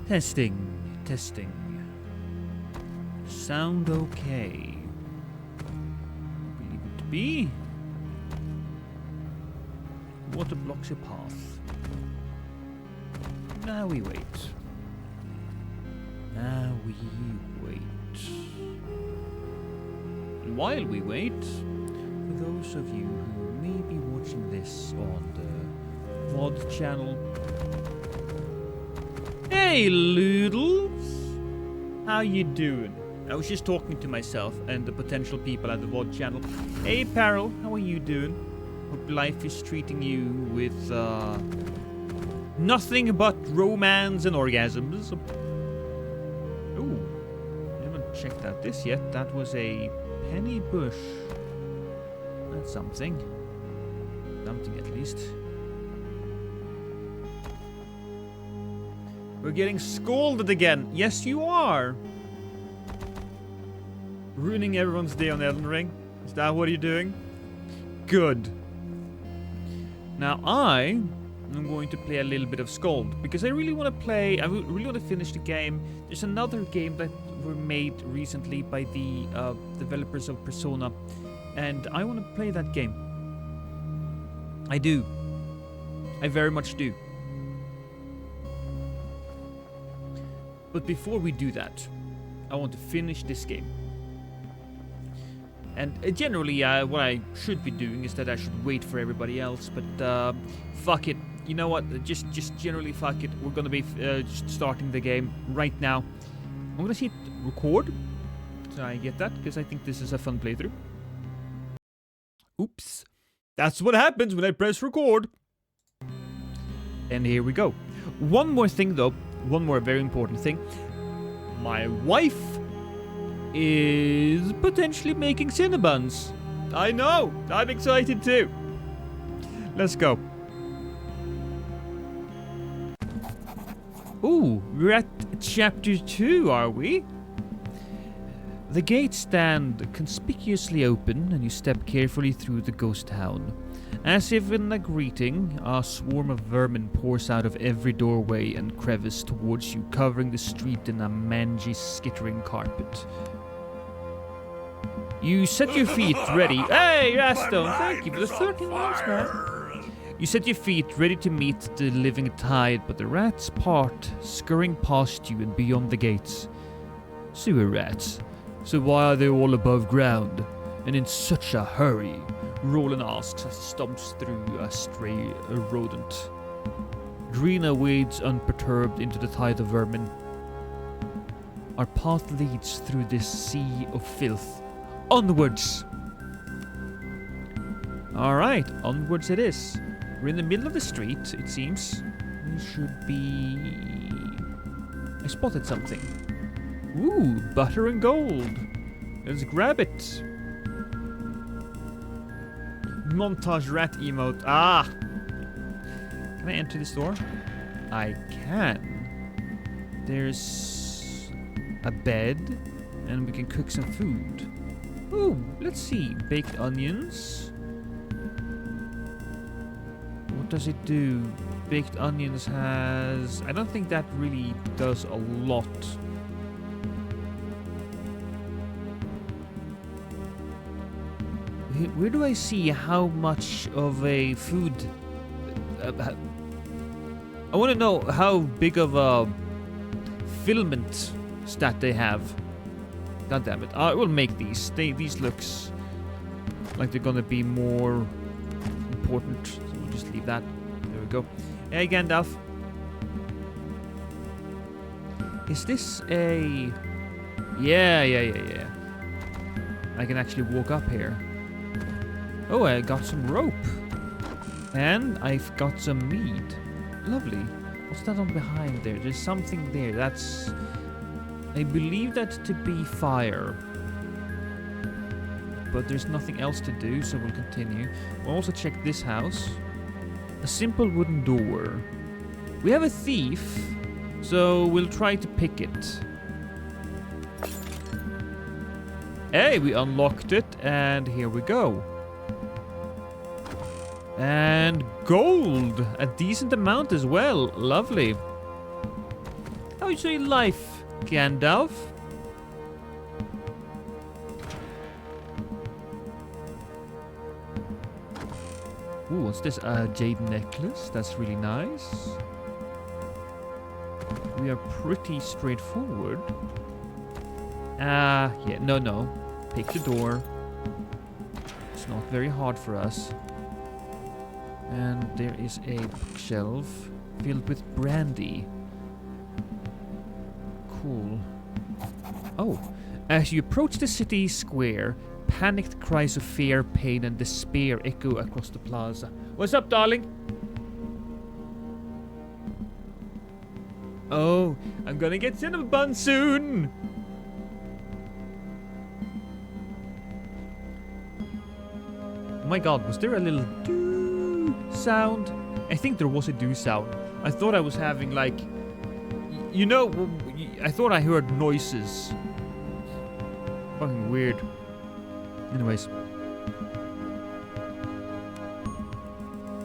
Testing. Sound okay. Believe it to be. Water blocks your path. Now we wait. And while we wait, for those of you who may be watching this on the VOD channel, hey Loodles! How you doing? I was just talking to myself and the potential people at the VOD channel. Hey Parrel, how are you doing? Hope life is treating you with nothing but romance and orgasms. Ooh, I haven't checked out this yet. That was a penny bush. That's something. Something at least. We're getting scolded again. Yes, you are. Ruining everyone's day on Elden Ring. Is that what you're doing? Good. Now I am going to play a little bit of Skald because I really want to play. I really want to finish the game. There's another game that were made recently by the developers of Persona, and I want to play that game. I do. I very much do. But before we do that, I want to finish this game. And generally, what I should be doing is that I should wait for everybody else. But fuck it. You know what? Just generally fuck it. We're gonna be just starting the game right now. I'm gonna hit record. So I get that because I think this is a fun playthrough. Oops. That's what happens when I press record. And here we go. One more thing though. One more very important thing. My wife is potentially making Cinnabuns. I know. I'm excited too. Let's go. Ooh, we're at chapter 2, are we? The gates stand conspicuously open and you step carefully through the ghost town. As if in a greeting, a swarm of vermin pours out of every doorway and crevice towards you, covering the street in a mangy, skittering carpet. You set your feet ready. Hey, Rastone, thank you for the 13 months, man. You set your feet ready to meet the living tide, but the rats part, scurrying past you and beyond the gates. Sewer rats. So why are they all above ground and in such a hurry? Roland asks as he stomps through a stray rodent. Drina wades unperturbed into the tide of vermin. Our path leads through this sea of filth. Onwards! Alright, onwards it is. We're in the middle of the street, it seems. We should be... I spotted something. Ooh, butter and gold. Let's grab it. Montage rat emote. Ah! Can I enter this door? I can. There's a bed, and we can cook some food. Ooh, let's see. Baked onions. What does it do? Baked onions has... I don't think that really does a lot. Where do I see how much of a food... I want to know how big of a filament stat they have. God damn it. I will make these. These looks like they're gonna be more important. So we'll just leave that. There we go. Hey, Gandalf. Is this a... Yeah. I can actually walk up here. Oh, I got some rope. And I've got some meat. Lovely. What's that on behind there? There's something there. That's... I believe that to be fire. But there's nothing else to do, so we'll continue. We'll also check this house. A simple wooden door. We have a thief, so we'll try to pick it. Hey, we unlocked it, and here we go. And gold! A decent amount as well. Lovely. How's your life, Gandalf? Ooh, what's this? Jade necklace. That's really nice. We are pretty straightforward. Yeah, no. Pick the door. It's not very hard for us. And there is a bookshelf filled with brandy. Cool. Oh, as you approach the city square, panicked cries of fear, pain, and despair echo across the plaza. What's up, darling? Oh, I'm gonna get cinnamon bun soon! Oh my god, was there a little doo sound? I think there was a doo sound. I thought I was having like... You know, I thought I heard noises. Fucking weird. Anyways.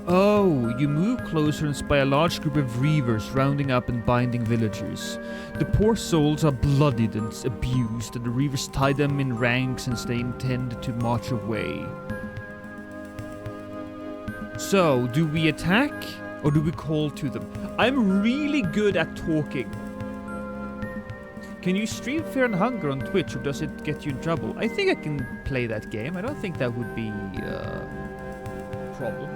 Oh, you move closer and spy a large group of reavers rounding up and binding villagers. The poor souls are bloodied and abused, and the reavers tie them in ranks as they intend to march away. So, do we attack or do we call to them? I'm really good at talking. Can you stream Fear and Hunger on Twitch, or does it get you in trouble? I think I can play that game. I don't think that would be a problem.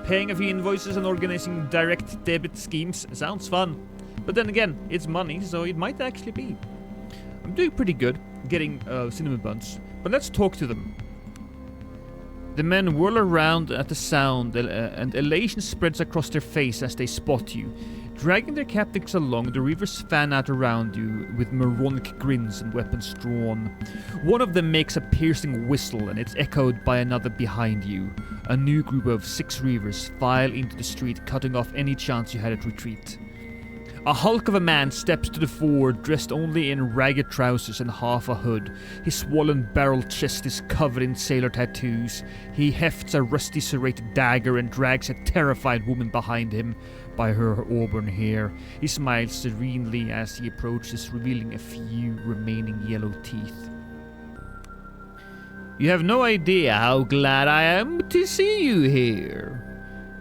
Paying a few invoices and organizing direct debit schemes sounds fun. But then again, it's money, so it might actually be. I'm doing pretty good getting cinnamon buns. But let's talk to them. The men whirl around at the sound, and elation spreads across their face as they spot you. Dragging their captives along, the reavers fan out around you with moronic grins and weapons drawn. One of them makes a piercing whistle, and it's echoed by another behind you. A new group of 6 reavers file into the street, cutting off any chance you had at retreat. A hulk of a man steps to the fore, dressed only in ragged trousers and half a hood. His swollen barrel chest is covered in sailor tattoos. He hefts a rusty serrated dagger and drags a terrified woman behind him by her auburn hair. He smiles serenely as he approaches, revealing a few remaining yellow teeth. You have no idea how glad I am to see you here.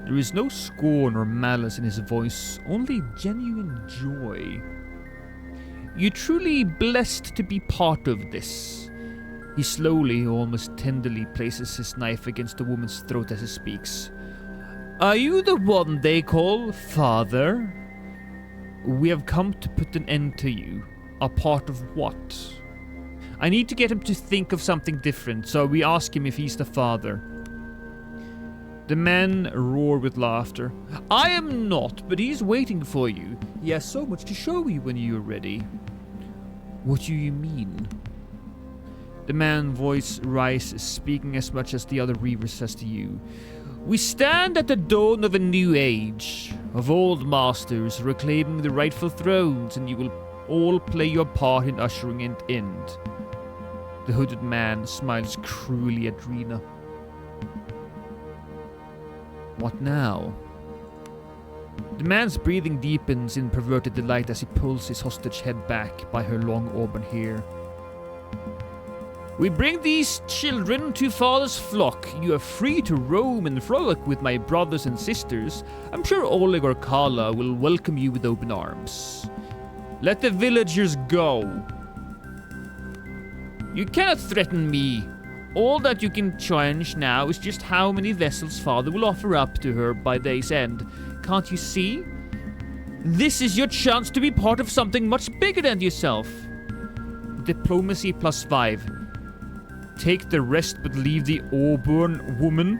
There is no scorn or malice in his voice, only genuine joy. You're truly blessed to be part of this. He slowly, almost tenderly, places his knife against the woman's throat as he speaks. Are you the one they call Father? We have come to put an end to you. A part of what? I need to get him to think of something different, so we ask him if he's the father. The men roar with laughter. I am not, but he's waiting for you. He has so much to show you when you are ready. What do you mean? The man's voice rises, speaking as much as the other reaver says to you. We stand at the dawn of a new age, of old masters reclaiming the rightful thrones, and you will all play your part in ushering it end. The hooded man smiles cruelly at Rena. What now? The man's breathing deepens in perverted delight as he pulls his hostage head back by her long auburn hair. We bring these children to Father's flock. You are free to roam and frolic with my brothers and sisters. I'm sure Oleg or Kala will welcome you with open arms. Let the villagers go. You cannot threaten me. All that you can challenge now is just how many vessels Father will offer up to her by day's end. Can't you see? This is your chance to be part of something much bigger than yourself. Diplomacy +5. Take the rest but leave the auburn woman.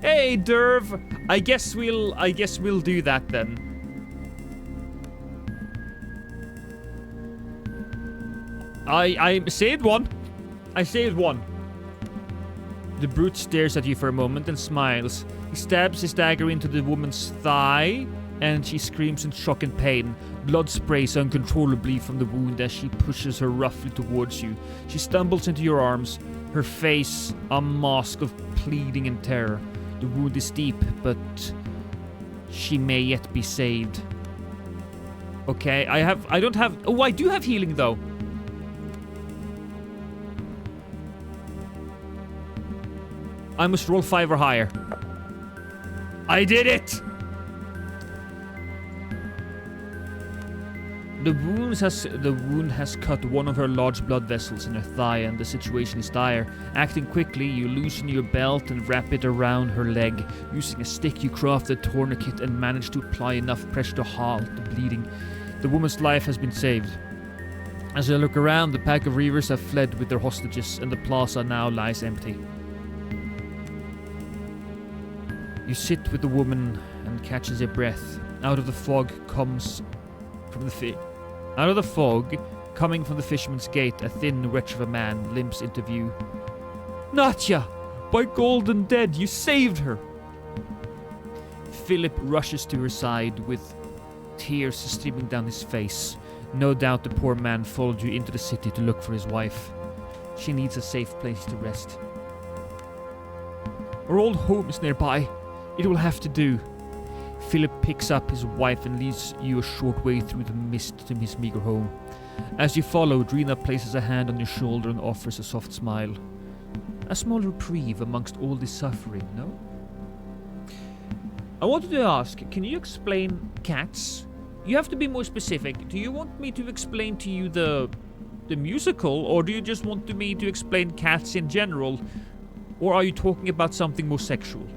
Hey, Derv. I guess we'll do that then. I saved one. I saved one. The brute stares at you for a moment and smiles. He stabs his dagger into the woman's thigh, and she screams in shock and pain. Blood sprays uncontrollably from the wound as she pushes her roughly towards you. She stumbles into your arms, her face a mask of pleading and terror. The wound is deep, but she may yet be saved. Okay, I don't have... Oh, I do have healing, though. I must roll 5 or higher. I did it! The wound has cut one of her large blood vessels in her thigh, and the situation is dire. Acting quickly, you loosen your belt and wrap it around her leg. Using a stick, you craft a tourniquet and manage to apply enough pressure to halt the bleeding. The woman's life has been saved. As I look around, the pack of reavers have fled with their hostages, and the plaza now lies empty. You sit with the woman and catches your breath. Out of the fog, coming from the fisherman's gate, a thin wretch of a man limps into view. Natya! By golden dead, you saved her! Philip rushes to her side with tears streaming down his face. No doubt the poor man followed you into the city to look for his wife. She needs a safe place to rest. Our old home is nearby. It will have to do. Philip picks up his wife and leads you a short way through the mist to his meager home. As you follow, Drina places a hand on your shoulder and offers a soft smile. A small reprieve amongst all this suffering, no? I wanted to ask, can you explain cats? You have to be more specific. Do you want me to explain to you the musical, or do you just want me to explain cats in general? Or are you talking about something more sexual?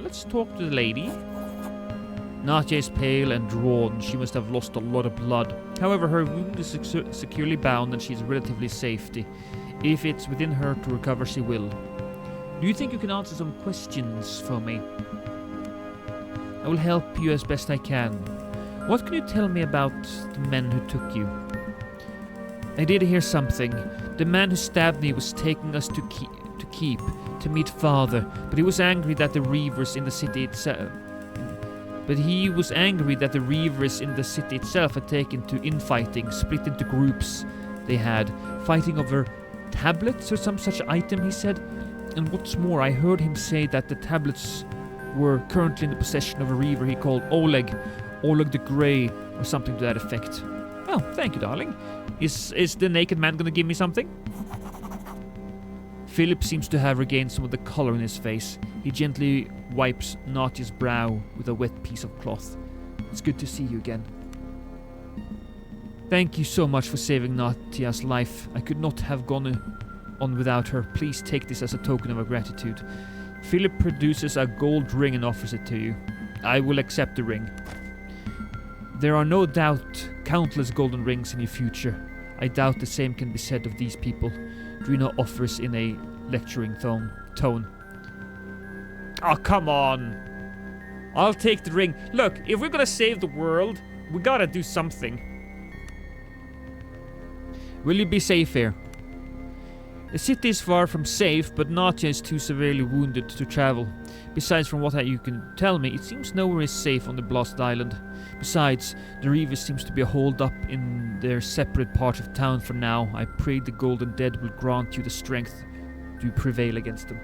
Let's talk to the lady. Natya is pale and drawn. She must have lost a lot of blood. However, her wound is securely bound and she is relatively safe. If it's within her to recover, she will. Do you think you can answer some questions for me? I will help you as best I can. What can you tell me about the men who took you? I did hear something. The man who stabbed me was taking us to meet father, but he was angry that the reavers in the city itself had taken to infighting, split into groups. They had fighting over tablets or some such item, he said. And what's more, I heard him say that the tablets were currently in the possession of a reaver he called Oleg the Grey, or something to that effect. Oh, thank you, darling. Is the naked man gonna give me something? Philip seems to have regained some of the color in his face. He gently wipes Natya's brow with a wet piece of cloth. It's good to see you again. Thank you so much for saving Natya's life. I could not have gone on without her. Please take this as a token of our gratitude. Philip produces a gold ring and offers it to you. I will accept the ring. There are no doubt countless golden rings in your future. I doubt the same can be said of these people. Drina offers in a lecturing tone. Oh, come on. I'll take the ring. Look, if we're gonna save the world, we gotta do something. Will you be safe here? The city is far from safe, but Natya is too severely wounded to travel. Besides, from what you can tell me, it seems nowhere is safe on the blasted island. Besides, the reavers seems to be holed up in their separate part of town for now. I pray the golden dead will grant you the strength to prevail against them.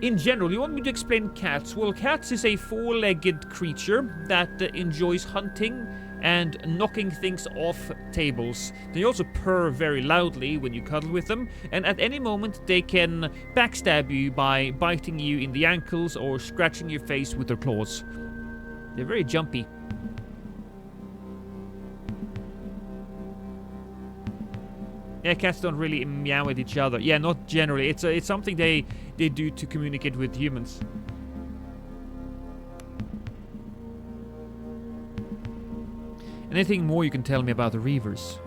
In general, you want me to explain cats? Well, cats is a four-legged creature that enjoys hunting and knocking things off tables. They also purr very loudly when you cuddle with them, and at any moment they can backstab you by biting you in the ankles or scratching your face with their claws. They're very jumpy. Yeah, cats don't really meow at each other. Yeah, not generally. It's something they do to communicate with humans. Anything more you can tell me about the reavers?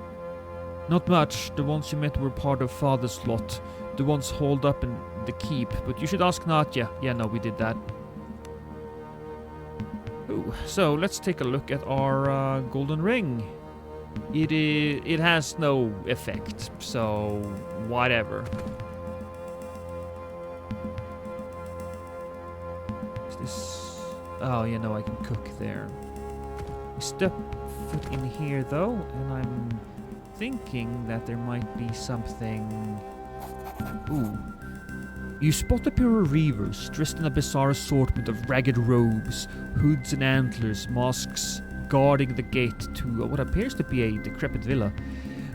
Not much. The ones you met were part of Father's lot. The ones holed up in the keep. But you should ask Natya. Yeah, no, we did that. Ooh, so let's take a look at our golden ring. It has no effect, so whatever. Is this... Oh, you know, I can cook there. Step foot in here though, and I'm thinking that there might be something... Ooh. You spot a pair of reavers dressed in a bizarre assortment of ragged robes, hoods and antlers, masks, guarding the gate to what appears to be a decrepit villa.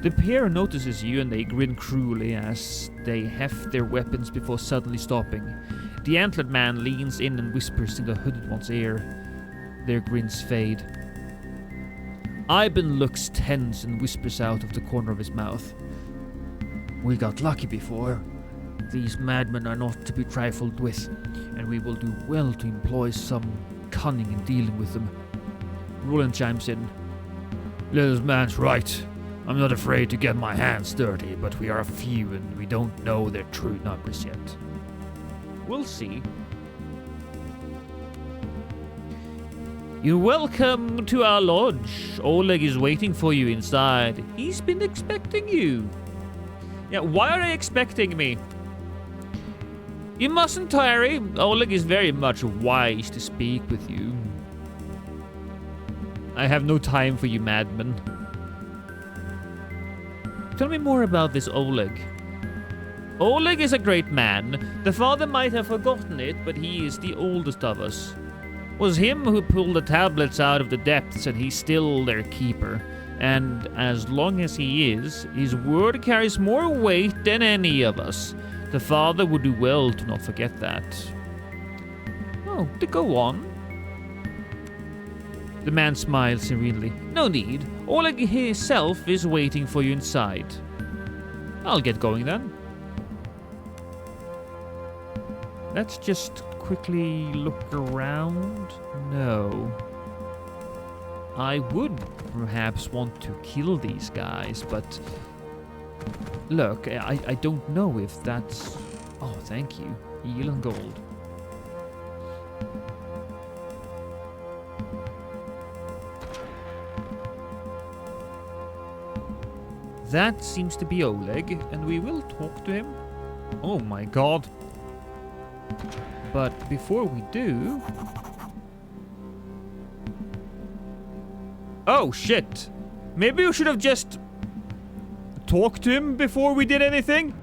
The pair notices you and they grin cruelly as they heft their weapons before suddenly stopping. The antlered man leans in and whispers in the hooded one's ear. Their grins fade. Ivan looks tense and whispers out of the corner of his mouth. We got lucky before. These madmen are not to be trifled with, and we will do well to employ some cunning in dealing with them. Roland chimes in. Little man's right. I'm not afraid to get my hands dirty, but we are few and we don't know their true numbers yet. We'll see. You're welcome to our lodge. Oleg is waiting for you inside. He's been expecting you. Yeah, why are they expecting me? You mustn't tarry. Oleg is very much wise to speak with you. I have no time for you madmen. Tell me more about this Oleg. Oleg is a great man. The father might have forgotten it, but he is the oldest of us. Was him who pulled the tablets out of the depths, and he's still their keeper. And as long as he is, his word carries more weight than any of us. The father would do well to not forget that. Oh, to go on. The man smiles serenely. No need. Oleg himself is waiting for you inside. I'll get going then. Let's just quickly look around. No. I would perhaps want to kill these guys, but... Look, I don't know if that's... Oh, thank you. Eel and gold. That seems to be Oleg, and we will talk to him. Oh my god. But before we do... Oh shit! Maybe we should have just talked to him before we did anything?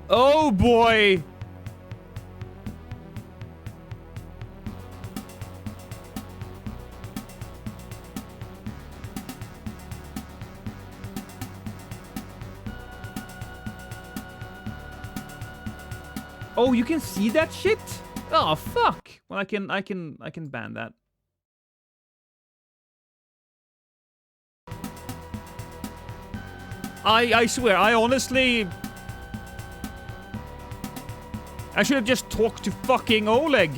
Oh boy! Oh, you can see that shit? Oh fuck! Well, I can ban that. I swear, I honestly... I should have just talked to fucking Oleg.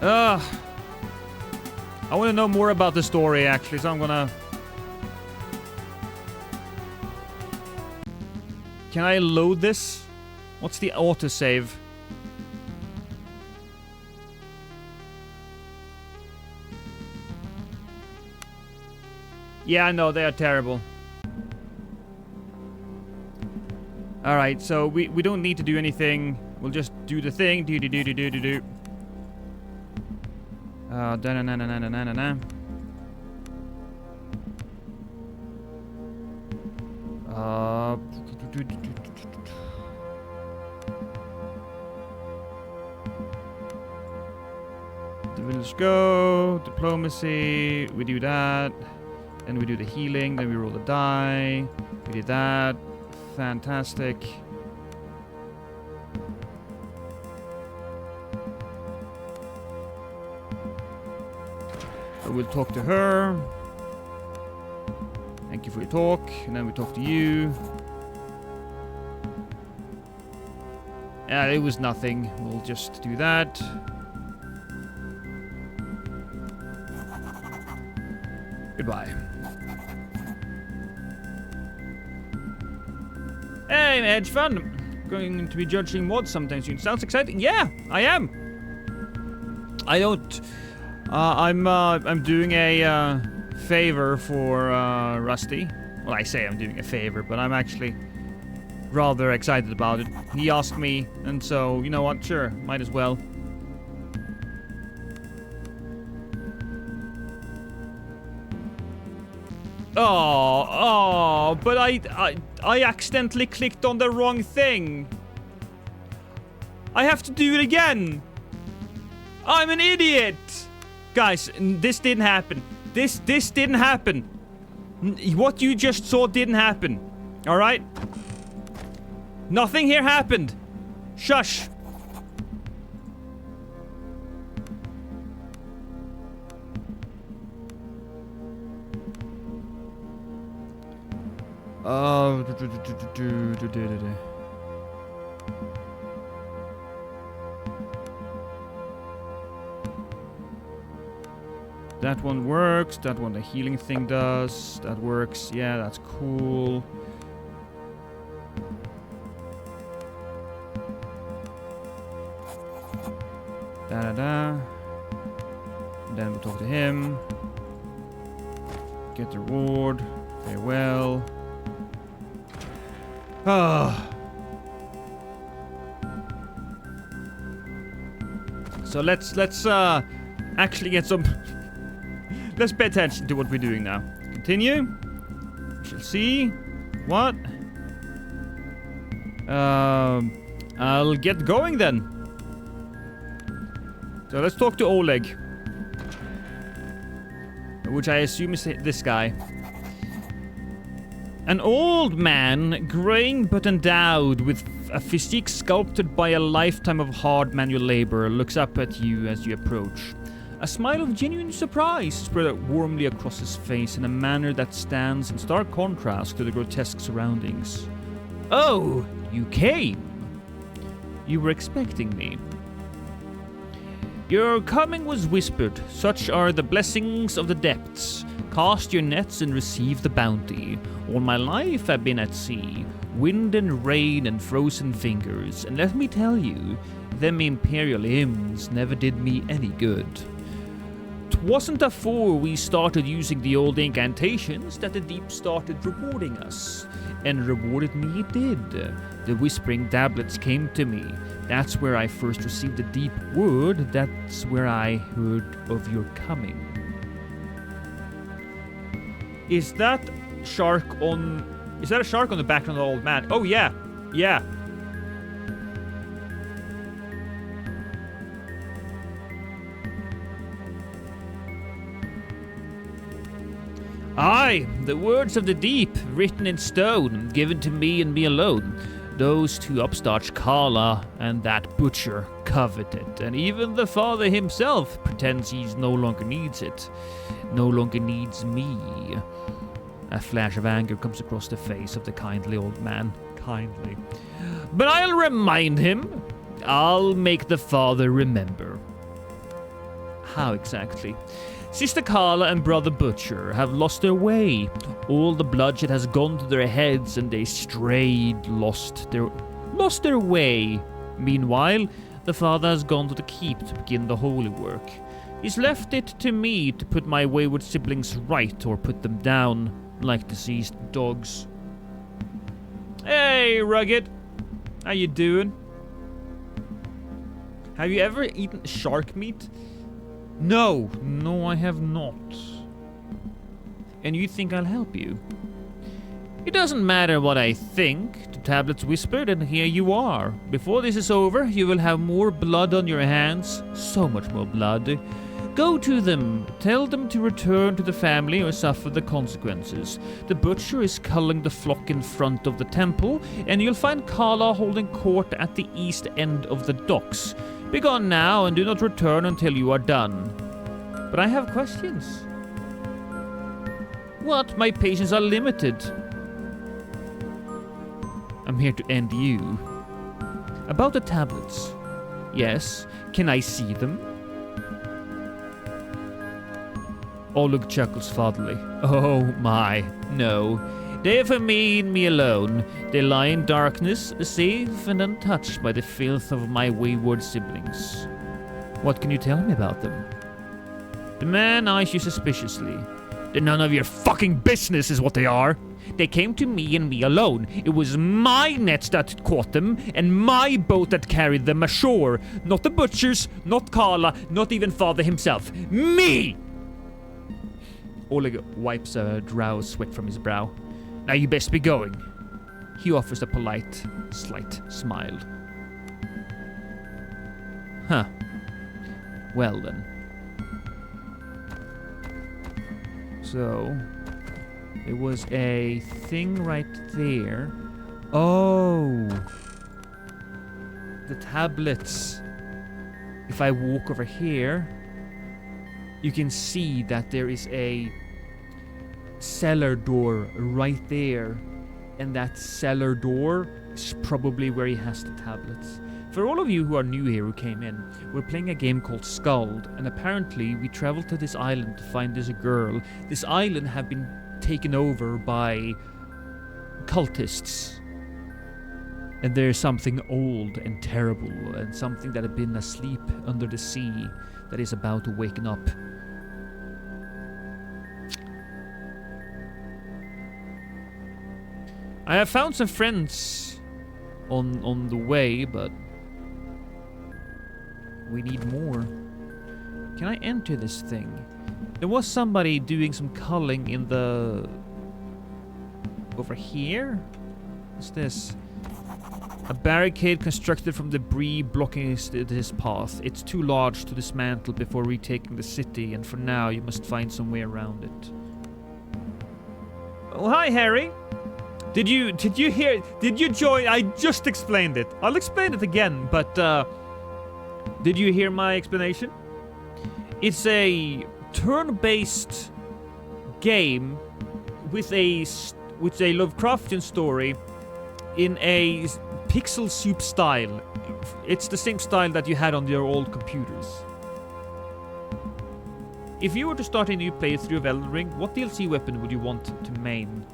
I want to know more about the story, actually, so I'm gonna... Can I load this? What's the autosave? Yeah, I know, they are terrible. Alright, so we don't need to do anything. We'll just do the thing. Do. Da-na-na-na-na-na-na-na. The village go. Diplomacy. We do that. Then we do the healing. Then we roll the die. We did that. Fantastic. So we'll talk to her. Thank you for your talk. And then we talk to you. Yeah, it was nothing. We'll just do that. Goodbye. Hey, Edge Fun. Going to be judging mods sometime soon. Sounds exciting. Yeah, I am. I don't... I'm doing a favor for Rusty. Well, I say I'm doing a favor, but I'm actually rather excited about it. He asked me, and so, you know what? Sure, might as well. But I accidentally clicked on the wrong thing. I have to do it again. I'm an idiot. Guys, this didn't happen. This didn't happen. What you just saw didn't happen. All right? Nothing here happened. Shush. That one works. That one, the healing thing does. That works. Yeah, that's cool. Da-da-da. Then we talk to him. Get the reward. Very well. So let's actually get some... Let's pay attention to what we're doing now. Continue. We shall see. What? I'll get going then. So let's talk to Oleg. Which I assume is this guy. An old man, graying but endowed with a physique sculpted by a lifetime of hard manual labor, looks up at you as you approach. A smile of genuine surprise spread out warmly across his face in a manner that stands in stark contrast to the grotesque surroundings. Oh, you came. You were expecting me. Your coming was whispered. Such are the blessings of the depths. Cast your nets and receive the bounty. All my life I've been at sea. Wind and rain and frozen fingers. And let me tell you, them imperial hymns never did me any good. 'Twasn't afore we started using the old incantations that the deep started rewarding us. And rewarded me it did. The whispering tablets came to me. That's where I first received the deep word. That's where I heard of your coming. Is that a shark on the back of the old man? Oh yeah. Yeah. Aye, the words of the deep, written in stone, given to me and me alone. Those two upstarts, Carla and that butcher, covet it, and even the father himself pretends he no longer needs it. No longer needs me. A flash of anger comes across the face of the kindly old man. Kindly. But I'll remind him. I'll make the father remember. How exactly? Sister Carla and Brother Butcher have lost their way. All the bloodshed has gone to their heads and they strayed, lost their way. Meanwhile, the father has gone to the keep to begin the holy work. He's left it to me to put my wayward siblings right or put them down like deceased dogs. Hey, Rugged. How you doing? Have you ever eaten shark meat? No, I have not. And you think I'll help you? It doesn't matter what I think, the tablets whispered, and here you are. Before this is over, you will have more blood on your hands, so much more blood. Go to them, tell them to return to the family or suffer the consequences. The butcher is culling the flock in front of the temple, and you'll find Carla holding court at the east end of the docks. Be gone now and do not return until you are done. But I have questions. What? My patience are limited. I'm here to end you. About the tablets. Yes, can I see them? Oleg chuckles fatherly. Oh my, no. They are for me and me alone. They lie in darkness, safe and untouched by the filth of my wayward siblings. What can you tell me about them? The man eyes you suspiciously. They're none of your fucking business is what they are. They came to me and me alone. It was my nets that caught them, and my boat that carried them ashore. Not the butchers, not Carla, not even father himself. Me! Oleg wipes a drowsy sweat from his brow. Now you best be going. He offers a polite, slight smile. Huh. Well then. So, there was a thing right there. Oh! The tablets. If I walk over here, you can see that there is a cellar door right there. And that cellar door is probably where he has the tablets. For all of you who are new here who came in, we're playing a game called Skald, and apparently we traveled to this island to find this girl. This island had been taken over by cultists. And there's something old and terrible, and something that had been asleep under the sea that is about to waken up. I have found some friends on the way, but we need more. Can I enter this thing? There was somebody doing some culling in the... over here? What's this? A barricade constructed from debris blocking his path. It's too large to dismantle before retaking the city, and for now you must find some way around it. Oh, hi, Harry. Did you join? I just explained it. I'll explain it again, but did you hear my explanation? It's a turn-based game with a Lovecraftian story in a pixel soup style. It's the same style that you had on your old computers. If you were to start a new playthrough of Elden Ring, what DLC weapon would you want to main?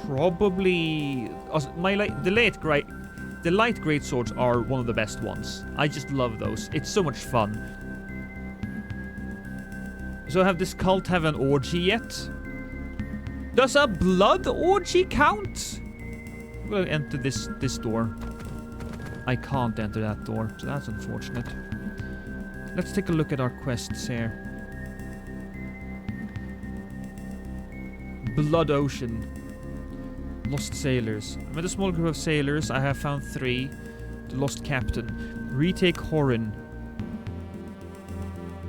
Probably the light great swords are one of the best ones. I just love those. It's so much fun. So have this cult have an orgy yet? Does a blood orgy count? We'll enter this door. I can't enter that door, so that's unfortunate. Let's take a look at our quests here. Blood Ocean. Lost sailors. I'm with a small group of sailors. I have found 3. The lost captain. Retake Horin.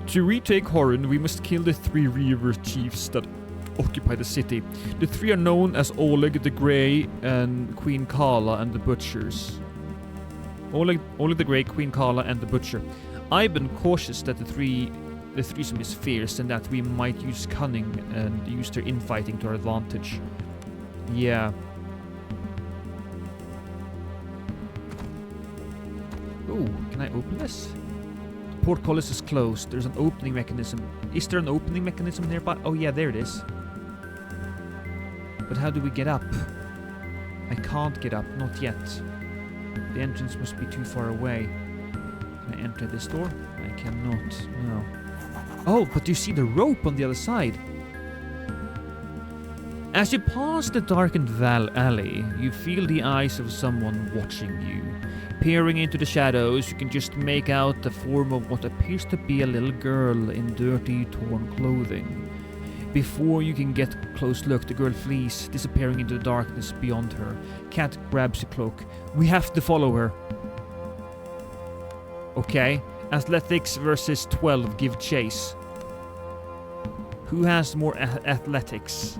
To retake Horin, we must kill the 3 river chiefs that occupy the city. The 3 are known as Oleg the Grey and Queen Kala and the Butchers. Oleg the Grey, Queen Kala and the Butcher. I've been cautious that the threesome is fierce and that we might use cunning and use their infighting to our advantage. Yeah. Ooh, can I open this? The portcullis is closed. There's an opening mechanism. Is there an opening mechanism nearby? Oh yeah, there it is. But how do we get up? I can't get up, not yet. The entrance must be too far away. Can I enter this door? I cannot, no. Oh, but do you see the rope on the other side? As you pass the darkened alley, you feel the eyes of someone watching you. Peering into the shadows, you can just make out the form of what appears to be a little girl in dirty, torn clothing. Before you can get a close look, the girl flees, disappearing into the darkness beyond her. Cat grabs the cloak. We have to follow her. Okay. Athletics versus 12. Give chase. Who has more athletics?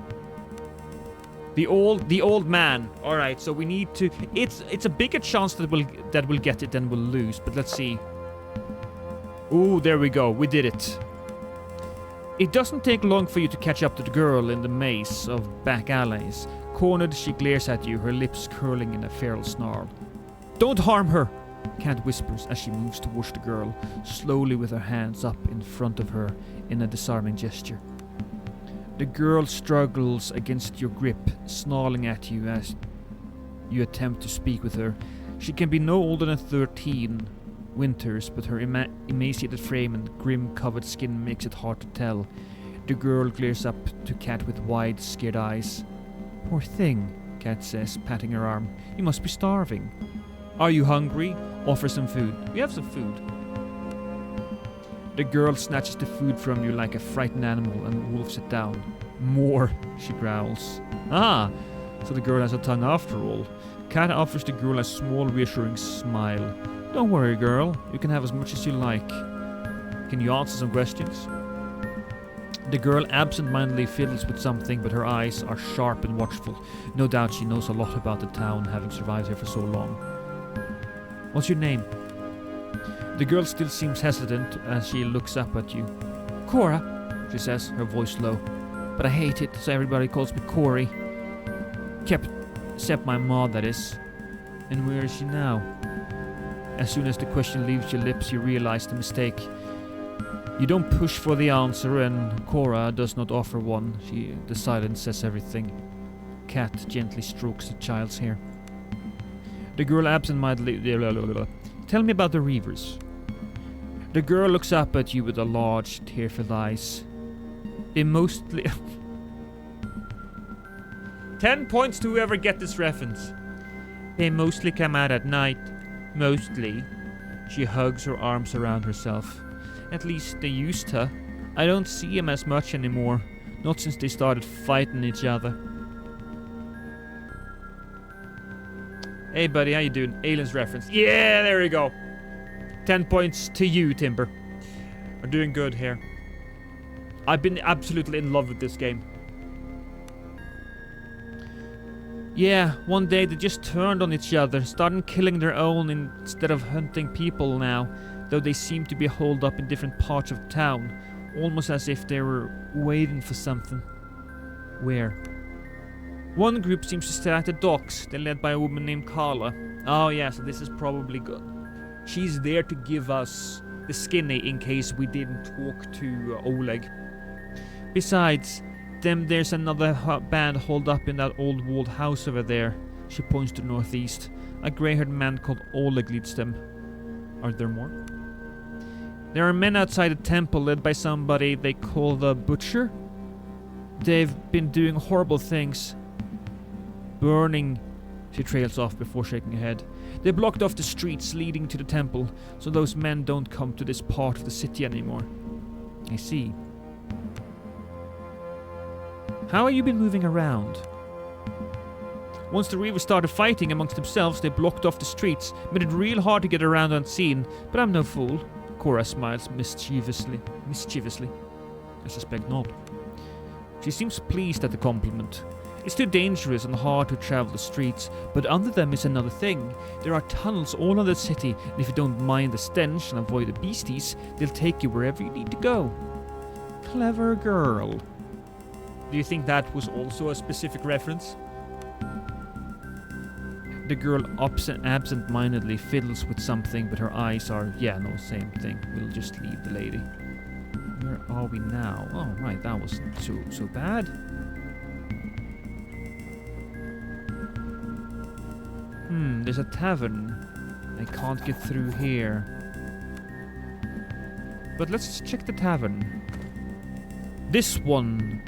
The old man. All right, so we need to. It's a bigger chance that we'll get it than we'll lose. But let's see. Ooh, there we go. We did it. It doesn't take long for you to catch up to the girl in the maze of back alleys. Cornered, she glares at you, her lips curling in a feral snarl. Don't harm her, Cat whispers as she moves towards the girl, slowly with her hands up in front of her in a disarming gesture. The girl struggles against your grip, snarling at you as you attempt to speak with her. She can be no older than 13 winters, but her emaciated frame and grim-covered skin makes it hard to tell. The girl glares up to Cat with wide, scared eyes. Poor thing, Cat says, patting her arm. You must be starving. Are you hungry? Offer some food. We have some food. The girl snatches the food from you like a frightened animal and wolfs it down. More, she growls. Ah, so the girl has a tongue after all. Cat offers the girl a small reassuring smile. Don't worry, girl. You can have as much as you like. Can you answer some questions? The girl absent-mindedly fiddles with something, but her eyes are sharp and watchful. No doubt she knows a lot about the town, having survived here for so long. What's your name? The girl still seems hesitant as she looks up at you. Cora, she says, her voice low. But I hate it, so everybody calls me Corey. Except my ma, that is. And where is she now? As soon as the question leaves your lips, you realize the mistake. You don't push for the answer, and Cora does not offer one. The silence says everything. Cat gently strokes the child's hair. The girl absent-mindedly... Tell me about the Reavers. The girl looks up at you with a large, tearful eyes. They mostly... 10 points to whoever get this reference. They mostly come out at night. Mostly. She hugs her arms around herself. At least they used to. I don't see them as much anymore. Not since they started fighting each other. Hey buddy, how you doing? Aliens reference. Yeah, there we go. 10 points to you, Timber. We're doing good here. I've been absolutely in love with this game. Yeah, one day they just turned on each other, started killing their own instead of hunting people now, though they seem to be holed up in different parts of town, almost as if they were waiting for something. Where? One group seems to stay at the docks. They're led by a woman named Carla. Oh yeah, so this is probably good. She's there to give us the skinny in case we didn't talk to Oleg. Besides, there's another band holed up in that old walled house over there. She points to the northeast. A grey-haired man called Oleg leads them. Are there more? There are men outside the temple led by somebody they call the Butcher. They've been doing horrible things. Burning, she trails off before shaking her head. They blocked off the streets leading to the temple, so those men don't come to this part of the city anymore. I see. How have you been moving around? Once the Reavers started fighting amongst themselves, they blocked off the streets, made it real hard to get around unseen, but I'm no fool. Cora smiles mischievously. I suspect not. She seems pleased at the compliment. It's too dangerous and hard to travel the streets, but under them is another thing. There are tunnels all over the city, and if you don't mind the stench and avoid the beasties, they'll take you wherever you need to go. Clever girl. Do you think that was also a specific reference? The girl absent-mindedly fiddles with something, but her eyes are, same thing. We'll just leave the lady. Where are we now? Oh, right, that wasn't so bad. There's a tavern. I can't get through here. But let's check the tavern. This one.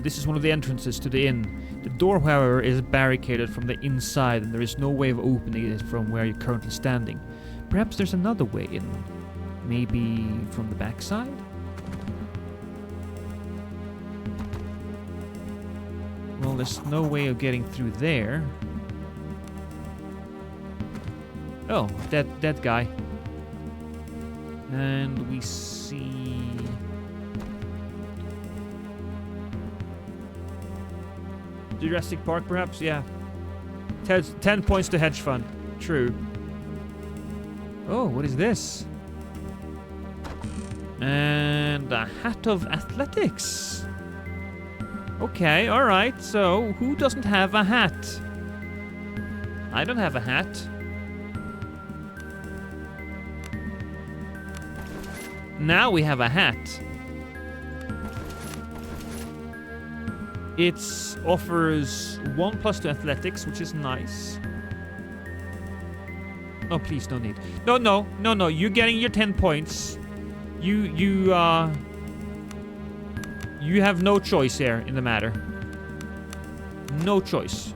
This is one of the entrances to the inn. The door, however, is barricaded from the inside and there is no way of opening it from where you're currently standing. Perhaps there's another way in. Maybe from the backside? Well, there's no way of getting through there. Oh, that guy. And we see... Jurassic Park, perhaps? Yeah. 10 points to hedge fund. True. Oh, what is this? And a hat of athletics. Okay, alright. So, who doesn't have a hat? I don't have a hat. Now we have a hat. It offers 1+ to athletics, which is nice. Oh, please, no need. No. You're getting your 10 points. You have no choice here in the matter. No choice.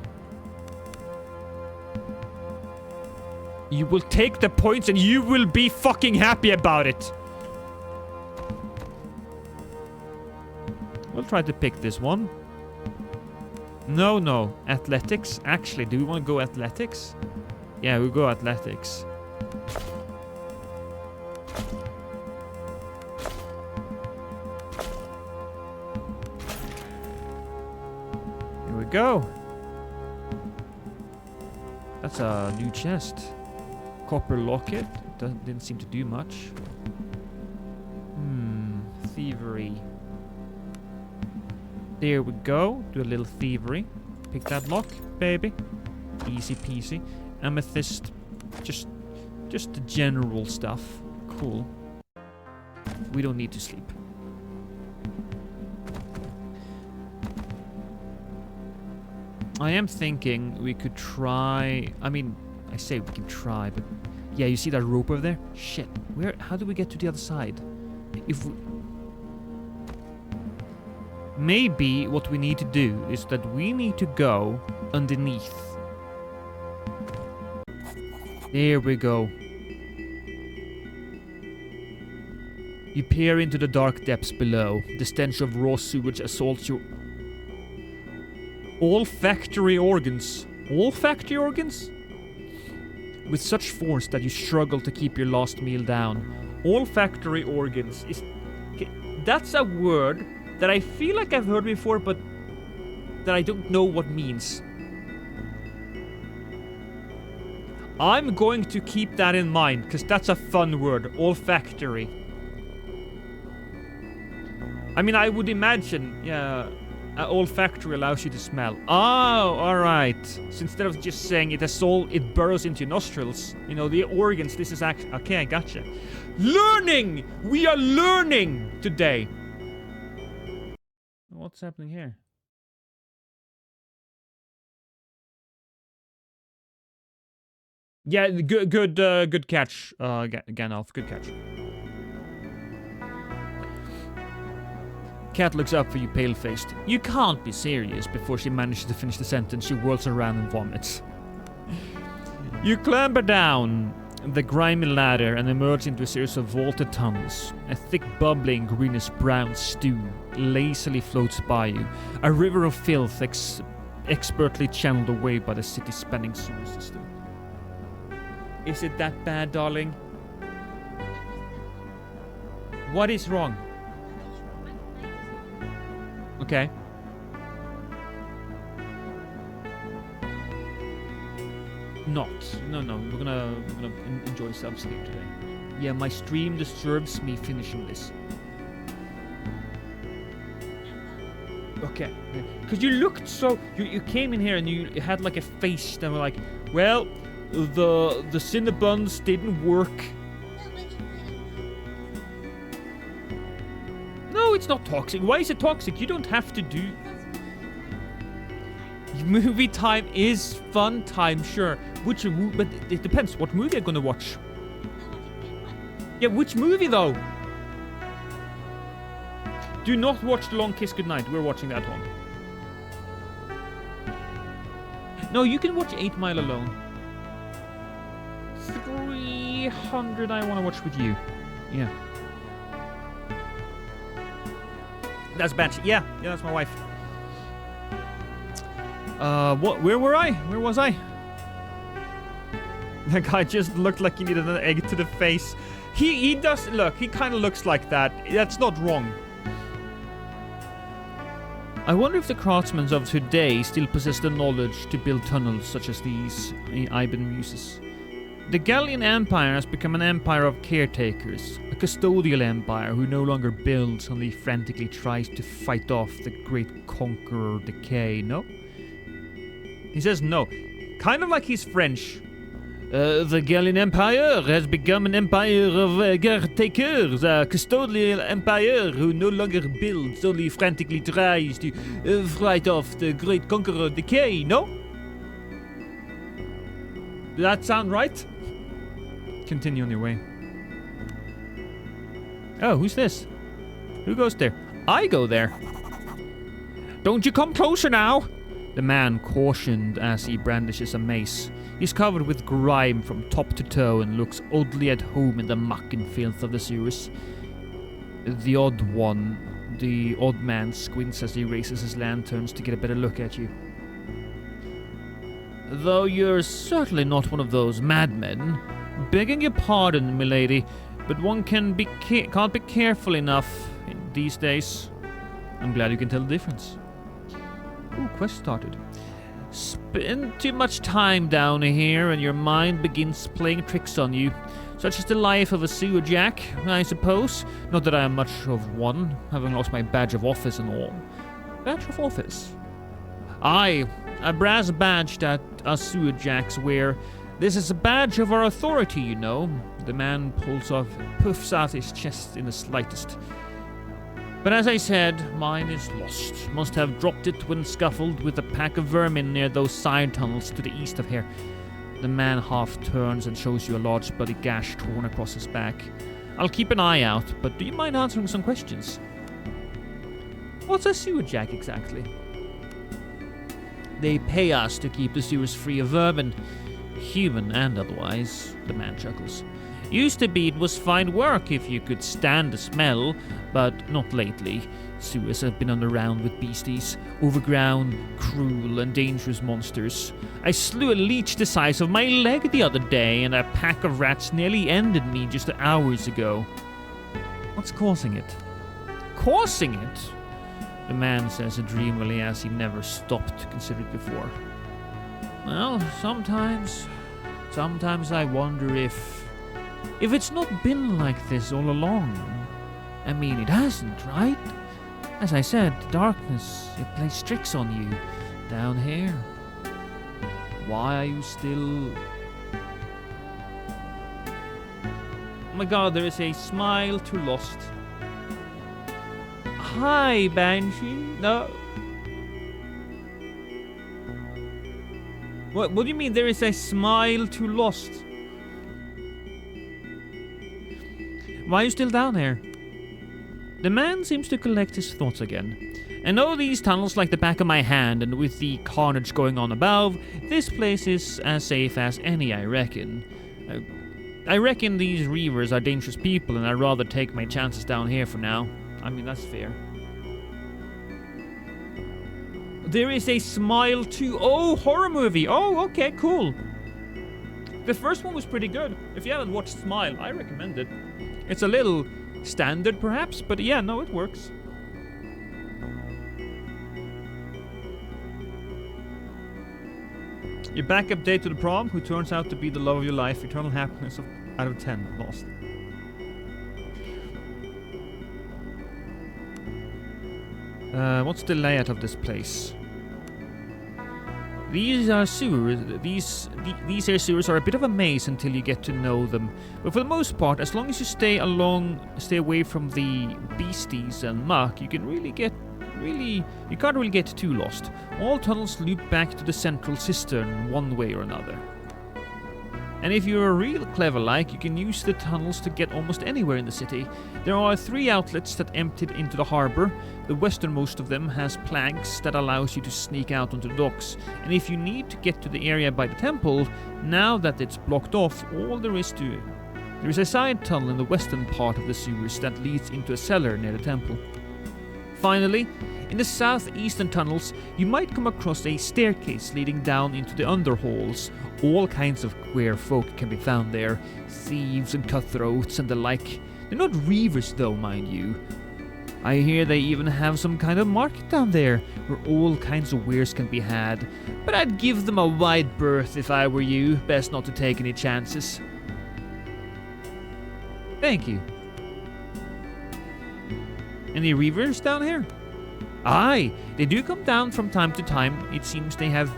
You will take the points and you will be fucking happy about it. try to pick this one. No. Athletics. Actually, do we want to go athletics? Yeah, we'll go athletics. Here we go. That's a new chest. Copper locket. Didn't seem to do much. Thievery. There we go. Do a little thievery. Pick that lock, baby. Easy peasy. Amethyst. Just the general stuff. Cool. We don't need to sleep. I am thinking we could try... I mean, I say we can try, but... Yeah, you see that rope over there? Shit. How do we get to the other side? If we... Maybe what we need to do is that we need to go underneath. There we go. You peer into the dark depths below. The stench of raw sewage assaults your... olfactory organs. Olfactory organs? With such force that you struggle to keep your last meal down. Olfactory organs is... That's a word that I feel like I've heard before, but that I don't know what means. I'm going to keep that in mind, because that's a fun word. Olfactory. I mean, I would imagine, yeah, olfactory allows you to smell. Oh, alright. So instead of just saying it burrows into your nostrils, you know, the organs, this is actually... Okay, I gotcha. Learning! We are learning today! What's happening here? Yeah, good catch, Gandalf. Good catch. Cat looks up for you, pale-faced. You can't be serious. Before she manages to finish the sentence, she whirls around and vomits. You clamber down the grimy ladder and emerge into a series of vaulted tunnels. A thick, bubbling, greenish-brown stew lazily floats by you. A river of filth expertly channeled away by the city's spanning sewer system. Is it that bad, darling? What is wrong? Okay. Not. No. We're gonna enjoy self-sleep today. Yeah, my stream disturbs me finishing this. Okay. Because you looked so... You came in here and you had like a face that were like, well, the Cinnabuns didn't work. No, it's not toxic. Why is it toxic? You don't have to do... Movie time is fun time, sure. But it depends what movie I'm gonna watch. Yeah, which movie though? Do not watch The Long Kiss Goodnight. We're watching that one. No, you can watch 8 Mile alone. 300 I want to watch with you. Yeah. That's Banshee. Yeah, that's my wife. Where were I? Where was I? That guy just looked like he needed an egg to the face. He does, look, he kind of looks like that. That's not wrong. I wonder if the craftsmen of today still possess the knowledge to build tunnels such as these Iban Muses. The Gallian Empire has become an empire of caretakers, a custodial empire who no longer builds, only frantically tries to fight off the great conqueror decay, no? He says no. Kind of like he's French. The Gallian Empire has become an empire of caretakers, a custodial empire who no longer builds, only frantically tries to fight off the great conqueror decay, no? Does that sound right? Continue on your way. Oh, who's this? Who goes there? I go there. Don't you come closer now! The man cautioned as he brandishes a mace. He's covered with grime from top to toe and looks oddly at home in the muck and filth of the sewers. The odd one The odd man squints as he raises his lanterns to get a better look at you. Though you're certainly not one of those madmen. Begging your pardon, milady, but one can't be careful enough these days. I'm glad you can tell the difference. Ooh, quest started. Spend too much time down here and your mind begins playing tricks on you. Such is the life of a sewer jack, I suppose. Not that I am much of one, having lost my badge of office and all. Badge of office? Aye, a brass badge that us sewer jacks wear. This is a badge of our authority, you know. The man puffs out his chest in the slightest. But as I said, mine is lost. Must have dropped it when scuffled with a pack of vermin near those side tunnels to the east of here. The man half turns and shows you a large bloody gash torn across his back. I'll keep an eye out, but do you mind answering some questions? What's a sewer jack exactly? They pay us to keep the sewers free of vermin, human and otherwise, the man chuckles. Used to be it was fine work if you could stand the smell, but not lately. Sewers have been on the round with beasties, overground, cruel and dangerous monsters. I slew a leech the size of my leg the other day, and a pack of rats nearly ended me just hours ago. What's causing it? Causing it? The man says dreamily as he never stopped to consider it before. Well, sometimes I wonder if it's not been like this all along. I mean, it hasn't, right? As I said, the darkness, it plays tricks on you down here. Why are you still... Oh my god, there is a smile to Lost. Hi, Banshee. No. What do you mean there is a smile to Lost? Why are you still down here? The man seems to collect his thoughts again. I know these tunnels like the back of my hand, and with the carnage going on above, this place is as safe as any, I reckon. I reckon these reavers are dangerous people, and I'd rather take my chances down here for now. I mean, that's fair. There is a smile to... Oh, horror movie! Oh, okay, cool. The first one was pretty good. If you haven't watched Smile, I recommend it. It's a little standard, perhaps, but yeah, no, it works. Your backup date to the prom, who turns out to be the love of your life, eternal happiness out of 10, Lost. What's the layout of this place? These are sewers. These here sewers are a bit of a maze until you get to know them. But for the most part, as long as you stay away from the beasties and muck, you can you can't really get too lost. All tunnels loop back to the central cistern one way or another. And if you're real clever like, you can use the tunnels to get almost anywhere in the city. There are 3 outlets that emptied into the harbor. The westernmost of them has planks that allows you to sneak out onto the docks. And if you need to get to the area by the temple, now that it's blocked off, all there is to it. There is a side tunnel in the western part of the sewers that leads into a cellar near the temple. Finally, in the southeastern tunnels, you might come across a staircase leading down into the underhalls. All kinds of queer folk can be found there, thieves and cutthroats and the like. They're not reavers though, mind you. I hear they even have some kind of market down there, where all kinds of wares can be had. But I'd give them a wide berth if I were you, best not to take any chances. Thank you. Any reavers down here? Aye, they do come down from time to time. It seems they have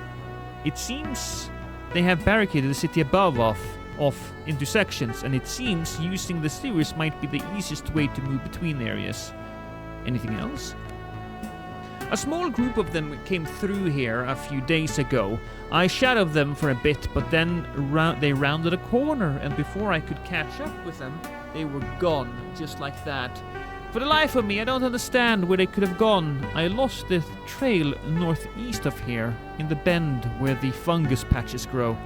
barricaded the city above off into sections, and it seems using the sewers might be the easiest way to move between areas. Anything else? A small group of them came through here a few days ago. I shadowed them for a bit, but then they rounded a corner, and before I could catch up with them, they were gone, just like that. For the life of me, I don't understand where they could have gone. I lost the trail northeast of here, in the bend where the fungus patches grow.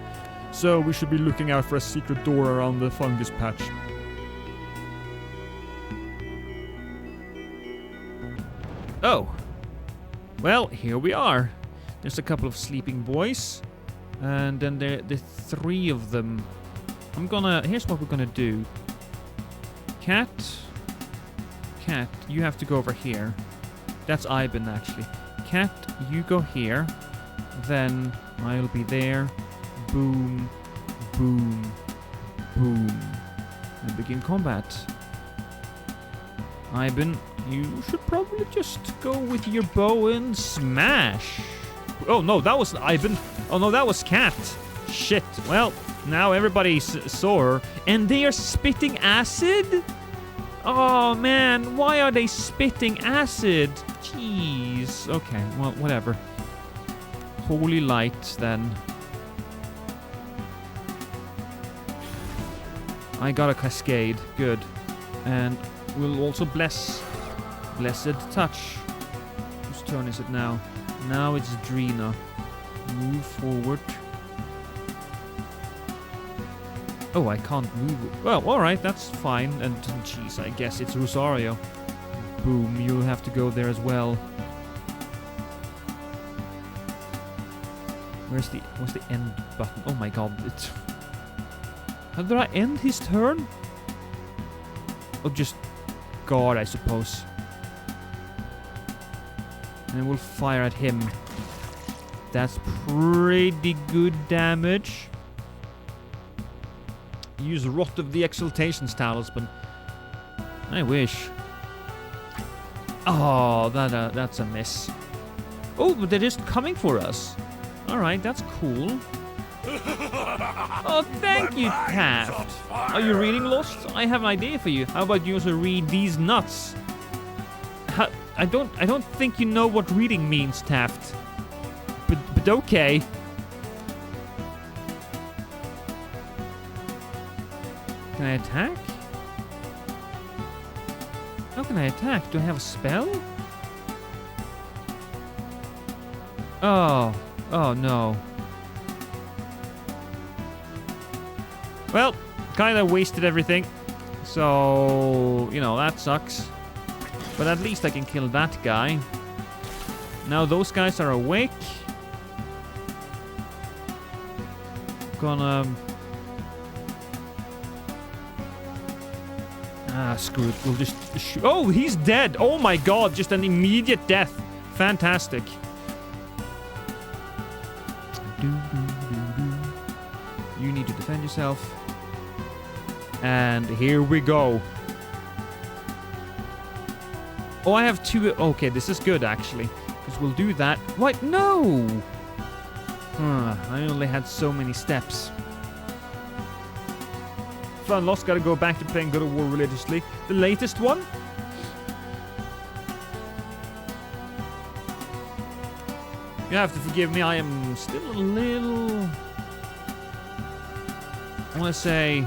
So we should be looking out for a secret door around the fungus patch. Oh. Well, here we are. There's a couple of sleeping boys. And then the 3 of them. Here's what we're gonna do. Cat, you have to go over here. That's Ivan, actually. Cat, you go here. Then I'll be there. Boom, boom, boom. And begin combat. Ivan, you should probably just go with your bow and smash. Oh no, that was Ivan. Oh no, that was Cat. Shit. Well, now everybody's sore. And they are spitting acid? Oh man, why are they spitting acid? Jeez. Okay, well, whatever. Holy light, then. I got a cascade. Good. And we'll also blessed touch. Whose turn is it now? Now it's Drina. Move forward. Oh, I can't move. Well, alright, that's fine. And, jeez, I guess it's Rosario. Boom, you'll have to go there as well. What's the end button? Oh my god, how did I end his turn? Oh, just guard, I suppose. And we'll fire at him. That's pretty good damage. Use Rot of the Exaltation's Talisman. I wish. Oh, that's a miss. Oh, but they're just coming for us. Alright, that's cool. Oh, thank you, Taft. Are you reading Lost? I have an idea for you. How about you also read these nuts? I don't think you know what reading means, Taft. But okay. Can I attack? How can I attack? Do I have a spell? Oh no. Well, kinda wasted everything. So, you know, that sucks. But at least I can kill that guy. Now those guys are awake. Gonna... screw it. We'll just shoot. Oh, he's dead. Oh my god, just an immediate death. Fantastic. You need to defend yourself. And here we go. Oh, I have 2. Okay, this is good, actually. Because we'll do that. What? No! I only had so many steps. Fun lost. Gotta go back to playing God of War religiously. The latest one? You have to forgive me. I am still a little... I want to say...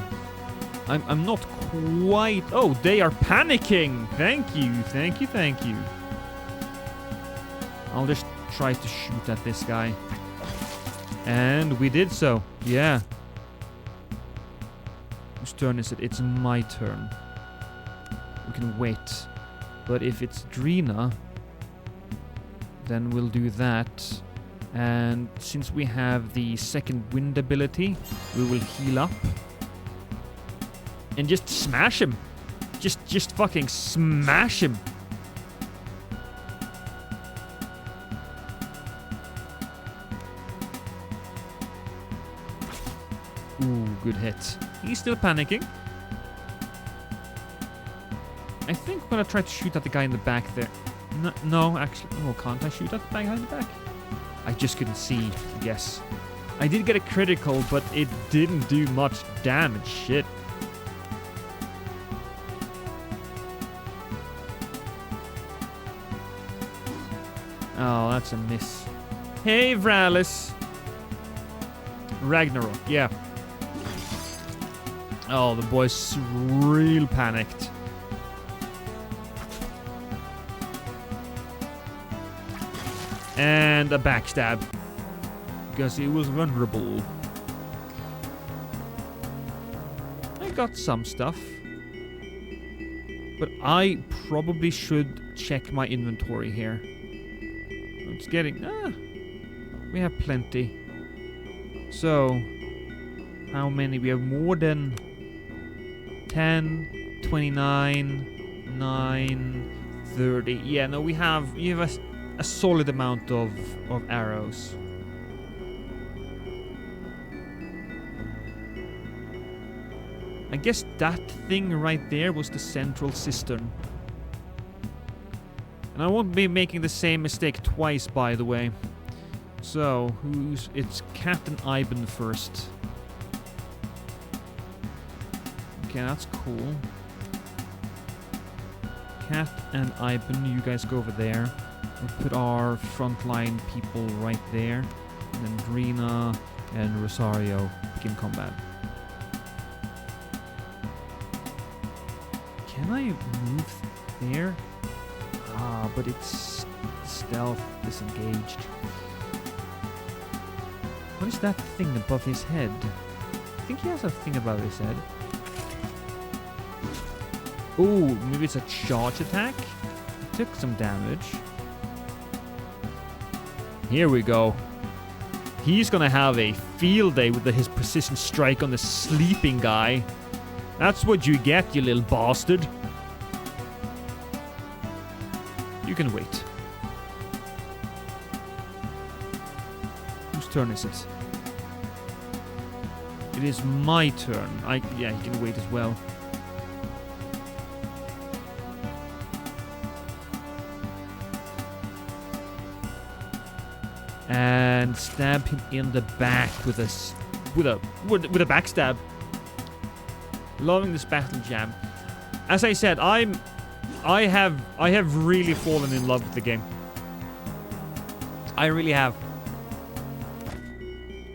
I'm not quite... Oh, they are panicking! Thank you, thank you, thank you. I'll just try to shoot at this guy. And we did so. Yeah. Whose turn is it? It's my turn. We can wait. But if it's Drina, then we'll do that. And since we have the second wind ability, we will heal up. And just smash him. Just fucking smash him. Ooh, good hit. He's still panicking. I think I'm gonna try to shoot at the guy in the back there. No, actually. Oh, can't I shoot at the guy in the back? I just couldn't see, I guess. I did get a critical, but it didn't do much damage. Shit. Oh, that's a miss. Hey, Vralis. Ragnarok, yeah. Oh, the boy's real panicked. And a backstab. Because he was vulnerable. I got some stuff. But I probably should check my inventory here. It's getting... we have plenty. So, how many? We have more than 10, 29, 9, 30. Yeah, no, we have a solid amount of arrows. I guess that thing right there was the central cistern. And I won't be making the same mistake twice, by the way. So, it's Cat and Ivan first. Okay, that's cool. Cat and Ivan, you guys go over there. We'll put our frontline people right there. And then Drina and Rosario begin combat. Can I move there? But it's stealth disengaged. What is that thing above his head? I think he has a thing above his head. Oh, maybe it's a charge attack? It took some damage. Here we go. He's gonna have a field day with his precision strike on the sleeping guy. That's what you get, you little bastard. You can wait. Whose turn is it? It is my turn. Yeah, he can wait as well. And stab him in the back with a backstab. Loving this battle jam. As I said, I have really fallen in love with the game. I really have.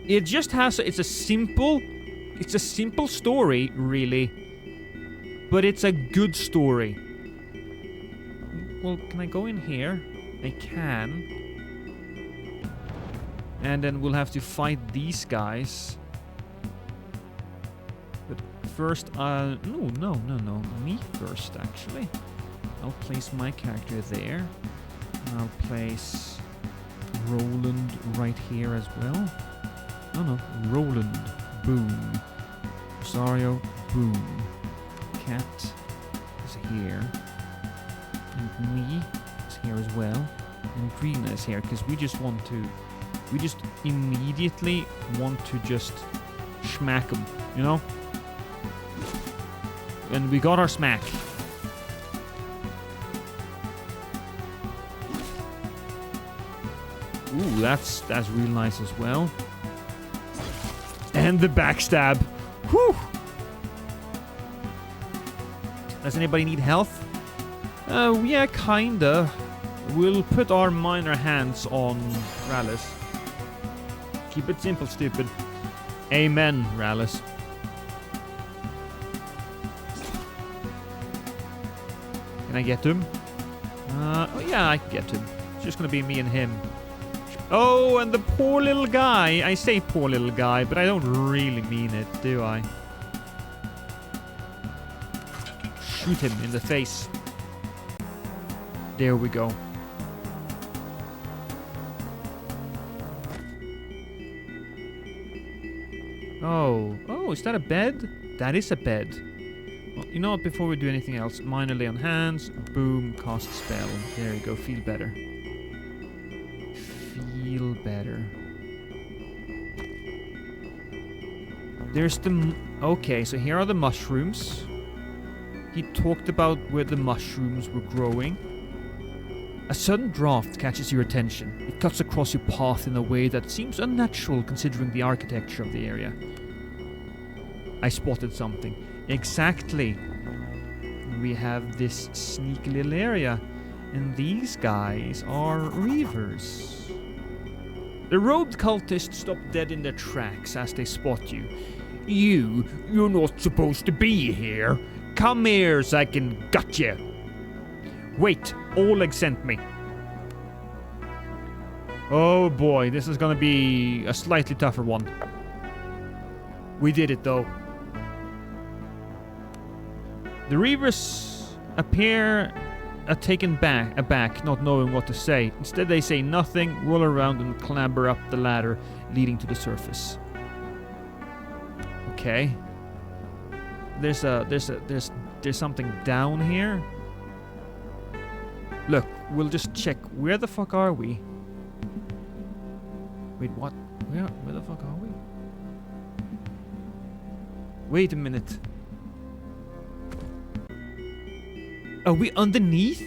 It just has it's a simple story, really. But it's a good story. Well, can I go in here? I can. And then we'll have to fight these guys. But first, no. Me first, actually. I'll place my character there. I'll place Roland right here as well. No. Roland. Boom. Rosario. Boom. Cat is here. And me is here as well. And Green is here because we just immediately want to just smack them, you know? And we got our smack. Ooh, that's real nice as well. And the backstab. Whew! Does anybody need health? Yeah, kinda. We'll put our minor hands on Rallis. Keep it simple, stupid. Amen, Rallis. Can I get him? Oh yeah, I can get him. It's just gonna be me and him. Oh, and the poor little guy. I say poor little guy, but I don't really mean it, do I? Shoot him in the face. There we go. Oh, is that a bed? That is a bed. Well, you know what, before we do anything else, minor lay on hands, boom, cast spell. There you go, feel better. Feel better. There's the... Okay, so here are the mushrooms. He talked about where the mushrooms were growing. A sudden draft catches your attention. It cuts across your path in a way that seems unnatural considering the architecture of the area. I spotted something. Exactly. We have this sneaky little area. And these guys are reavers. The robed cultists stop dead in their tracks as they spot you. You're not supposed to be here. Come here so I can gut you. Wait, Oleg sent me. Oh boy, this is gonna be a slightly tougher one. We did it though. The Reavers appear taken aback, not knowing what to say. Instead, they say nothing, roll around, and clamber up the ladder leading to the surface. Okay. There's something down here. Look, we'll just check. Where the fuck are we? Wait, what? Where the fuck are we? Wait a minute. Are we underneath?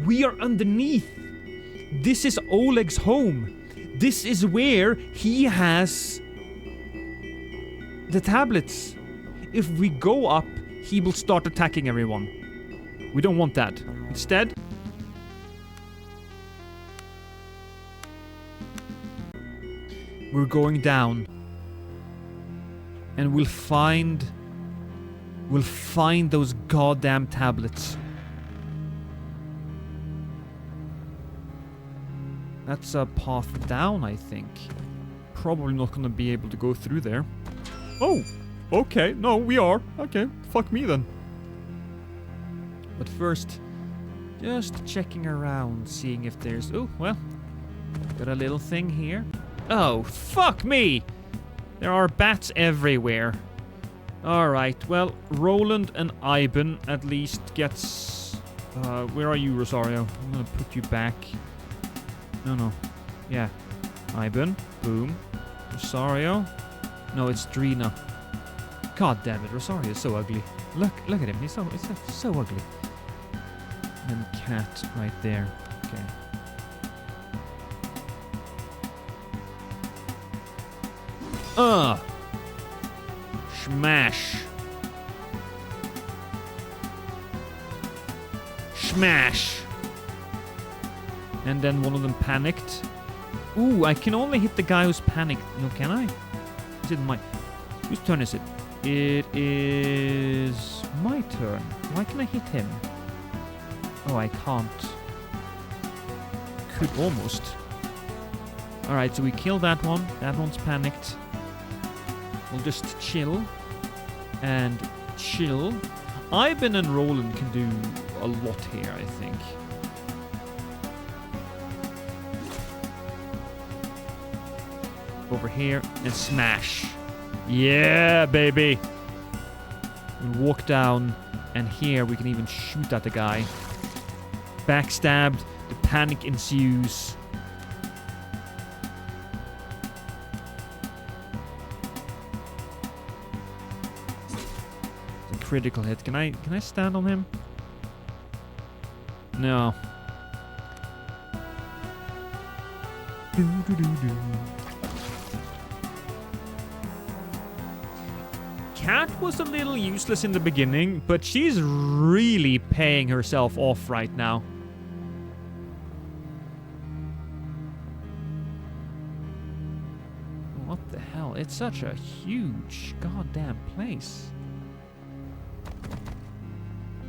We are underneath. This is Oleg's home. This is where he has the tablets. If we go up, he will start attacking everyone. We don't want that. Instead, we're going down. And we'll find those goddamn tablets. That's a path down, I think. Probably not gonna be able to go through there. Oh, okay. No, we are. Okay, fuck me then. But first, just checking around, seeing if there's... Oh, well, got a little thing here. Oh, fuck me! There are bats everywhere. Alright, well, Roland and Ivan at least gets... where are you, Rosario? I'm gonna put you back. No. Yeah. Ivan. Boom. Rosario. No, it's Drina. God damn it, Rosario is so ugly. Look at him. He's so ugly. And cat right there. Okay. Smash. Smash. And then one of them panicked. Ooh, I can only hit the guy who's panicked. No, can I? Is it my... Whose turn is it? It is my turn. Why can I hit him? Oh, I can't. Could almost. Alright, so we kill that one. That one's panicked. We'll just chill. And chill. Ivan and Roland can do a lot here, I think. Over here and smash. Yeah, baby. We walk down, and here we can even shoot at the guy. Backstabbed. The panic ensues. It's a critical hit. Can I stand on him? No. Cat was a little useless in the beginning, but she's really paying herself off right now. What the hell? It's such a huge goddamn place.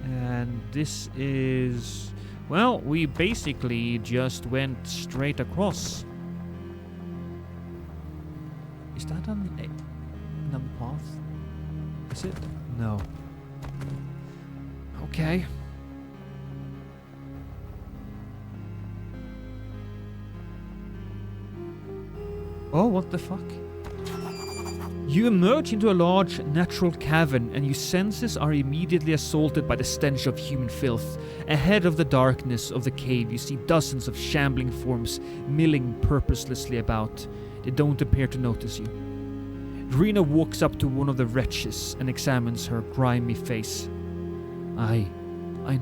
And this is... Well, we basically just went straight across. Is that another path? Is it? No. Okay. Oh, what the fuck? You emerge into a large natural cavern, and your senses are immediately assaulted by the stench of human filth. Ahead of the darkness of the cave, you see dozens of shambling forms milling purposelessly about. They don't appear to notice you. Rena walks up to one of the wretches and examines her grimy face. I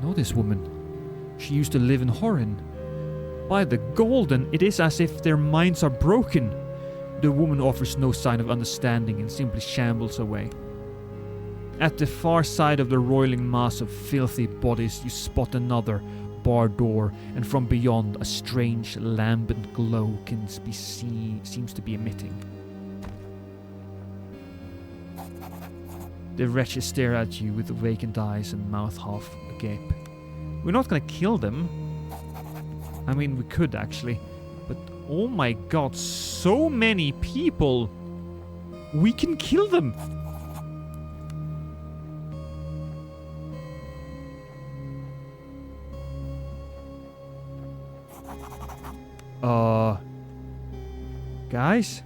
know this woman. She used to live in Horin. By the Golden, it is as if their minds are broken. The woman offers no sign of understanding and simply shambles away. At the far side of the roiling mass of filthy bodies, you spot another barred door, and from beyond, a strange lambent glow seems to be emitting. The wretches stare at you with vacant eyes and mouth half agape. We're not gonna kill them. I mean, we could actually. But oh my god, so many people! We can kill them! Guys?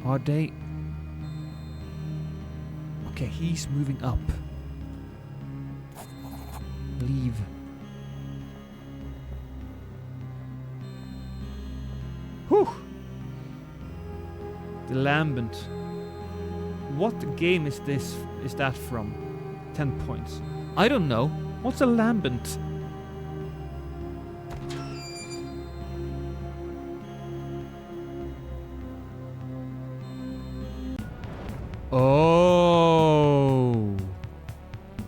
Are they... Okay, he's moving up. Leave. Whew! The Lambent. What game is this? Is that from? 10 points. I don't know. What's a Lambent? Oh!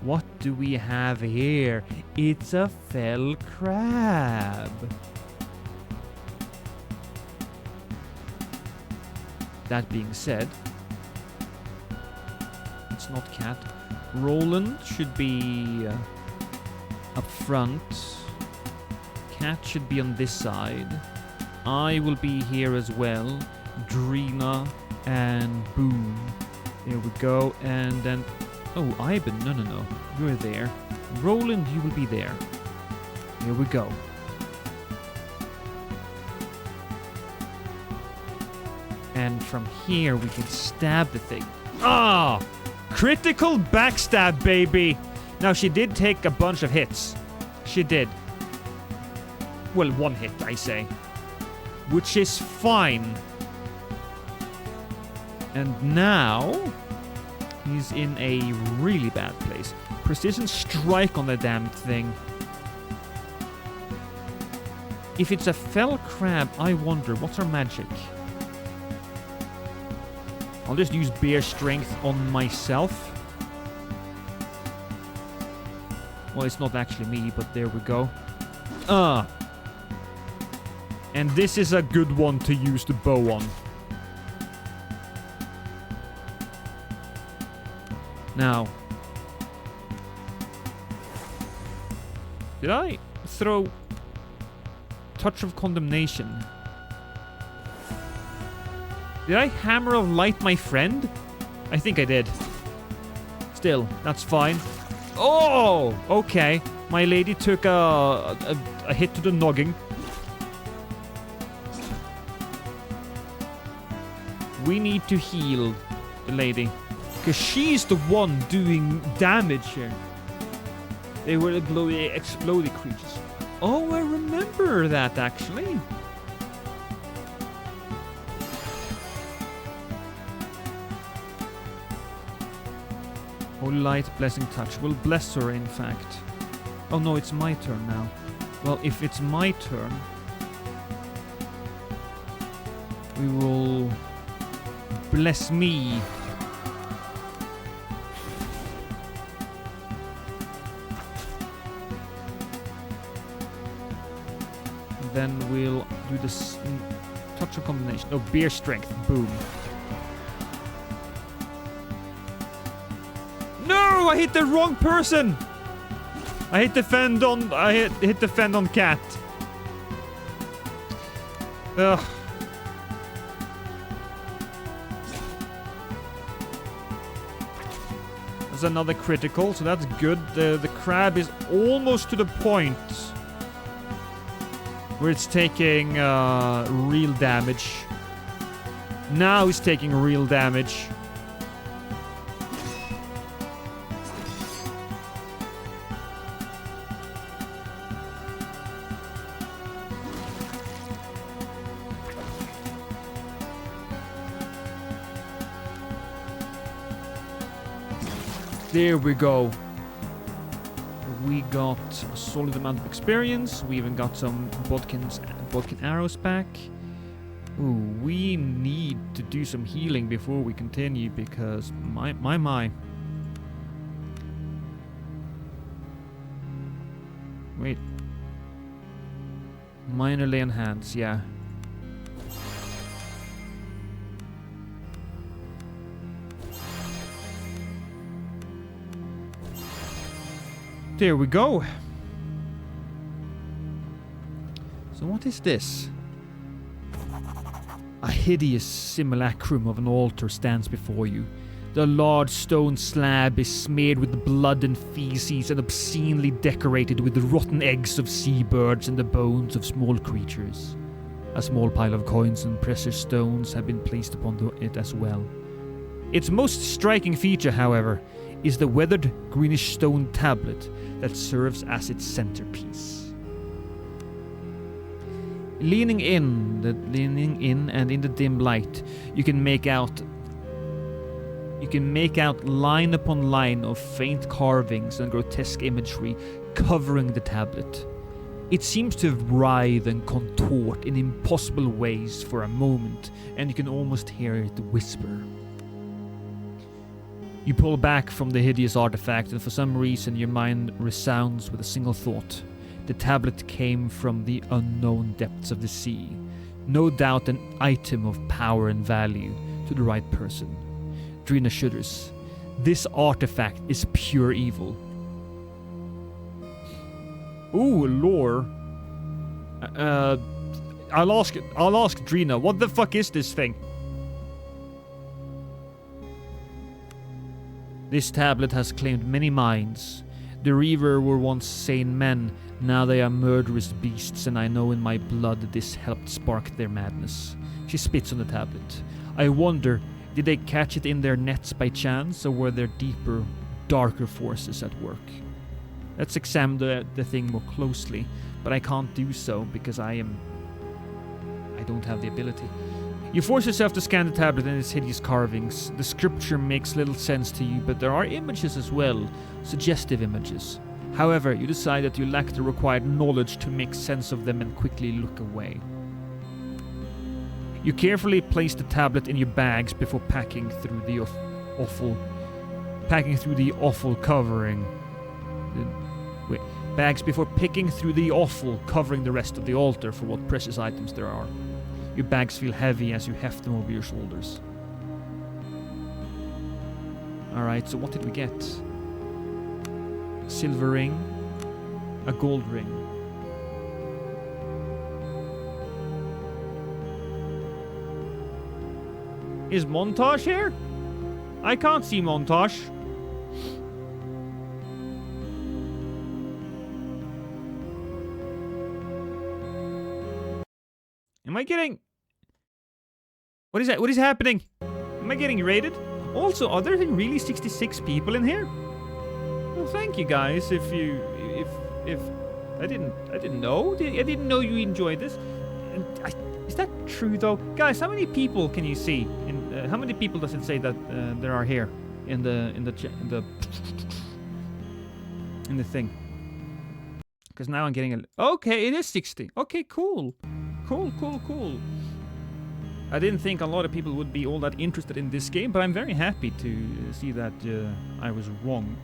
What do we have here? It's a fell crab. That being said, it's not cat. Roland should be up front. Cat should be on this side. I will be here as well. Drina and Boom. There we go. And then... Oh, Ivan. No. You're there. Roland, you will be there. Here we go. And from here, we can stab the thing. Ah! Critical backstab, baby! Now, she did take a bunch of hits. She did. Well, one hit, I say. Which is fine. And now... he's in a really bad place. Precision strike on the damn thing. If it's a fell crab, I wonder, what's our magic? I'll just use bear strength on myself. Well, it's not actually me, but there we go. And this is a good one to use the bow on. Now. Did I throw Touch of Condemnation? Did I Hammer of Light my friend? I think I did. Still, that's fine. Oh! Okay. My lady took a hit to the noggin. We need to heal the lady. Because she's the one doing damage here. They were exploding creatures. Oh, I remember that actually. Holy Light, Blessing Touch. We'll bless her, in fact. Oh no, it's my turn now. Well, if it's my turn, we will bless me. Then we'll do this touch of combination. Oh, beer strength. Boom. No, I hit the wrong person. I hit defend on. I hit defend on cat. Ugh. There's another critical, so that's good. The crab is almost to the point where it's taking real damage. Now it's taking real damage. There we go. We got a solid amount of experience. We even got some Bodkin arrows back. Ooh, we need to do some healing before we continue because my. Wait. Minor lay on hands, yeah. There we go. So what is this? A hideous simulacrum of an altar stands before you. The large stone slab is smeared with blood and feces and obscenely decorated with the rotten eggs of seabirds and the bones of small creatures. A small pile of coins and precious stones have been placed upon it as well. Its most striking feature, however, is the weathered greenish stone tablet that serves as its centerpiece. Leaning in and in the dim light, you can make out line upon line of faint carvings and grotesque imagery covering the tablet. It seems to writhe and contort in impossible ways for a moment, and you can almost hear it whisper. You pull back from the hideous artifact, and for some reason your mind resounds with a single thought. The tablet came from the unknown depths of the sea. No doubt an item of power and value to the right person. Drina shudders. This artifact is pure evil. Ooh, lore. I'll ask Drina, what the fuck is this thing? This tablet has claimed many minds. The Reaver were once sane men, now they are murderous beasts, and I know in my blood this helped spark their madness. She spits on the tablet. I wonder, did they catch it in their nets by chance, or were there deeper, darker forces at work? Let's examine the thing more closely, but I can't do so because I don't have the ability. You force yourself to scan the tablet and its hideous carvings. The scripture makes little sense to you, but there are images as well, suggestive images. However, you decide that you lack the required knowledge to make sense of them and quickly look away. You carefully place the tablet in your bags before packing through the awful covering. Bags before picking through the offal covering the rest of the altar for what precious items there are. Your bags feel heavy as you heft them over your shoulders. Alright, so what did we get? Silver ring, a gold ring. Is Montage here? I can't see Montage. Am I getting... What is that? What is happening? Am I getting raided? Also, are there really 66 people in here? Well, thank you guys. If I didn't know. I didn't know you enjoyed this. Is that true though, guys? How many people can you see? How many people does it say that there are here in the thing? Because now I'm getting a... Okay, it is 60. Okay, cool. Cool. I didn't think a lot of people would be all that interested in this game, but I'm very happy to see that I was wrong.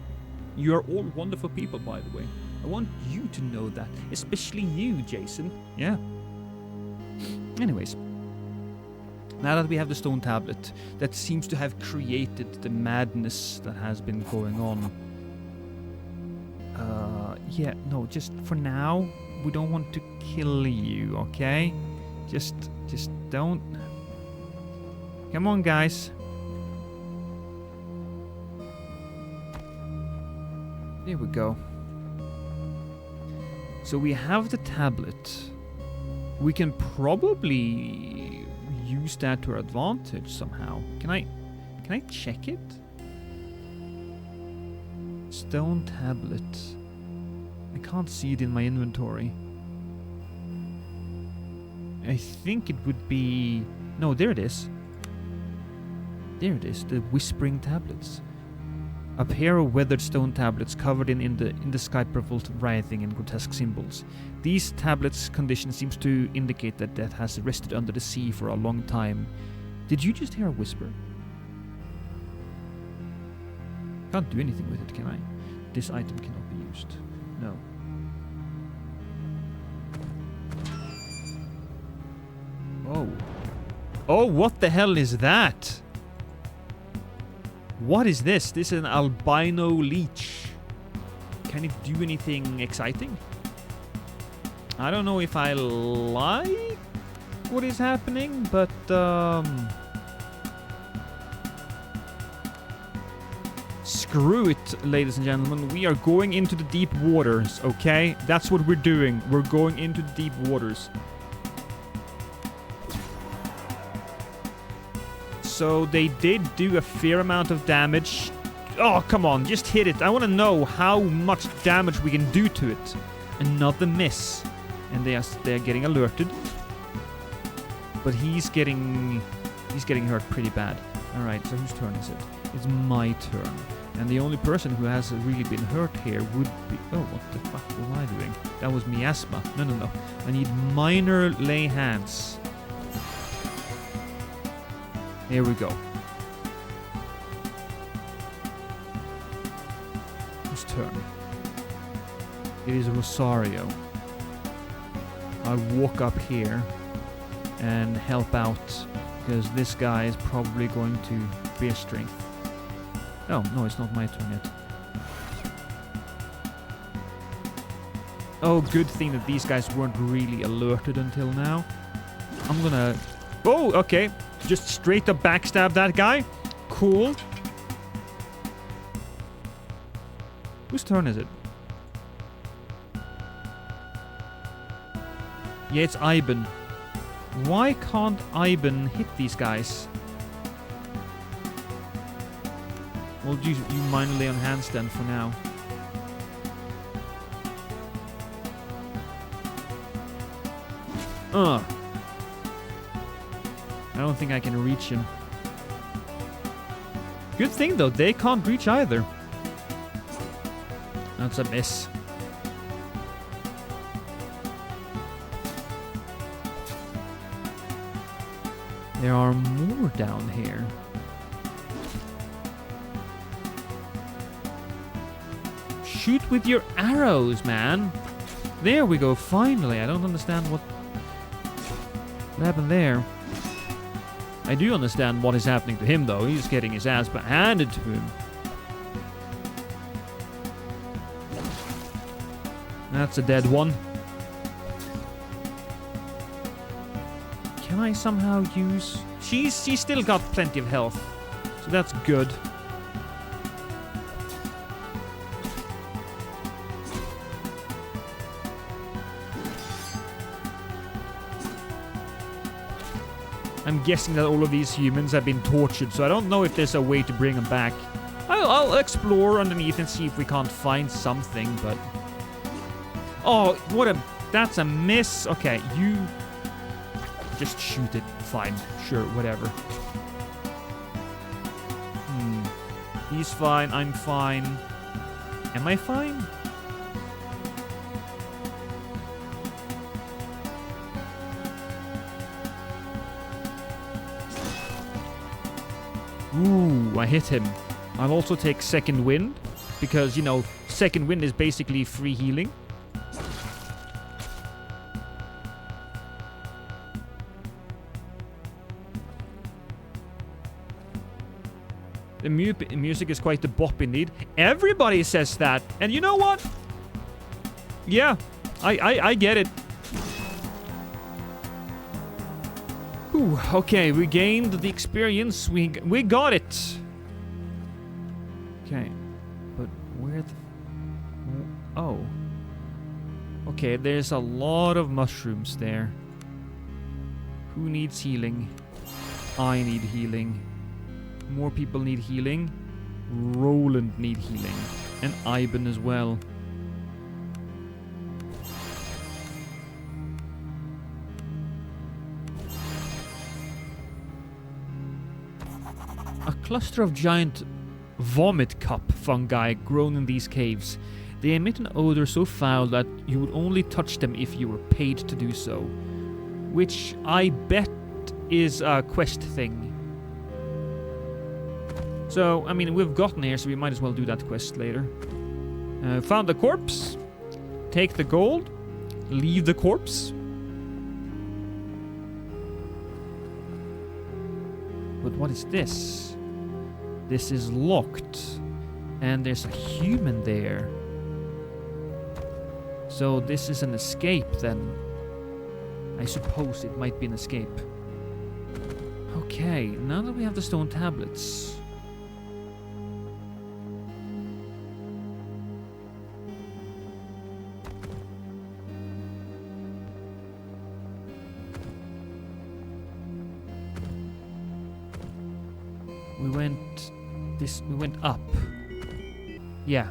You are all wonderful people, by the way. I want you to know that, especially you, Jason. Yeah. Anyways, now that we have the stone tablet that seems to have created the madness that has been going on. Yeah, no, just for now, we don't want to kill you, okay? Just don't. Come on, guys. There we go. So we have the tablet. We can probably use that to our advantage somehow. Can I check it? Stone tablet. I can't see it in my inventory. I think it would be... No, there it is. There it is, the whispering tablets. A pair of weathered stone tablets covered in indescribable writhing and grotesque symbols. These tablets' condition seems to indicate that death has rested under the sea for a long time. Did you just hear a whisper? Can't do anything with it, can I? This item cannot be used. No. Oh. Oh, what the hell is that? What is this? This is an albino leech. Can it do anything exciting? I don't know if I like what is happening, but Screw it, ladies and gentlemen. We are going into the deep waters, okay? That's what we're doing. We're going into the deep waters. So they did do a fair amount of damage. Oh, come on, just hit it. I want to know how much damage we can do to it. Another miss. And they're getting alerted. But he's getting hurt pretty bad. Alright, so whose turn is it? It's my turn. And the only person who has really been hurt here would be... Oh, what the fuck was I doing? That was miasma. No. I need minor lay hands. Here we go. Whose turn? It is Rosario. I'll walk up here and help out, because this guy is probably going to bear strength. Oh, no, it's not my turn yet. Oh, good thing that these guys weren't really alerted until now. I'm gonna... Oh, okay. Just straight up backstab that guy. Cool. Whose turn is it? Yeah, it's Iben. Why can't Iben hit these guys? We'll do you minor lay on hands then for now. I don't think I can reach him. Good thing though, they can't reach either. That's a miss. There are more down here. Shoot with your arrows, man. There we go, finally. I don't understand what happened there. I do understand what is happening to him, though. He's getting his ass handed to him. That's a dead one. Can I somehow use... She's still got plenty of health, so that's good. I'm guessing that all of these humans have been tortured, so I don't know if there's a way to bring them back. I'll explore underneath and see if we can't find something, but... Oh, what a... That's a miss. Okay, you... Just shoot it. Fine. Sure, whatever. He's fine. I'm fine. Am I fine? Ooh, I hit him. I'll also take second wind, because, you know, second wind is basically free healing. The music is quite the bop indeed. Everybody says that. And you know what? Yeah, I get it. Ooh, okay, we gained the experience. We got it. Okay, but where the... Oh. Okay, there's a lot of mushrooms there. Who needs healing? I need healing. More people need healing. Roland need healing. And Iben as well. A cluster of giant vomit cup fungi grown in these caves. They emit an odor so foul that you would only touch them if you were paid to do so. Which I bet is a quest thing. So, I mean, we've gotten here, so we might as well do that quest later. Found the corpse. Take the gold. Leave the corpse. But what is this? This is locked. And there's a human there. So this is an escape then. I suppose it might be an escape. Okay, now that we have the stone tablets... We went up. Yeah.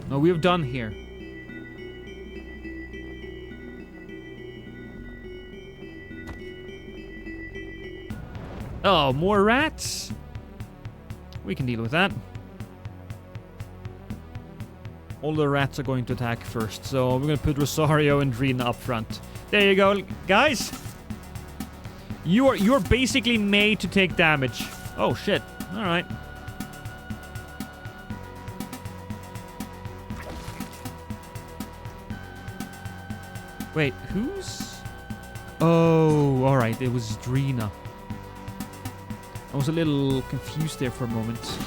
No, we're done here. Oh, more rats? We can deal with that. All the rats are going to attack first, so we're going to put Rosario and Drina up front. There you go, guys. You're basically made to take damage. Oh shit. All right. Wait, who's? Oh, all right. It was Drina. I was a little confused there for a moment,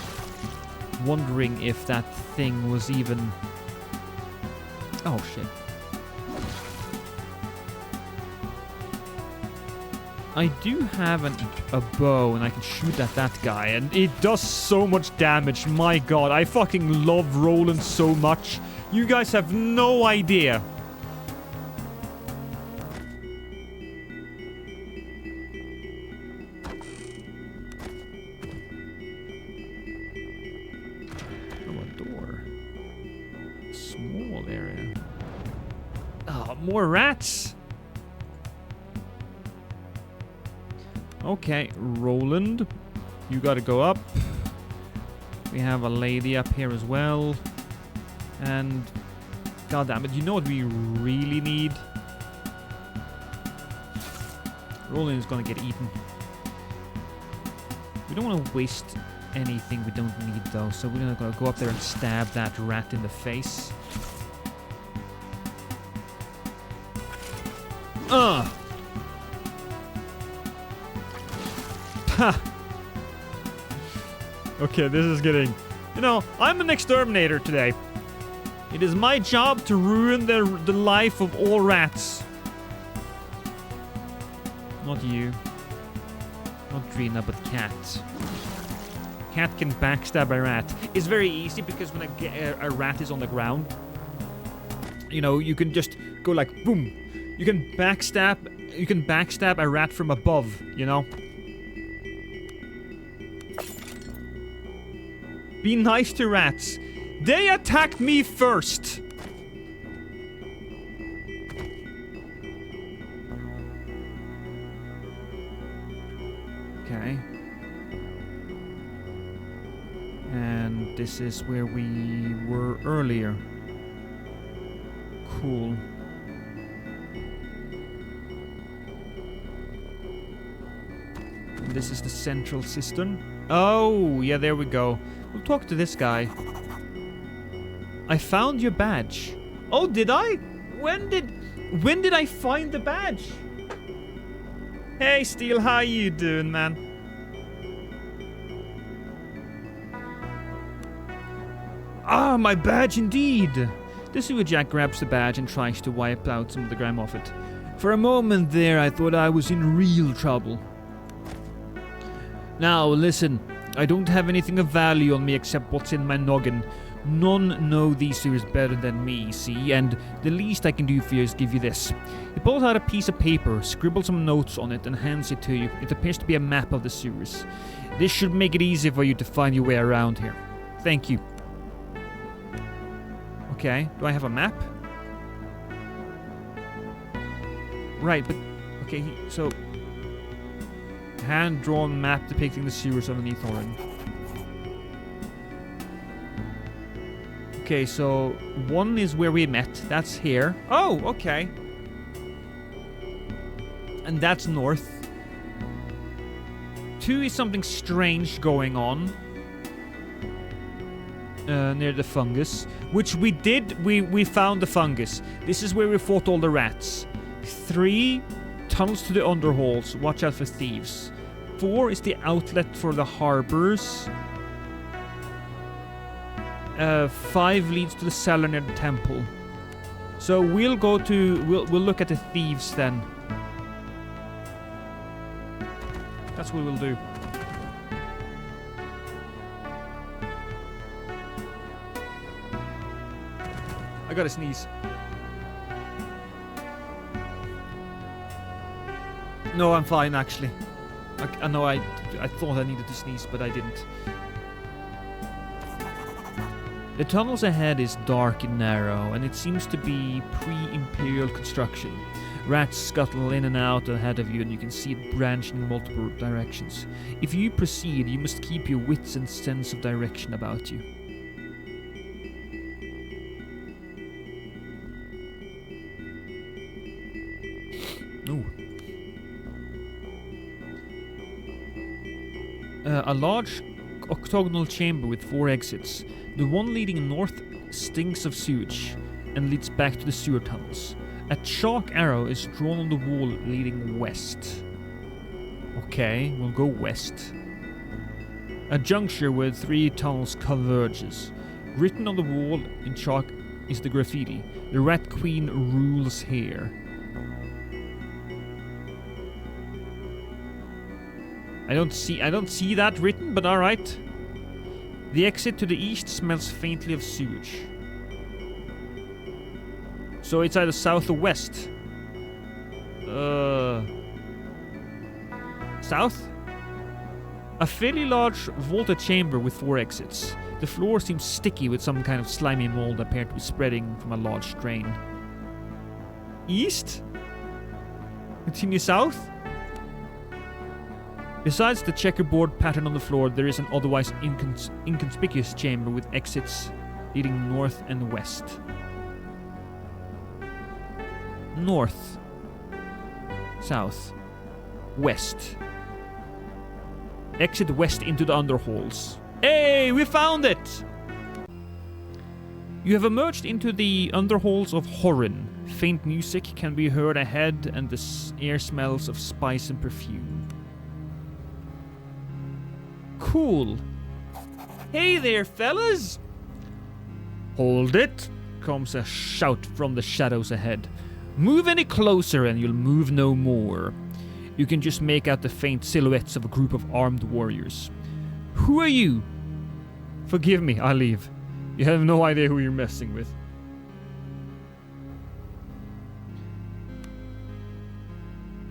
wondering if that thing was even... Oh, shit. I do have a bow, and I can shoot at that guy, and it does so much damage. My god, I fucking love Roland so much. You guys have no idea. More rats. Okay, Roland, you gotta go up. We have a lady up here as well. And god damn it, you know what we really need? Roland is gonna get eaten. We don't want to waste anything we don't need though, so we're gonna go up there and stab that rat in the face. Ha! Okay, this is getting... You know, I'm an exterminator today. It is my job to ruin the life of all rats. Not you. Not Drina, but Cat. Cat can backstab a rat. It's very easy because when a rat is on the ground, you know, you can just go like boom. You can backstab a rat from above, you know? Be nice to rats. They attacked me first. Okay. And this is where we were earlier. Cool. This is the central cistern. Oh, yeah, there we go. We'll talk to this guy. I found your badge. Oh, did I? When did I find the badge? Hey, Steel, how you doing, man? Ah, my badge indeed. The sewer jack grabs the badge and tries to wipe out some of the grime off it. For a moment there, I thought I was in real trouble. Now, listen, I don't have anything of value on me except what's in my noggin. None know these sewers better than me, see, and the least I can do for you is give you this. He pulls out a piece of paper, scribbles some notes on it, and hands it to you. It appears to be a map of the sewers. This should make it easy for you to find your way around here. Thank you. Okay, do I have a map? Right, but... Okay, so... Hand-drawn map depicting the sewers underneath Orin. Okay, so... One is where we met. That's here. Oh, okay. And that's north. 2 is something strange going on. Near the fungus. Which we did. We found the fungus. This is where we fought all the rats. 3... Tunnels to the underhalls. Watch out for thieves. 4 is the outlet for the harbors. 5 leads to the cellar near the temple. So we'll go to... We'll look at the thieves then. That's what we'll do. I gotta sneeze. No, I'm fine, actually. I know I thought I needed to sneeze, but I didn't. The tunnels ahead is dark and narrow, and it seems to be pre-imperial construction. Rats scuttle in and out ahead of you, and you can see it branching in multiple directions. If you proceed, you must keep your wits and sense of direction about you. Ooh. A large octagonal chamber with 4 exits. The one leading north stinks of sewage and leads back to the sewer tunnels. A chalk arrow is drawn on the wall leading west. Okay, we'll go west. A juncture where 3 tunnels converges. Written on the wall in chalk is the graffiti. The Rat Queen rules here. I don't see that written, but alright. The exit to the east smells faintly of sewage. So it's either south or west. South? A fairly large vaulted chamber with 4 exits. The floor seems sticky with some kind of slimy mold appeared to be spreading from a large drain. East? Continue south? Besides the checkerboard pattern on the floor, there is an otherwise inconspicuous chamber with exits leading north and west. North. South. West. Exit west into the underhalls. Hey, we found it! You have emerged into the underhalls of Horin. Faint music can be heard ahead, and the air smells of spice and perfume. Cool. Hey there, fellas! Hold it, comes a shout from the shadows ahead. Move any closer and you'll move no more. You can just make out the faint silhouettes of a group of armed warriors. Who are you? Forgive me, I'll leave. You have no idea who you're messing with.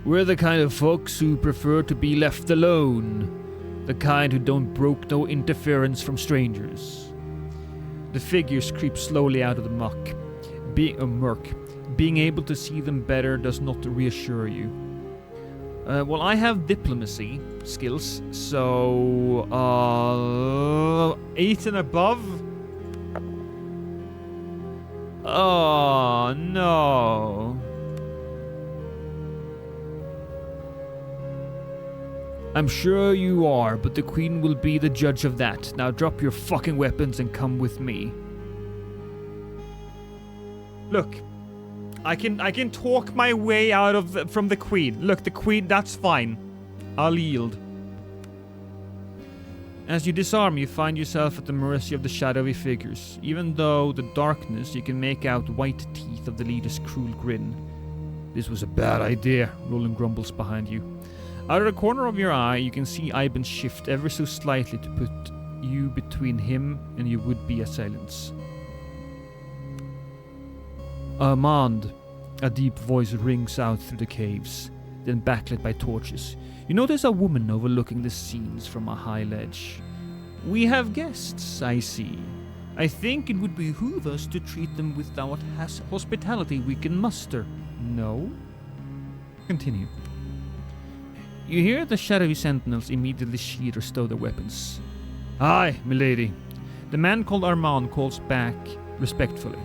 We're the kind of folks who prefer to be left alone. The kind who don't brook no interference from strangers. The figures creep slowly out of the murk. Being able to see them better does not reassure you. Well, I have diplomacy skills, so 8 and above. Oh no. I'm sure you are, but the Queen will be the judge of that. Now drop your fucking weapons and come with me. Look, I can talk my way out of from the Queen. Look, the Queen, that's fine. I'll yield. As you disarm, you find yourself at the mercy of the shadowy figures. Even though the darkness, you can make out white teeth of the leader's cruel grin. This was a bad idea, Roland grumbles behind you. Out of the corner of your eye, you can see Ivan shift ever so slightly to put you between him and your would-be assailants. Armand, a deep voice rings out through the caves, then backlit by torches. You notice a woman overlooking the scenes from a high ledge. We have guests, I see. I think it would behoove us to treat them with what hospitality we can muster. No? Continue. You hear the shadowy sentinels immediately sheathe or stow their weapons. Aye, milady. The man called Armand calls back respectfully.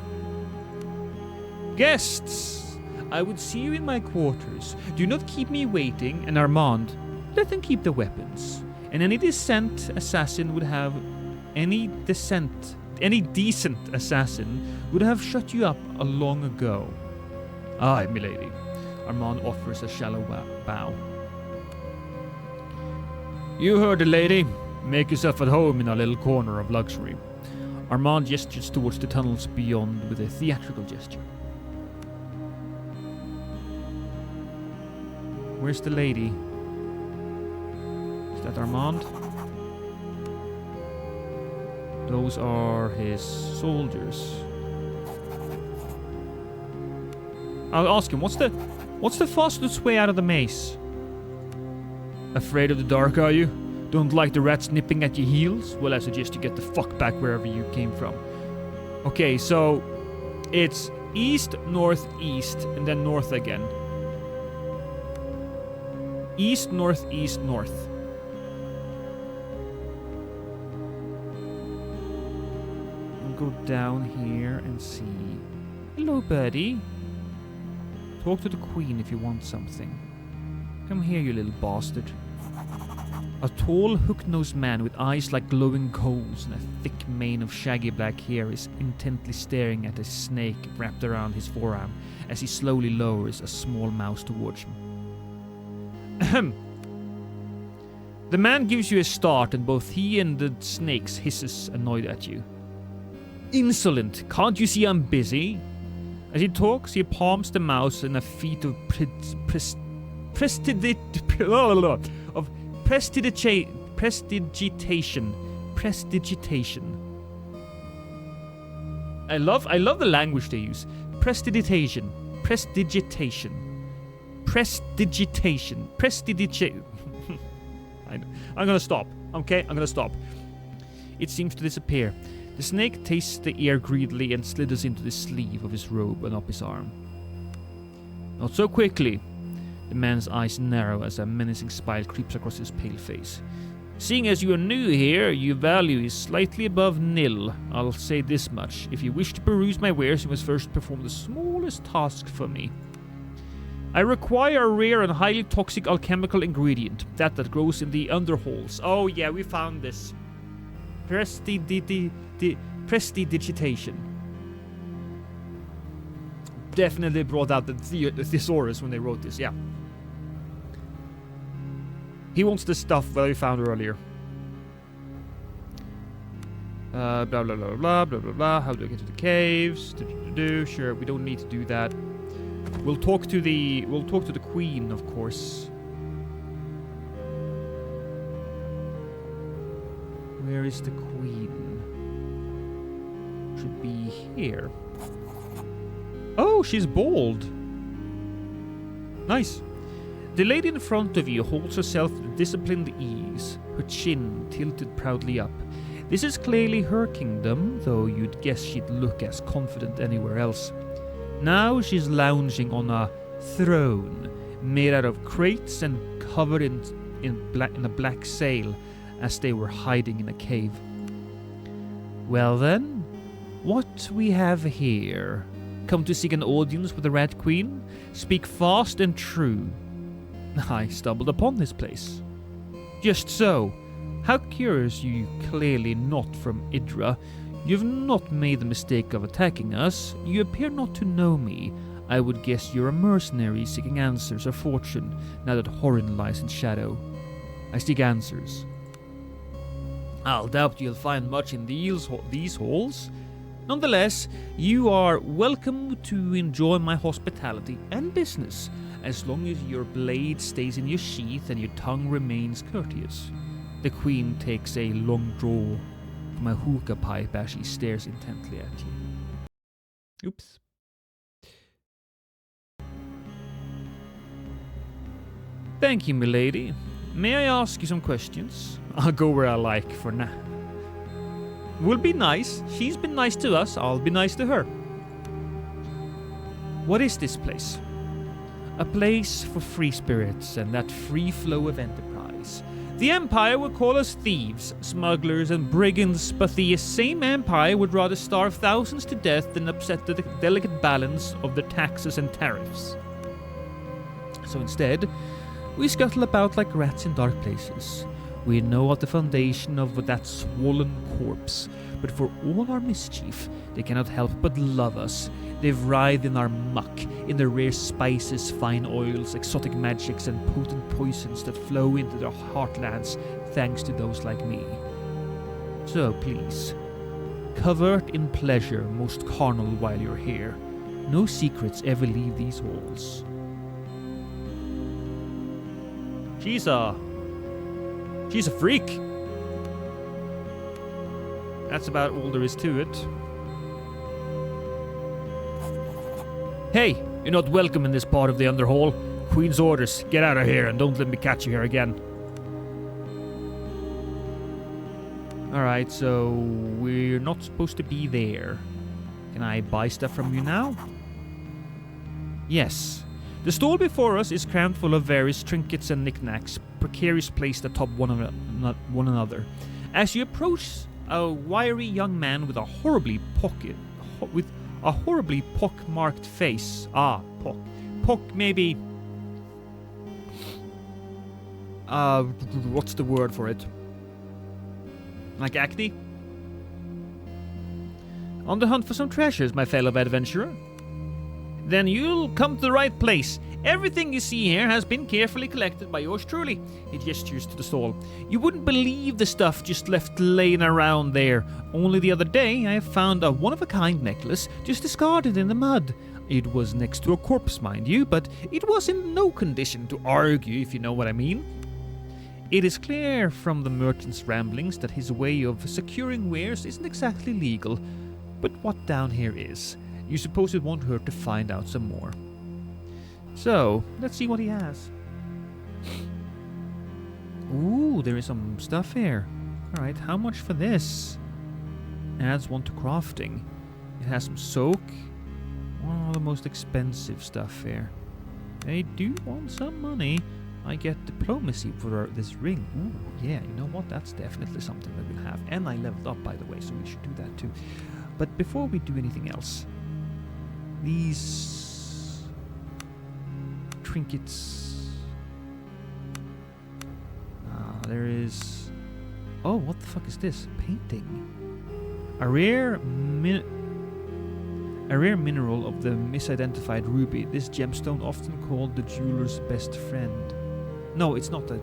Guests! I would see you in my quarters. Do not keep me waiting, and Armand, let them keep the weapons. And any decent assassin would have shut you up long ago. Aye, milady. Armand offers a shallow bow. You heard the lady. Make yourself at home in our little corner of luxury. Armand gestures towards the tunnels beyond with a theatrical gesture. Where's the lady? Is that Armand? Those are his soldiers. I'll ask him, what's the fastest way out of the maze? Afraid of the dark, are you? Don't like the rats nipping at your heels? Well, I suggest you get the fuck back wherever you came from. Okay, so it's east, north, east, and then north again. East, north, east, north. We'll go down here and see. Hello, birdie. Talk to the queen if you want something. Come here, you little bastard. A tall, hook-nosed man with eyes like glowing coals and a thick mane of shaggy black hair is intently staring at a snake wrapped around his forearm as he slowly lowers a small mouse towards him. Ahem. The man gives you a start and both he and the snake hisses annoyed at you. Insolent! Can't you see I'm busy? As he talks, he palms the mouse in a feat of prestidigitation. I love the language they use. Prestidigitation. I'm gonna stop. Okay, I'm gonna stop. It seems to disappear. The snake tastes the air greedily and slithers into the sleeve of his robe and up his arm. Not so quickly. The man's eyes narrow as a menacing smile creeps across his pale face. Seeing as you are new here, your value is slightly above nil. I'll say this much. If you wish to peruse my wares, you must first perform the smallest task for me. I require a rare and highly toxic alchemical ingredient, that grows in the underhalls. Oh yeah, we found this. Prestidigitation. Definitely brought out the thesaurus when they wrote this, yeah. He wants the stuff that we found earlier. Blah blah blah blah blah blah blah. How do I get to the caves? Sure, we don't need to do that. We'll talk to the queen, of course. Where is the queen? Should be here. Oh, she's bald. Nice. The lady in front of you holds herself with disciplined ease, her chin tilted proudly up. This is clearly her kingdom, though you'd guess she'd look as confident anywhere else. Now she's lounging on a throne made out of crates and covered in a black sail, as they were hiding in a cave. Well then, what we have here? Come to seek an audience with the Rat Queen? Speak fast and true. I stumbled upon this place. Just so. How curious, you clearly not from Idra. You've not made the mistake of attacking us. You appear not to know me. I would guess you're a mercenary seeking answers or fortune, now that Horin lies in shadow. I seek answers. I'll doubt you'll find much in these halls. Nonetheless, you are welcome to enjoy my hospitality and business, as long as your blade stays in your sheath and your tongue remains courteous. The queen takes a long draw from a hookah pipe as she stares intently at you. Oops. Thank you, milady. May I ask you some questions? I'll go where I like for now. We'll be nice. She's been nice to us. I'll be nice to her. What is this place? A place for free spirits and that free flow of enterprise. The Empire would call us thieves, smugglers, and brigands, but the same Empire would rather starve thousands to death than upset the delicate balance of their taxes and tariffs. So instead, we scuttle about like rats in dark places. We know at the foundation of that swollen corpse, but for all our mischief, they cannot help but love us. They writhe in our muck, in the rare spices, fine oils, exotic magics, and potent poisons that flow into their heartlands thanks to those like me. So please, covert in pleasure, most carnal while you're here. No secrets ever leave these halls. She's a freak. That's about all there is to it. Hey, you're not welcome in this part of the Underhall. Queen's orders. Get out of here and don't let me catch you here again. Alright, so we're not supposed to be there. Can I buy stuff from you now? Yes. The stall before us is crammed full of various trinkets and knickknacks, precarious placed atop one another. As you approach, a wiry young man with a horribly pock-marked face. Pock maybe. What's the word for it? Like acne? On the hunt for some treasures, my fellow adventurer? Then you'll come to the right place. Everything you see here has been carefully collected by yours truly. He gestures to the stall. You wouldn't believe the stuff just left laying around there. Only the other day I found a one-of-a-kind necklace just discarded in the mud. It was next to a corpse, mind you, but it was in no condition to argue, if you know what I mean. It is clear from the merchant's ramblings that his way of securing wares isn't exactly legal, but what down here is. You suppose it won't hurt to find out some more. So, let's see what he has. Ooh, there is some stuff here. Alright, how much for this? Adds 1 to crafting. It has some soak. One of the most expensive stuff here. They do want some money. I get diplomacy for this ring. Ooh, yeah, you know what? That's definitely something that we'll have. And I leveled up, by the way, so we should do that too. But before we do anything else, these trinkets. There is. Oh, what the fuck is this? Painting. A rare mineral of the misidentified ruby. This gemstone, often called the jeweler's best friend. No, it's not a.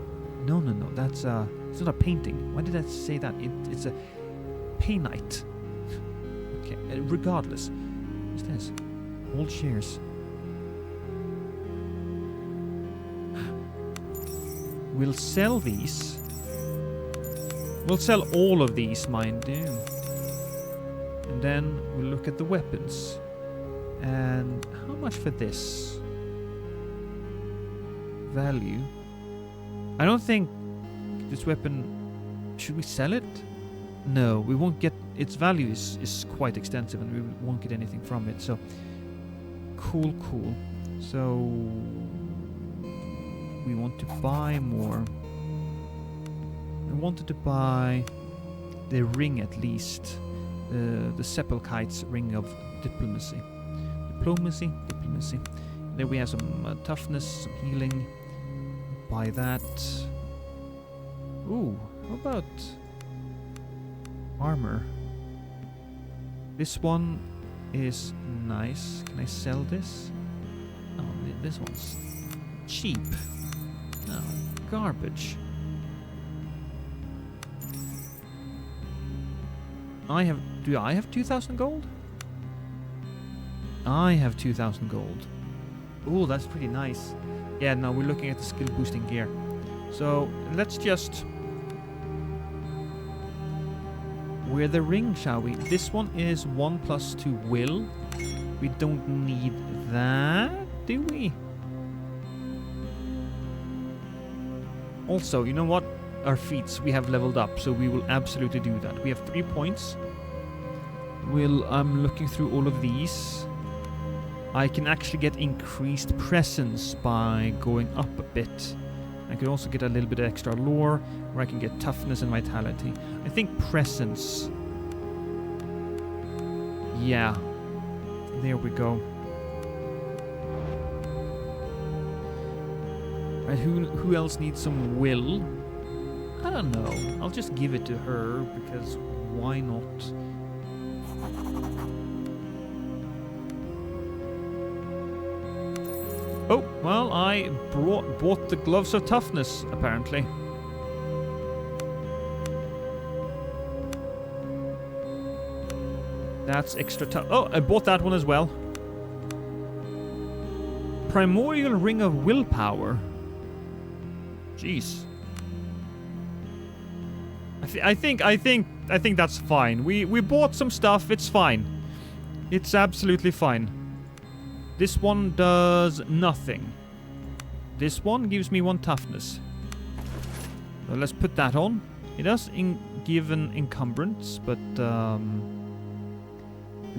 No. That's it's not a painting. Why did I say that? It's a painite. Okay. Regardless, what's this? Old shares. We'll sell these. We'll sell all of these, mind you. And then we'll look at the weapons. And how much for this? Value. I don't think this weapon... Should we sell it? No, we won't get... Its value is quite extensive and we won't get anything from it, so... Cool. So... We want to buy more. I wanted to buy the ring at least. The Sepulchite's ring of diplomacy. Diplomacy. There we have some toughness, some healing. Buy that. Ooh, how about armor? This one is nice. Can I sell this? Oh, this one's cheap. No, garbage. Do I have 2,000 gold? I have 2,000 gold. Ooh, that's pretty nice. Yeah, no, we're looking at the skill boosting gear. So, let's just... Wear the ring, shall we? This one is 1 + 2 will. We don't need that, do we? Also, you know what? Our feats, we have leveled up, so we will absolutely do that. We have 3 points. I'm looking through all of these. I can actually get increased presence by going up a bit. I can also get a little bit of extra lore, where I can get toughness and vitality. I think presence. Yeah. There we go. Right, who else needs some will? I don't know. I'll just give it to her, because why not? Oh, well, I bought the gloves of toughness, apparently. That's extra tough. Oh, I bought that one as well. Primordial Ring of Willpower. Jeez. I think that's fine. We bought some stuff. It's fine. It's absolutely fine. This one does nothing. This one gives me 1 toughness. So let's put that on. It does give an encumbrance, but do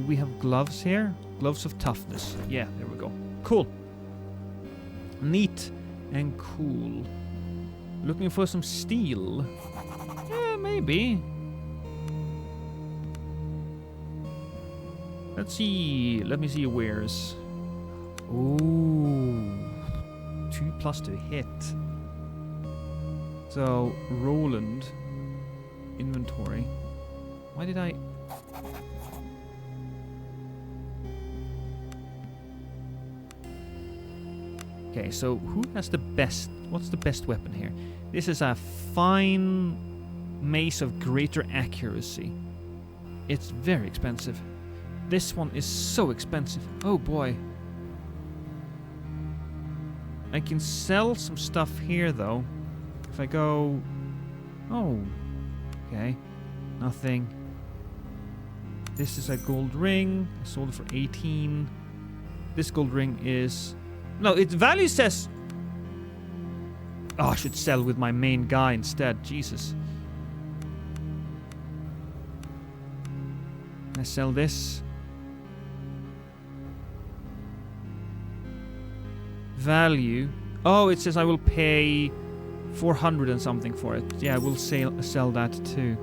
we have gloves here? Gloves of toughness. Yeah, there we go. Cool. Neat and cool. Looking for some steel. Yeah, maybe. Let's see. Let me see your wares. Ooh. 2+ to hit. So, Roland. Inventory. Why did I... Okay, so who has the best... What's the best weapon here? This is a fine mace of greater accuracy. It's very expensive. This one is so expensive. Oh boy. I can sell some stuff here though. If I go... Oh. Okay. Nothing. This is a gold ring. I sold it for 18. This gold ring is... No, its value says... Oh, I should sell with my main guy instead. Jesus. I sell this. Value. Oh, it says I will pay 400 and something for it. Yeah, we'll sell that too.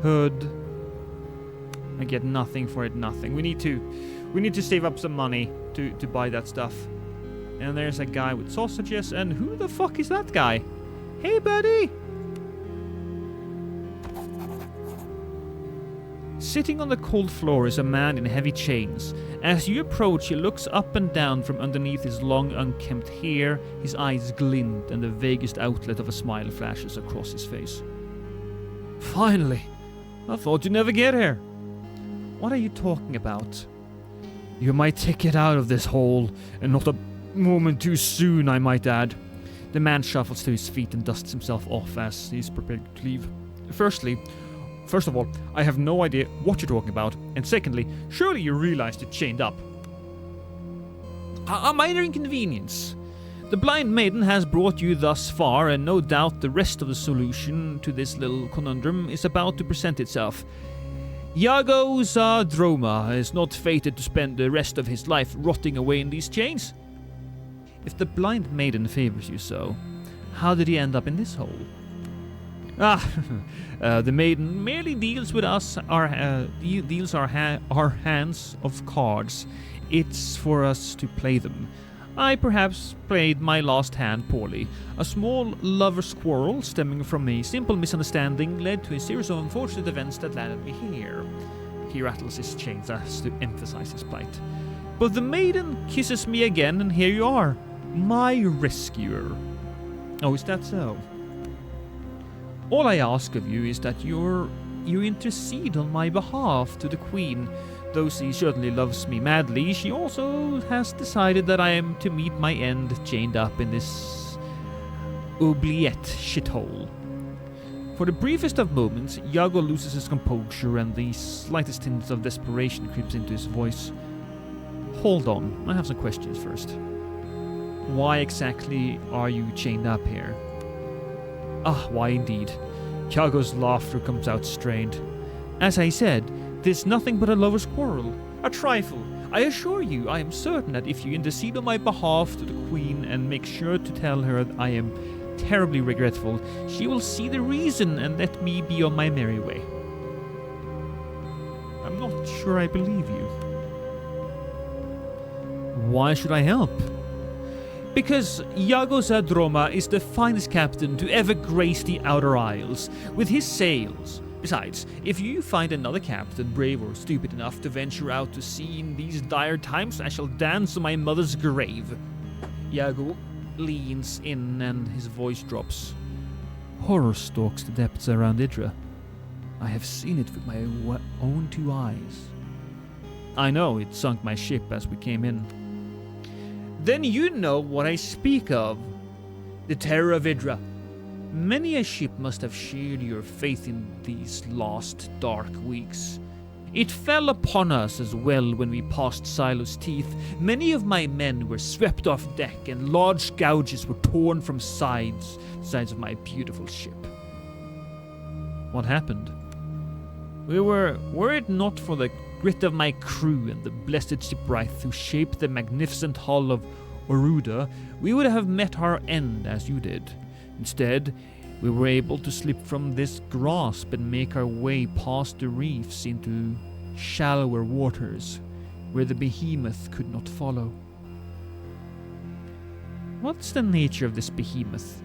Hood. I get nothing for it, nothing. We need to save up some money to buy that stuff. And there's a guy with sausages, and who the fuck is that guy? Hey, buddy! Sitting on the cold floor is a man in heavy chains. As you approach, he looks up and down from underneath his long, unkempt hair. His eyes glint, and the vaguest outlet of a smile flashes across his face. Finally! I thought you'd never get here. What are you talking about? You're my ticket out of this hole, and not a moment too soon, I might add. The man shuffles to his feet and dusts himself off as he's prepared to leave. First of all, I have no idea what you're talking about, and secondly, surely you realize you're chained up. A minor inconvenience. The blind maiden has brought you thus far, and no doubt the rest of the solution to this little conundrum is about to present itself. Iago Zadroma is not fated to spend the rest of his life rotting away in these chains. If the blind maiden favors you so, how did he end up in this hole? The maiden merely deals with us, deals our hands of cards. It's for us to play them. I perhaps played my last hand poorly. A small lover's quarrel stemming from a simple misunderstanding led to a series of unfortunate events that landed me here. He rattles his chains as to emphasize his plight. But the maiden kisses me again, and here you are, my rescuer. Oh, is that so? All I ask of you is that you intercede on my behalf to the Queen. Though she certainly loves me madly, she also has decided that I am to meet my end chained up in this oubliette shithole. For the briefest of moments, Iago loses his composure and the slightest hint of desperation creeps into his voice. Hold on, I have some questions first. Why exactly are you chained up here? Ah, why indeed. Iago's laughter comes out strained. As I said, this nothing but a lover's quarrel. A trifle. I assure you, I am certain that if you intercede on my behalf to the Queen and make sure to tell her that I am terribly regretful, she will see the reason and let me be on my merry way. I'm not sure I believe you. Why should I help? Because Iago Zadroma is the finest captain to ever grace the Outer Isles with his sails. Besides, if you find another captain brave or stupid enough to venture out to sea in these dire times, I shall dance on my mother's grave. Iago leans in and his voice drops. Horror stalks the depths around Idra. I have seen it with my own 2 eyes. I know, it sunk my ship as we came in. Then you know what I speak of. The terror of Idra. Many a ship must have shared your faith in these last dark weeks. It fell upon us as well when we passed Silo's teeth. Many of my men were swept off deck, and large gouges were torn from sides of my beautiful ship. What happened? Were it not for the grit of my crew and the blessed shipwright who shaped the magnificent hull of Oruda, we would have met our end as you did. Instead, we were able to slip from this grasp and make our way past the reefs into shallower waters where the behemoth could not follow. What's the nature of this behemoth?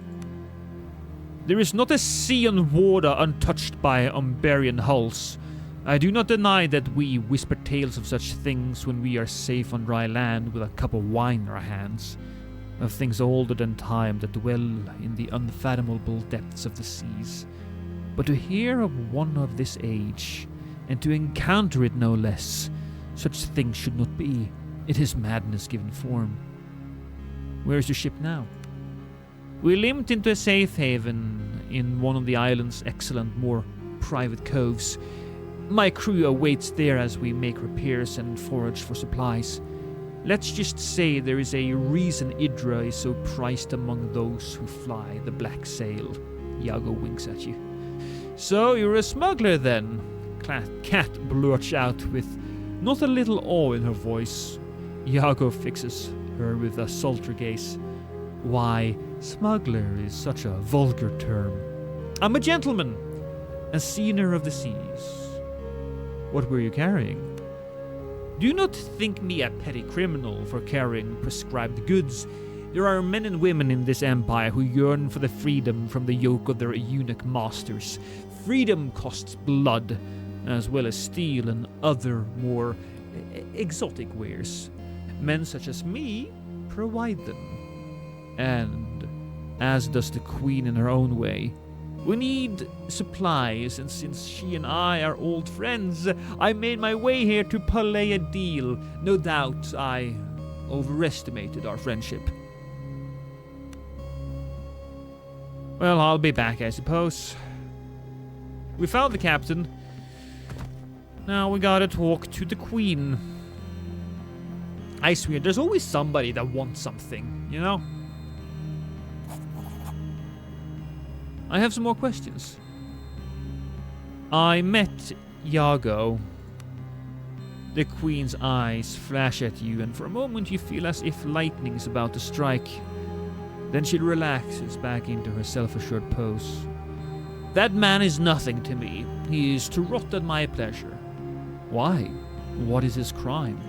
There is not a sea on water untouched by Umberian hulls. I do not deny that we whisper tales of such things when we are safe on dry land with a cup of wine in our hands, of things older than time that dwell in the unfathomable depths of the seas. But to hear of one of this age, and to encounter it no less, such things should not be. It is madness given form. Where is your ship now? We limped into a safe haven in one of the island's excellent, more private coves. My crew awaits there as we make repairs and forage for supplies. Let's just say there is a reason Idra is so prized among those who fly the black sail. Iago winks at you. So you're a smuggler then? Cat blurts out with not a little awe in her voice. Iago fixes her with a sultry gaze. Why, smuggler is such a vulgar term. I'm a gentleman, a seaner of the seas. What were you carrying? Do not think me a petty criminal for carrying prescribed goods. There are men and women in this empire who yearn for the freedom from the yoke of their eunuch masters. Freedom costs blood, as well as steel and other more exotic wares. Men such as me provide them. And, as does the Queen in her own way, we need supplies, and since she and I are old friends, I made my way here to parlay a deal. No doubt I overestimated our friendship. Well, I'll be back, I suppose. We found the captain. Now we gotta talk to the Queen. I swear, there's always somebody that wants something, you know? I have some more questions. I met Iago. The Queen's eyes flash at you, and for a moment you feel as if lightning is about to strike. Then she relaxes back into her self-assured pose. That man is nothing to me. He is to rot at my pleasure. Why? What is his crime?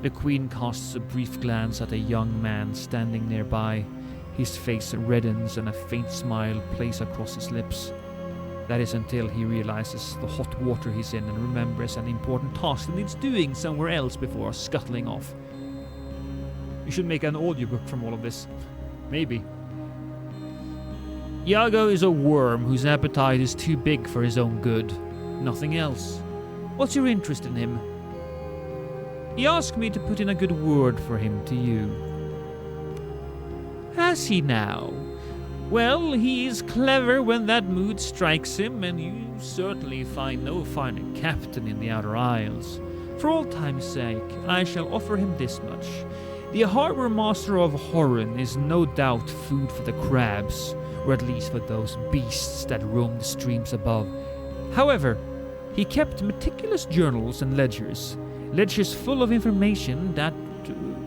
The Queen casts a brief glance at a young man standing nearby. His face reddens and a faint smile plays across his lips. That is until he realizes the hot water he's in and remembers an important task that needs doing somewhere else before scuttling off. You should make an audiobook from all of this. Maybe. Iago is a worm whose appetite is too big for his own good. Nothing else. What's your interest in him? He asked me to put in a good word for him to you. Has he now? Well, he is clever when that mood strikes him, and you certainly find no finer captain in the Outer Isles. For old time's sake, I shall offer him this much. The harbour master of Horan is no doubt food for the crabs, or at least for those beasts that roam the streams above. However, he kept meticulous journals and ledgers full of information that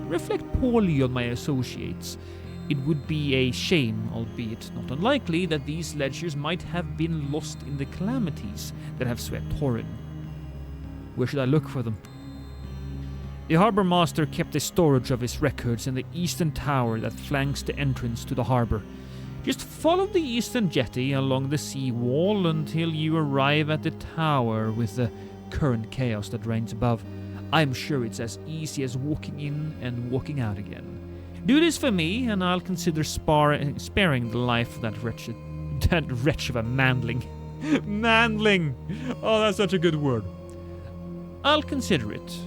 reflect poorly on my associates. It would be a shame, albeit not unlikely, that these ledgers might have been lost in the calamities that have swept Horan. Where should I look for them? The harbour master kept a storage of his records in the eastern tower that flanks the entrance to the harbour. Just follow the eastern jetty along the sea wall until you arrive at the tower with the current chaos that reigns above. I'm sure it's as easy as walking in and walking out again. Do this for me, and I'll consider sparing the life of that wretch of a mandling. Mandling! Oh, that's such a good word. I'll consider it.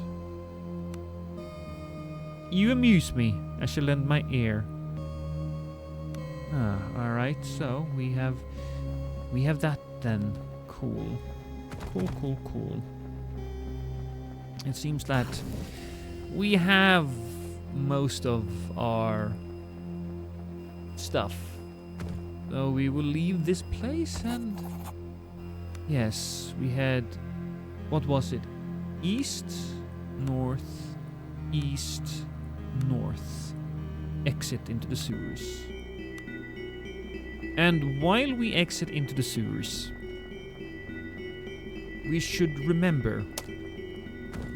You amuse me. I shall lend my ear. Alright, so we have that then. Cool. Cool. It seems that we have most of our stuff. So we will leave this place and... Yes, we had... What was it? East, north, east, north. Exit into the sewers. And while we exit into the sewers, we should remember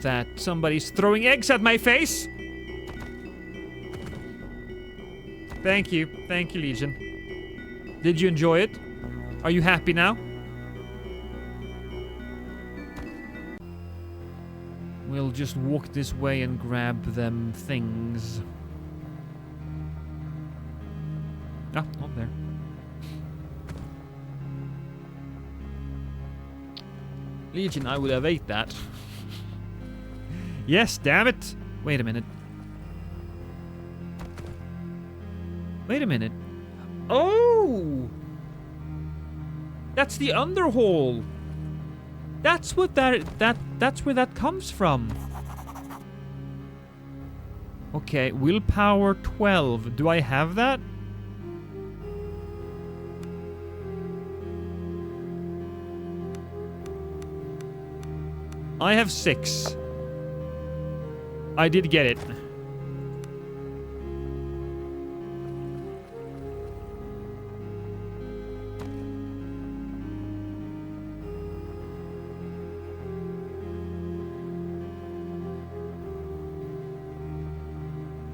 that somebody's throwing eggs at my face. Thank you, Legion. Did you enjoy it? Are you happy now? We'll just walk this way and grab them things. Ah, not there. Legion, I would have ate that. Yes, damn it! Wait a minute. Oh! That's the underhole. That's what that's where that comes from. Okay, willpower 12. Do I have that? I have 6. I did get it.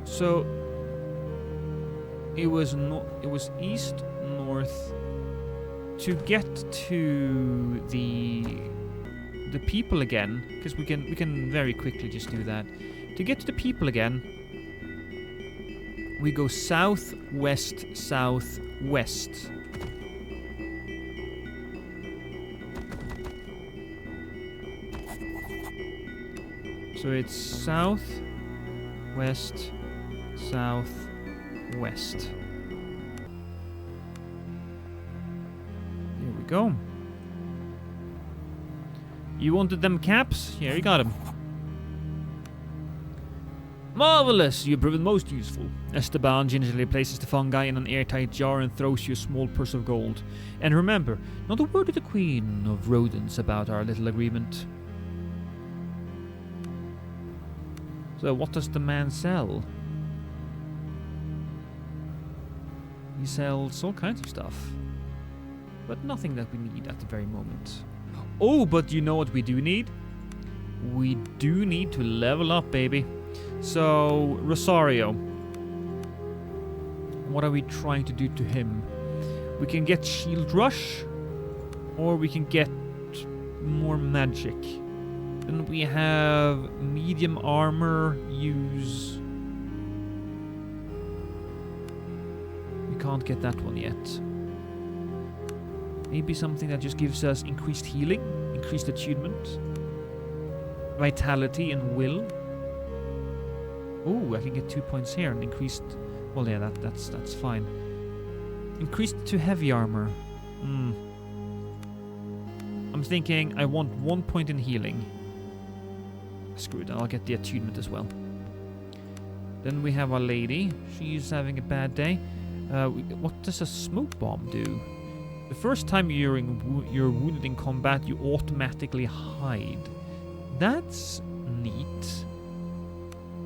So it was east, north. To get to the people again, because we can very quickly just do that. To get to the people again, we go south, west, south, west. So it's south, west, south, west. There we go. You wanted them caps? Here, you got them. Marvelous! You've proven most useful. Esteban gingerly places the fungi in an airtight jar and throws you a small purse of gold. And remember, not a word to the Queen of Rodents about our little agreement. So, what does the man sell? He sells all kinds of stuff. But nothing that we need at the very moment. Oh, but you know what we do need? We do need to level up, baby. So, Rosario. What are we trying to do to him? We can get Shield Rush, or we can get more magic. Then we have medium armor, use... We can't get that one yet. Maybe something that just gives us increased healing, increased attunement, vitality and will. Oh, I can get 2 points here and increased... Well, yeah, that's fine. Increased to heavy armor. I'm thinking I want 1 point in healing. Screw it, I'll get the attunement as well. Then we have our lady. She's having a bad day. What does a smoke bomb do? The first time you're wounded in combat, you automatically hide. That's neat.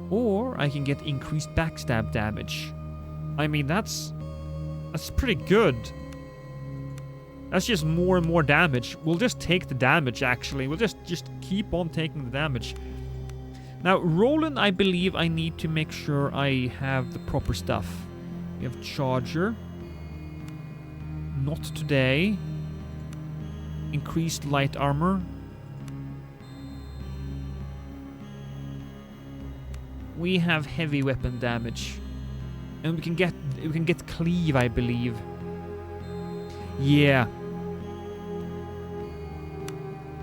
Or I can get increased backstab damage. I mean, that's pretty good. That's just more and more damage. We'll just take the damage, actually. We'll just keep on taking the damage. Now, Roland, I believe I need to make sure I have the proper stuff. We have Charger. Not today. Increased light armor. We have heavy weapon damage. And we can get cleave, I believe. Yeah.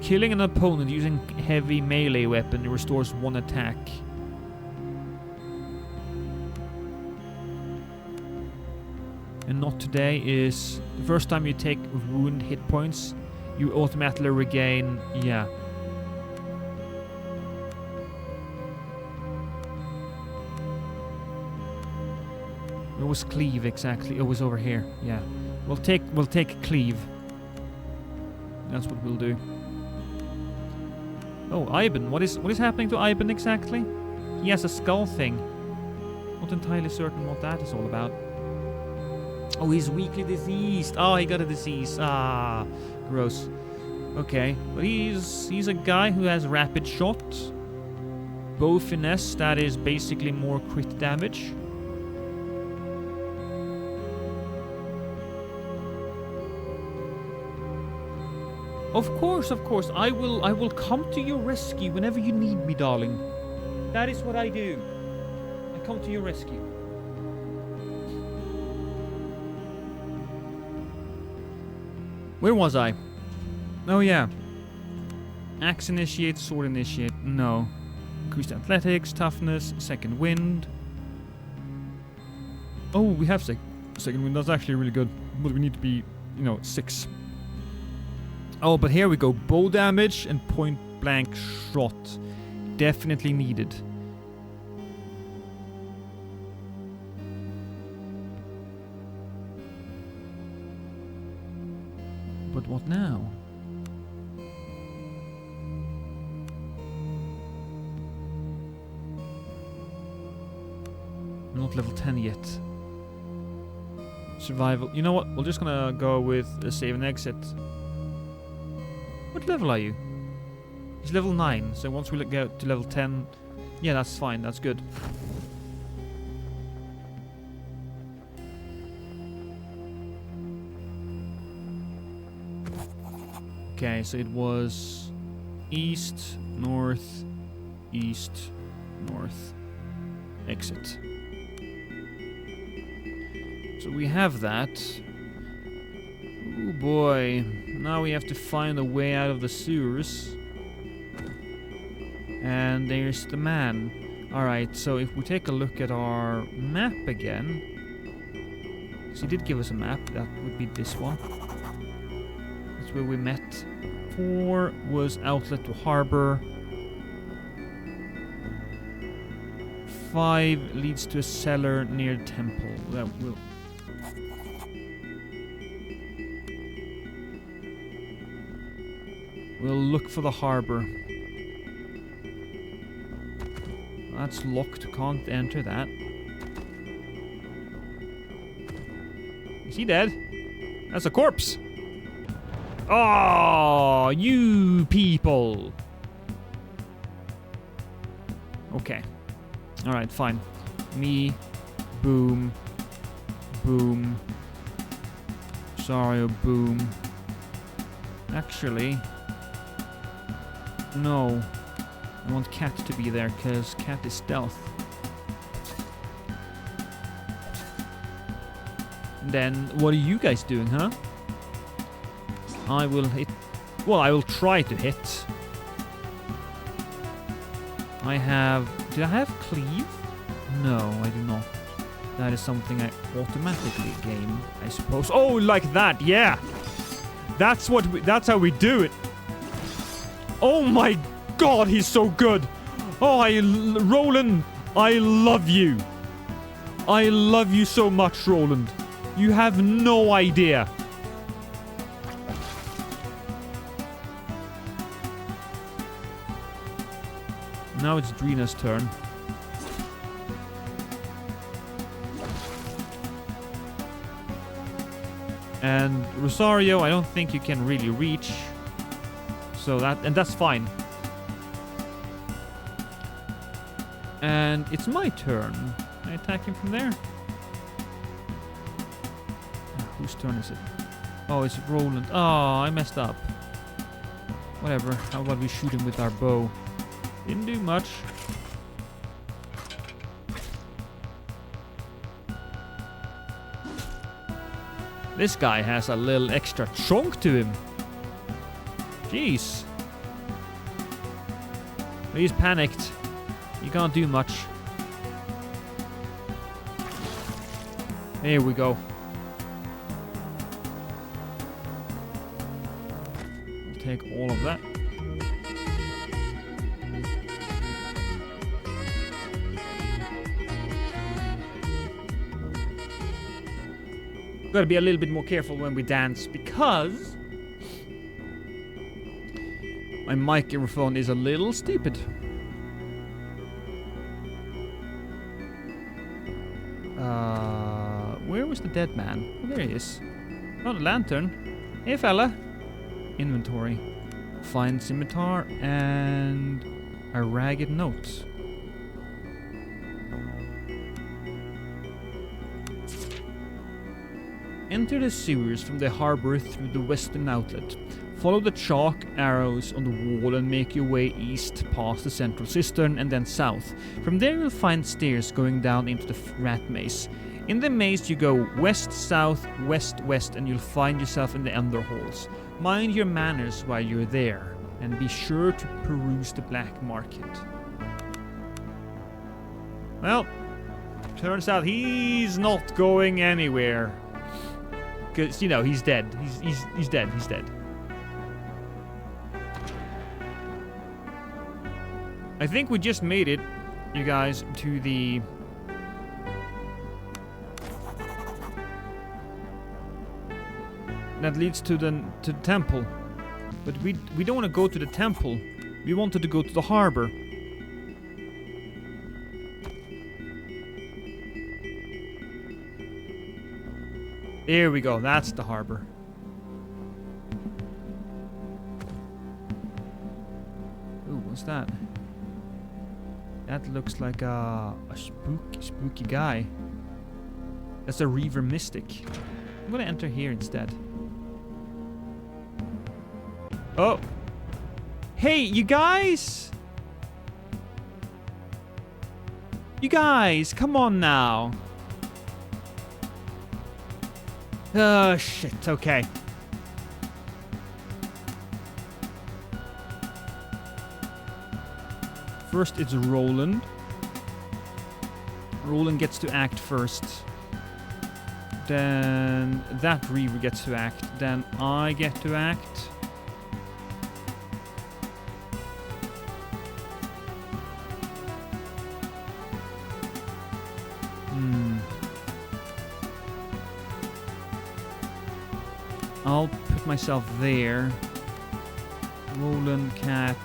Killing an opponent using heavy melee weapon restores 1 attack. And not today is the first time you take wound hit points, You automatically regain... Yeah. Where was cleave exactly? It was over here. Yeah. We'll take cleave. That's what we'll do. Oh, Ivan. What is happening to Ivan exactly? He has a skull thing. Not entirely certain what that is all about. Oh, he's weakly diseased. Oh, he got a disease. Ah, gross. Okay, but he's a guy who has rapid shot. Bow finesse, that is basically more crit damage. Of course, I will come to your rescue whenever you need me, darling. That is what I do. I come to your rescue. Where was I? Oh yeah. Axe initiate, sword initiate. No. Increased athletics, toughness, second wind. Oh, we have second wind. That's actually really good. But we need to be, 6. Oh, but here we go. Bow damage and point blank shot. Definitely needed. But what now? I'm not level 10 yet. Survival. You know what? We're just gonna go with a save and exit. What level are you? It's level 9, so once we get to level 10... Yeah, that's fine, that's good. Okay, so it was... East, north, east, north. Exit. So we have that. Oh boy. Now we have to find a way out of the sewers. And there's the man. Alright, so if we take a look at our map again. So he did give us a map. That would be this one. That's where we met. 4 was outlet to harbor. 5 leads to a cellar near temple. That will... We'll look for the harbor. That's locked. Can't enter that. Is he dead? That's a corpse. Oh, you people. Okay. Alright, fine. Me. Boom. Boom. Sorry, boom. Actually... No. I want Cat to be there, because Cat is stealth. Then, what are you guys doing, huh? I will hit... Well, I will try to hit. I have... Did I have cleave? No, I do not. That is something I automatically gain, I suppose. Oh, like that, yeah! That's how we do it! Oh my god, he's so good! Oh, Roland, I love you! I love you so much, Roland. You have no idea. Now it's Drina's turn. And Rosario, I don't think you can really reach. So that's fine. And it's my turn. Can I attack him from there? Whose turn is it? Oh, it's Roland. Oh, I messed up. Whatever. How about we shoot him with our bow? Didn't do much. This guy has a little extra chunk to him. Jeez. He's panicked. You can't do much. There we go. take all of that. Gotta be a little bit more careful when we dance because my microphone is a little stupid. Where was the dead man? Oh, there he is. Oh, the lantern. Hey, fella. Inventory. Find scimitar and a ragged note. Enter the sewers from the harbor through the western outlet. Follow the chalk arrows on the wall and make your way east past the central cistern and then south. From there you'll find stairs going down into the rat maze. In the maze you go west, south, west, west, and you'll find yourself in the Ender halls. Mind your manners while you're there, and be sure to peruse the black market. Well, turns out he's not going anywhere. Because, you know, he's dead. He's dead. He's dead. I think we just made it, you guys, to the... that leads to the temple. But we don't want to go to the temple. We wanted to go to the harbor. Here we go, that's the harbor. Ooh, what's that? That looks like a spooky guy. That's a Reaver Mystic. I'm gonna enter here instead. Oh! Hey, you guys! You guys, come on now! Oh, shit, okay. First it's Roland. Roland gets to act first. Then that Reaver gets to act. Then I get to act. I'll put myself there. Roland, Cat,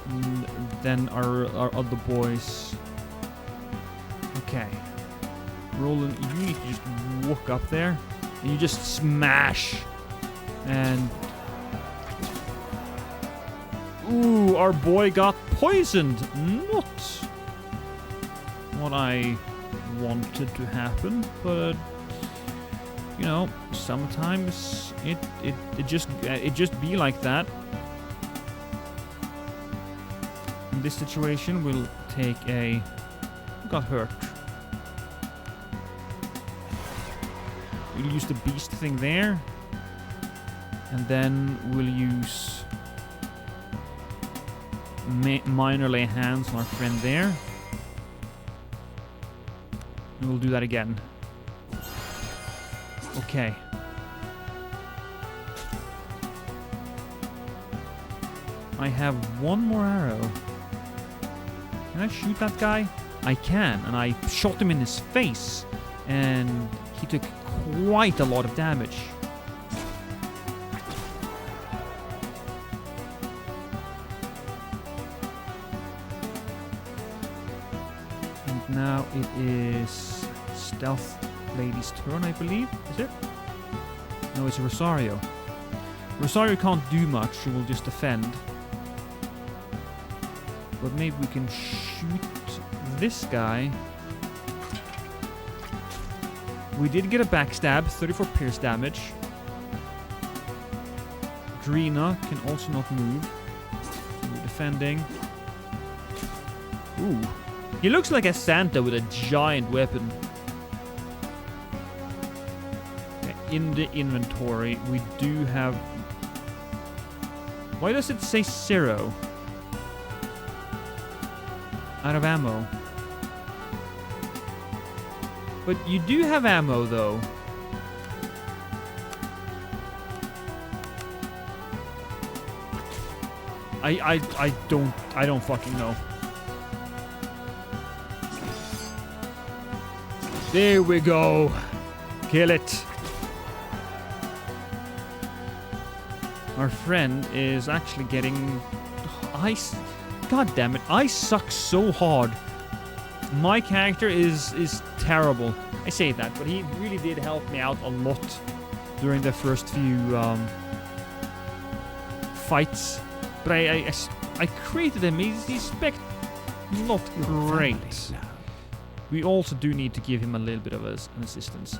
and then our other boys. Okay. Roland, you need to just walk up there and you just smash. And ooh, our boy got poisoned. Not what I wanted to happen, but you know, sometimes it just be like that. In this situation, we'll take a... got hurt. We'll use the beast thing there. And then we'll use... minor lay hands on our friend there. And we'll do that again. Okay. I have one more arrow. Can I shoot that guy? I can, and I shot him in his face, and he took quite a lot of damage. And now it is Stealth Lady's turn, I believe. Is it? No, it's Rosario. Rosario can't do much, she will just defend. But maybe we can shoot this guy. We did get a backstab, 34 pierce damage. Drina can also not move. So we're defending. Ooh. He looks like a Santa with a giant weapon. Okay, in the inventory, we do have... Why does it say 0? Out of ammo. But you do have ammo, though. I don't fucking know. There we go. Kill it. Our friend is actually getting... God damn it. I suck so hard. My character is terrible. I say that, but he really did help me out a lot during the first few fights. But I created him. He's not great. We also do need to give him a little bit of an assistance.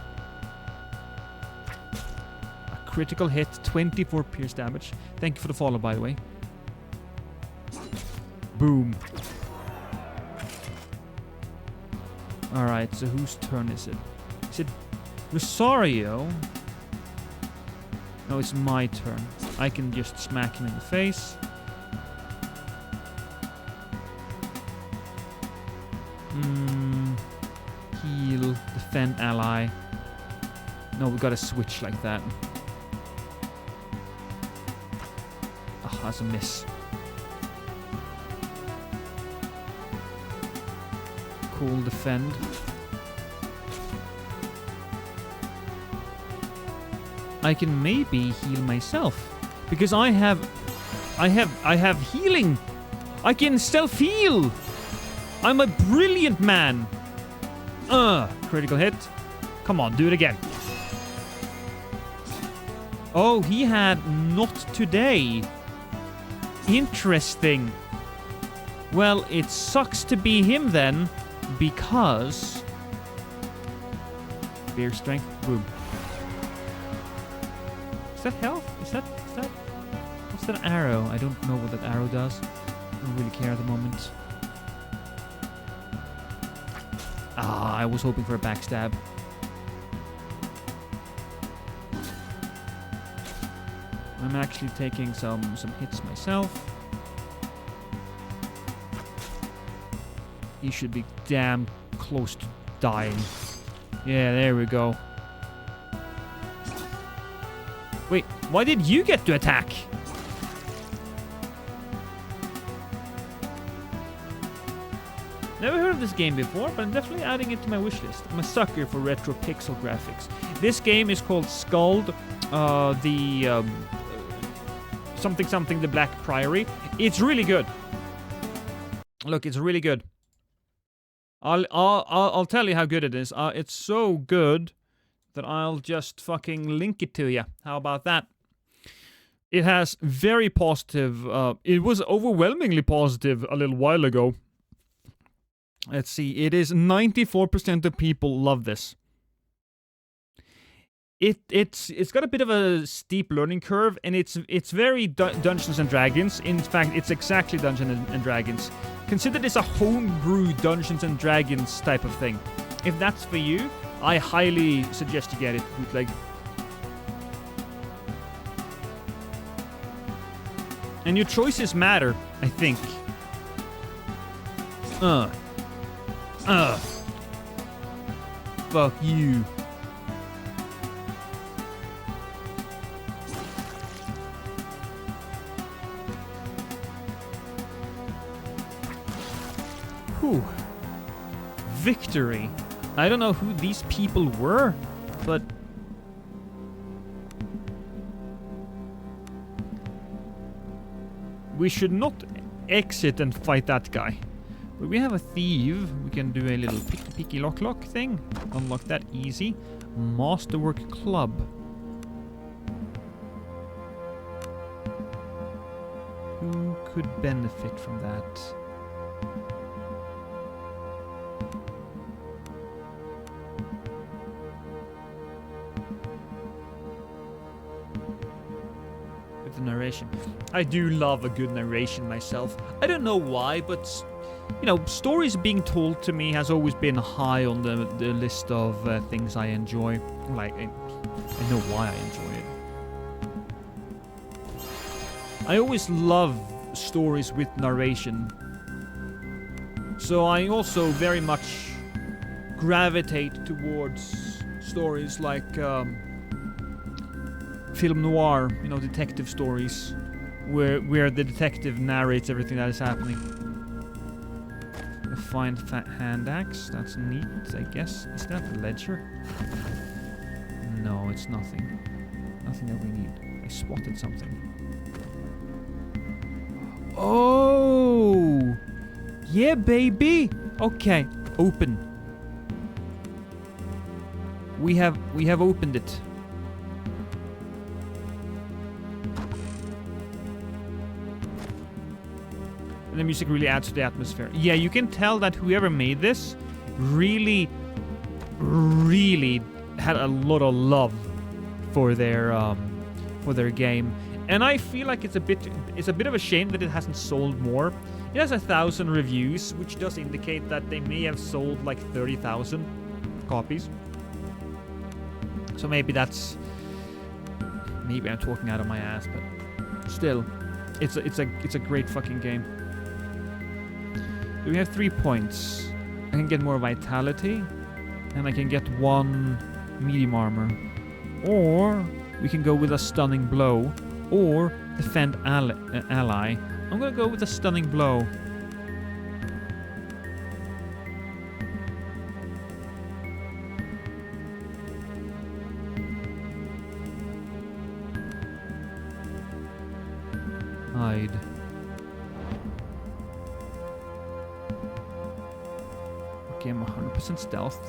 A critical hit, 24 pierce damage. Thank you for the follow, by the way. Boom. Alright, so whose turn is it? Is it Rosario? No, it's my turn. I can just smack him in the face. Heal, defend ally. No, we gotta switch like that. Oh, that's a miss. Cool, defend. I can maybe heal myself because I have healing. I can self-heal. I'm a brilliant man. Critical hit. Come on, do it again. Oh, he had not today. Interesting. Well, it sucks to be him then, because... Bear strength, boom. Is that health? Is that... What's that arrow? I don't know what that arrow does. I don't really care at the moment. Ah, I was hoping for a backstab. I'm actually taking some hits myself. He should be damn close to dying. Yeah, there we go. Wait, why did you get to attack? Never heard of this game before, but I'm definitely adding it to my wishlist. I'm a sucker for retro pixel graphics. This game is called Skald, something the Black Priory. It's really good. Look, it's really good. I'll tell you how good it is. It's so good that I'll just fucking link it to you. How about that? It has very positive. It was overwhelmingly positive a little while ago. Let's see. It is 94% of people love this. It's got a bit of a steep learning curve, and it's very Dungeons and Dragons. In fact, it's exactly Dungeons and Dragons. Consider this a homebrew Dungeons and Dragons type of thing. If that's for you, I highly suggest you get it. Bootleg. And your choices matter, I think. Fuck you. Whew. Victory. I don't know who these people were, but... we should not exit and fight that guy. But we have a thief. We can do a little picky lock thing. Unlock that easy. Masterwork Club. Who could benefit from that? With the narration. I do love a good narration myself. I don't know why, but... you know, stories being told to me has always been high on the list of things I enjoy. Like, I know why I enjoy it. I always love stories with narration. So I also very much gravitate towards stories like film noir, you know, detective stories. where the detective narrates everything that is happening. A fine fat hand axe. That's neat, I guess. Is that a ledger? No, it's nothing. Nothing that we need. I spotted something. Oh! Yeah, baby! Okay, open. We have opened it. And the music really adds to the atmosphere. Yeah, you can tell that whoever made this really had a lot of love for their game. And I feel like it's a bit of a shame that it hasn't sold more. It has 1,000 reviews, which does indicate that they may have sold like 30,000 copies. So maybe I'm talking out of my ass, but still, it's a great fucking game. So we have 3 points. I can get more vitality, and I can get 1 medium armor, or we can go with a stunning blow, or defend ally. I'm gonna go with a stunning blow. Hide. Okay, I'm 100% stealth.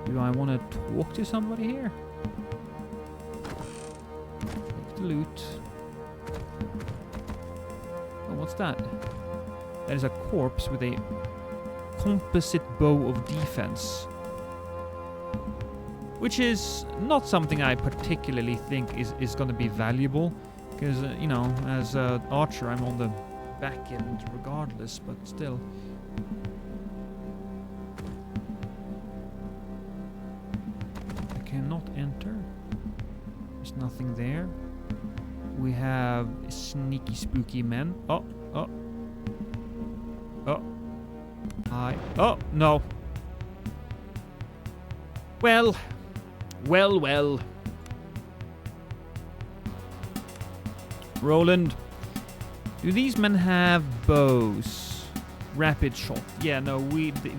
Do I want to talk to somebody here? Take the loot. Oh, what's that? That is a corpse with a composite bow of defense. Which is not something I particularly think is going to be valuable. Because, you know, as an archer, I'm on the back end regardless, but still. I cannot enter. There's nothing there. We have sneaky, spooky men. Oh. Hi. Oh, no. Well. Roland, do these men have bows? Rapid shot. Yeah, no,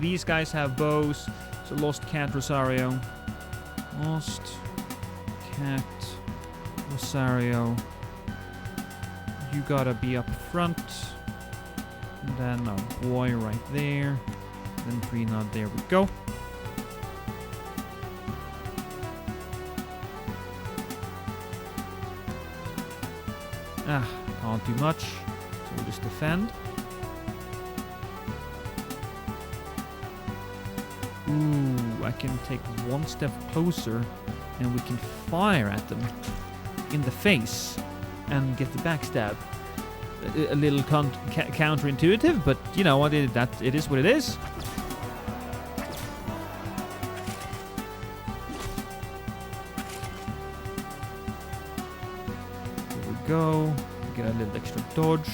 these guys have bows. So Lost Cat Rosario. Lost Cat Rosario. You gotta be up front. And then our boy right there. Then Trina, there we go. Can't do much, so we'll just defend. Ooh, I can take 1 step closer and we can fire at them in the face and get the backstab. A little counterintuitive, but you know what? It is what it is. There we go. Get a little extra dodge.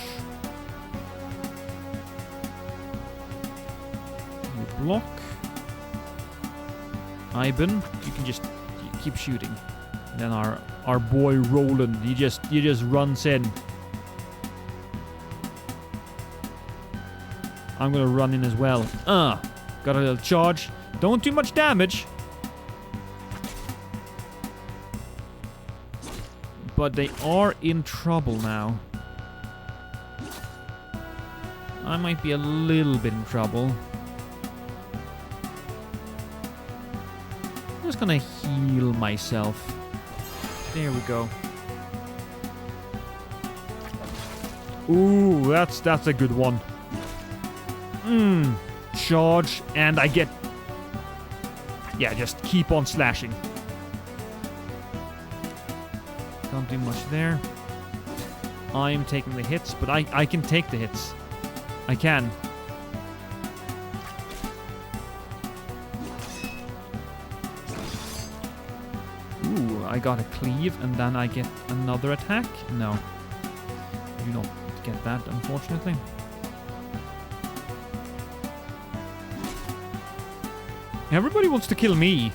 We block. Ivan, you can just keep shooting. And then our boy Roland, he just runs in. I'm gonna run in as well. Got a little charge. Don't do much damage. But they are in trouble now. I might be a little bit in trouble. I'm just gonna heal myself. There we go. Ooh, that's a good one. Charge, and I get... Yeah, just keep on slashing. Can't do much there. I'm taking the hits, but I can take the hits. I can. Ooh, I got a cleave, and then I get another attack? No. You don't get that, unfortunately. Everybody wants to kill me.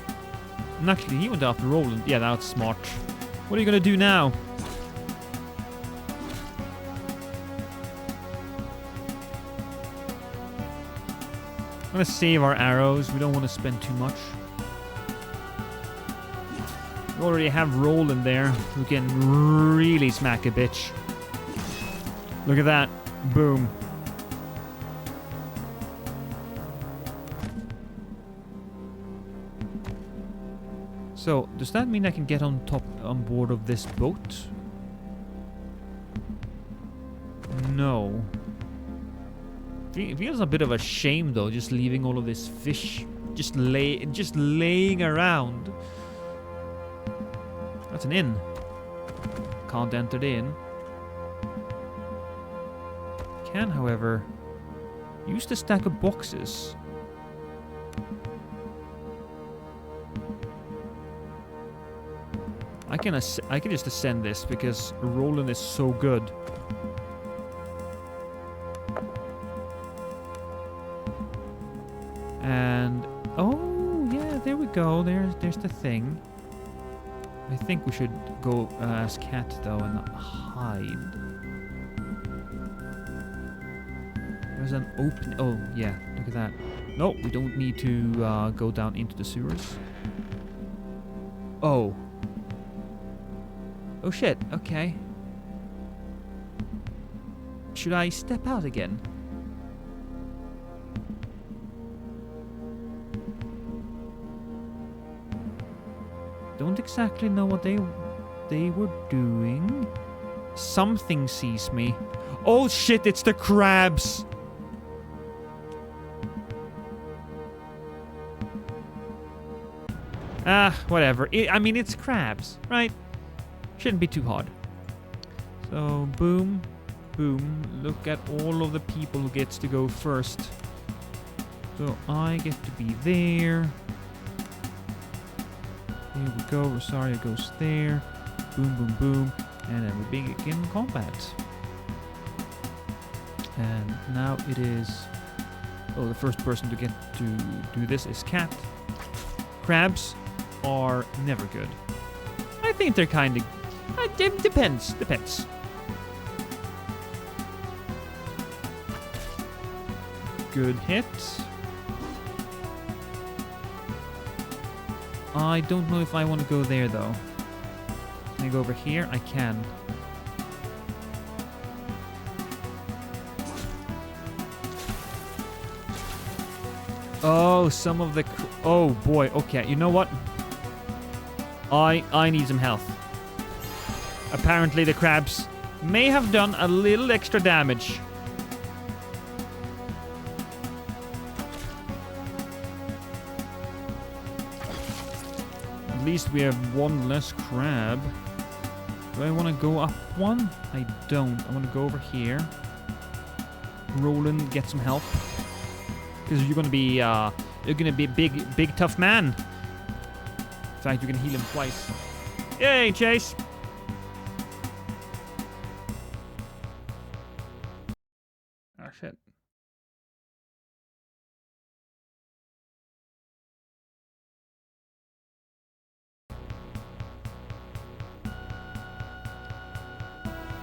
And actually, he went after Roland. Yeah, that's smart. What are you gonna do now? I'm gonna save our arrows. We don't want to spend too much. We already have Roland there, who can really smack a bitch. Look at that. Boom. So, does that mean I can get on board of this boat? No. It feels a bit of a shame though, just leaving all of this fish just laying around. That's an inn. Can't enter the inn. Can, however, use the stack of boxes. I can just ascend this because Roland is so good. And oh yeah, there we go. There's the thing. I think we should go as Cat though and hide. There's an open. Oh yeah, look at that. No, we don't need to go down into the sewers. Oh. Oh shit, okay. Should I step out again? Don't exactly know what they were doing. Something sees me. Oh shit, it's the crabs! Ah, whatever. I mean, it's crabs, right? Shouldn't be too hard. So, boom, boom. Look at all of the people who gets to go first. So, I get to be there. Here we go. Rosario goes there. Boom, boom, boom. And then we begin combat. And now it is... Oh, the first person to get to do this is Cat. Crabs are never good. I think they're kind of... Depends. Good hit. I don't know if I want to go there though. Can I go over here? I can. Oh, some of the... Oh boy, okay. You know what? I need some health. Apparently the crabs may have done a little extra damage. At least we have one less crab. Do I want to go up one? I don't. I want to go over here. Roland, get some help. Because you're gonna be a big tough man. In fact, you can heal him twice. Yay, Chase! Oh shit.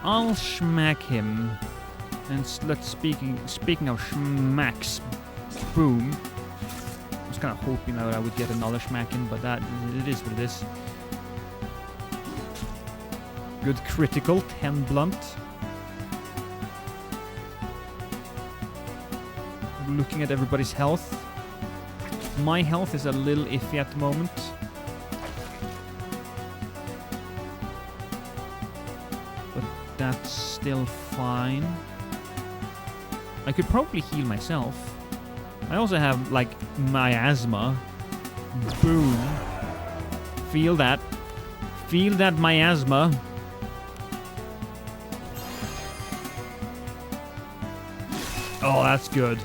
I'll schmack him. And let's speaking of schmacks, boom. I was kind of hoping that I would get another schmacking, but that it is what it is. Good critical, 10 blunt. Looking at everybody's health. My health is a little iffy at the moment. But that's still fine. I could probably heal myself. I also have, like, miasma. Boom. Feel that. Feel that miasma. Oh, that's good.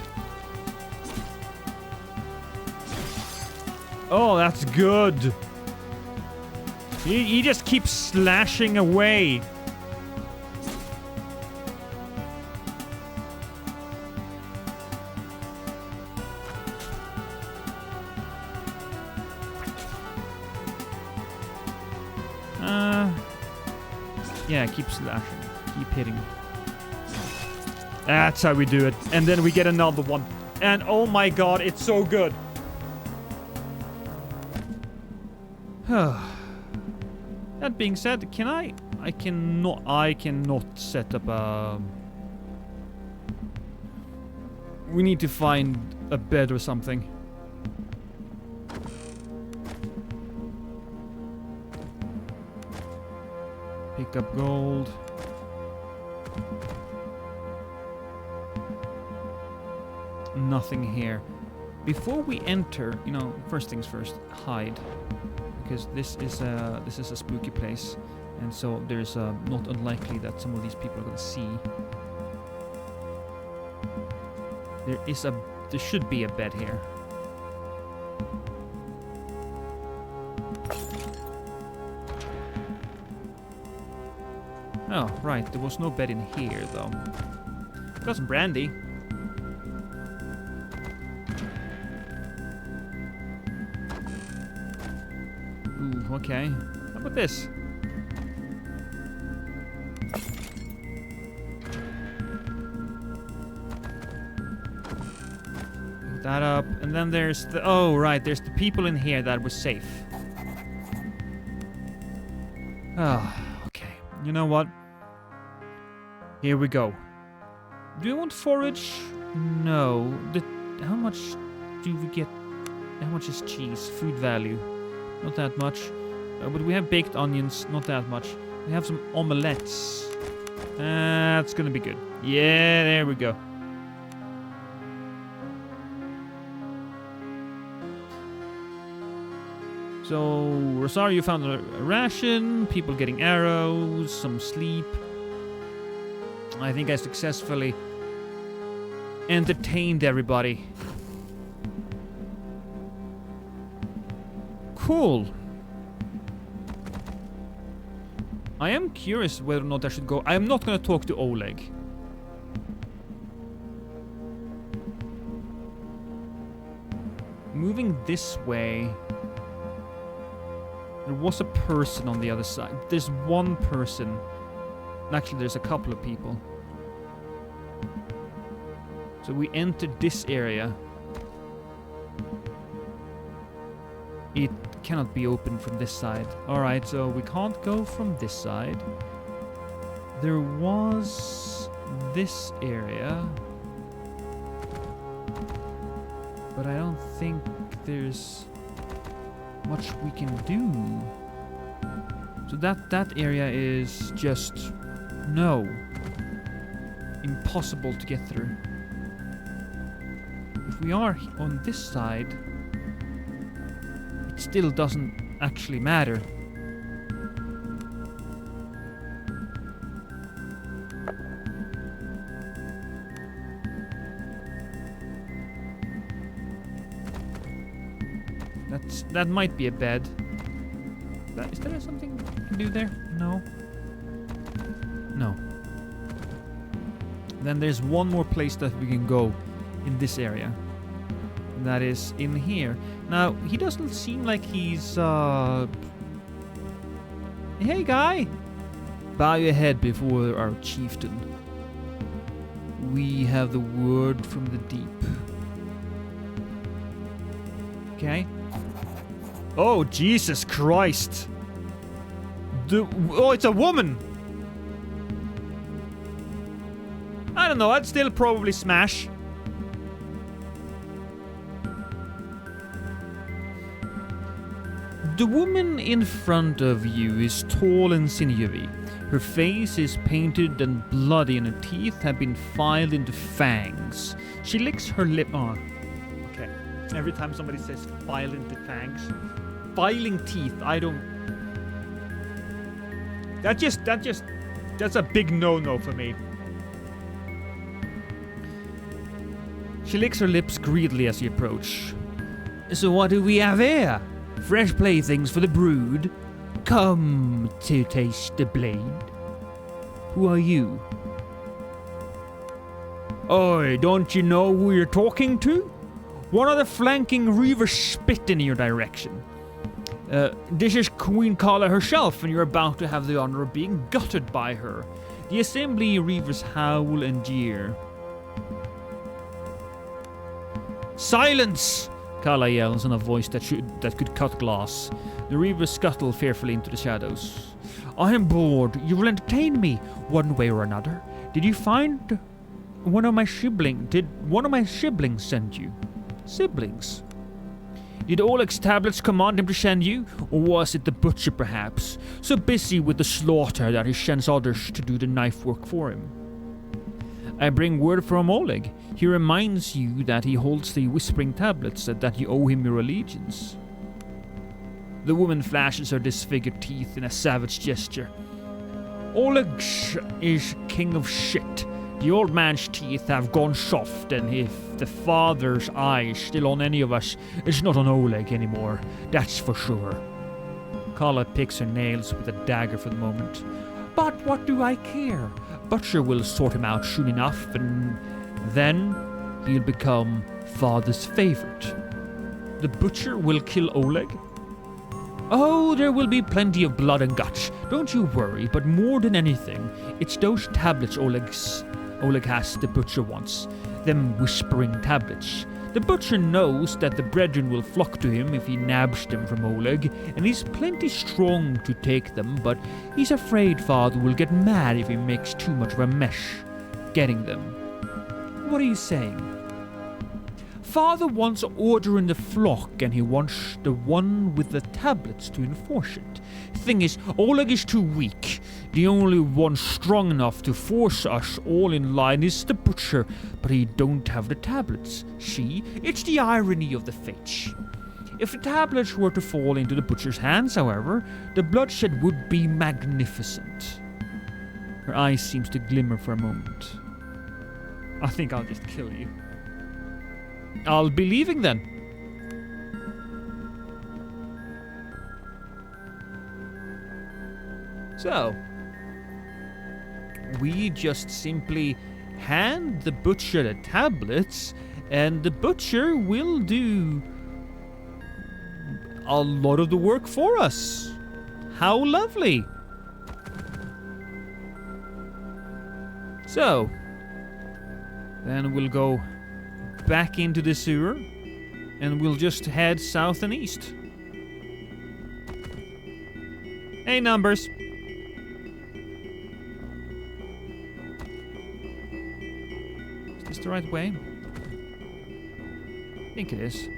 Oh, that's good. He just keeps slashing away. Yeah, keep slashing. Keep hitting. That's how we do it. And then we get another one. And oh my god, it's so good. That being said, can I cannot set up a... We need to find a bed or something. Pick up gold. Nothing here. Before we enter, you know, first things first, hide. Because this is a spooky place. And so there's not unlikely that some of these people are gonna see. There should be a bed here. Oh, right, there was no bed in here though. Got some brandy. Ooh, okay. How about this? That up, and then there's the... Oh, right, there's the people in here that were safe. Ah, okay. You know what? Here we go. Do you want forage? No. How much do we get? How much is cheese? Food value? Not that much. But we have baked onions. Not that much. We have some omelettes. That's gonna be good. Yeah, there we go. So, Rosario found a ration, people getting arrows, some sleep. I think I successfully entertained everybody. Cool. I am curious whether or not I should go. I am not going to talk to Oleg. Moving this way... There was a person on the other side. There's one person. Actually, there's a couple of people. So we entered this area. It cannot be opened from this side. Alright, so we can't go from this side. There was this area. But I don't think there's much we can do. So that area is just no. Impossible to get through. If we are on this side, it still doesn't actually matter. That might be a bed. Is there something we can do there? No. No. Then there's one more place that we can go in this area. And that is in here. Now, he doesn't seem like he's, Hey, guy! Bow your head before our chieftain. We have the word from the deep. Okay. Oh, Jesus Christ! Oh, it's a woman! I don't know, I'd still probably smash. The woman in front of you is tall and sinewy. Her face is painted and bloody and her teeth have been filed into fangs. She licks her lip... Oh, okay. Every time somebody says filed into fangs... Filing teeth, I don't... That's a big no-no for me. She licks her lips greedily as you approach. So what do we have here? Fresh playthings for the brood? Come to taste the blade. Who are you? Oi, don't you know who you're talking to? One of the flanking reavers spit in your direction. This is Queen Kala herself, and you're about to have the honor of being gutted by her. The assembly reavers howl and jeer. Silence! Kala yells in a voice that could cut glass. The reavers scuttle fearfully into the shadows. I am bored. You will entertain me, one way or another. Did you find one of my siblings? Did one of my siblings send you? Siblings? Did Oleg's tablets command him to send you? Or was it the butcher perhaps? So busy with the slaughter that he sends others to do the knife work for him. I bring word from Oleg. He reminds you that he holds the whispering tablets and that you owe him your allegiance. The woman flashes her disfigured teeth in a savage gesture. Oleg is king of shit. The old man's teeth have gone soft, and if the father's eye is still on any of us, it's not on Oleg anymore. That's for sure. Kala picks her nails with a dagger for the moment. But what do I care? Butcher will sort him out soon enough, and then he'll become father's favorite. The butcher will kill Oleg? Oh, there will be plenty of blood and guts. Don't you worry, but more than anything, it's those tablets Oleg has the butcher wants. Them whispering tablets. The butcher knows that the brethren will flock to him if he nabs them from Oleg, and he's plenty strong to take them, but he's afraid father will get mad if he makes too much of a mess getting them. What are you saying? Father wants order in the flock, and he wants the one with the tablets to enforce it. Thing is, Oleg is too weak. The only one strong enough to force us all in line is the butcher, but he don't have the tablets. See, it's the irony of the fate. If the tablets were to fall into the butcher's hands, however, the bloodshed would be magnificent. Her eyes seems to glimmer for a moment. I think I'll just kill you. I'll be leaving then. So, we just simply hand the butcher the tablets, and the butcher will do a lot of the work for us. How lovely. So, then we'll go back into the sewer, and we'll just head south and east. Hey, numbers. Is this the right way? I think it is.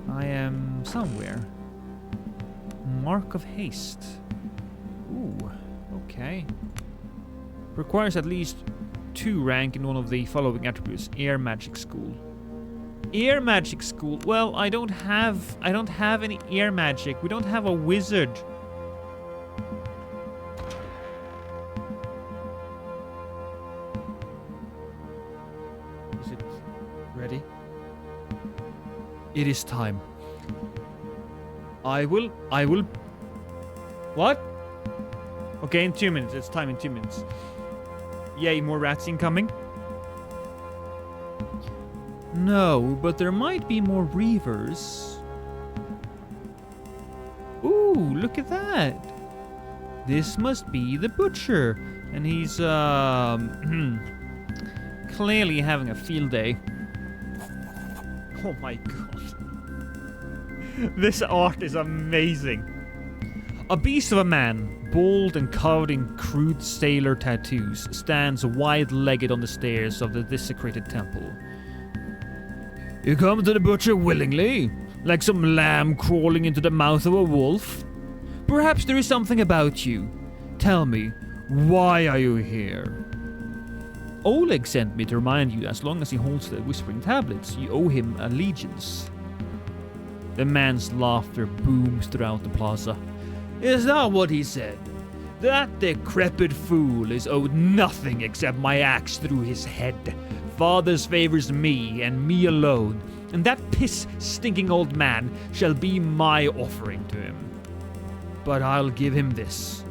I am somewhere. Mark of haste. Ooh, okay. Requires at least 2 rank in one of the following attributes. Air Magic School. Air Magic School. Well, I don't have any air magic. We don't have a wizard. Is it ready? It is time. I will What? Okay, in 2 minutes. It's time in 2 minutes. Yay, more rats incoming? No, but there might be more reavers. Ooh, look at that. This must be the butcher. And he's, clearly having a field day. Oh my god. This art is amazing. A beast of a man, bald and covered in crude sailor tattoos, stands wide-legged on the stairs of the desecrated temple. You come to the butcher willingly, like some lamb crawling into the mouth of a wolf? Perhaps there is something about you. Tell me, why are you here? Oleg sent me to remind you, as long as he holds the whispering tablets, you owe him allegiance. The man's laughter booms throughout the plaza. Is that what he said? That decrepit fool is owed nothing except my axe through his head. Father's favors me, and me alone, and that piss-stinking old man shall be my offering to him. But I'll give him this.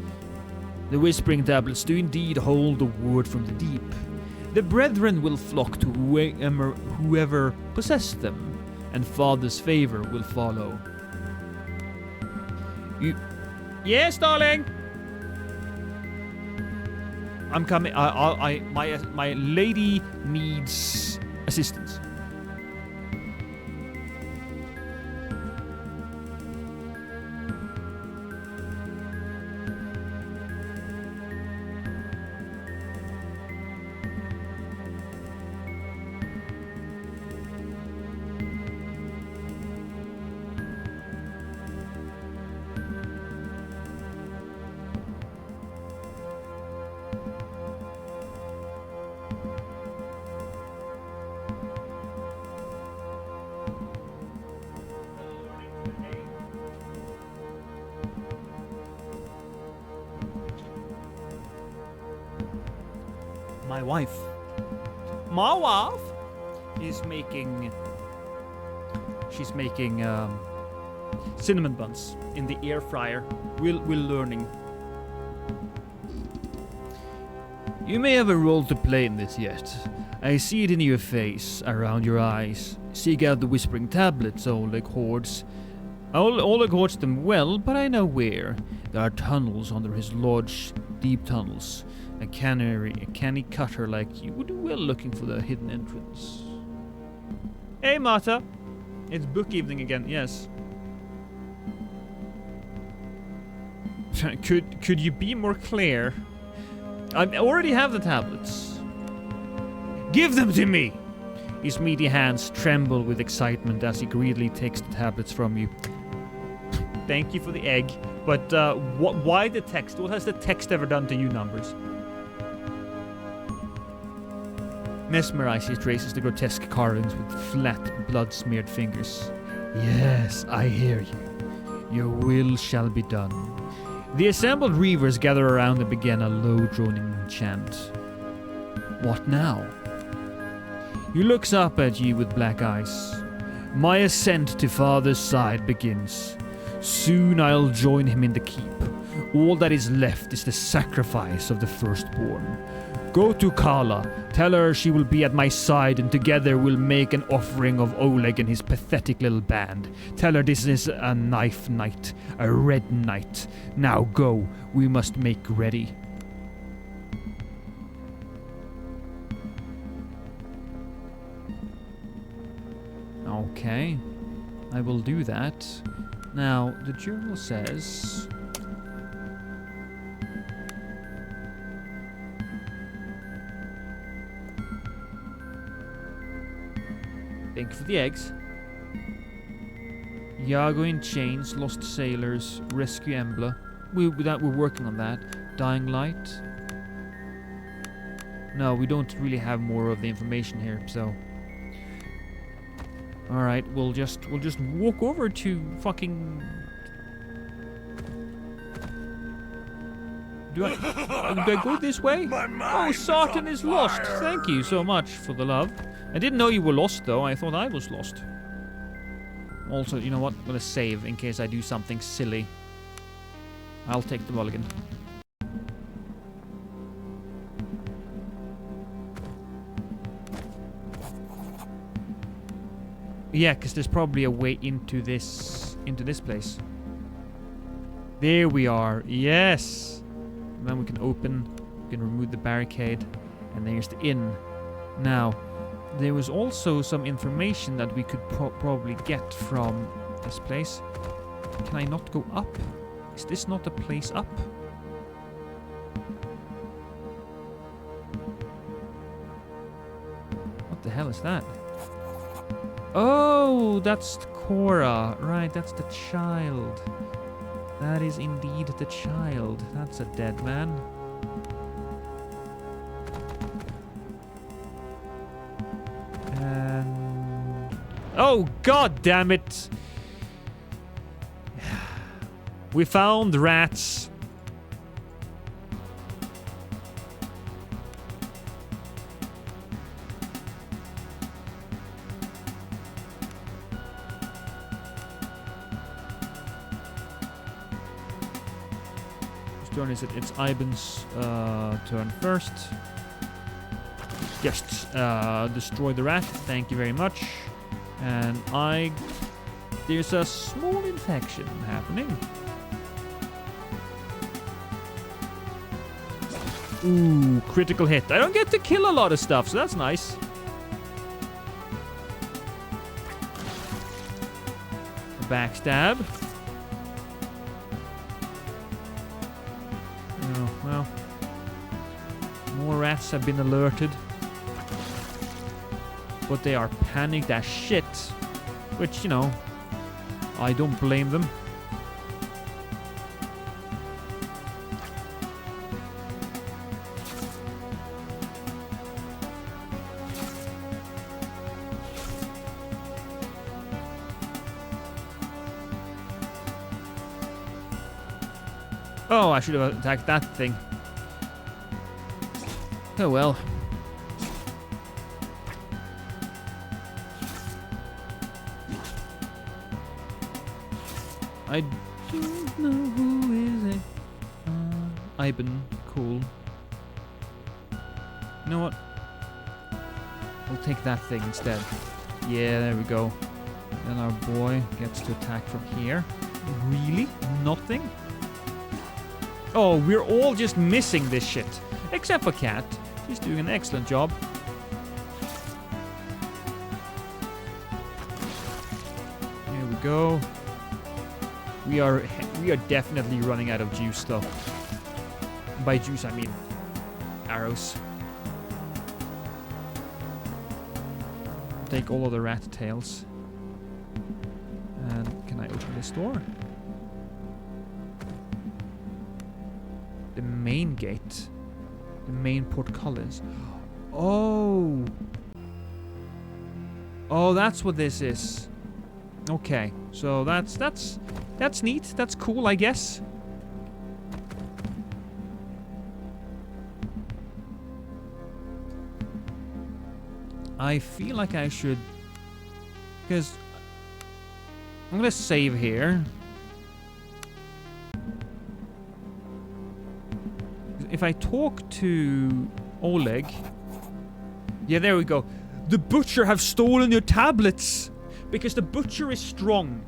The whispering tablets do indeed hold the word from the deep. The brethren will flock to whoever possessed them. and Father's favor will follow. You... Yes, darling? I'm coming. My lady needs assistance. My wife is making... She's making cinnamon buns in the air fryer. We're learning. You may have a role to play in this yet. I see it in your face, around your eyes. Seek out the whispering tablets Oleg hoards. Oleg hoards them well, but I know where. There are tunnels under his lodge, deep tunnels. A canny cutter like you would do well looking for the hidden entrance. Hey, Marta. It's book evening again, yes. Could you be more clear? I already have the tablets. Give them to me! His meaty hands tremble with excitement as he greedily takes the tablets from you. Thank you for the egg, but why the text? What has the text ever done to you, Numbers? Mesmerized, he traces the grotesque carvings with flat, blood-smeared fingers. Yes, I hear you. Your will shall be done. The assembled reavers gather around and begin a low, droning chant. What now? He looks up at you with black eyes. My ascent to Father's side begins. Soon I'll join him in the keep. All that is left is the sacrifice of the firstborn. Go to Kala, tell her she will be at my side and together we'll make an offering of Oleg and his pathetic little band. Tell her this is a knife night, a red night. Now go, we must make ready. Okay, I will do that. Now, the journal says... Thank you for the eggs. Yago in chains, lost sailors, rescue Embla. We're working on that. Dying light. No, we don't really have more of the information here, so. All right, we'll just walk over to fucking. Do I go this way? Oh, Sartan is lost. Thank you so much for the love. I didn't know you were lost, though. I thought I was lost. Also, you know what? I'm gonna save in case I do something silly. I'll take the mulligan. Yeah, because there's probably a way into this place. There we are. Yes. And then we can remove the barricade, and there's the inn. Now, there was also some information that we could probably get from this place. Can I not go up? Is this not a place up? What the hell is that? Oh, that's Cora. Right, that's the child. That is indeed the child. That's a dead man. Oh, god damn it! We found rats. Whose turn is it? It's Ivan's turn first. Just destroy the rat. Thank you very much. And there's a small infection happening. Ooh, critical hit. I don't get to kill a lot of stuff, so that's nice. A backstab. Oh, well. More rats have been alerted. But they are panicked as shit. Which, you know, I don't blame them. Oh, I should have attacked that thing. Oh well. I don't know who is it. Iben, cool. You know what? We'll take that thing instead. Yeah, there we go. Then our boy gets to attack from here. Really? Nothing? Oh, we're all just missing this shit. Except for Cat. She's doing an excellent job. Here we go. We are definitely running out of juice though. By juice I mean arrows. Take all of the rat tails. And can I open this door? The main gate. The main portcullis. Oh. Oh, that's what this is. Okay. So that's neat. That's cool, I guess. I feel like I should, because I'm gonna save here. If I talk to Oleg... Yeah, there we go. The butcher have stolen your tablets! Because the butcher is strong.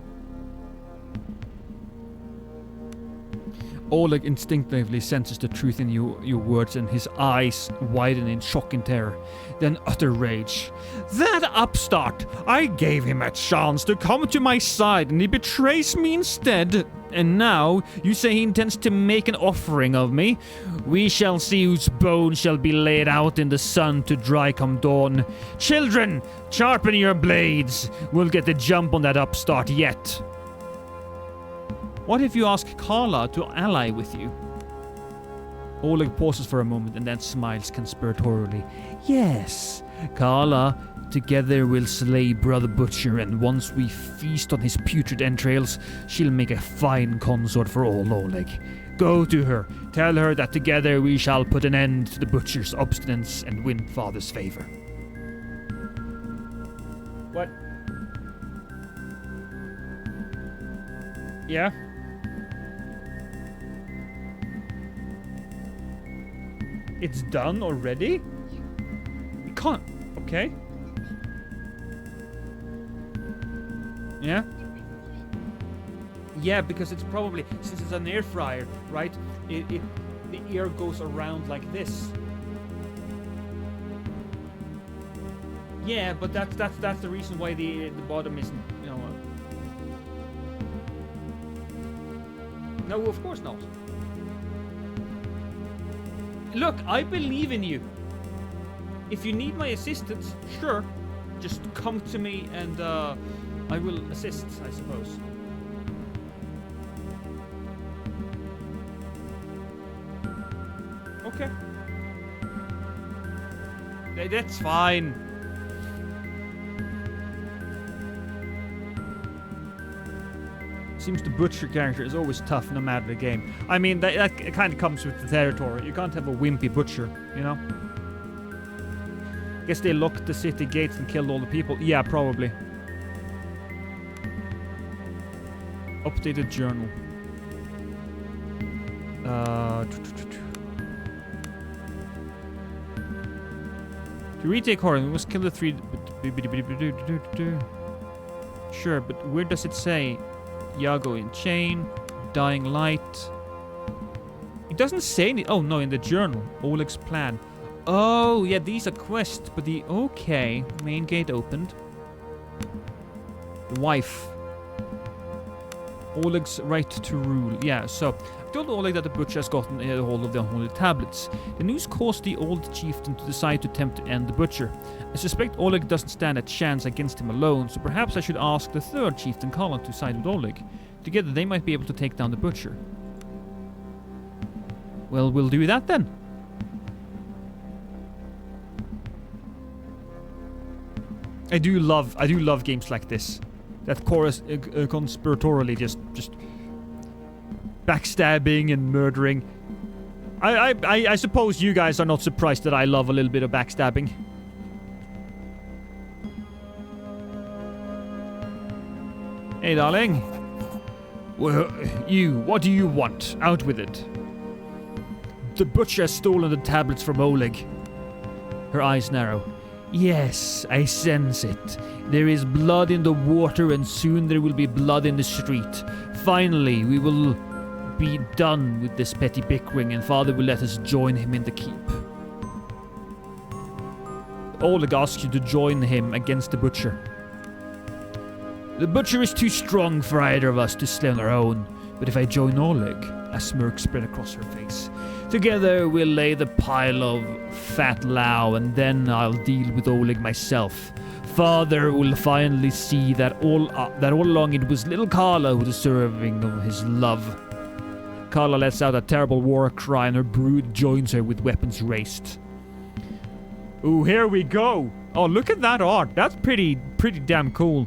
Oleg instinctively senses the truth in your words, and his eyes widen in shock and terror. Then utter rage. That upstart! I gave him a chance to come to my side, and he betrays me instead. And now you say he intends to make an offering of me? We shall see whose bones shall be laid out in the sun to dry come dawn. Children, sharpen your blades. We'll get the jump on that upstart yet. What if you ask Carla to ally with you? Oleg pauses for a moment and then smiles conspiratorially. Yes, Carla, together we'll slay Brother Butcher, and once we feast on his putrid entrails, she'll make a fine consort for old Oleg. Go to her, tell her that together we shall put an end to the Butcher's obstinance and win Father's favor. What? Yeah? It's done already? We can't. Okay. Yeah? Yeah, because it's probably, since it's an air fryer, right? The air goes around like this. Yeah, but that's the reason why the bottom isn't, you know. No, of course not. Look, I believe in you. If you need my assistance, sure. Just come to me and I will assist, I suppose. Okay. That's fine. Seems the butcher character is always tough no matter the game. I mean, that kind of comes with the territory. You can't have a wimpy butcher, you know? Guess they locked the city gates and killed all the people. Yeah, probably. Updated journal. To retake horror, we must kill the three... Sure, but where does it say? Iago in chain, dying light. It doesn't say any. Oh no, in the journal. Oleg's plan. Oh, yeah, these are quests, but okay. Main gate opened. Wife. Oleg's right to rule. Yeah, so I told Oleg that the butcher has gotten a hold of the unholy tablets. The news caused the old chieftain to decide to attempt to end the butcher. I suspect Oleg doesn't stand a chance against him alone, so perhaps I should ask the third chieftain, Karla, to side with Oleg. Together they might be able to take down the butcher. Well, we'll do that then. I do love games like this. That conspiratorially just backstabbing and murdering. I suppose you guys are not surprised that I love a little bit of backstabbing. Hey, darling. Well, what do you want? Out with it. The butcher has stolen the tablets from Oleg. Her eyes narrow. Yes, I sense it. There is blood in the water and soon there will be blood in the street. Finally, we will be done with this petty bickering and Father will let us join him in the keep. Oleg asks you to join him against the butcher. The butcher is too strong for either of us to slay on our own, but if I join Oleg, a smirk spread across her face. Together we'll lay the pile of fat lao and then I'll deal with Oleg myself. Father will finally see that all along it was little Karla who was deserving of his love. Karla lets out a terrible war cry and her brood joins her with weapons raised. Ooh, here we go. Oh, look at that art. That's pretty damn cool.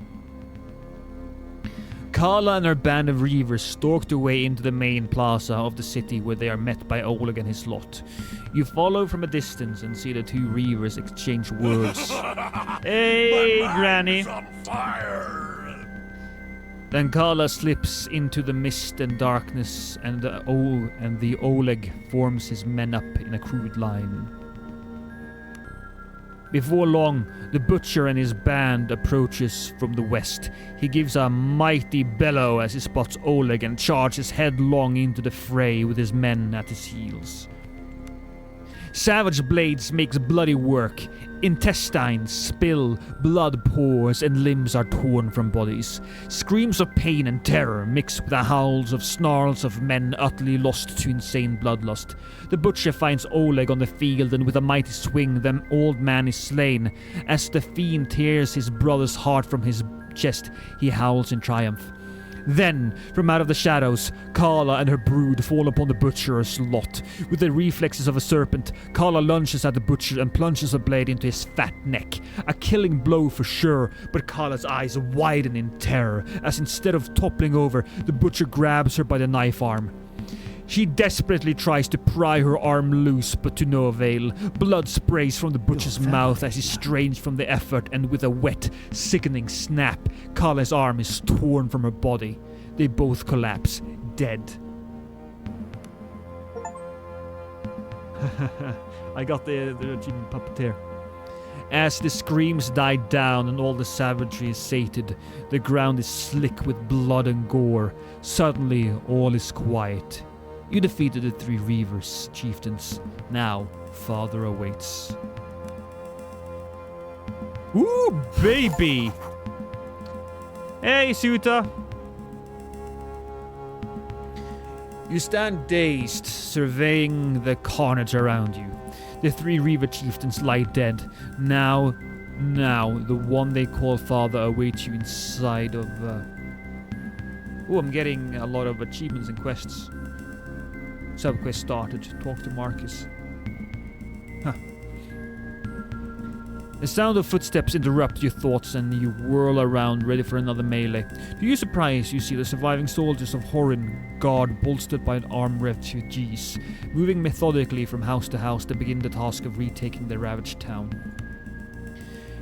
Karla and her band of reavers stalk their way into the main plaza of the city where they are met by Oleg and his lot. You follow from a distance and see the two reavers exchange words. Hey, Granny! Then Karla slips into the mist and darkness and the Oleg forms his men up in a crude line. Before long, the butcher and his band approaches from the west. He gives a mighty bellow as he spots Oleg and charges headlong into the fray with his men at his heels. Savage blades makes bloody work. Intestines spill, blood pours, and limbs are torn from bodies. Screams of pain and terror mix with the howls of snarls of men utterly lost to insane bloodlust. The butcher finds Oleg on the field, and with a mighty swing, the old man is slain. As the fiend tears his brother's heart from his chest, he howls in triumph. Then, from out of the shadows, Karla and her brood fall upon the butcher's lot. With the reflexes of a serpent, Karla lunges at the butcher and plunges a blade into his fat neck. A killing blow for sure, but Karla's eyes widen in terror as instead of toppling over, the butcher grabs her by the knife arm. She desperately tries to pry her arm loose, but to no avail. Blood sprays from the butcher's mouth as he strains from the effort, and with a wet, sickening snap, Karla's arm is torn from her body. They both collapse, dead. I got the achievement puppeteer. As the screams die down and all the savagery is sated, the ground is slick with blood and gore. Suddenly, all is quiet. You defeated the three reavers, chieftains. Now, Father awaits. Ooh, baby! Hey, Suta! You stand dazed, surveying the carnage around you. The three reaver chieftains lie dead. Now, the one they call Father awaits you inside of... Oh, I'm getting a lot of achievements and quests. Subquest started. Talk to Marcus. Huh. The sound of footsteps interrupt your thoughts and you whirl around ready for another melee. To your surprise, you see the surviving soldiers of Horin guard bolstered by armed refugees. Moving methodically from house to house, they begin the task of retaking the ravaged town.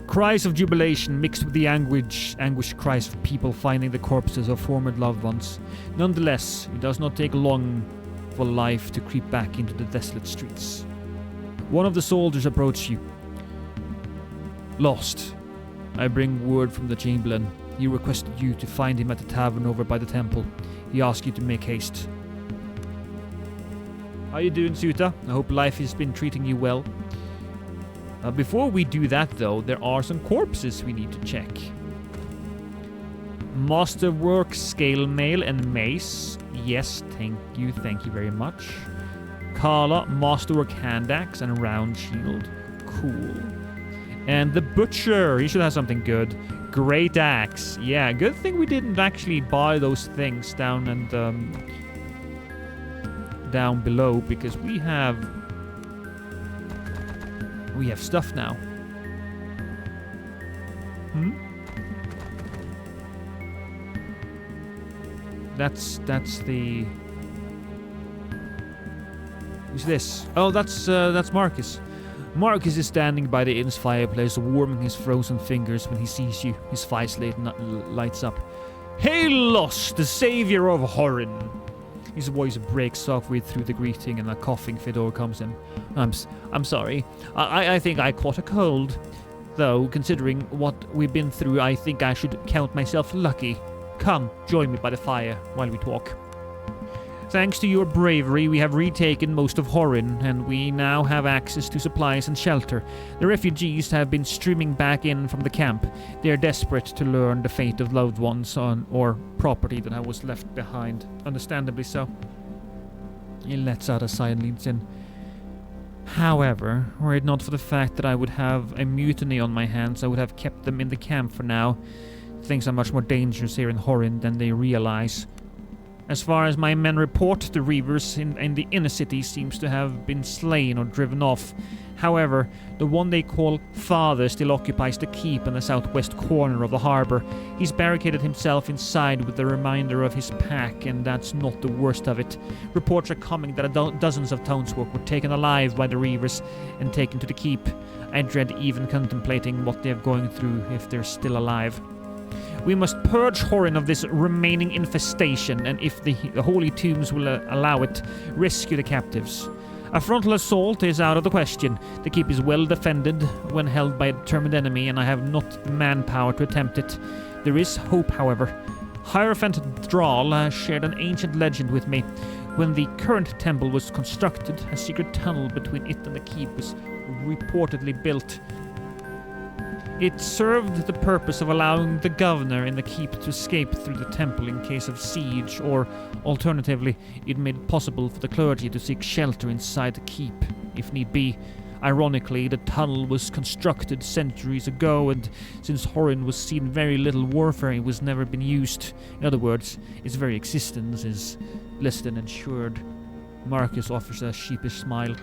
Cries of jubilation mixed with the anguished cries of people finding the corpses of former loved ones. Nonetheless, it does not take long for life to creep back into the desolate streets. One of the soldiers approaches you. Lost. I bring word from the Chamberlain. He requested you to find him at the tavern over by the temple. He asked you to make haste. How you doing, Suta? I hope life has been treating you well. Before we do that, though, there are some corpses we need to check. Masterwork, scale mail, and mace. Yes, thank you very much. Kala, masterwork hand axe, and round shield. Cool. And the butcher, he should have something good. Great axe. Yeah, good thing we didn't actually buy those things down and down below, because we have stuff now. That's the... Who's this? Oh, that's Marcus. Marcus is standing by the inn's fireplace, warming his frozen fingers when he sees you. His face lights up. Hail, Lost, the savior of Horin! His voice breaks halfway through the greeting and a coughing fit overcomes him. I'm sorry. I think I caught a cold. Though, considering what we've been through, I think I should count myself lucky. Come, join me by the fire while we talk. Thanks to your bravery, we have retaken most of Horin, and we now have access to supplies and shelter. The refugees have been streaming back in from the camp. They are desperate to learn the fate of loved ones or property that was left behind. Understandably so. He lets out a sigh and leads in. However, were it not for the fact that I would have a mutiny on my hands, I would have kept them in the camp for now. Things are much more dangerous here in Horin than they realize. As far as my men report, the Reavers in the inner city seems to have been slain or driven off. However, the one they call Father still occupies the keep in the southwest corner of the harbor. He's barricaded himself inside with the remainder of his pack, and that's not the worst of it. Reports are coming that dozens of townsfolk were taken alive by the Reavers and taken to the keep. I dread even contemplating what they're going through if they're still alive. We must purge Horin of this remaining infestation, and if the holy tombs will allow it, rescue the captives. A frontal assault is out of the question. The keep is well defended when held by a determined enemy, and I have not the manpower to attempt it. There is hope, however. Hierophant Dral shared an ancient legend with me. When the current temple was constructed, a secret tunnel between it and the keep was reportedly built. It served the purpose of allowing the governor in the keep to escape through the temple in case of siege, or alternatively, it made it possible for the clergy to seek shelter inside the keep, if need be. Ironically, the tunnel was constructed centuries ago, and since Horin was seen very little warfare, it was never been used. In other words, its very existence is less than ensured. Marcus offers a sheepish smile.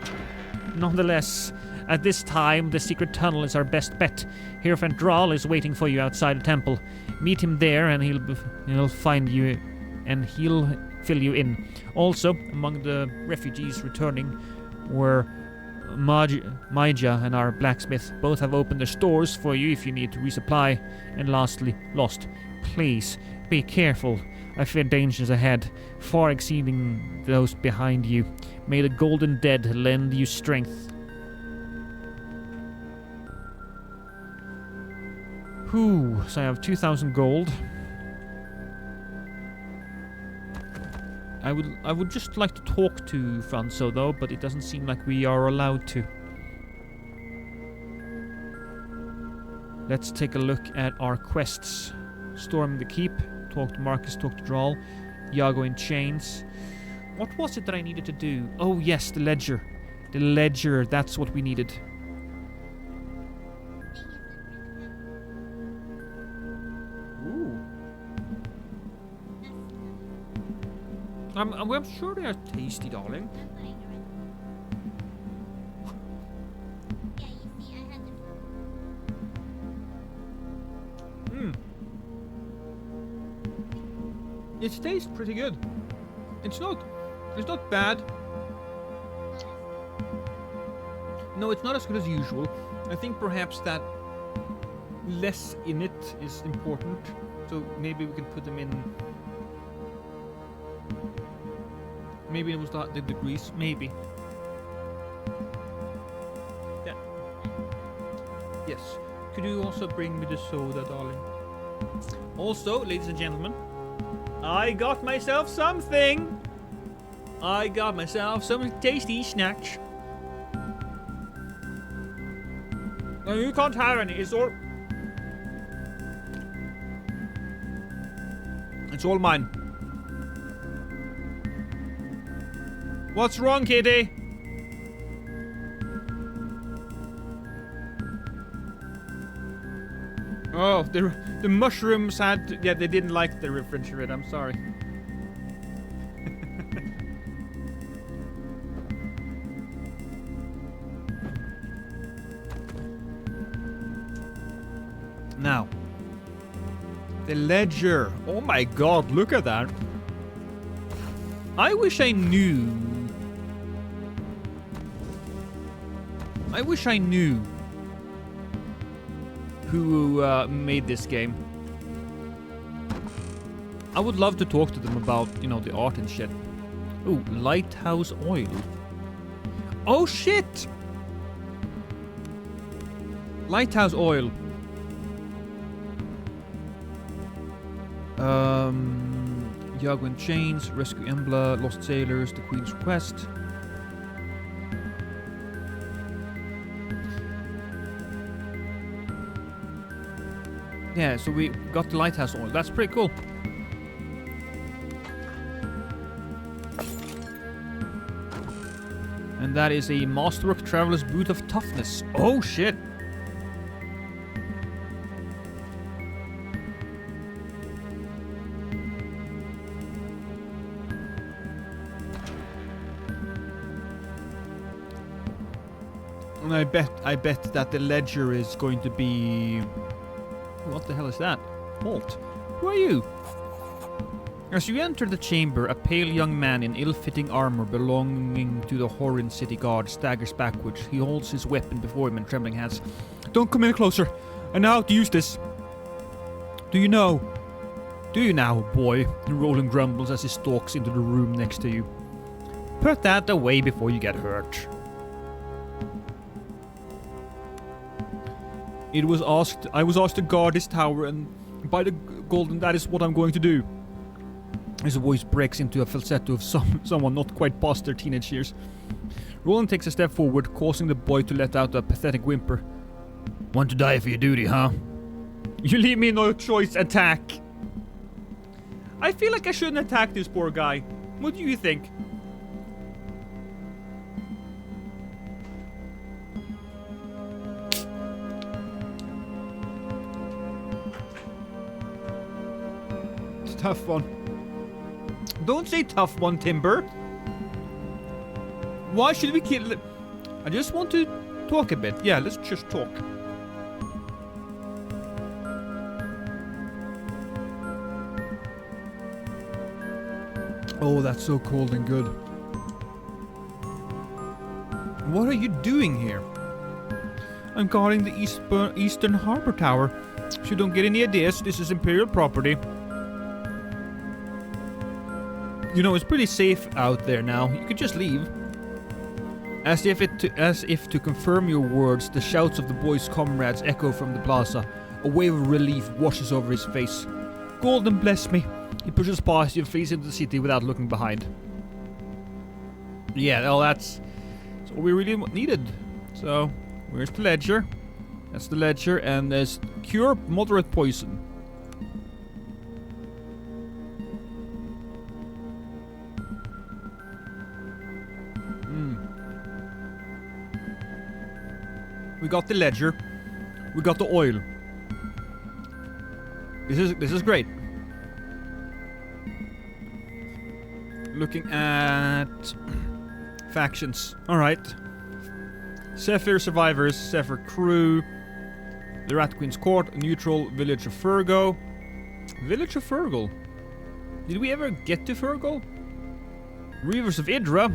Nonetheless, at this time, the secret tunnel is our best bet. Hierophant Dral is waiting for you outside the temple. Meet him there, and he'll find you, and he'll fill you in. Also, among the refugees returning were Maija and our blacksmith. Both have opened their stores for you if you need to resupply. And lastly, Lost, please be careful. I fear dangers ahead, far exceeding those behind you. May the golden dead lend you strength. So I have 2,000 gold. I would just like to talk to Franzo though, but it doesn't seem like we are allowed to. Let's take a look at our quests. Storm the keep, talk to Marcus, talk to Dral, Yago in chains. What was it that I needed to do? Oh yes, the ledger. The ledger, that's what we needed. I'm sure they are tasty, darling. It tastes pretty good. It's not bad. No, it's not as good as usual. I think perhaps that less in it is important. So maybe we can put them in. Maybe it was the degrees. Maybe. Yeah. Yes. Could you also bring me the soda, darling? Also, ladies and gentlemen, I got myself something. I got myself some tasty snacks. No, you can't have any. It's all mine. What's wrong, kitty? Oh, the mushrooms had... Yeah, they didn't like the refrigerator. I'm sorry. Now, the ledger. Oh my god, look at that. I wish I knew. Who made this game. I would love to talk to them about, you know, the art and shit. Ooh, lighthouse oil. Oh shit! Lighthouse oil. Yago in Chains, Rescue Embla, Lost Sailors, The Queen's Request. Yeah, so we got the lighthouse oil. That's pretty cool. And that is a Masterwork Traveler's Boot of Toughness. Oh shit! And I bet that the ledger is going to be... What the hell is that? Halt. Who are you? As you enter the chamber, a pale young man in ill-fitting armor belonging to the Horin city guard staggers backwards. He holds his weapon before him in trembling hands. Don't come any closer. I know how to use this. Do you know? Do you now, boy? Roland grumbles as he stalks into the room next to you. Put that away before you get hurt. I was asked to guard this tower, and by the golden, that is what I'm going to do. His voice breaks into a falsetto of someone not quite past their teenage years. Roland takes a step forward, causing the boy to let out a pathetic whimper. Want to die for your duty, huh? You leave me no choice, attack! I feel like I shouldn't attack this poor guy. What do you think? Tough one. Don't say tough one, Timber. Why should we kill it? I just want to talk a bit. Yeah, let's just talk. Oh, that's so cold and good. What are you doing here? I'm guarding the Eastern Harbor Tower. So you don't get any ideas, this is Imperial property. You know, it's pretty safe out there now. You could just leave. As if to confirm your words, the shouts of the boy's comrades echo from the plaza. A wave of relief washes over his face. Golden bless me. He pushes past you and flees into the city without looking behind. Yeah, well, that's what we really needed. So, where's the ledger? That's the ledger, and there's cure moderate poison. We got the ledger. We got the oil. This is great. Looking at factions. All right. Zephyr survivors, Zephyr crew, the Rat Queen's court, neutral, village of Fergal. Village of Fergal. Did we ever get to Fergal? Reavers of Idra.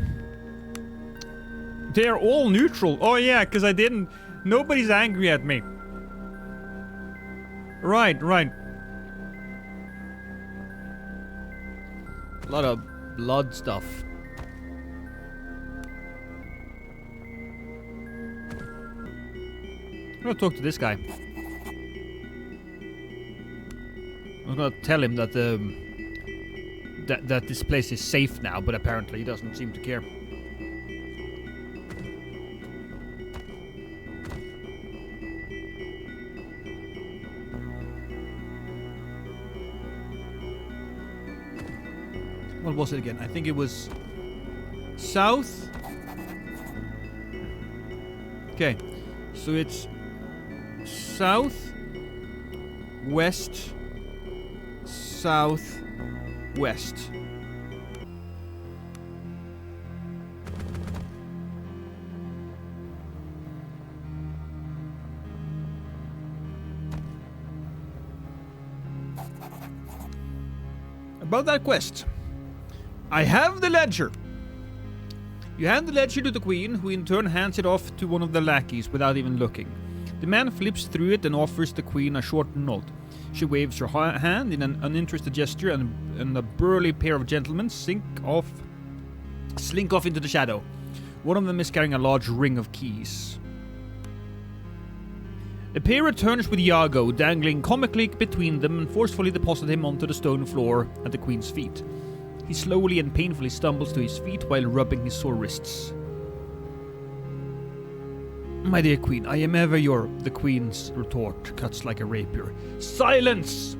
They are all neutral. Oh yeah, because I didn't. Nobody's angry at me. Right. A lot of blood stuff. I'm gonna talk to this guy. was gonna tell him that that this place is safe now, but apparently he doesn't seem to care. What was it again? I think it was south. Okay, so it's south, west, south, west. About that quest. I have the ledger. You hand the ledger to the queen, who in turn hands it off to one of the lackeys without even looking. The man flips through it and offers the queen a short nod. She waves her hand in an uninterested gesture, and a burly pair of gentlemen slink off into the shadow. One of them is carrying a large ring of keys. The pair returns with Iago dangling comically between them and forcefully deposit him onto the stone floor at the queen's feet. He slowly and painfully stumbles to his feet while rubbing his sore wrists. My dear queen, I am ever the queen's retort cuts like a rapier. Silence!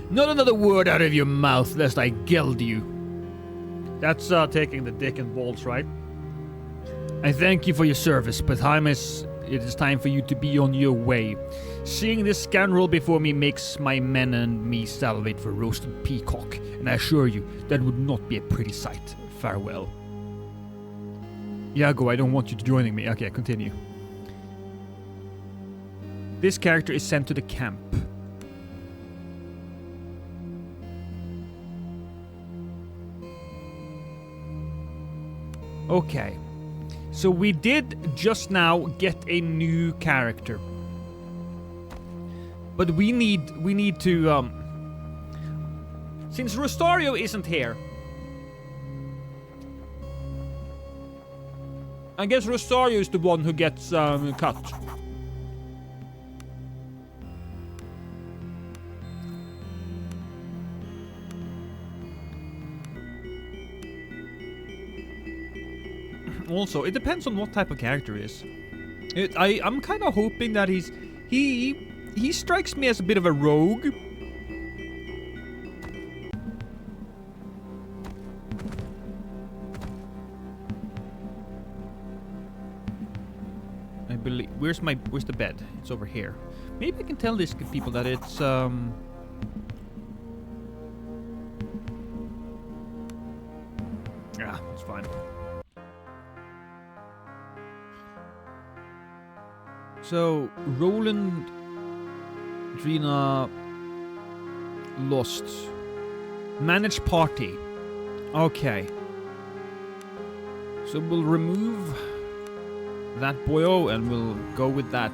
Not another word out of your mouth, lest I geld you. That's taking the dick and balls, right? I thank you for your service, but it is time for you to be on your way. Seeing this scoundrel before me makes my men and me salivate for roasted peacock, and I assure you that would not be a pretty sight. Farewell. Iago, I don't want you to joining me. Okay, continue. This character is sent to the camp. Okay. So we did just now get a new character. But we need to since Rosario isn't here, I guess Rosario is the one who gets cut. Also, it depends on what type of character it is. I'm kind of hoping that he strikes me as a bit of a rogue. I believe. Where's the bed? It's over here. Maybe I can tell these people that it's yeah, it's fine. So, Roland, Drina, lost. Manage party. Okay. So we'll remove that boyo and we'll go with that.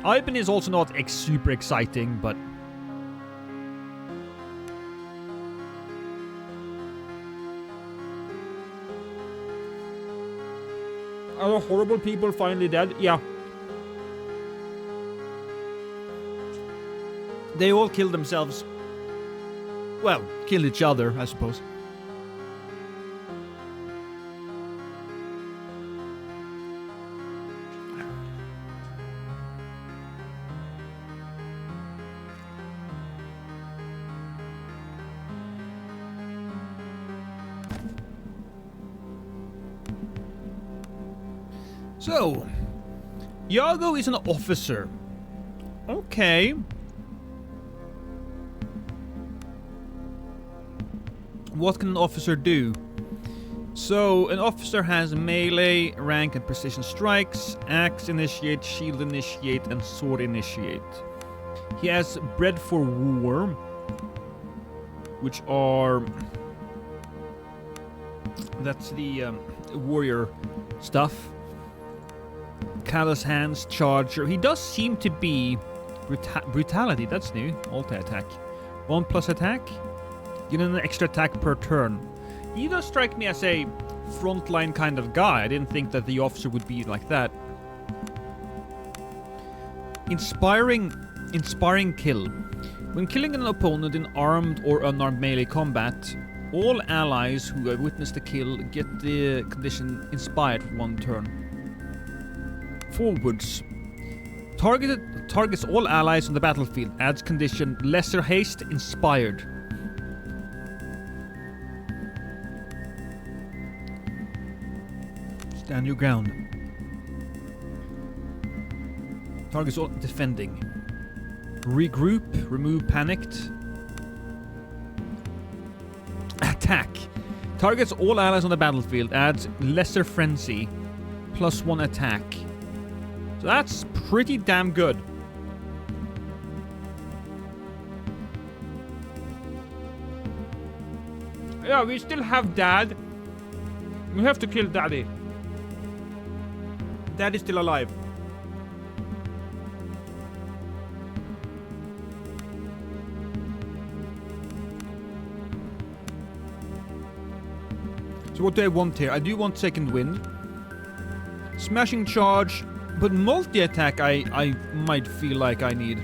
Ivan is also not super exciting, but... Are the horrible people finally dead? Yeah. They all killed themselves. Well, killed each other, I suppose. So, Iago is an officer. Okay. What can an officer do? So, an officer has melee, rank, and precision strikes, axe initiate, shield initiate, and sword initiate. He has bred for war, which are... That's the warrior stuff. Callous hands, charger. He does seem to be brutality. That's new. Multi-attack. 1+ attack. Get an extra attack per turn. He does strike me as a frontline kind of guy. I didn't think that the officer would be like that. Inspiring Inspiring kill. When killing an opponent in armed or unarmed melee combat, all allies who have witnessed the kill get the condition inspired for 1 turn. Forwards. Targets all allies on the battlefield. Adds condition lesser haste inspired. Stand your ground. Targets all defending. Regroup. Remove panicked. Attack. Targets all allies on the battlefield. Adds lesser frenzy. +1 attack. So that's pretty damn good. Yeah, we still have Dad. We have to kill Daddy. Daddy's still alive. So what do I want here? I do want second wind. Smashing charge. But multi-attack I might feel like I need.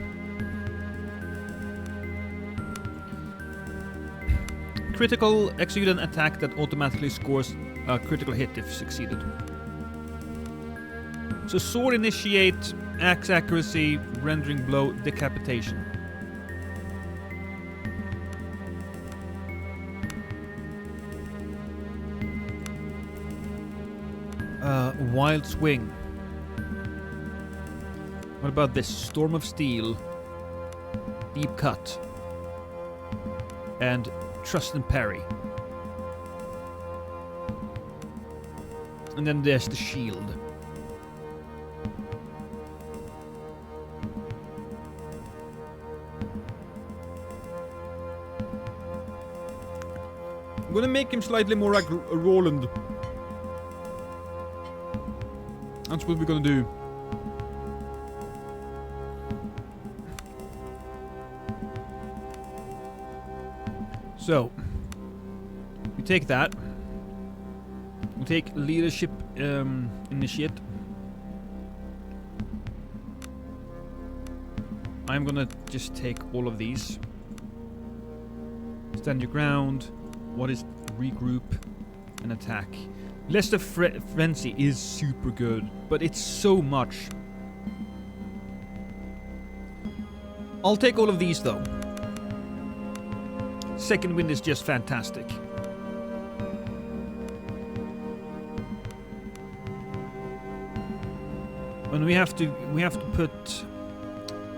Critical, execute an attack that automatically scores a critical hit if succeeded. So sword initiate, axe accuracy, rendering blow, decapitation. Wild swing. What about this? Storm of Steel, Deep Cut, and Trust and Parry. And then there's the shield. I'm gonna make him slightly more like Roland. That's what we're gonna do. So, we take that. We take leadership initiate. I'm gonna just take all of these. Stand your ground. What is regroup and attack? Lesser frenzy is super good, but it's so much. I'll take all of these though. Second wind is just fantastic. And we have to put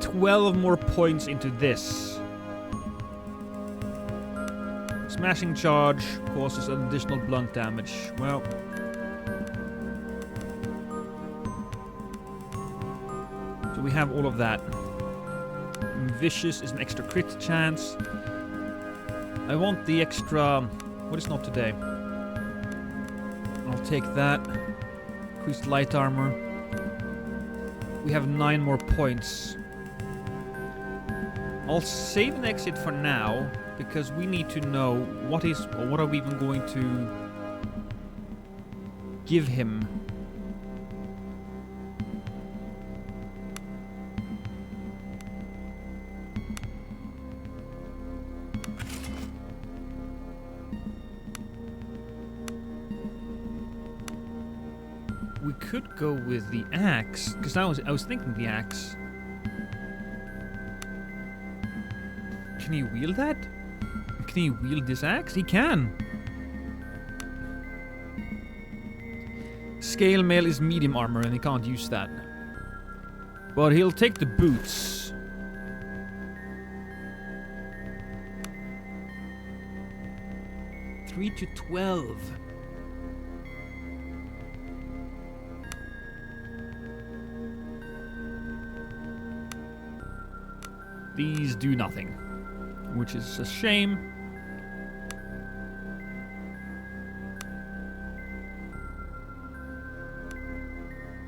12 more points into this. Smashing charge causes an additional blunt damage. Well, so we have all of that. Vicious is an extra crit chance. I want the extra... What is not today? I'll take that. Increased light armor. We have 9 more points. I'll save an exit for now, because we need to know what are we even going to give him. We could go with the axe, because I was thinking the axe. Can he wield that? Can he wield this axe? He can. Scale mail is medium armor and he can't use that. But he'll take the boots. Three to 12. These do nothing, which is a shame.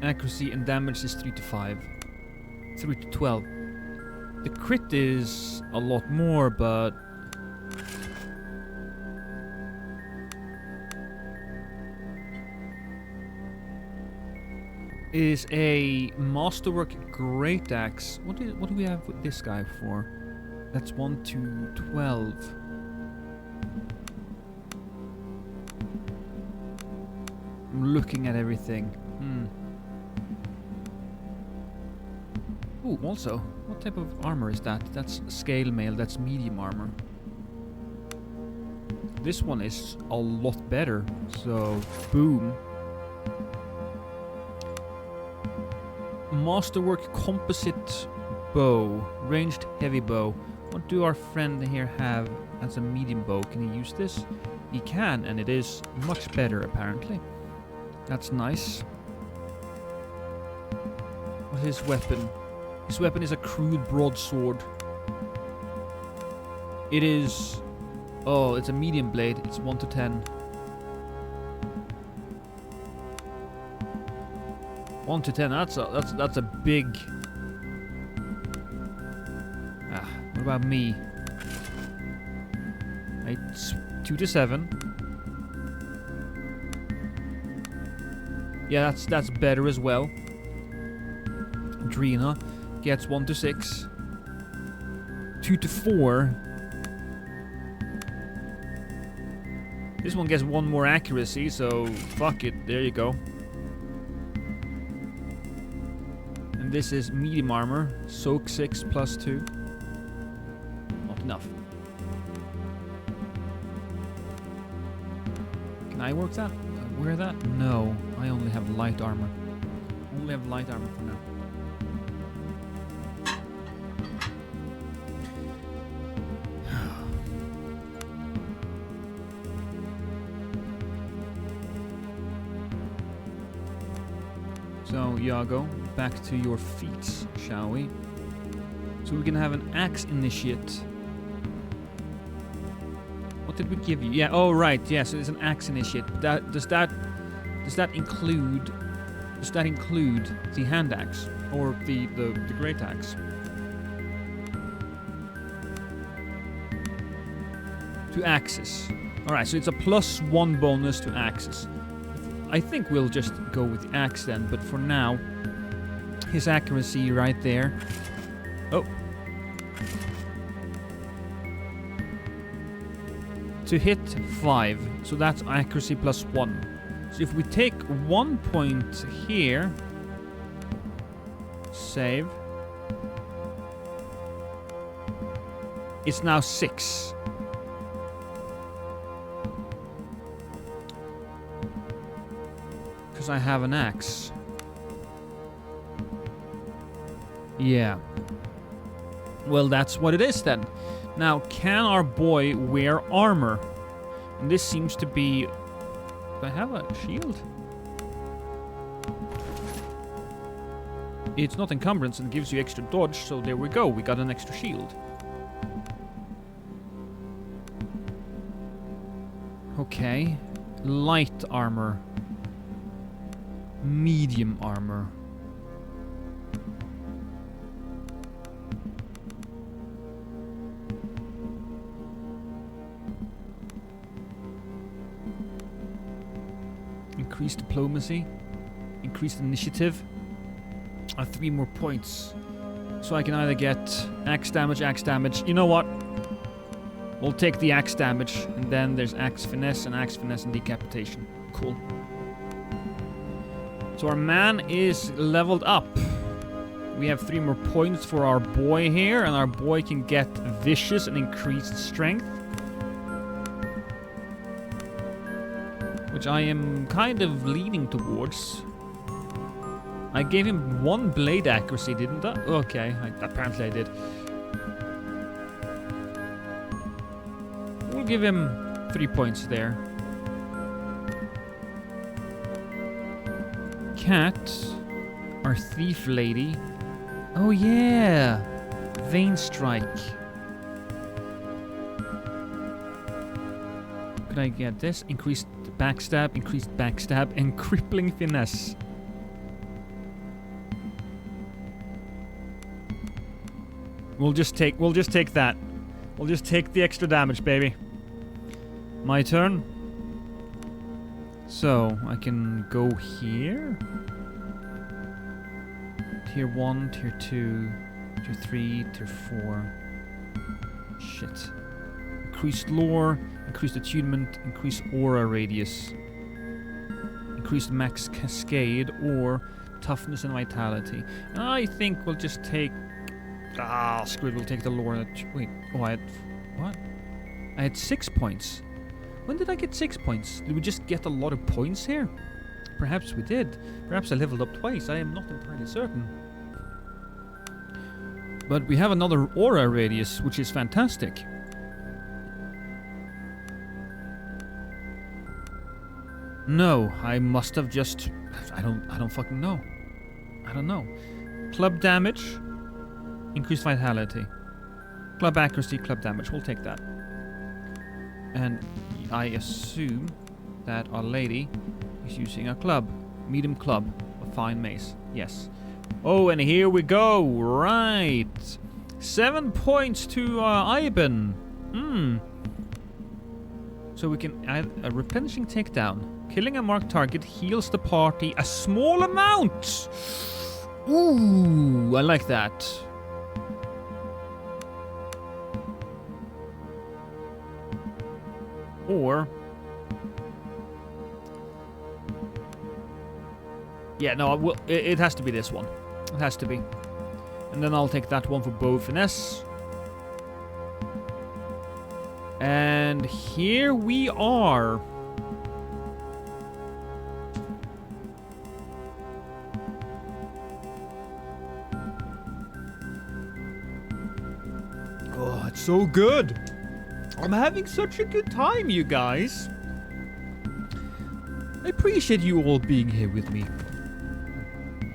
Accuracy and damage is 3 to 5. 3 to 12. The crit is a lot more, but... is a masterwork great axe. What do we have with this guy for? That's 1 to 12. I'm looking at everything. Ooh, also, what type of armor is that? That's scale mail, that's medium armor. This one is a lot better, so boom. Masterwork composite bow, ranged heavy bow. What do our friend here have as a medium bow? Can he use this? He can, and it is much better apparently. That's nice. What's his weapon? His weapon is a crude broadsword. It is... Oh, it's a medium blade. It's 1 to 10. 1 to 10. That's a big... what about me? It's 2 to 7. Yeah, that's better as well. Drina gets 1 to 6. 2 to 4. This one gets 1 more accuracy, so fuck it. There you go. And this is medium armor. Soak 6 plus 2. Not enough. Can I work that? Wear that? No. I only have light armor. Only have light armor for now. So, Iago, back to your feats, shall we? So we can have an axe initiate. What did we give you? Yeah, oh right, yeah, so it's an axe initiate. Does that include the hand axe or the great axe? To axes. Alright, so it's a +1 bonus to axes. I think we'll just go with the axe then, but for now, his accuracy right there. Oh. To hit 5, so that's accuracy +1. So if we take 1 point here, save, it's now 6. Because I have an axe. Yeah. Well, that's what it is then. Now, can our boy wear armor? And this seems to be... Do I have a shield? It's not encumbrance and gives you extra dodge, so there we go. We got an extra shield. Okay. Light armor. Medium armor. Increased diplomacy. Increased initiative. 3 more points. So I can either get axe damage, axe damage. You know what? We'll take the axe damage, and then there's axe finesse and decapitation. Cool. So our man is leveled up. We have 3 more points for our boy here, and our boy can get vicious and increased strength. Which I am kind of leaning towards. I gave him 1 blade accuracy, didn't I? Okay, apparently I did. We'll give him 3 points there. Cat, our thief lady. Oh yeah, Vein Strike. Could I get this? Increased backstab, and crippling finesse. We'll just take that. We'll just take the extra damage, baby. My turn. So, I can go here. Tier 1, Tier 2, Tier 3, Tier 4. Shit. Increased lore, increased attunement, increased aura radius, increased max cascade, or toughness and vitality. And I think we'll just take... screw it, we'll take the lore. Wait, I had... What? I had 6 points. When did I get 6 points? Did we just get a lot of points here? Perhaps we did. Perhaps I leveled up twice. I am not entirely certain. But we have another aura radius, which is fantastic. No, I must have just... I don't fucking know. I don't know. Club damage, increased vitality. Club accuracy, club damage. We'll take that. And I assume that our lady is using a club. Medium club. A fine mace. Yes. Oh, and here we go. Right. 7 points to Iben. So we can add a replenishing takedown. Killing a marked target heals the party a small amount. Ooh, I like that. Or... yeah, no, it has to be this one. It has to be. And then I'll take that one for bow finesse. And here we are. Oh, it's so good. I'm having such a good time, you guys. I appreciate you all being here with me.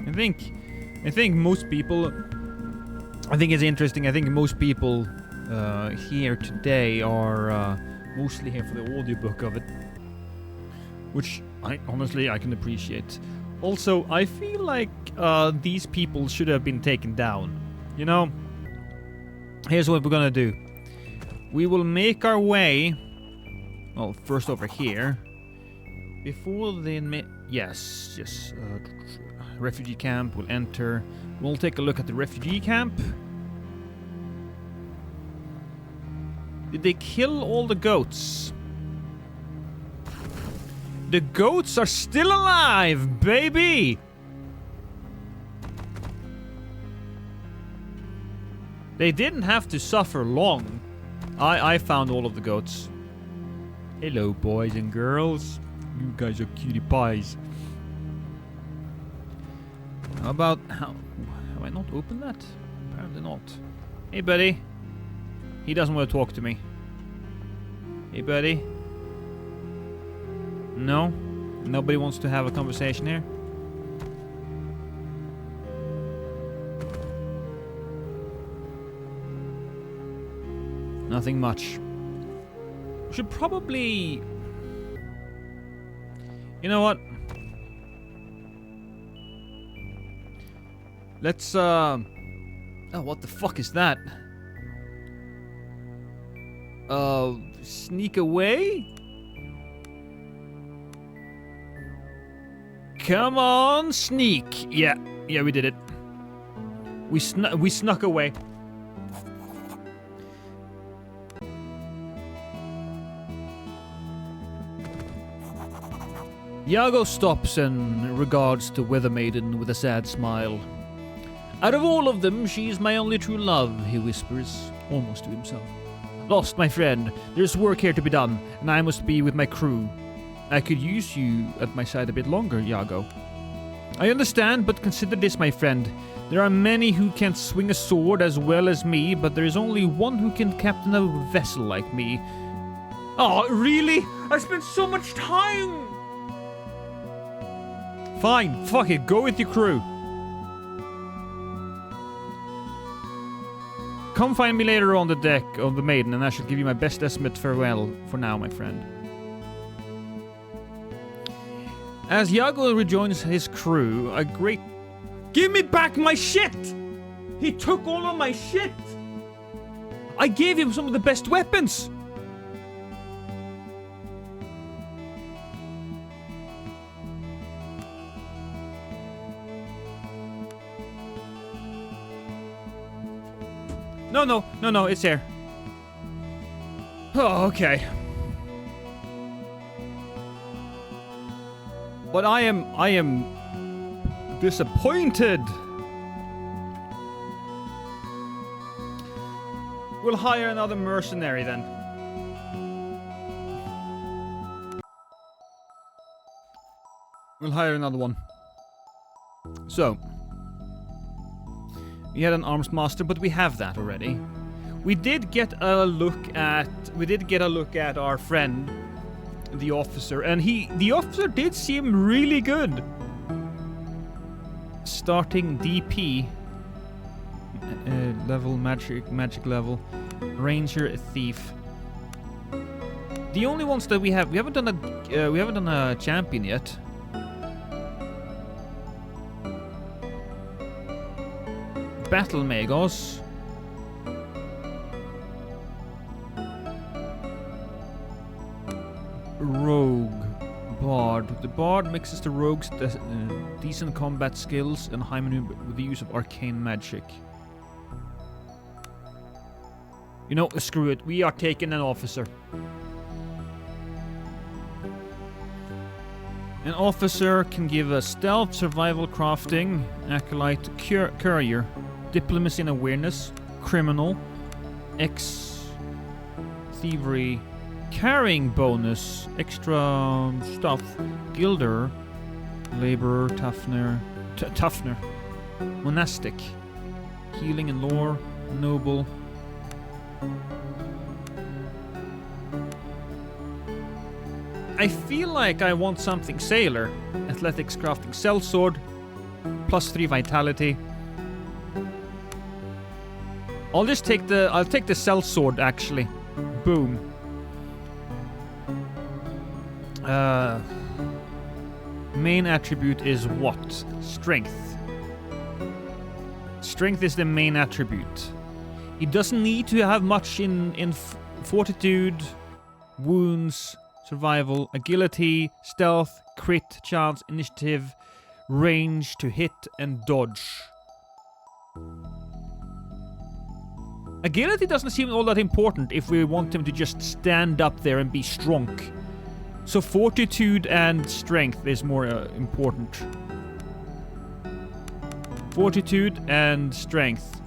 I think most people... I think it's interesting. I think most people here today are mostly here for the audiobook of it. Which, honestly, I can appreciate. Also, I feel like these people should have been taken down. You know? Here's what we're gonna do. We will make our way... well, first over here. Before the... yes. Refugee camp, we'll enter. We'll take a look at the refugee camp. Did they kill all the goats? The goats are still alive, baby! They didn't have to suffer long. I found all of the goats. Hello, boys and girls. You guys are cutie pies. How about... have I not opened that? Apparently not. Hey, buddy. He doesn't want to talk to me. Hey, buddy. No? Nobody wants to have a conversation here? Nothing much. Should probably... you know what? Let's, oh, what the fuck is that? Sneak away? Come on, sneak. Yeah, we did it. We snuck away. Yago stops and regards the weather maiden with a sad smile. Out of all of them, she's my only true love, he whispers, almost to himself. Lost, my friend. There's work here to be done, and I must be with my crew. I could use you at my side a bit longer, Yago. I understand, but consider this, my friend. There are many who can swing a sword as well as me, but there is only one who can captain a vessel like me. Oh, really? I spent so much time! Fine, fuck it, go with your crew. Come find me later on the deck of the Maiden, and I shall give you my best estimate farewell for now, my friend. As Yago rejoins his crew, a great... Give me back my shit! He took all of my shit! I gave him some of the best weapons! No, it's here. Oh, okay. But I am disappointed. We'll hire another mercenary then. We'll hire another one. So, we had an arms master, but we have that already. We did get a look at our friend, the officer, and the officer did seem really good. Starting DP level, magic level, ranger, a thief. The only ones that we haven't done a champion yet. Battle Magos. Rogue. Bard. The Bard mixes the rogue's decent combat skills and high maneuver with the use of arcane magic. You know, screw it. We are taking an officer. An officer can give us stealth, survival, crafting, acolyte, courier, diplomacy and awareness, criminal, thievery, carrying bonus, extra stuff, gilder, laborer, toughener, monastic, healing and lore, noble. I feel like I want something sailor. Athletics, crafting, sellsword, +3 vitality. I'll take the sellsword actually. Boom. Main attribute is what? Strength. Strength is the main attribute. He doesn't need to have much in fortitude, wounds, survival, agility, stealth, crit, chance, initiative, range to hit, and dodge. Agility doesn't seem all that important if we want him to just stand up there and be strong. So fortitude and strength is more important. Fortitude and strength.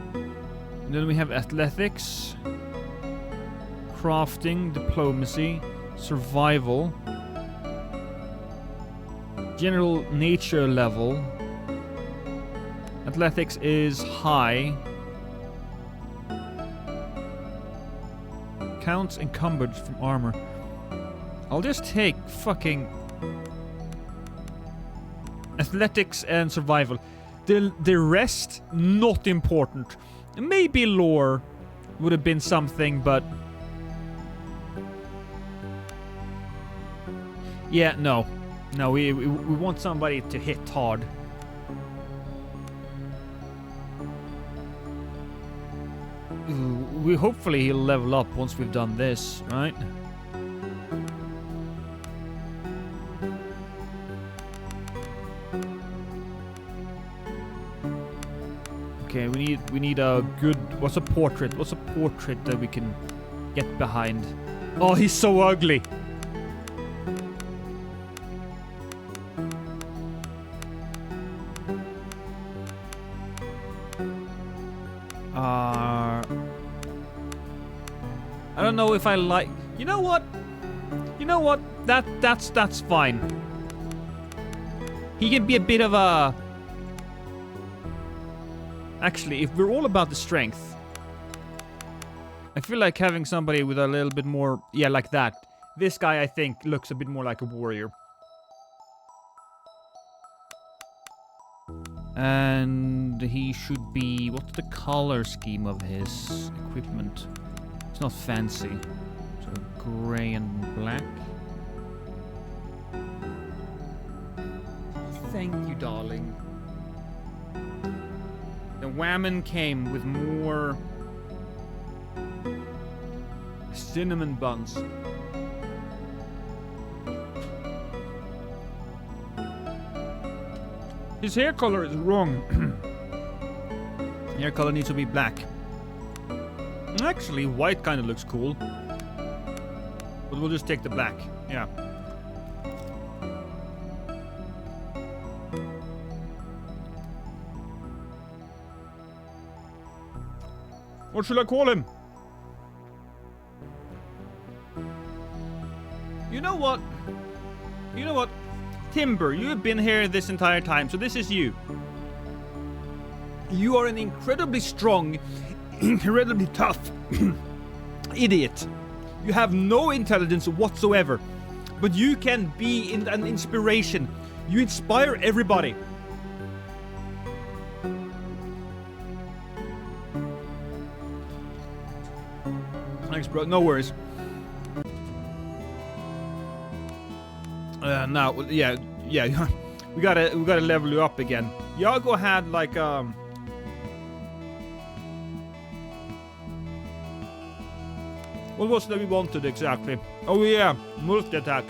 And then we have athletics, crafting, diplomacy, survival, general nature level. Athletics is high. Counts encumbered from armor. I'll just take fucking athletics and survival. The rest, not important. Maybe lore would have been something, but yeah, no, we want somebody to hit hard. Hopefully he'll level up once we've done this, right? Okay, we need a good. What's a portrait that we can get behind? Oh, he's so ugly. I don't know if I like. You know what? That's fine. He can be a bit of a. Actually, if we're all about the strength, I feel like having somebody with a little bit more, yeah, like that. This guy, I think, looks a bit more like a warrior. And he should be, what's the color scheme of his equipment? It's not fancy. So gray and black. Thank you, darling. The whammon came with more cinnamon buns. His hair color is wrong. Hair color needs to be black. Actually, white kind of looks cool. But we'll just take the black. Yeah. What should I call him? You know what? You know what? Timber, you have been here this entire time, so this is you. You are an incredibly strong, incredibly tough idiot. You have no intelligence whatsoever, but you can be an inspiration. You inspire everybody. Thanks, bro. No worries. Now, yeah, we gotta level you up again. Yago had like what was it that we wanted exactly? Oh yeah, multi-attack.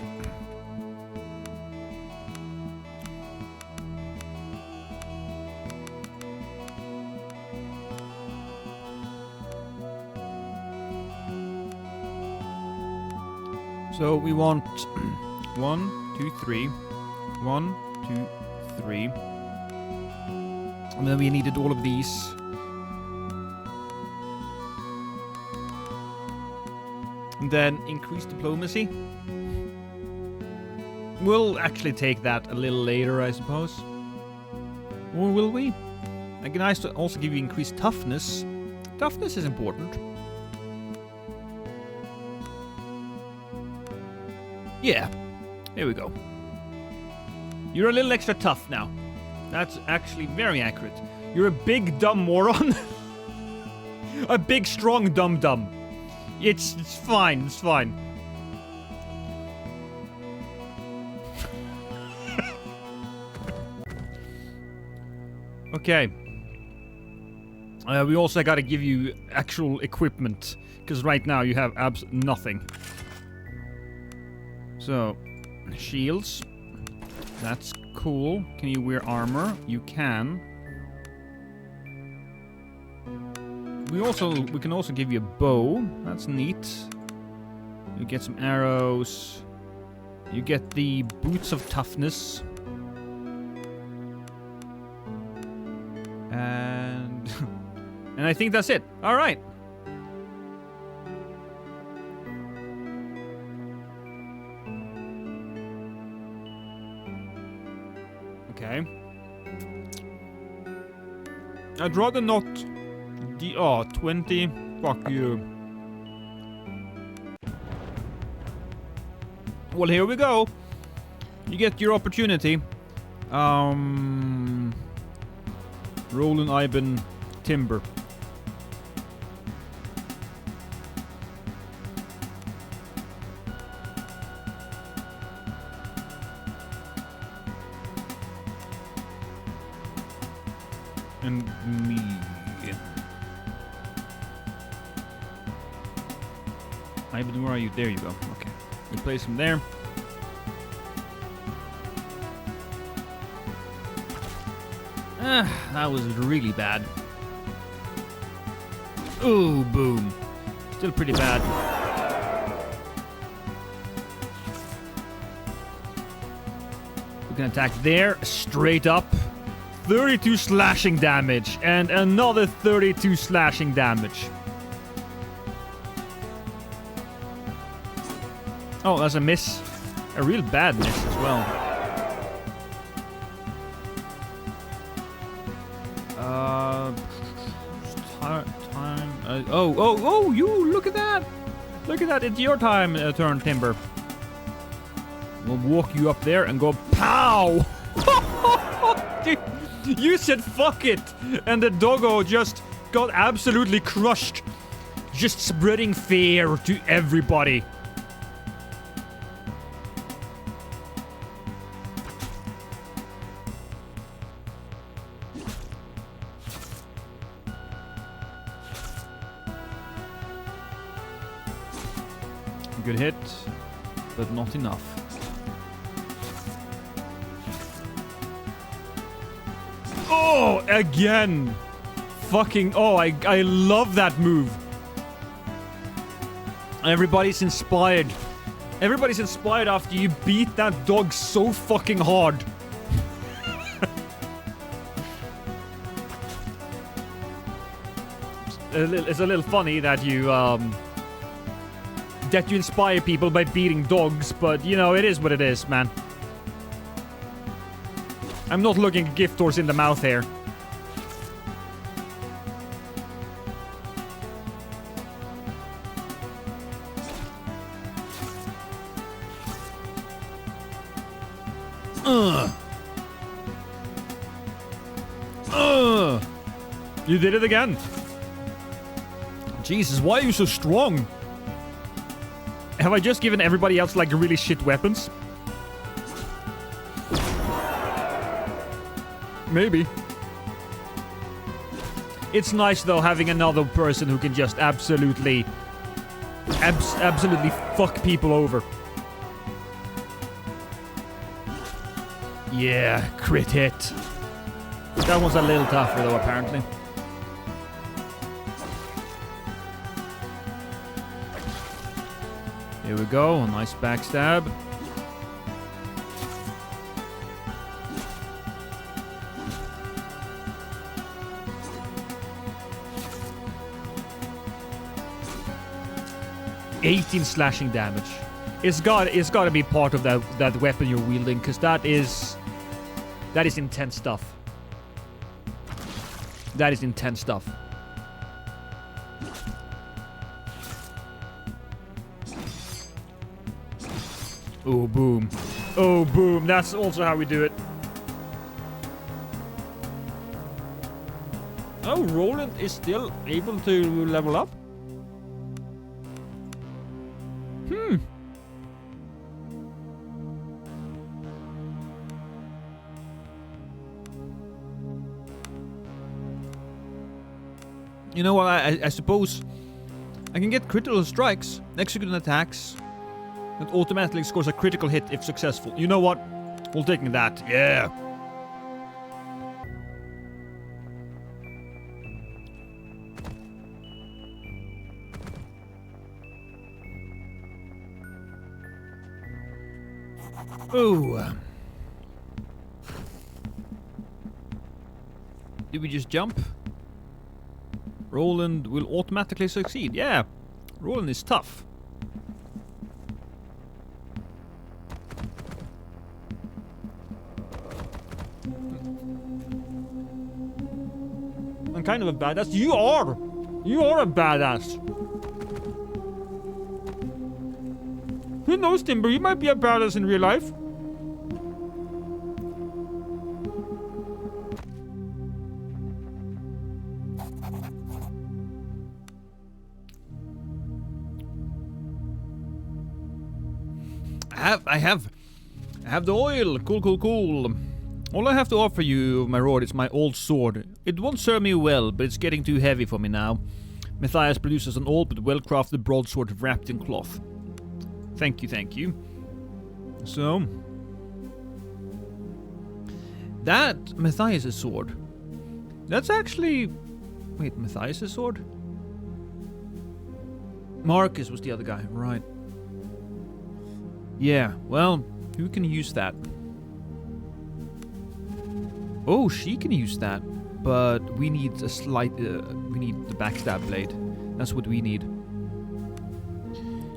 So we want 1, 2, 3. 1, 2, 3. And then we needed all of these. And then increase diplomacy. We'll actually take that a little later, I suppose. Or will we? I can also give you increased toughness. Toughness is important. Yeah. Here we go. You're a little extra tough now. That's actually very accurate. You're a big dumb moron. A big strong dumb. It's fine, it's fine. Okay. We also gotta give you actual equipment, because right now you have nothing. So, shields. That's cool. Can you wear armor? You can. We can also give you a bow. That's neat. You get some arrows. You get the boots of toughness. And and I think that's it. All right. Okay. I'd rather not. 20. Fuck you. Well, here we go. You get your opportunity. Roland Ivan Timber. And me. Ivan, where are you? There you go. Okay. We place him there. That was really bad. Ooh, boom. Still pretty bad. We can attack there, straight up. 32 slashing damage, and another 32 slashing damage. Oh, that's a miss. A real bad miss as well. Oh, you, look at that! Look at that, it's your turn, Timber. We'll walk you up there and go, POW! You said fuck it! And the doggo just got absolutely crushed. Just spreading fear to everybody. Good hit, but not enough. Oh, again. Fucking, oh, I love that move. Everybody's inspired. Everybody's inspired after you beat that dog so fucking hard. It's a little funny that you inspire people by beating dogs, but you know, it is what it is, man. I'm not looking a gift horse in the mouth here. You did it again. Jesus, why are you so strong? Have I just given everybody else like really shit weapons? Maybe. It's nice though having another person who can just absolutely fuck people over. Yeah, crit hit. That one's a little tougher though, apparently. Here we go, a nice backstab. $18 slashing damage. It's got to be part of that weapon you're wielding, because that is intense stuff. That is intense stuff. Oh, boom. Oh, boom. That's also how we do it. Oh, Roland is still able to level up? You know what, I suppose I can get critical strikes, execute attacks. It automatically scores a critical hit if successful. You know what? We'll take that. Yeah. Ooh. Did we just jump? Roland will automatically succeed. Yeah. Roland is tough. I'm kind of a badass. You are! You are a badass. Who knows, Timber? You might be a badass in real life. I have the oil. Cool, cool, cool. All I have to offer you, my lord, is my old sword. It won't serve me well, but it's getting too heavy for me now. Matthias produces an old but well-crafted broadsword wrapped in cloth. Thank you, thank you. So... that Matthias' sword. That's actually... wait, Matthias' sword? Marcus was the other guy, right. Yeah, well, who can use that? Oh, she can use that, but we need a slight, we need the backstab blade. That's what we need.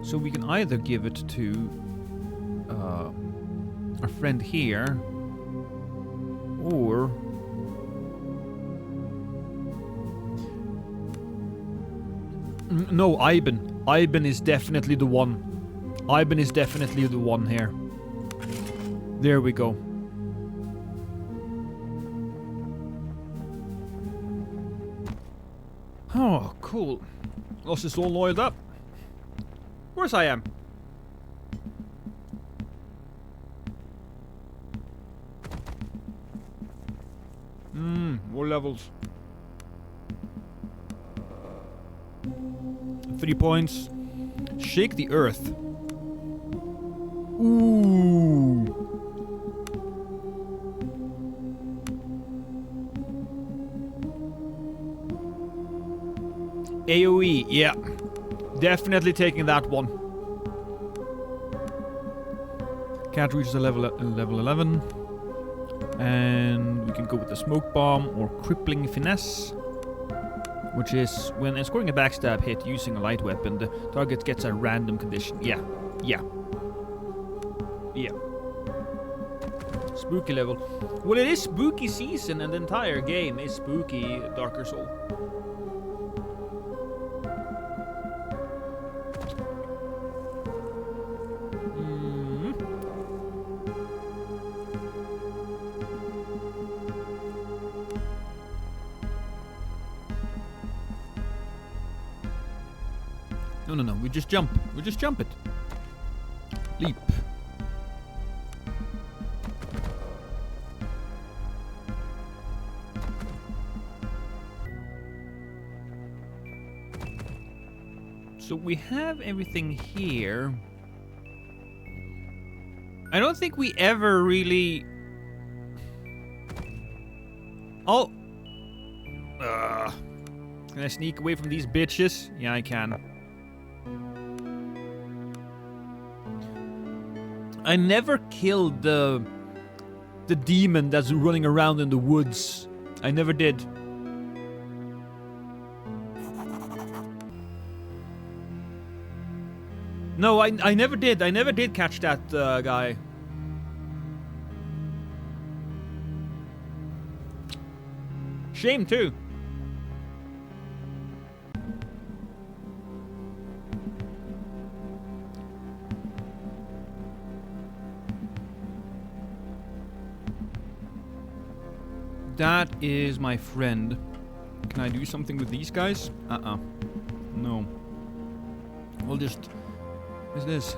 So we can either give it to our friend here, or no, Iben. Iben is definitely the one. Iben is definitely the one here. There we go. Oh, cool. Lost is all oiled up. Of course I am. More levels. 3 points. Shake the earth. Ooh. AoE, yeah. Definitely taking that one. Cat reaches a level 11. And we can go with the smoke bomb or crippling finesse, which is when scoring a backstab hit using a light weapon, the target gets a random condition. Yeah. Spooky level. Well, it is spooky season and the entire game is spooky Darker Soul. No, we just jump. We just jump it. Leap. So we have everything here. I don't think we ever really... Oh! Can I sneak away from these bitches? Yeah, I can. I never killed the demon that's running around in the woods. I never did. No, I never did. I never did catch that guy. Shame too. That is my friend. Can I do something with these guys? No. We'll just... What's this?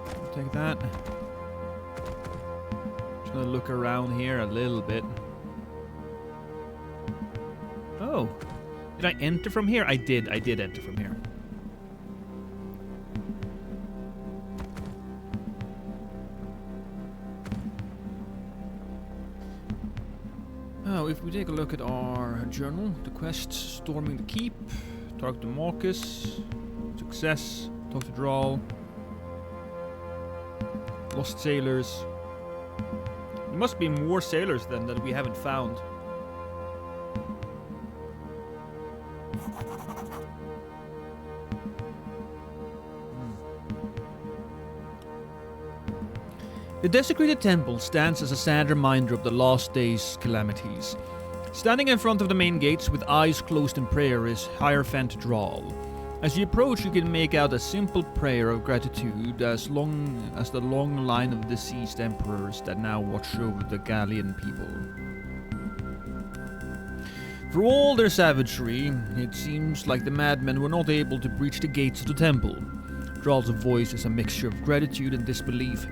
I'll take that. Just gonna look around here a little bit. Oh. Did I enter from here? I did enter from here. Oh, if we take a look at our journal, the quest, storming the keep, talk to Marcus, success, talk to Drawl, lost sailors. There must be more sailors then that we haven't found. The desecrated temple stands as a sad reminder of the last day's calamities. Standing in front of the main gates with eyes closed in prayer is Hierophant Drawl. As you approach, you can make out a simple prayer of gratitude as long as the long line of deceased emperors that now watch over the Gallian people. For all their savagery, it seems like the madmen were not able to breach the gates of the temple. Drawl's voice is a mixture of gratitude and disbelief.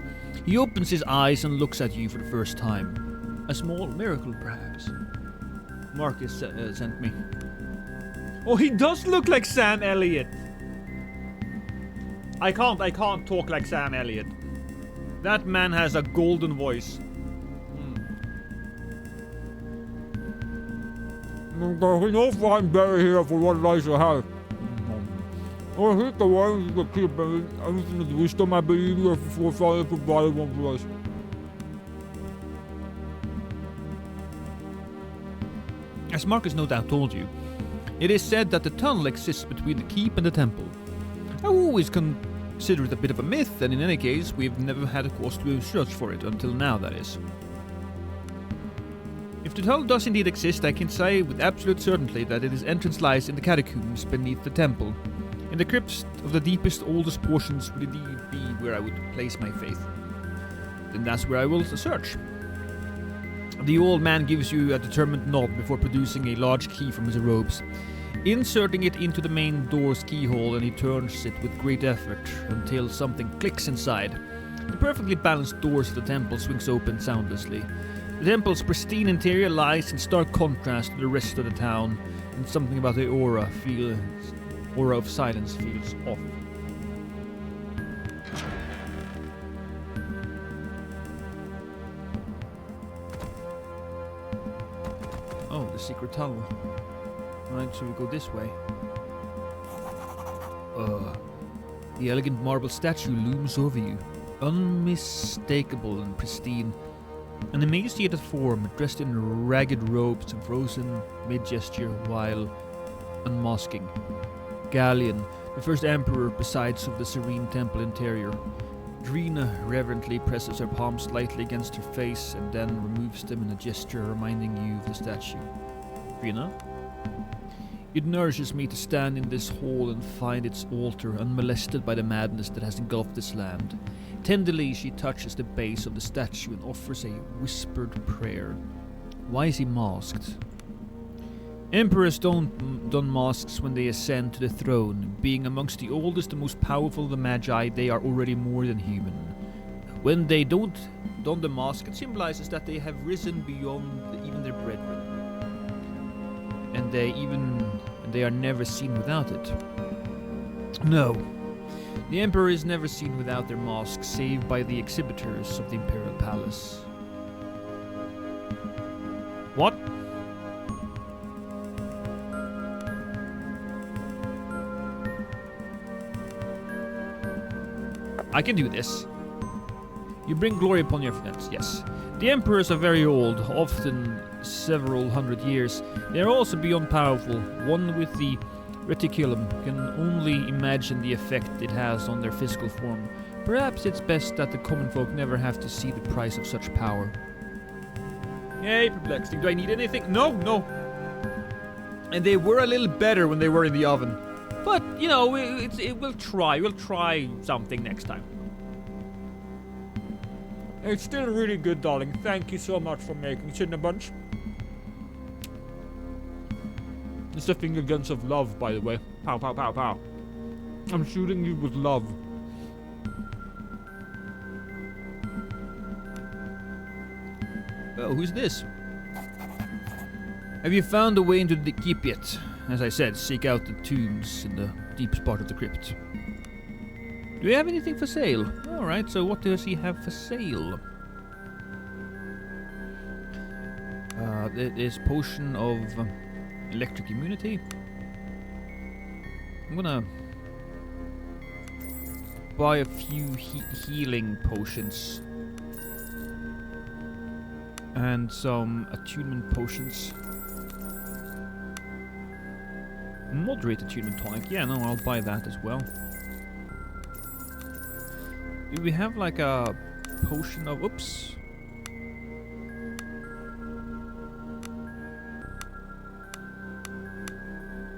He opens his eyes and looks at you for the first time. A small miracle, perhaps. Marcus sent me. Oh, he does look like Sam Elliott. I can't talk like Sam Elliott. That man has a golden voice. There's no fine better here for what lies ahead. I hate the ones that keep everything is wisdom. I believe you for Father provided one for us. As Marcus no doubt told you, it is said that the tunnel exists between the keep and the temple. I always consider it a bit of a myth, and in any case, we've never had a cause to search for it, until now that is. If the tunnel does indeed exist, I can say with absolute certainty that its entrance lies in the catacombs beneath the temple. In the crypts of the deepest, oldest portions would indeed be where I would place my faith. Then that's where I will search. The old man gives you a determined nod before producing a large key from his robes, inserting it into the main door's keyhole, and he turns it with great effort until something clicks inside. The perfectly balanced doors of the temple swings open soundlessly. The temple's pristine interior lies in stark contrast to the rest of the town, and something about the aura of silence feels off. Oh, the secret tunnel. Right, so we go this way. The elegant marble statue looms over you, unmistakable and pristine. An emaciated form, dressed in ragged robes and frozen mid-gesture while unmasking. Galleon, the first emperor besides of the serene temple interior. Drina reverently presses her palms slightly against her face and then removes them in a gesture reminding you of the statue. Drina? It nourishes me to stand in this hall and find its altar unmolested by the madness that has engulfed this land. Tenderly she touches the base of the statue and offers a whispered prayer. Why is he masked? Emperors don't don masks when they ascend to the throne. Being amongst the oldest and most powerful of the Magi, they are already more than human. When they don't don the mask, it symbolizes that they have risen beyond even their brethren. And they are never seen without it. No. The Emperor is never seen without their mask, save by the exhibitors of the Imperial Palace. What? I can do this. You bring glory upon your friends, yes. The emperors are very old, often several hundred years. They are also beyond powerful. One with the reticulum can only imagine the effect it has on their physical form. Perhaps it's best that the common folk never have to see the price of such power. Yay, perplexing. Do I need anything? No, no. And they were a little better when they were in the oven. But, you know, we'll try. We'll try something next time. It's still really good, darling. Thank you so much for making it in a bunch. It's the finger guns of love, by the way. Pow, pow, pow, pow. I'm shooting you with love. Oh, who's this? Have you found a way into the keep yet? As I said, seek out the tombs in the deep part of the crypt. Do you have anything for sale? Alright, so what does he have for sale? There's potion of electric immunity. I'm gonna buy a few healing potions. And some attunement potions. Moderate attunement tonic. Yeah, no, I'll buy that as well. Do we have like a potion of... Oops.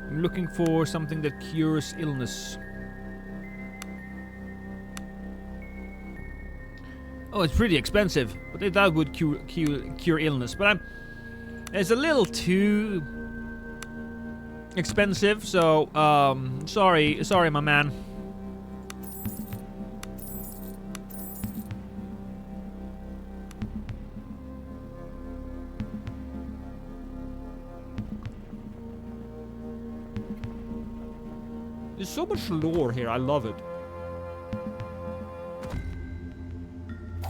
I'm looking for something that cures illness. Oh, it's pretty expensive, but that would cure illness. But it's a little too expensive, so sorry, my man. There's so much lore here, I love it.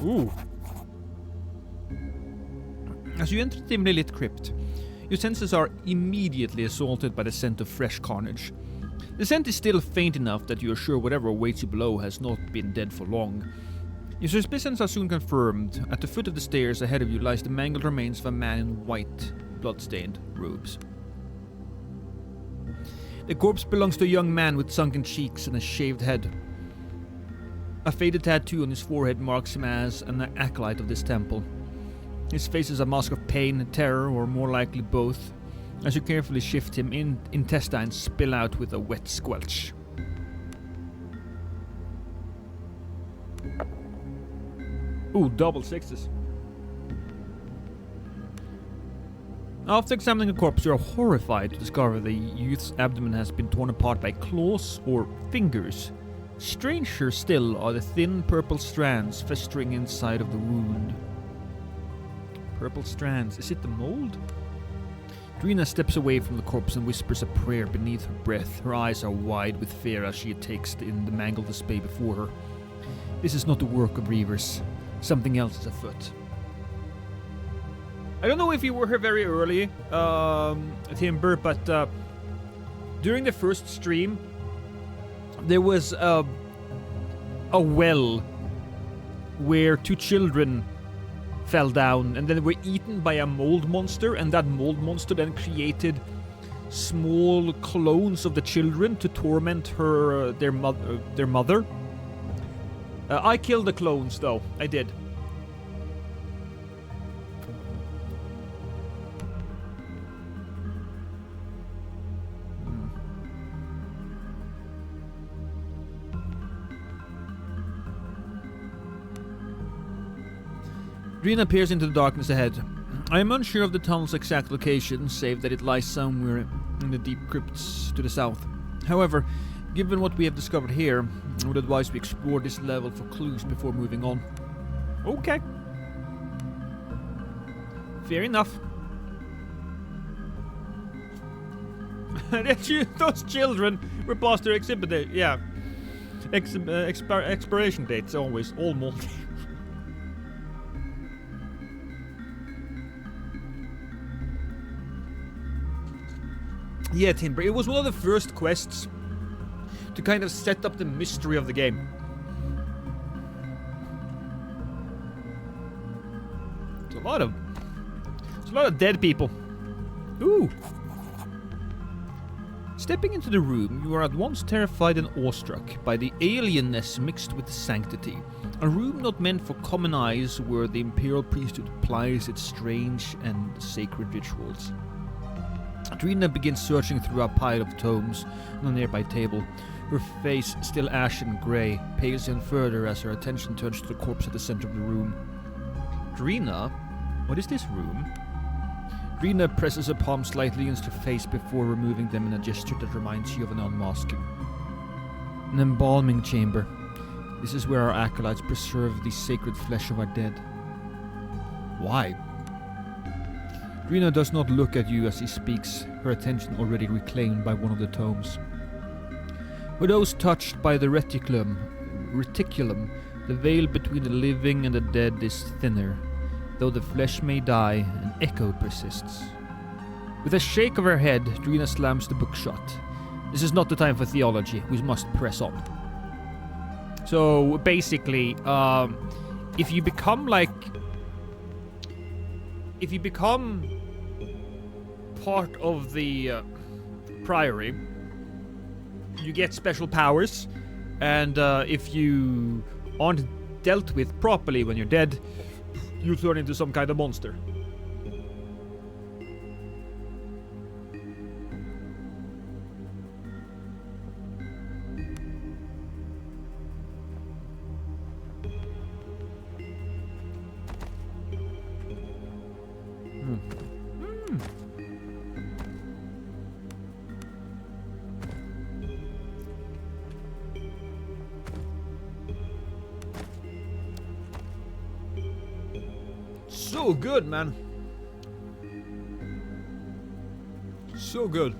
Ooh. As you enter the dimly lit crypt, your senses are immediately assaulted by the scent of fresh carnage. The scent is still faint enough that you are sure whatever awaits you below has not been dead for long. Your suspicions are soon confirmed. At the foot of the stairs ahead of you lies the mangled remains of a man in white, blood-stained robes. The corpse belongs to a young man with sunken cheeks and a shaved head. A faded tattoo on his forehead marks him as an acolyte of this temple. His face is a mask of pain and terror, or more likely both. As you carefully shift him, intestines spill out with a wet squelch. Ooh, double sixes. After examining the corpse, you are horrified to discover the youth's abdomen has been torn apart by claws or fingers. Stranger still are the thin purple strands festering inside of the wound. Purple strands. Is it the mold? Drina steps away from the corpse and whispers a prayer beneath her breath. Her eyes are wide with fear as she takes in the mangled display before her. This is not the work of Reavers. Something else is afoot. I don't know if you were here very early, Timber, but during the first stream, there was a well where 2 children fell down and then were eaten by a mold monster, and that mold monster then created small clones of the children to torment their mother. I killed the clones, though. I did. Drina peers into the darkness ahead. I am unsure of the tunnel's exact location, save that it lies somewhere in the deep crypts to the south. However, given what we have discovered here, I would advise we explore this level for clues before moving on. Okay. Fair enough. Those children were past their expiration dates, always. All moldy. Yeah, Timber, it was one of the first quests to kind of set up the mystery of the game. It's a lot of dead people. Ooh. Stepping into the room, you are at once terrified and awestruck by the alienness mixed with the sanctity. A room not meant for common eyes, where the Imperial Priesthood plies its strange and sacred rituals. Drina begins searching through a pile of tomes on a nearby table. Her face, still ashen grey, pales even further as her attention turns to the corpse at the center of the room. Drina? What is this room? Drina presses her palm slightly against her face before removing them in a gesture that reminds you of an unmasking. An embalming chamber. This is where our acolytes preserve the sacred flesh of our dead. Why? Drina does not look at you as he speaks, her attention already reclaimed by one of the tomes. For those touched by the reticulum, the veil between the living and the dead is thinner. Though the flesh may die, an echo persists. With a shake of her head, Drina slams the book shut. This is not the time for theology, we must press on. So, basically, if you become part of the priory, you get special powers, and if you aren't dealt with properly when you're dead, you turn into some kind of monster. So good, man. So good.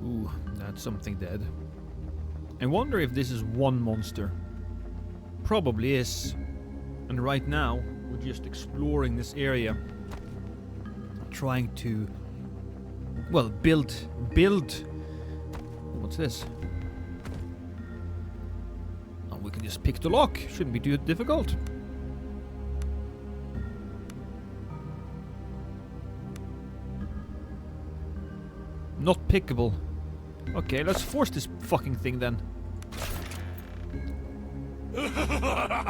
Ooh, that's something dead. I wonder if this is one monster. Probably is. And right now, we're just exploring this area, trying to, well, build. What's this? Oh, we can just pick the lock. Shouldn't be too difficult. Not pickable. Okay, let's force this fucking thing then.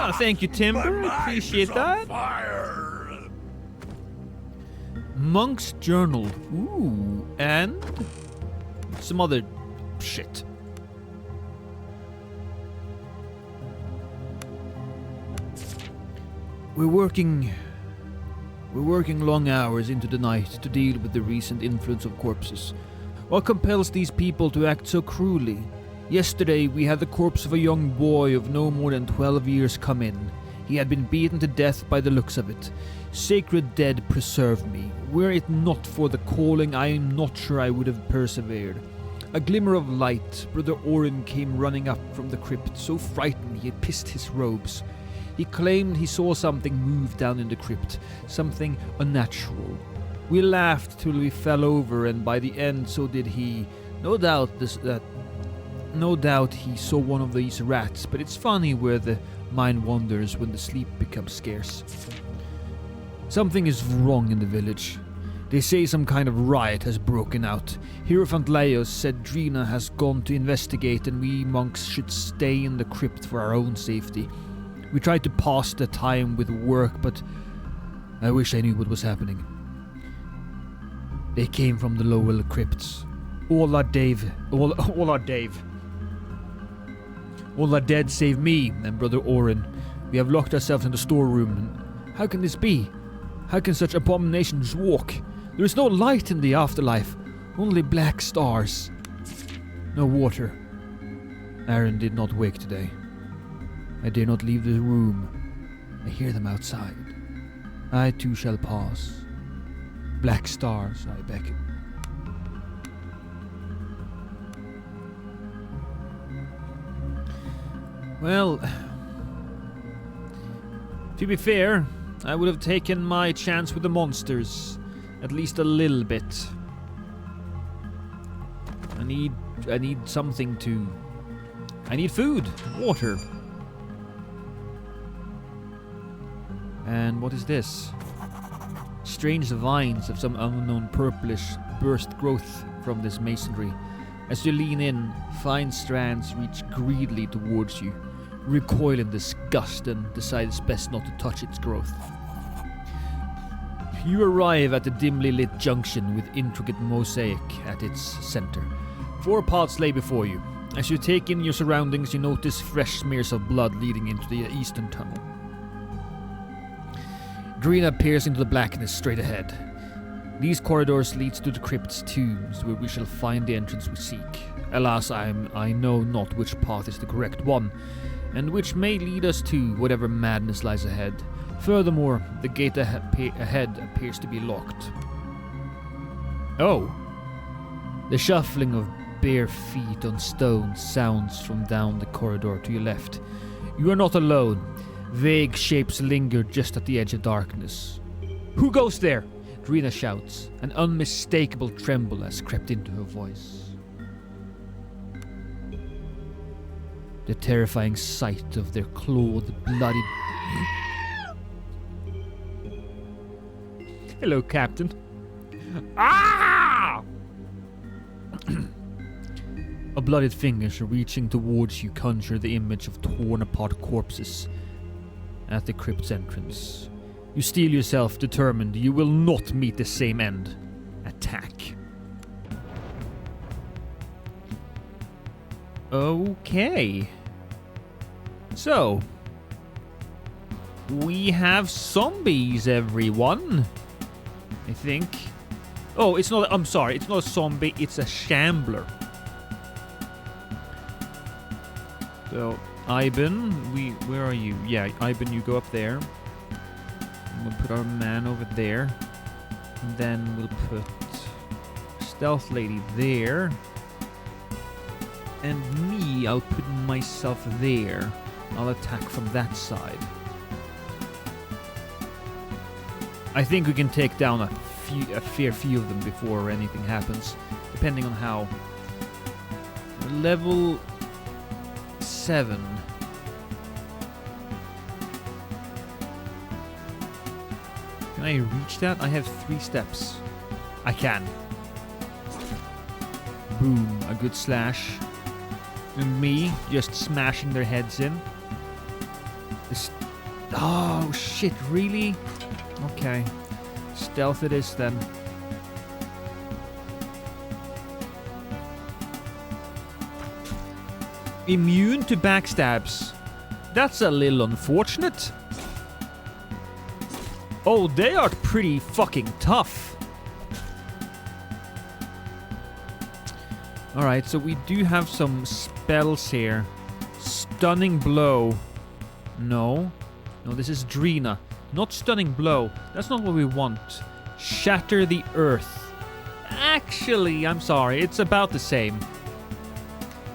Oh, thank you, Timber. Appreciate that. Fire. Monk's Journal. Ooh, and some other shit. We're working long hours into the night to deal with the recent influence of corpses. What compels these people to act so cruelly? Yesterday, we had the corpse of a young boy of no more than 12 years come in. He had been beaten to death by the looks of it. Sacred dead, preserve me. Were it not for the calling, I am not sure I would have persevered. A glimmer of light. Brother Orin came running up from the crypt, so frightened he had pissed his robes. He claimed he saw something move down in the crypt, something unnatural. We laughed till we fell over, and by the end so did he. No doubt he saw one of these rats, but it's funny where the mind wanders when the sleep becomes scarce. Something is wrong in the village. They say some kind of riot has broken out. Hierophant Laios said Drina has gone to investigate, and we monks should stay in the crypt for our own safety. We tried to pass the time with work, but I wish I knew what was happening. They came from the lower crypts. All are dead save me and Brother Orin. We have locked ourselves in the storeroom, and how can this be? How can such abominations walk? There is no light in the afterlife, only black stars. No water. Aaron did not wake today. I dare not leave the room. I hear them outside. I too shall pass. Black stars, I beckon. Well, to be fair, I would have taken my chance with the monsters. At least a little bit. I need something to... I need food, water. And what is this? Strange vines of some unknown purplish burst growth from this masonry. As you lean in, fine strands reach greedily towards you. Recoil in disgust and decide it's best not to touch its growth. You arrive at a dimly lit junction with intricate mosaic at its center. 4 paths lay before you. As you take in your surroundings, you notice fresh smears of blood leading into the eastern tunnel. Drina peers into the blackness straight ahead. These corridors lead to the crypt's tombs, where we shall find the entrance we seek. Alas, I know not which path is the correct one, and which may lead us to whatever madness lies ahead. Furthermore, the gate ahead appears to be locked. Oh! The shuffling of bare feet on stone sounds from down the corridor to your left. You are not alone. Vague shapes linger just at the edge of darkness. Who goes there? Drina shouts. An unmistakable tremble has crept into her voice. The terrifying sight of their clawed, bloodied... Hello, Captain. Ah! A bloodied fingers reaching towards you conjure the image of torn-apart corpses at the crypt's entrance. You steel yourself, determined you will not meet the same end. Attack. Okay. So, we have zombies, everyone. I think. Oh, it's not. I'm sorry. It's not a zombie. It's a shambler. So, Ivan, where are you? Yeah, Ivan, you go up there. And we'll put our man over there. And then we'll put Stealth Lady there. And me, I'll put myself there. I'll attack from that side. I think we can take down a fair few of them before anything happens, depending on how. Level 7. Can I reach that? I have 3 steps. I can. Boom, a good slash. And me just smashing their heads in. This. Oh shit! Really? Okay. Stealth it is then. Immune to backstabs. That's a little unfortunate. Oh, they are pretty fucking tough. Alright, so we do have some spells here. Stunning blow. No. No, this is Drina. Not stunning blow. That's not what we want. Shatter the earth. Actually, I'm sorry. It's about the same.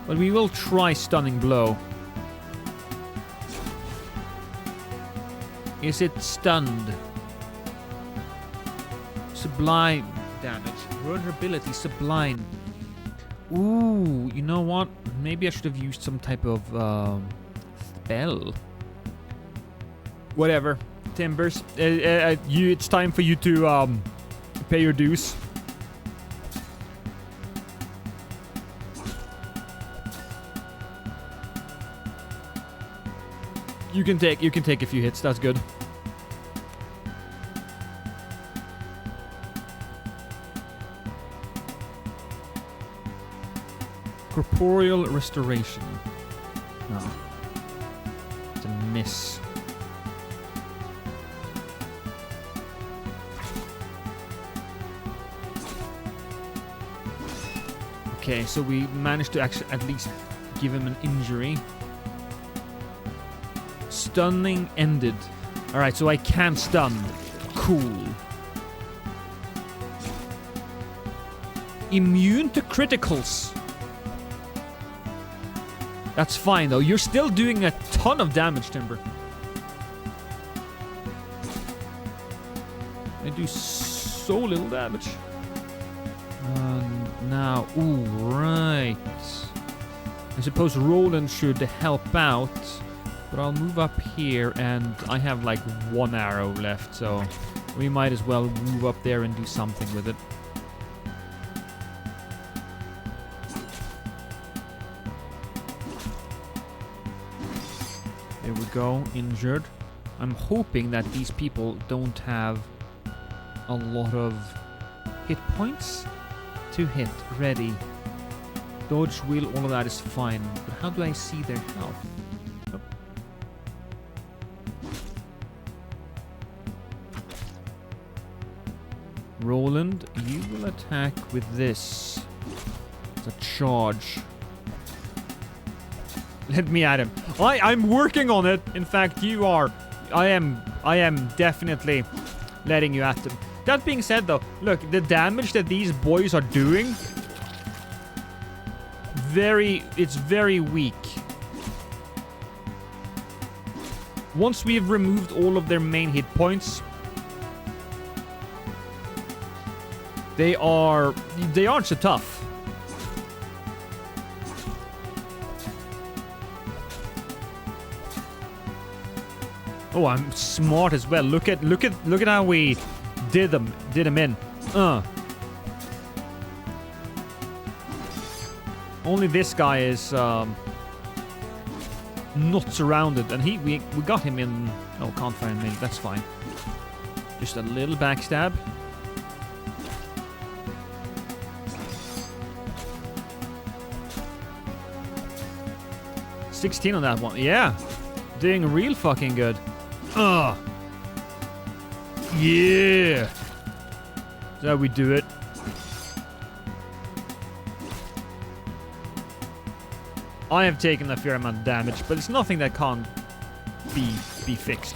But we will try stunning blow. Is it stunned? Sublime damage. Vulnerability, sublime. Ooh, you know what? Maybe I should have used some type of spell. Whatever. Timbers. It's time for you to pay your dues. You can take a few hits. That's good. Corporeal restoration. No. It's a miss. Okay, so we managed to actually at least give him an injury. Stunning ended. Alright, so I can stun. Cool. Immune to criticals. That's fine though. You're still doing a ton of damage, Timber. I do so little damage. Now, ooh, right. I suppose Roland should help out. But I'll move up here, and I have like 1 arrow left, so we might as well move up there and do something with it. There we go, injured. I'm hoping that these people don't have a lot of hit points to hit. Ready. Dodge, wheel, all of that is fine. But how do I see their health? Roland, you will attack with this. It's a charge. Let me at him. I'm working on it. In fact, you are. I am definitely letting you at them. That being said, though, look, the damage that these boys are doing, it's very weak. Once we've removed all of their main hit points, they aren't so tough. Oh, I'm smart as well. Look at how we did them in. Only this guy is not surrounded, and we got him in. Oh, can't find me. That's fine. Just a little backstab. $16 on that one. Yeah. Doing real fucking good. Yeah. That's how we do it. I have taken a fair amount of damage, but it's nothing that can't be fixed.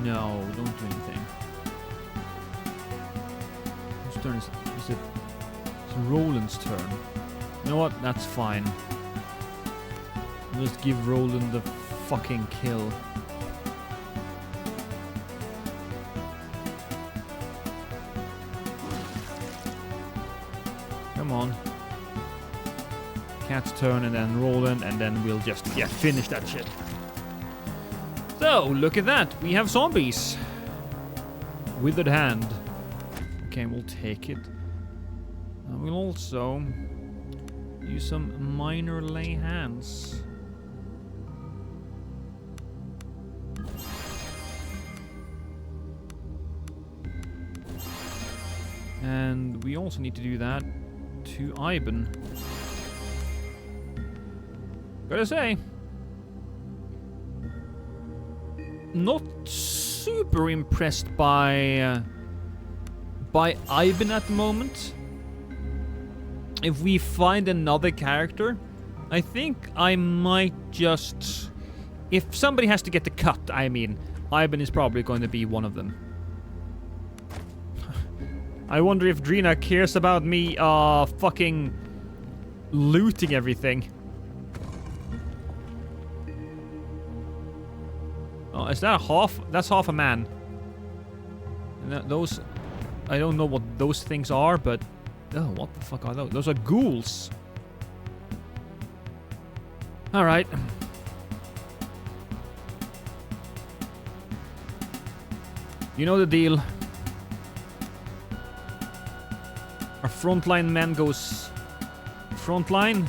No, don't do anything. Whose turn is it? It's Roland's turn. You know what? That's fine. I'll just give Roland the fucking kill. Come on. Cat's turn and then Roland, and then we'll just, finish that shit. So, look at that. We have zombies. Withered hand. Okay, we'll take it. We'll also use some minor lay hands. And we also need to do that to Ivan. Gotta say, not super impressed by Ivan at the moment. if we find another character, I think I might just... If somebody has to get the cut, I mean, Ivan is probably going to be one of them. I wonder if Drina cares about me, fucking looting everything. Oh, is that a half? That's half a man. And those... I don't know what those things are, but... Oh, what the fuck are those? Those are ghouls. Alright. You know the deal. Our frontline man goes... Frontline?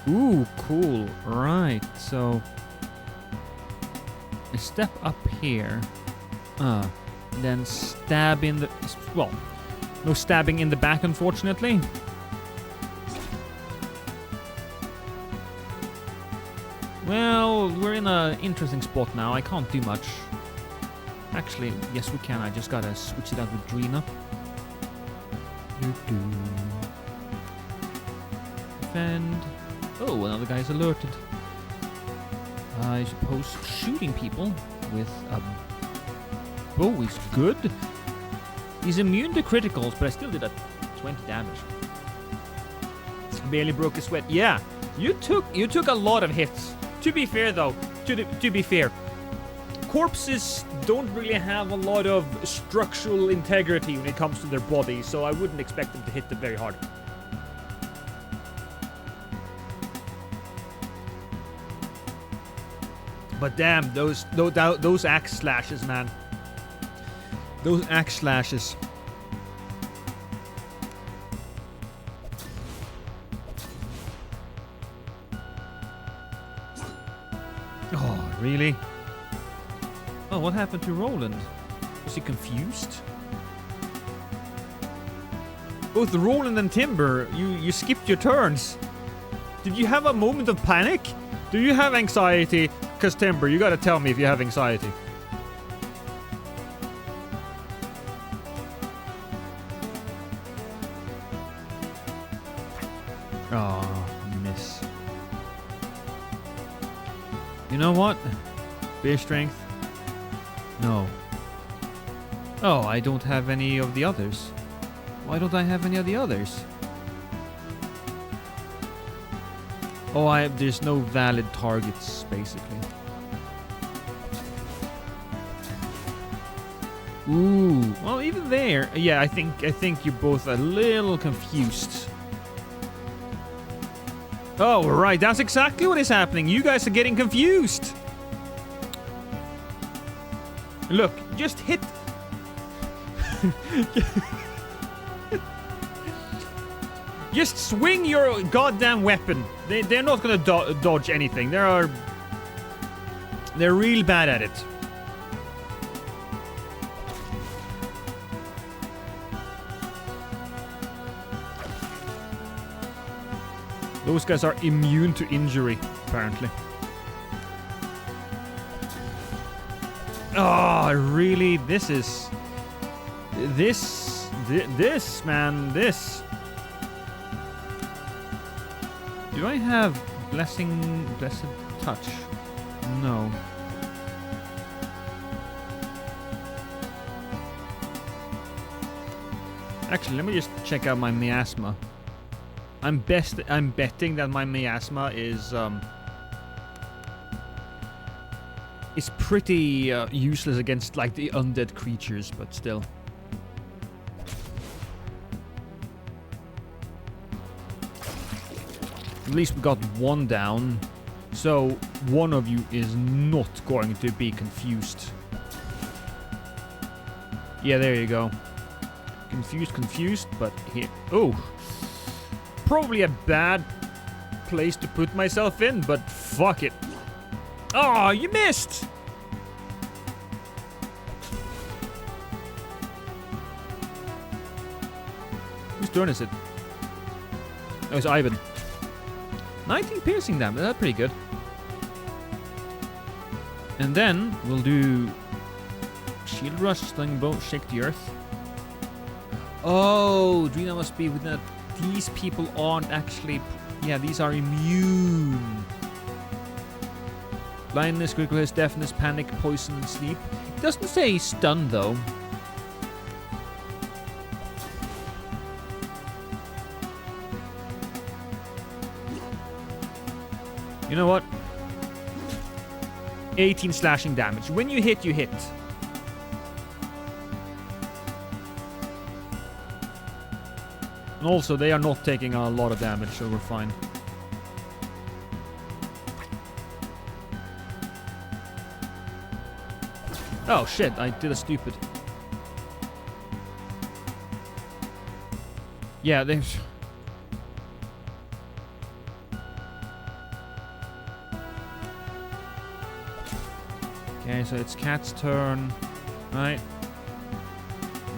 Ooh, cool. Right, so... I step up here. Then stab in the... Well, no stabbing in the back, unfortunately. Well, we're in an interesting spot now. I can't do much. Actually, yes we can. I just gotta switch it out with Drina. Defend. Oh, another guy's alerted. I suppose shooting people with a bow is good. He's immune to criticals, but I still did a 20 damage. Barely broke a sweat. Yeah, you took a lot of hits. To be fair, though, to be fair, corpses don't really have a lot of structural integrity when it comes to their body, so I wouldn't expect them to hit them very hard. But damn, those axe slashes, man. Those axe slashes. Oh, really? Oh, what happened to Roland? Was he confused? Both Roland and Timber, you skipped your turns. Did you have a moment of panic? Do you have anxiety? Because Timber, you gotta tell me if you have anxiety. Oh, miss. You know what? Bear strength. No. Oh, I don't have any of the others. Why don't I have any of the others? Oh, there's no valid targets, basically. Ooh, well, even there, yeah, I think you're both a little confused. Oh, right, that's exactly what is happening. You guys are getting confused. Look, just hit. Just swing your goddamn weapon. They're not gonna dodge anything. They're real bad at it. Those guys are immune to injury, apparently. Oh, really? This, man, this. Do I have blessed touch? No. Actually, let me just check out my miasma. I'm betting that my miasma is pretty useless against like the undead creatures, but still. At least we got one down, so one of you is not going to be confused. Yeah, there you go. Confused, but here. Oh, probably a bad place to put myself in, but fuck it. Oh, you missed! Whose turn is it? Oh, it's Ivan. 19 piercing damage, that's pretty good. And then we'll do Shield Rush, Sling Bow, Shake the Earth. Oh, Drina must be with that. These people aren't actually... Yeah, these are immune. Blindness, critical hit, deafness, panic, poison, and sleep. It doesn't say stun, though. You know what? 18 slashing damage. When you hit, you hit. And also, they are not taking a lot of damage, so we're fine. Oh shit, I did a stupid. Yeah, there's... Okay, so it's Cat's turn, right?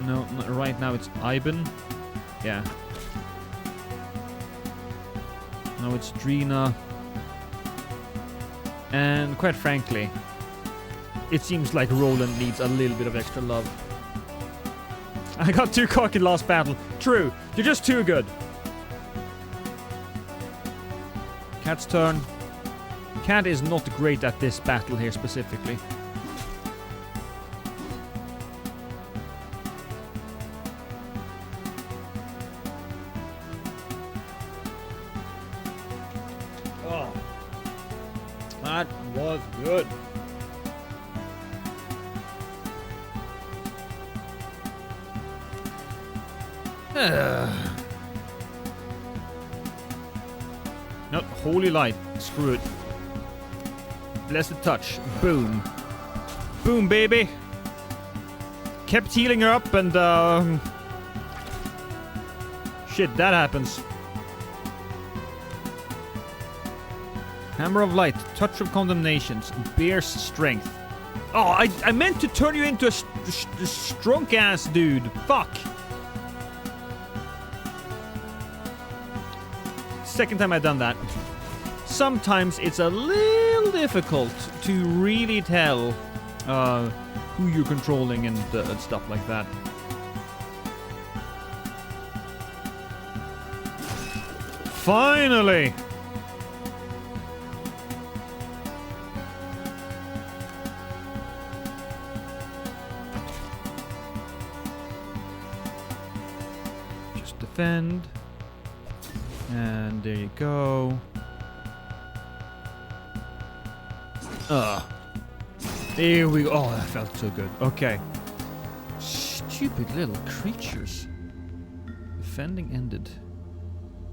No, right now it's Iben. Yeah. Now it's Drina. And quite frankly, it seems like Roland needs a little bit of extra love. I got too cocky last battle. True, you're just too good. Cat's turn. Cat is not great at this battle here specifically. Oh, that was good. Nope, holy light. Screw it. Blessed touch. Boom. Boom, baby. Kept healing her up and shit, that happens. Hammer of Light. Touch of Condemnations. Bears strength. Oh, I meant to turn you into a strunk-ass dude. Fuck. Second time I've done that. Sometimes it's a little difficult to really tell who you're controlling and stuff like that. Finally! Just defend. And there you go. There we go. Oh, that felt so good. Okay. Stupid little creatures. Defending ended.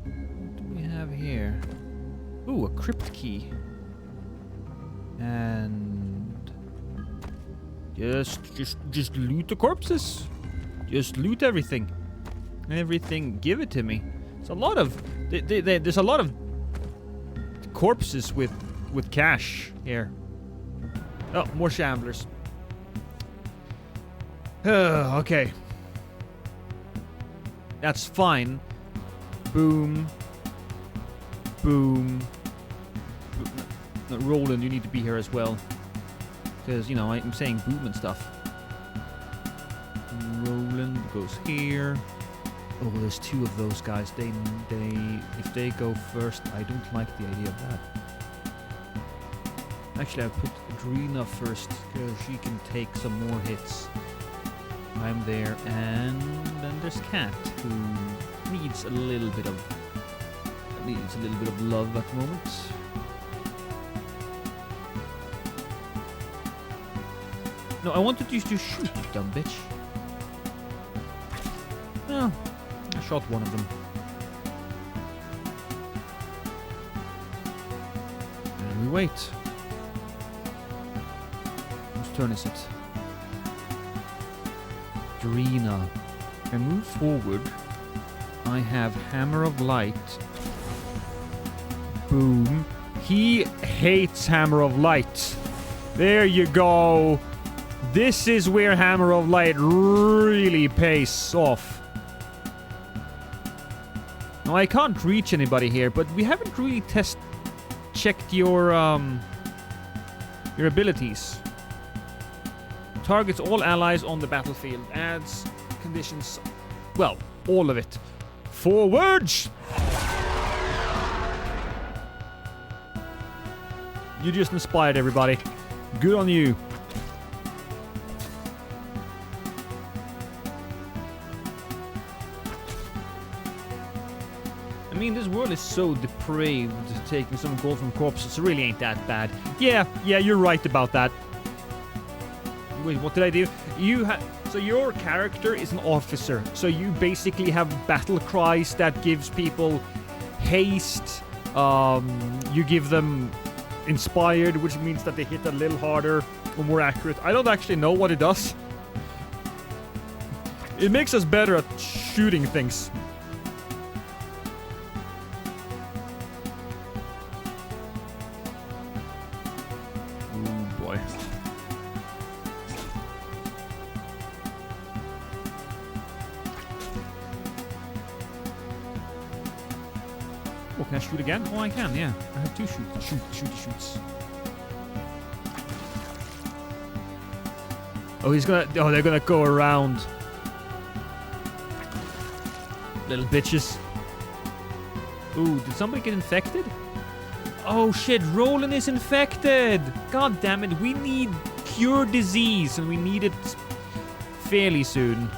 What do we have here? Ooh, a crypt key. And just loot the corpses. Just loot everything. Everything. Give it to me. It's a lot of there's a lot of corpses with cash here. Oh, more shamblers. Okay. That's fine. Boom. Boom. No, Roland, you need to be here as well. Because, you know, I'm saying boom and stuff. Roland goes here. Oh, there's two of those guys. They if they go first, I don't like the idea of that. Actually, I'll put Drina first because she can take some more hits. I'm there, and then there's Cat, who needs a little bit of love at the moment. No, I wanted you to shoot, you dumb bitch. No. I shot one of them. And we wait. Whose turn is it? Drina. I move forward. I have Hammer of Light. Boom. He hates Hammer of Light. There you go. This is where Hammer of Light really pays off. Now, I can't reach anybody here, but we haven't really checked your abilities. Targets all allies on the battlefield. Adds conditions Well, all of it. Forwards! You just inspired everybody. Good on you. I mean, this world is so depraved, taking some gold from corpses really ain't that bad. Yeah, you're right about that. Wait, what did I do? So your character is an officer, so you basically have battle cries that gives people haste. You give them inspired, which means that they hit a little harder or more accurate. I don't actually know what it does. It makes us better at shooting things. Oh boy. Oh, can I shoot again? Oh, I can, yeah. I have two shoots. Oh, they're gonna go around. Little bitches. Ooh, did somebody get infected? Oh shit, Roland is infected! God damn it, we need cure disease, and we need it fairly soon.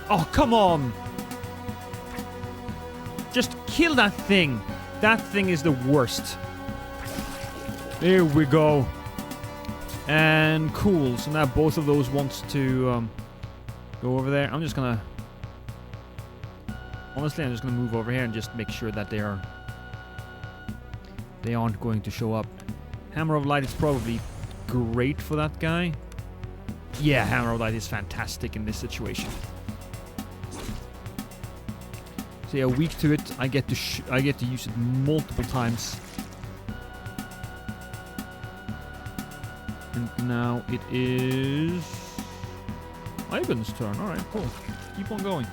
Oh, come on! Just kill that thing. That thing is the worst. There we go. And cool. So now both of those wants to go over there. I'm just gonna... Honestly, I'm just gonna move over here and just make sure that they aren't going to show up. Hammer of Light is probably great for that guy. Yeah, Hammer of Light is fantastic in this situation. So yeah, weak to it. I get to use it multiple times. And now it is Ivan's turn. All right, cool. Keep on going.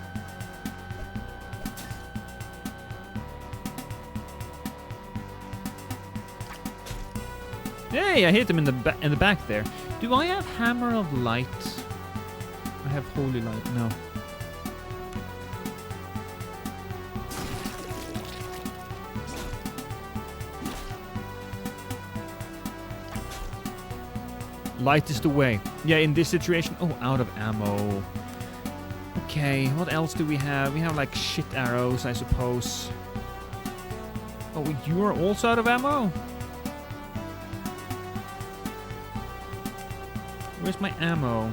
Hey, I hit him in the back there. Do I have Hammer of Light? I have Holy Light. No. Light is the way. Yeah, in this situation... Oh, out of ammo. Okay, what else do we have? We have, like, shit arrows, I suppose. Oh, you are also out of ammo? Where's my ammo?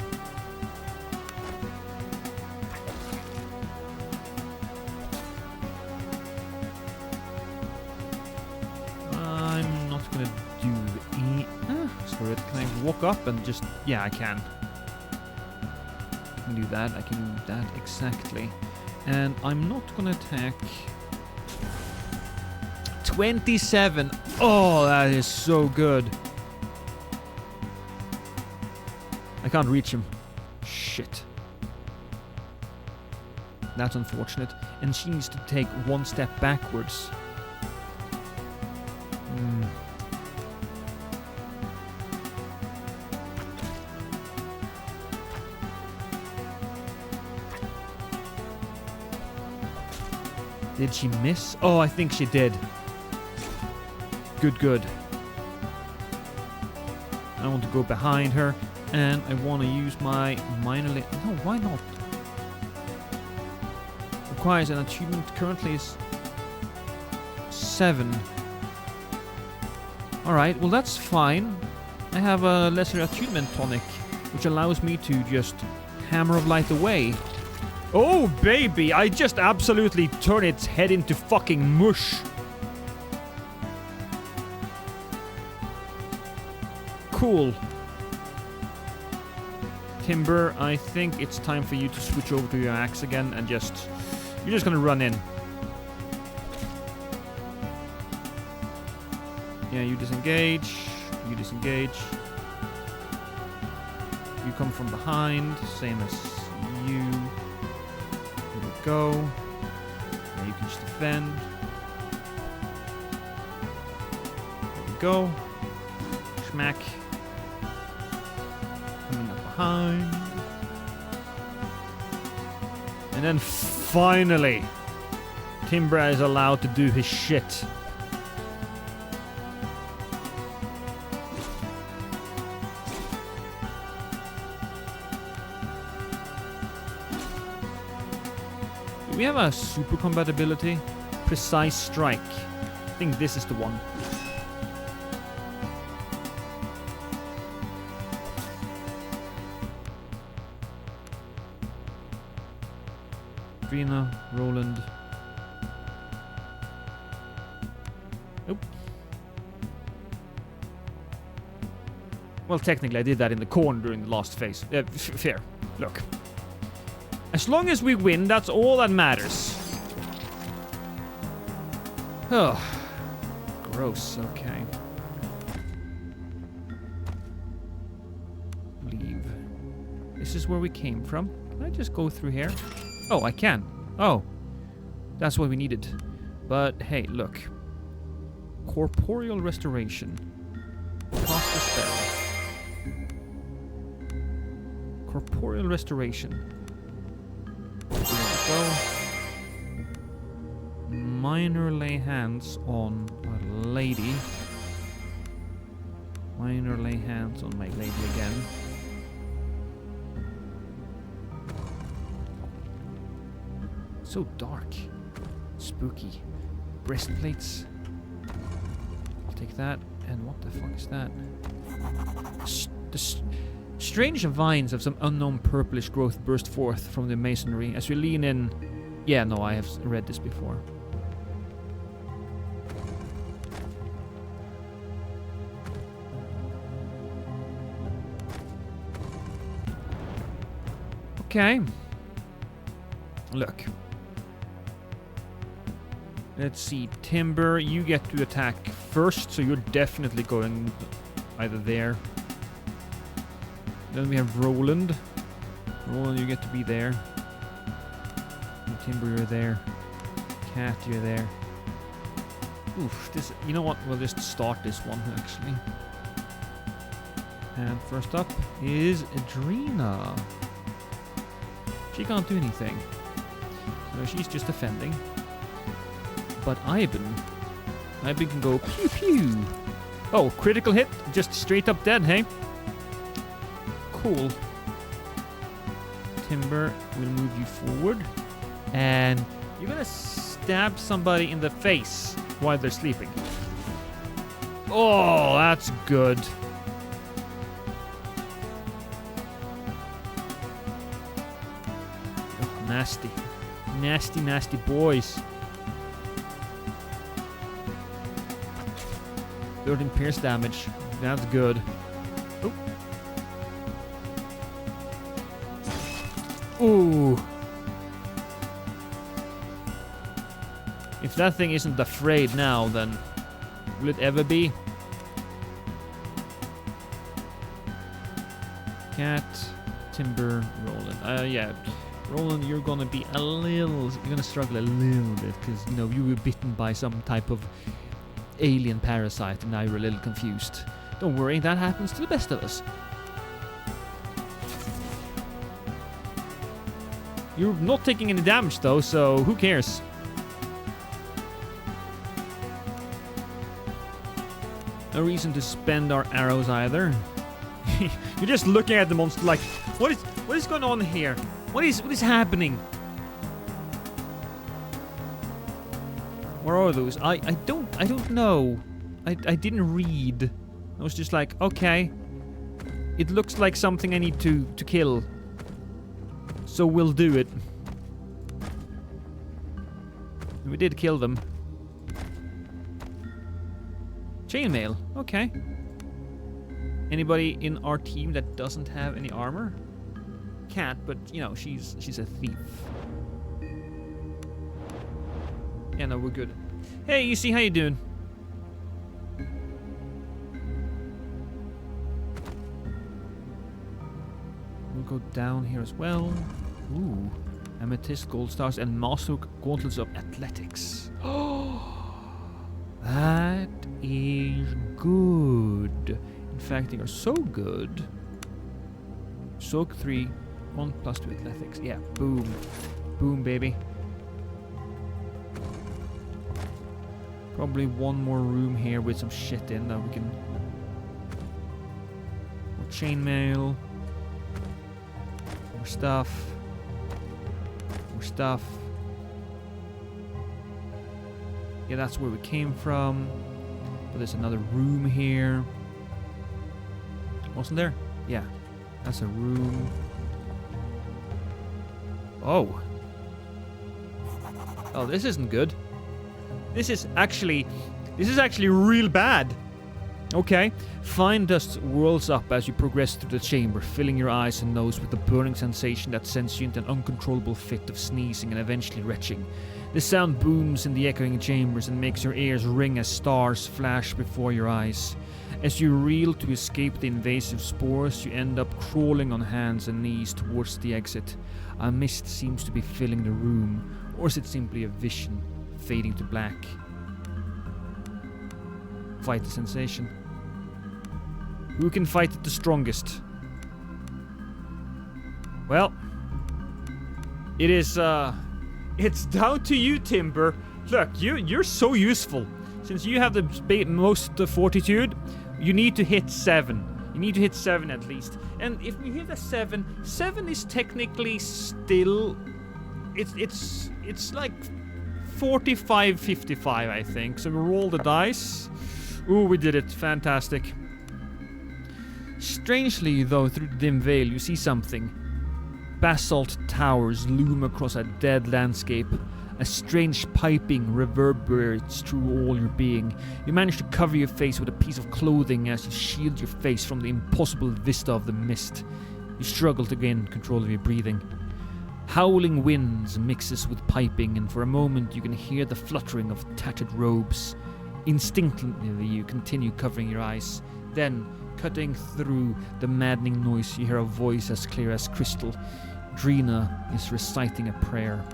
I'm not gonna do screw it. Can I walk up and just... Yeah, I can. I can do that. I can do that exactly. And I'm not gonna attack... 27! Oh, that is so good. I can't reach him. Shit. That's unfortunate. And she needs to take one step backwards. Did she miss? Oh, I think she did. Good. I want to go behind her. And I want to use my minor... No, why not? Requires an achievement. Currently is 7. Alright, well that's fine. I have a lesser attunement tonic, which allows me to just Hammer of Light away. Oh, baby! I just absolutely turn its head into fucking mush. Cool. Timber, I think it's time for you to switch over to your axe again and just... You're just gonna run in. Yeah, you disengage. You disengage. You come from behind, same as you. Here we go. Now you can just defend. There we go. Smack. Coming up behind. And then finally, Timber is allowed to do his shit. Do we have a super combat ability? Precise strike. I think this is the one. Drina, Roland. Nope. Well, technically I did that in the corner during the last phase. Fair. Look. As long as we win, that's all that matters. Oh. Gross, okay. Leave. This is where we came from. Can I just go through here? Oh, I can. Oh. That's what we needed. But, hey, look. Corporeal restoration. Cast a spell. Corporeal restoration. There we go. Minor lay hands on a lady. Minor lay hands on my lady again. So dark. Spooky. Breastplates. I'll take that. And what the fuck is that? Strange vines of some unknown purplish growth burst forth from the masonry as we lean in. Yeah, no, I have read this before. Okay. Look. Let's see. Timber, you get to attack first, so you're definitely going either there. Then we have Roland. Roland, you get to be there. And Timber, you're there. Cat, you're there. Oof, this. You know what? We'll just start this one, actually. And first up is Adrena. She can't do anything. So she's just defending. But Ivan can go pew pew. Oh, critical hit. Just straight up dead, hey? Cool. Timber will move you forward. And you're gonna stab somebody in the face while they're sleeping. Oh, that's good. Oh, nasty. Nasty, nasty boys. 13 pierce damage. That's good. Oh. Ooh. If that thing isn't afraid now, then will it ever be? Cat, Timber, Roland. Yeah. Roland, you're gonna be you're gonna struggle a little bit because, you know, you were bitten by some type of alien parasite and now you're a little confused. Don't worry, that happens to the best of us. You're not taking any damage though, so who cares? No reason to spend our arrows either. You're just looking at the monster like, what is going on here? What is happening? Where are those? I don't know. I didn't read. I was just like, okay. It looks like something I need to kill. So we'll do it. We did kill them. Chainmail. Okay. Anybody in our team that doesn't have any armor? Cat, but you know, she's a thief. Yeah, no, we're good. Hey, you see, how you doing? go down here as well. Ooh. Amethyst, gold stars, and master gauntlets of athletics. Oh, that is good. In fact, they are so good. Soak 3, 1 plus 2 athletics. Yeah, boom. Boom, baby. Probably one more room here with some shit in that we can... More chainmail. More stuff. More stuff. Yeah, that's where we came from. But there's another room here. Wasn't there? Yeah. That's a room. Oh. Oh, this isn't good. This is actually real bad. Okay. Fine dust whirls up as you progress through the chamber, filling your eyes and nose with a burning sensation that sends you into an uncontrollable fit of sneezing and eventually retching. The sound booms in the echoing chambers and makes your ears ring as stars flash before your eyes. As you reel to escape the invasive spores, you end up crawling on hands and knees towards the exit. A mist seems to be filling the room, or is it simply a vision fading to black? Fight the sensation. Who can fight it the strongest? Well, it is, it's down to you, Timber. Look, you're so useful. Since you have the most fortitude, you need to hit 7. You need to hit 7 at least. And if we hit a 7, 7 is technically still... It's like 45-55, I think. So we roll the dice. Ooh, we did it. Fantastic. Strangely, though, through the dim veil, you see something. Basalt towers loom across a dead landscape. A strange piping reverberates through all your being. You manage to cover your face with a piece of clothing as you shield your face from the impossible vista of the mist. You struggle to gain control of your breathing. Howling winds mixes with piping, and for a moment you can hear the fluttering of tattered robes. Instinctively you continue covering your eyes. Then, cutting through the maddening noise, you hear a voice as clear as crystal. Drina is reciting a prayer.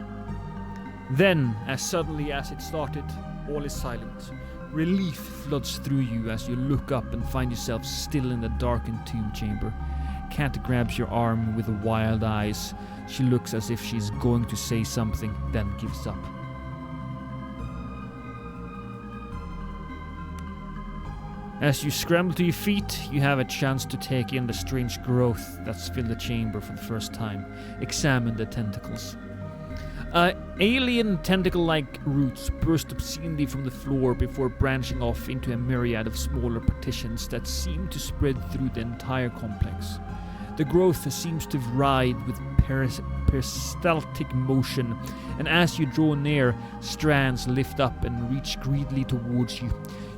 Then, as suddenly as it started, all is silent. Relief floods through you as you look up and find yourself still in the darkened tomb chamber. Cat grabs your arm with wild eyes. She looks as if she's going to say something, then gives up. As you scramble to your feet, you have a chance to take in the strange growth that's filled the chamber for the first time. Examine the tentacles. Alien tentacle-like roots burst obscenely from the floor before branching off into a myriad of smaller partitions that seem to spread through the entire complex. The growth seems to ride with peristaltic motion, and as you draw near, strands lift up and reach greedily towards you.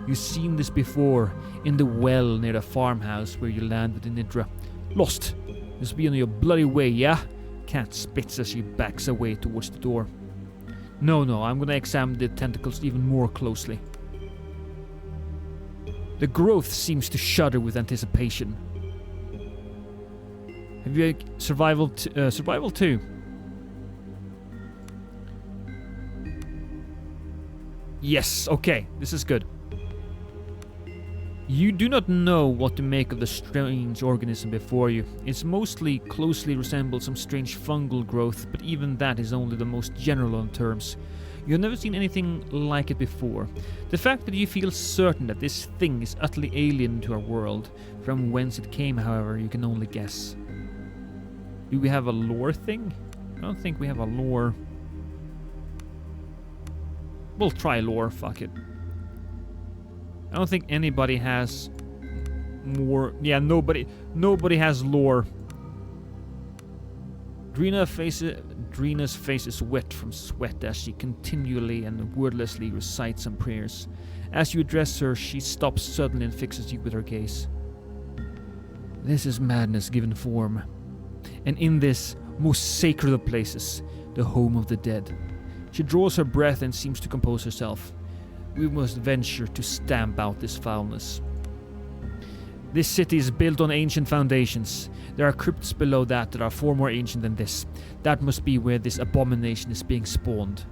You've seen this before, in the well near the farmhouse where you land with Nidra. Lost! Just be on your bloody way, yeah? Cat spits as she backs away towards the door. No, I'm gonna examine the tentacles even more closely. The growth seems to shudder with anticipation. Have you survival 2? Yes, okay, this is good. You do not know what to make of the strange organism before you. It's mostly closely resembles some strange fungal growth, but even that is only the most general on terms. You have never seen anything like it before. The fact that you feel certain that this thing is utterly alien to our world, from whence it came, however, you can only guess. Do we have a lore thing? I don't think we have a lore. We'll try lore, fuck it. I don't think anybody has more. Yeah, nobody has lore. Drina's face is wet from sweat as she continually and wordlessly recites some prayers. As you address her, she stops suddenly and fixes you with her gaze. This is madness given form, and in this most sacred of places, the home of the dead. She draws her breath and seems to compose herself. We must venture to stamp out this foulness. This city is built on ancient foundations. There are crypts below that are far more ancient than this. That must be where this abomination is being spawned.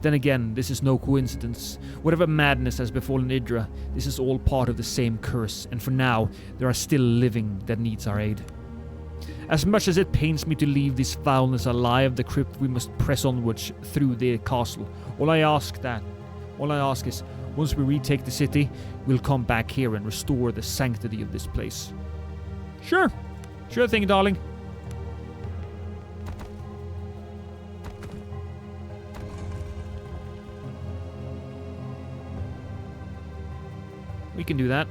Then again, this is no coincidence. Whatever madness has befallen Idra, this is all part of the same curse, and for now, there are still living that needs our aid. As much as it pains me to leave this foulness alive, the crypt we must press onwards through the castle. All I ask is, once we retake the city, we'll come back here and restore the sanctity of this place. Sure. Sure thing, darling. We can do that.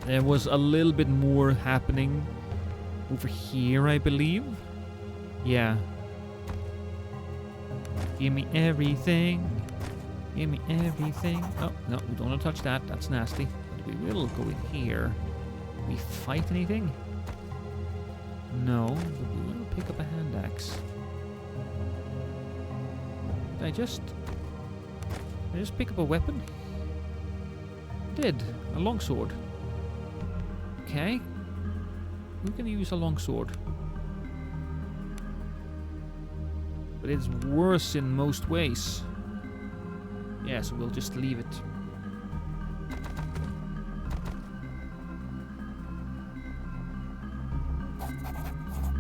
There was a little bit more happening over here, I believe. Yeah. Give me everything. Give me everything. Oh, no, we don't want to touch that. That's nasty. But we will go in here. We fight anything? No, but we will pick up a hand axe. Did I just pick up a weapon? I did. A longsword. Okay. We can use a longsword. But it's worse in most ways. Yeah, so we'll just leave it.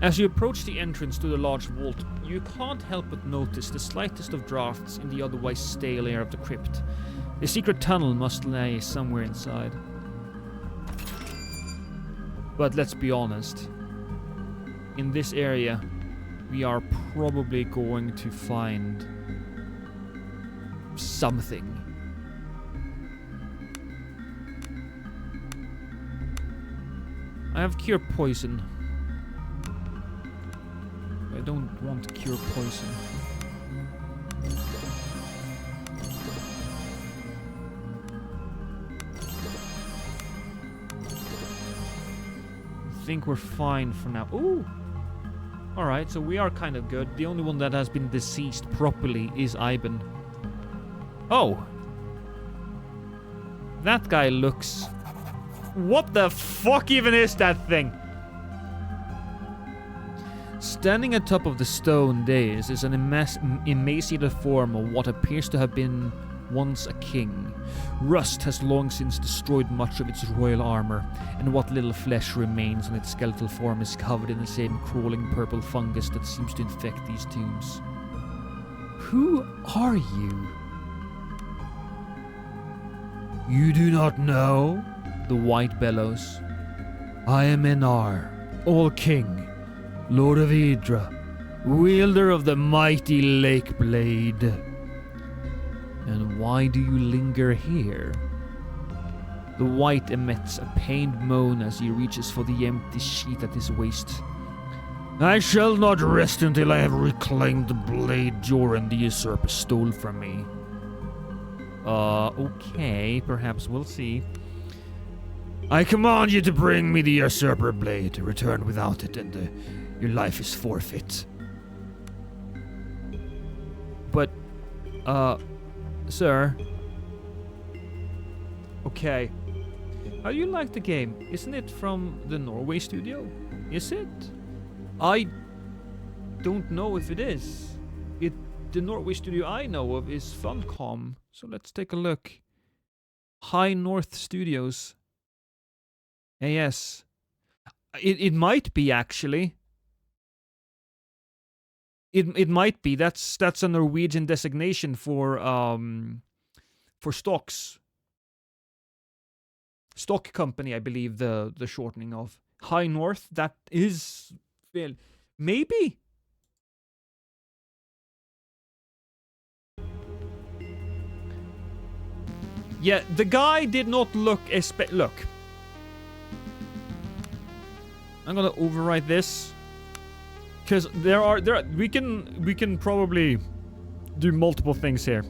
As you approach the entrance to the large vault, you can't help but notice the slightest of drafts in the otherwise stale air of the crypt. The secret tunnel must lay somewhere inside. But let's be honest. In this area, we are probably going to find something. I have cure poison. I don't want to cure poison. I think we're fine for now. Ooh! Alright, so we are kind of good. The only one that has been deceased properly is Ivan. Oh! That guy looks... What the fuck even is that thing? Standing atop of the stone dais is an emaciated form of what appears to have been once a king. Rust has long since destroyed much of its royal armor, and what little flesh remains on its skeletal form is covered in the same crawling purple fungus that seems to infect these tombs. Who are you? You do not know? The white bellows. I am Enar, All-King, Lord of Idra, wielder of the mighty Lake Blade. And why do you linger here? The white emits a pained moan as he reaches for the empty sheath at his waist. I shall not rest until I have reclaimed the blade Joran the usurper stole from me. Okay, perhaps we'll see. I command you to bring me the usurper blade. Return without it and your life is forfeit. But, sir. Okay. How do you like the game? Isn't it from the Norway studio? Is it? I don't know if it is. The Norway studio I know of is Funcom. So let's take a look. High North Studios. Yes. It might be actually. It might be. That's a Norwegian designation for stocks. Stock company, I believe the shortening of High North. That is, well, maybe. Yeah, the guy did not look look. I'm gonna overwrite this. Because we can probably do multiple things here.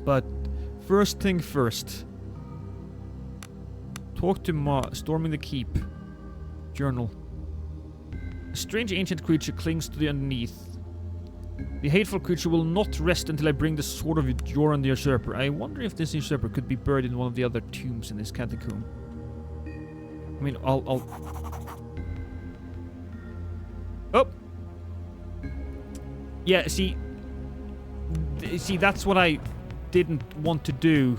But first thing first. Talk to storming the keep. Journal. A strange ancient creature clings to the underneath. The hateful creature will not rest until I bring the sword of Joran the usurper. I wonder if this usurper could be buried in one of the other tombs in this catacomb. I mean, I'll... Oh! Yeah, see, that's what I didn't want to do.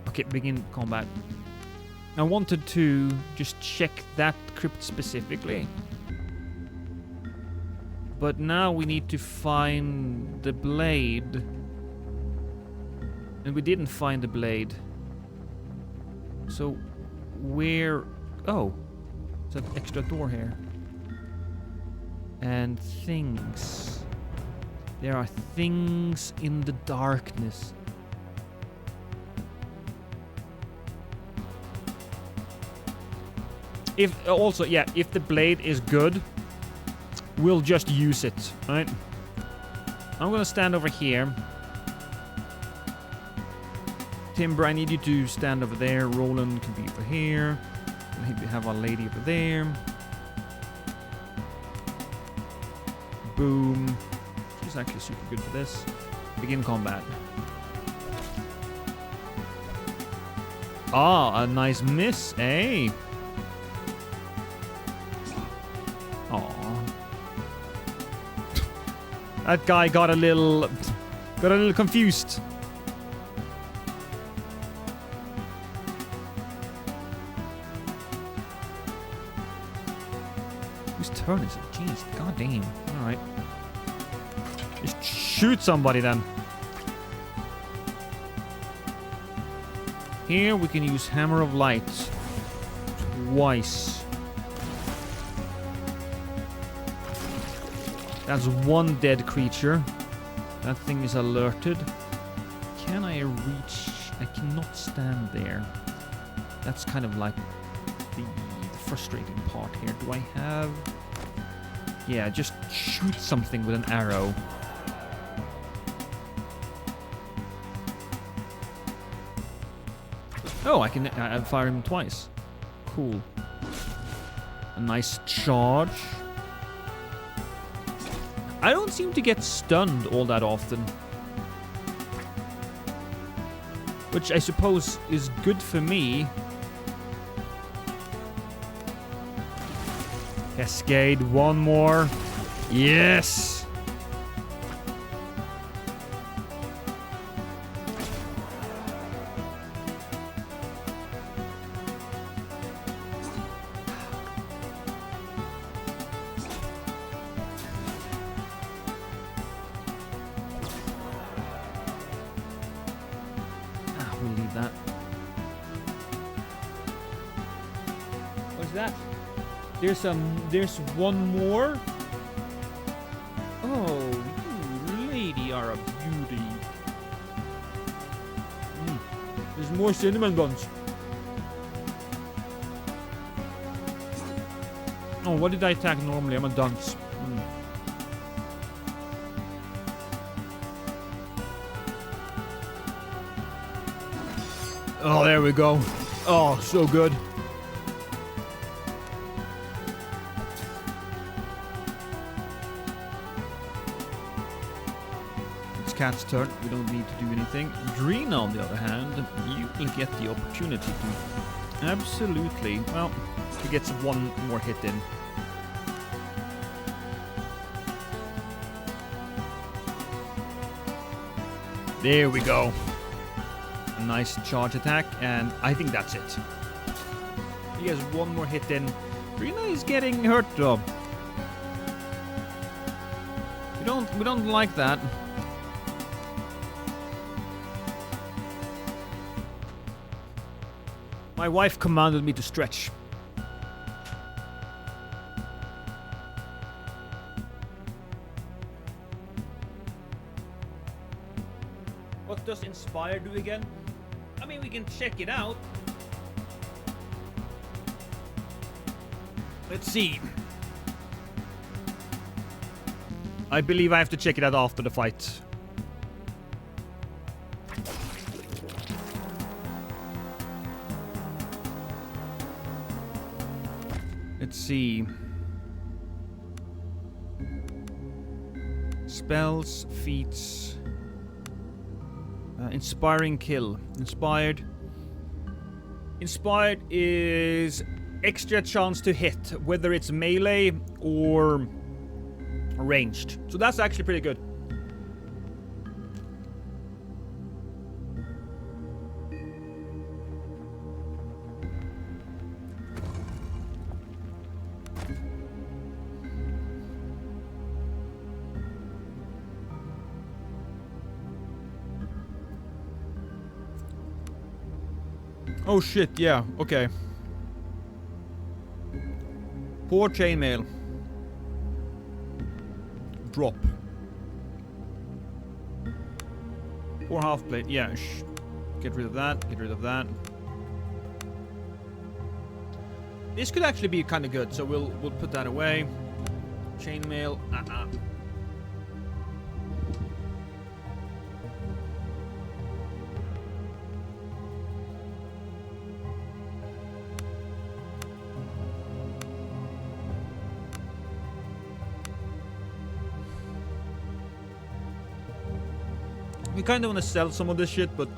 Okay, begin combat. I wanted to just check that crypt specifically. But now we need to find the blade. And we didn't find the blade. So, where... Oh, there's an extra door here. And things. There are things in the darkness. If the blade is good, we'll just use it, right? I'm gonna stand over here. Timber, I need you to stand over there. Roland can be over here. Maybe have our lady over there. Boom. She's actually super good for this. Begin combat. Ah, a nice miss, eh? Aw. That guy got a little confused. Whose turn is it? Jeez, god damn. Alright. Just shoot somebody then. Here we can use Hammer of Light twice. That's one dead creature. That thing is alerted. Can I reach? I cannot stand there. That's kind of like the frustrating part here. Do I have... Yeah, just shoot something with an arrow. Oh, I can fire him twice. Cool. A nice charge. I don't seem to get stunned all that often. Which I suppose is good for me. Cascade, one more. Yes! We'll leave that. What's that? There's one more. Oh, you lady are a beauty. There's more cinnamon buns. Oh, what did I attack normally? I'm a dunce. Oh, there we go. Oh, so good. It's Cat's turn. We don't need to do anything. Drina, on the other hand, you will get the opportunity to... Absolutely. Well, he gets one more hit in. There we go. A nice charge attack, and I think that's it. He has one more hit in. Drina is getting hurt though. We don't like that. My wife commanded me to stretch. What does Inspire do again? I mean, we can check it out. Let's see. I believe I have to check it out after the fight. Let's see. spells, feats. Inspiring kill. Inspired. Inspired is extra chance to hit, whether it's melee or ranged. So that's actually pretty good. Oh shit, yeah, okay. Poor chainmail. Drop. Poor half plate, yeah. Get rid of that, get rid of that. This could actually be kind of good, so we'll put that away. Chainmail, We kind of want to sell some of this shit, but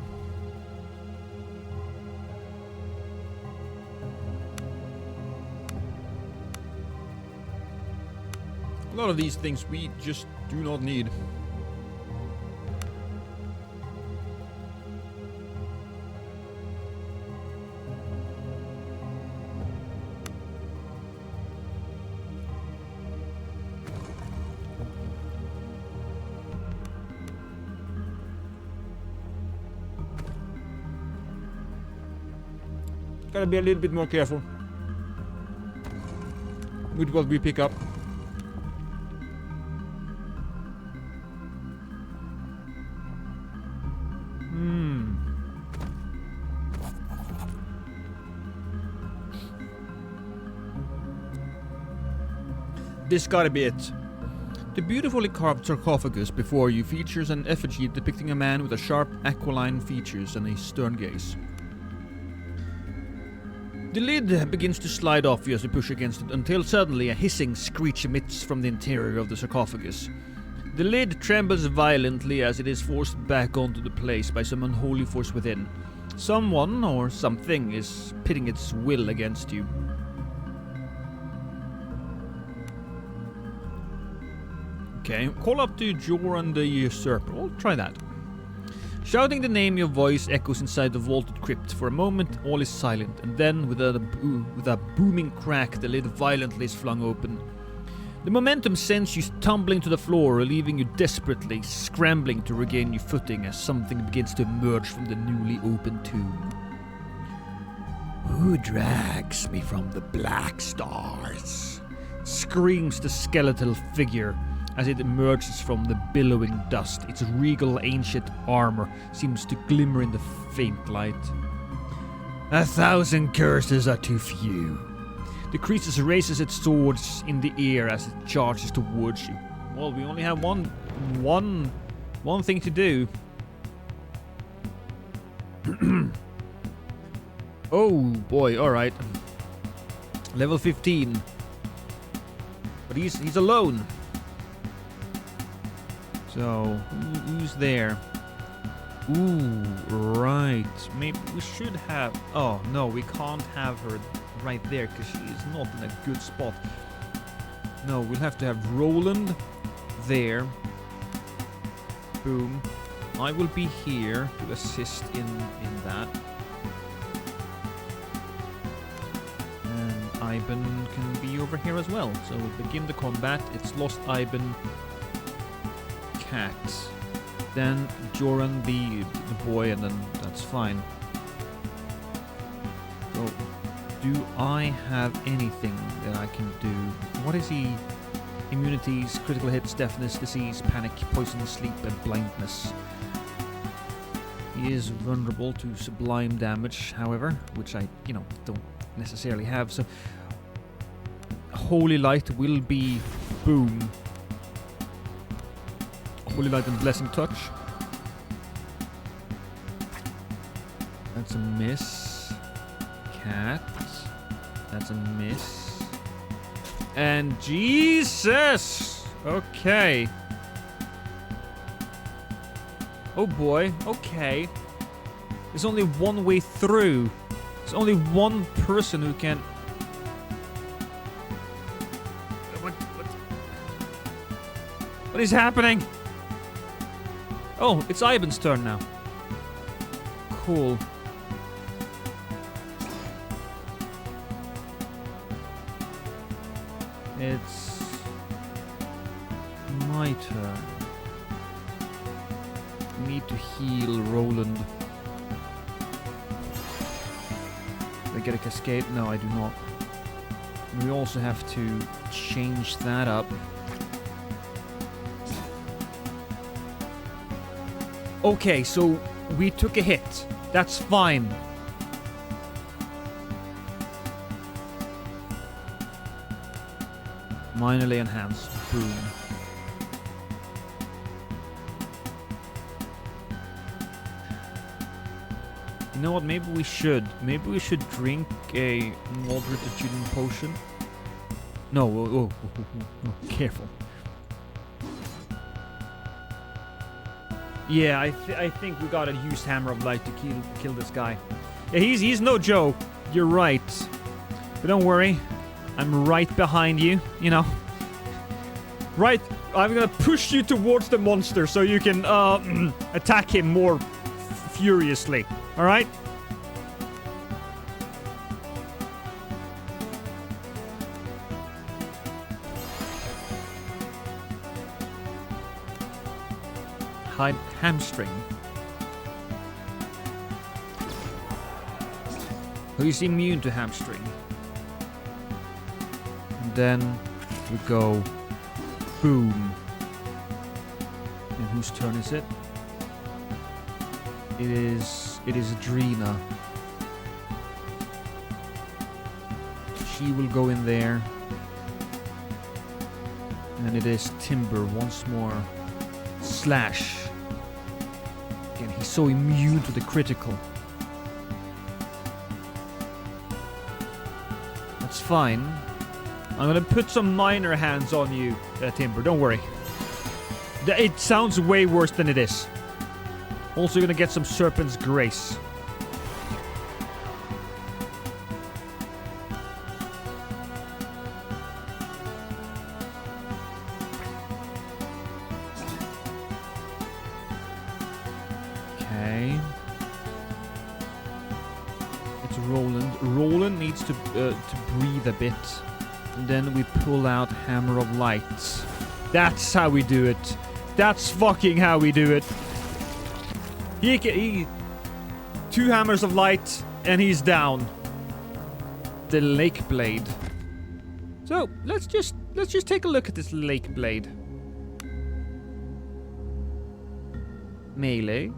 a lot of these things we just do not need. Gotta be a little bit more careful with what we pick up. This gotta be it. The beautifully carved sarcophagus before you features an effigy depicting a man with a sharp aquiline features and a stern gaze. The lid begins to slide off you as you push against it until suddenly a hissing screech emits from the interior of the sarcophagus. The lid trembles violently as it is forced back onto the place by some unholy force within. Someone or something is pitting its will against you. Okay, call up to Joran the Usurper. I'll try that. Shouting the name, your voice echoes inside the vaulted crypt. For a moment, all is silent, and then, with a booming crack, the lid violently is flung open. The momentum sends you tumbling to the floor, leaving you desperately scrambling to regain your footing as something begins to emerge from the newly opened tomb. Who drags me from the black stars? Screams the skeletal figure as it emerges from the billowing dust. Its regal ancient armor seems to glimmer in the faint light. 1,000 curses are too few. The creature raises its swords in the air as it charges towards you. Well, we only have one thing to do. Oh boy, alright. Level 15. But he's alone. So, who's there? Ooh, right. Maybe we should have... Oh, no, we can't have her right there because she is not in a good spot. No, we'll have to have Roland there. Boom. I will be here to assist in that. And Iben can be over here as well. So we'll begin the combat. It's lost Iben. Cat. Then Joran the boy, and then that's fine. So, do I have anything that I can do? What is he? Immunities, critical hits, deafness, disease, panic, poison, sleep, and blindness. He is vulnerable to sublime damage, however, which I, don't necessarily have. So, Holy Light will be boom. Holy Light and Blessing Touch. That's a miss. Cat. That's a miss. And Jesus! Okay. Oh boy, okay. There's only one way through. There's only one person who can... What is happening? Oh, it's Ivan's turn now. Cool. It's my turn. Need to heal Roland. Do I get a cascade? No, I do not. We also have to change that up. Okay, so we took a hit. That's fine. Minorly enhanced. Boom. You know what? Maybe we should. Maybe we should drink a moderate attunement potion. No, oh, careful. Yeah, I think we gotta use Hammer of Light to kill this guy. Yeah, he's no joke. You're right. But don't worry. I'm right behind you, you know. Right, I'm gonna push you towards the monster so you can attack him more furiously. Alright? Hide hamstring. Who's immune to hamstring? And then we go boom. And whose turn is it? It is Adrena. She will go in there. And it is Timber once more. Slash. Again, he's so immune to the critical. That's fine. I'm gonna put some minor hands on you, Timber. Don't worry. It sounds way worse than it is. Also gonna get some Serpent's Grace. Okay. It's Roland. Roland needs to breathe a bit. And then we pull out Hammer of Light. That's how we do it. That's fucking how we do it. He 2 Hammers of Light and he's down. The Lake Blade. So let's just take a look at this Lake Blade. Melee,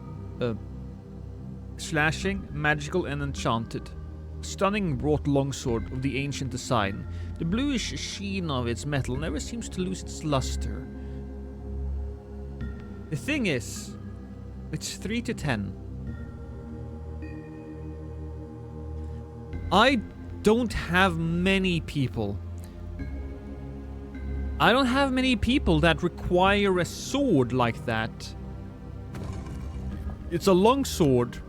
slashing, magical and enchanted. Stunning wrought longsword of the ancient design. The bluish sheen of its metal never seems to lose its luster. The thing is, it's 3 to 10. I don't have many people. I don't have many people that require a sword like that. It's a long sword.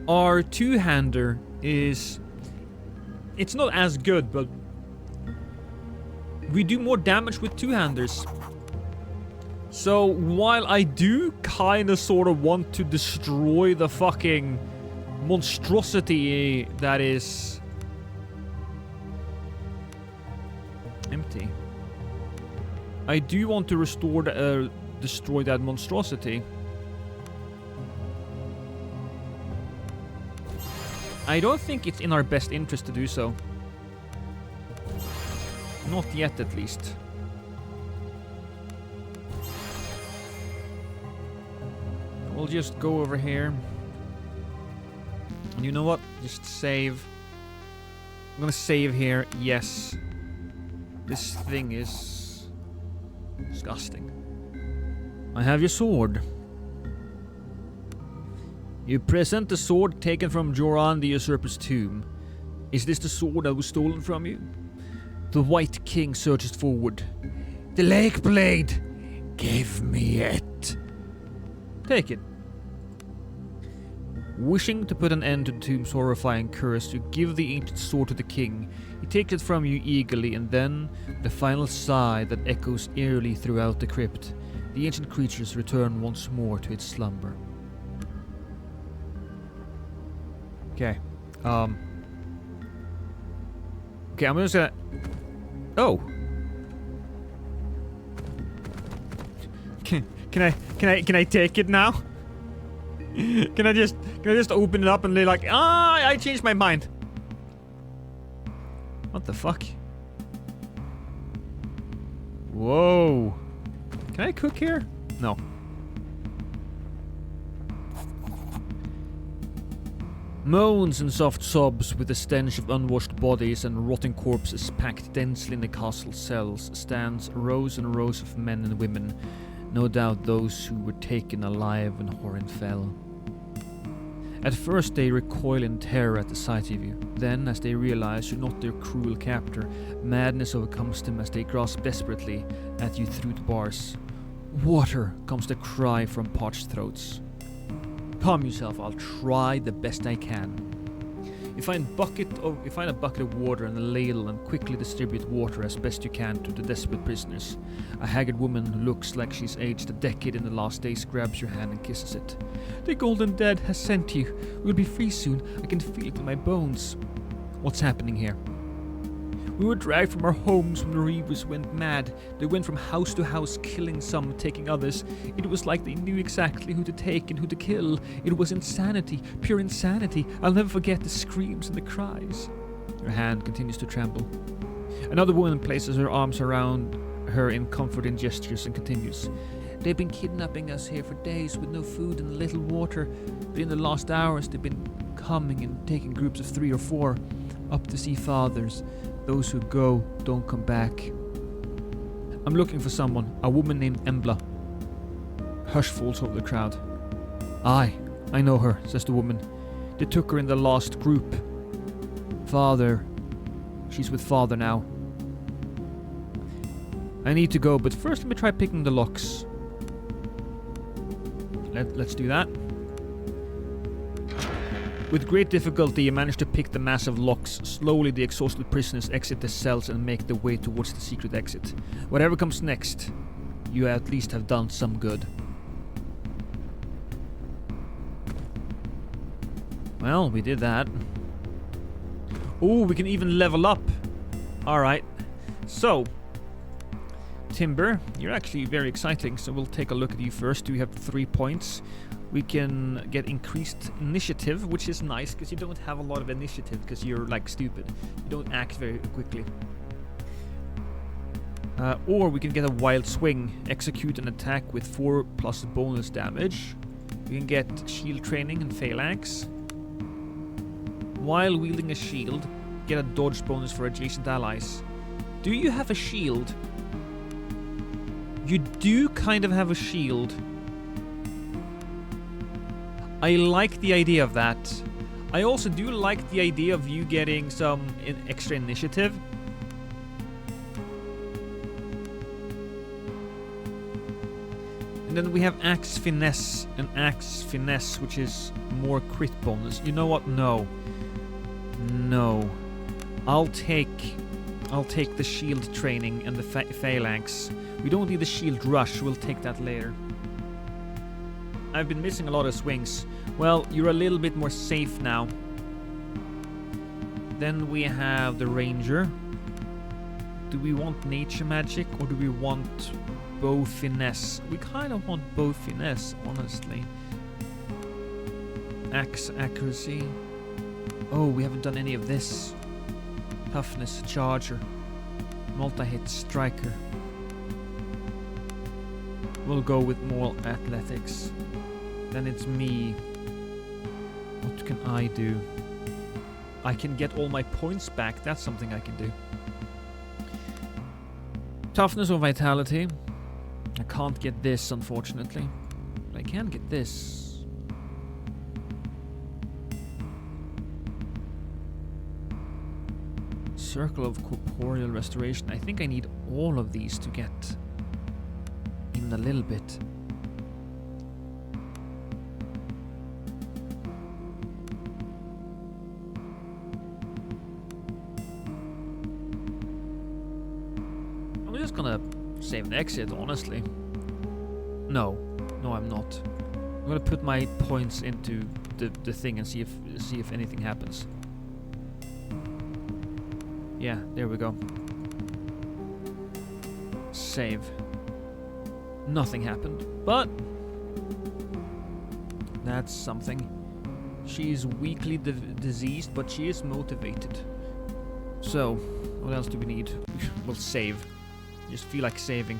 Our two-hander is... It's not as good, but... we do more damage with two-handers. So, while I do kinda sorta want to destroy the fucking monstrosity that is... empty. I do want to restore the, destroy that monstrosity. I don't think it's in our best interest to do so. Not yet, at least. We'll just go over here. And you know what? Just save. I'm gonna save here. Yes. This thing is... disgusting. I have your sword. You present the sword taken from Joran the Usurper's tomb. Is this the sword that was stolen from you? The White King surges forward. The Lake Blade! Give me it! Take it. Wishing to put an end to the tomb's horrifying curse, you give the ancient sword to the king. He takes it from you eagerly, and then, the final sigh that echoes eerily throughout the crypt, the ancient creatures return once more to its slumber. Okay. Okay, I'm just gonna... Oh! Can I take it now? Can I just open it up and be like, I changed my mind. What the fuck? Whoa. Can I cook here? No. Moans and soft sobs with the stench of unwashed bodies and rotting corpses packed densely in the castle cells stands rows and rows of men and women, no doubt those who were taken alive when Horin fell. At first they recoil in terror at the sight of you. Then, as they realize you're not their cruel captor, madness overcomes them as they grasp desperately at you through the bars. Water, comes the cry from parched throats. Calm yourself, I'll try the best I can. You find a bucket of water and a ladle and quickly distribute water as best you can to the desperate prisoners. A haggard woman who looks like she's aged a decade in the last days grabs your hand and kisses it. The Golden Dead has sent you. We'll be free soon. I can feel it in my bones. What's happening here? We were dragged from our homes when the Reavers went mad. They went from house to house, killing some, taking others. It was like they knew exactly who to take and who to kill. It was insanity, pure insanity. I'll never forget the screams and the cries. Her hand continues to tremble. Another woman places her arms around her in comforting gestures and continues. They've been kidnapping us here for days with no food and little water. But in the last hours they've been coming and taking groups of 3 or 4 up to see fathers. Those who go don't come back. I'm looking for someone, a woman named Embla. Hush falls over the crowd. I know her, says the woman. They took her in the last group. Father. She's with father now. I need to go, but first let me try picking the locks. Let's do that. With great difficulty, you manage to pick the massive locks. Slowly, the exhausted prisoners exit the cells and make their way towards the secret exit. Whatever comes next, you at least have done some good. Well, we did that. Oh, we can even level up. Alright. So, Timber, you're actually very exciting, so we'll take a look at you first. We have 3 points. We can get increased initiative, which is nice because you don't have a lot of initiative because you're like stupid. You don't act very quickly. Or we can get a wild swing, execute an attack with 4 plus bonus damage. We can get shield training and phalanx. While wielding a shield, get a dodge bonus for adjacent allies. Do you have a shield? You do kind of have a shield. I like the idea of that. I also do like the idea of you getting some extra initiative. And then we have Axe Finesse and Axe Finesse, which is more crit bonus. You know what? No. I'll take the shield training and the phalanx. We don't need the shield rush. We'll take that later. I've been missing a lot of swings. Well, you're a little bit more safe now. Then we have the ranger. Do we want nature magic or do we want bow finesse? We kind of want bow finesse, honestly. Axe accuracy. Oh, we haven't done any of this. Toughness, charger. Multi-hit, striker. We'll go with more athletics. Then it's me. What can I do? I can get all my points back. That's something I can do. Toughness or vitality. I can't get this, unfortunately. But I can get this. Circle of corporeal restoration. I think I need all of these to get even a little bit. I'm just gonna save and exit, honestly. No, I'm not. I'm gonna put my points into the thing and see if anything happens. Yeah, there we go. Save. Nothing happened, but that's something. She's weakly diseased, but she is motivated. So, what else do we need? We'll save. Just feel like saving.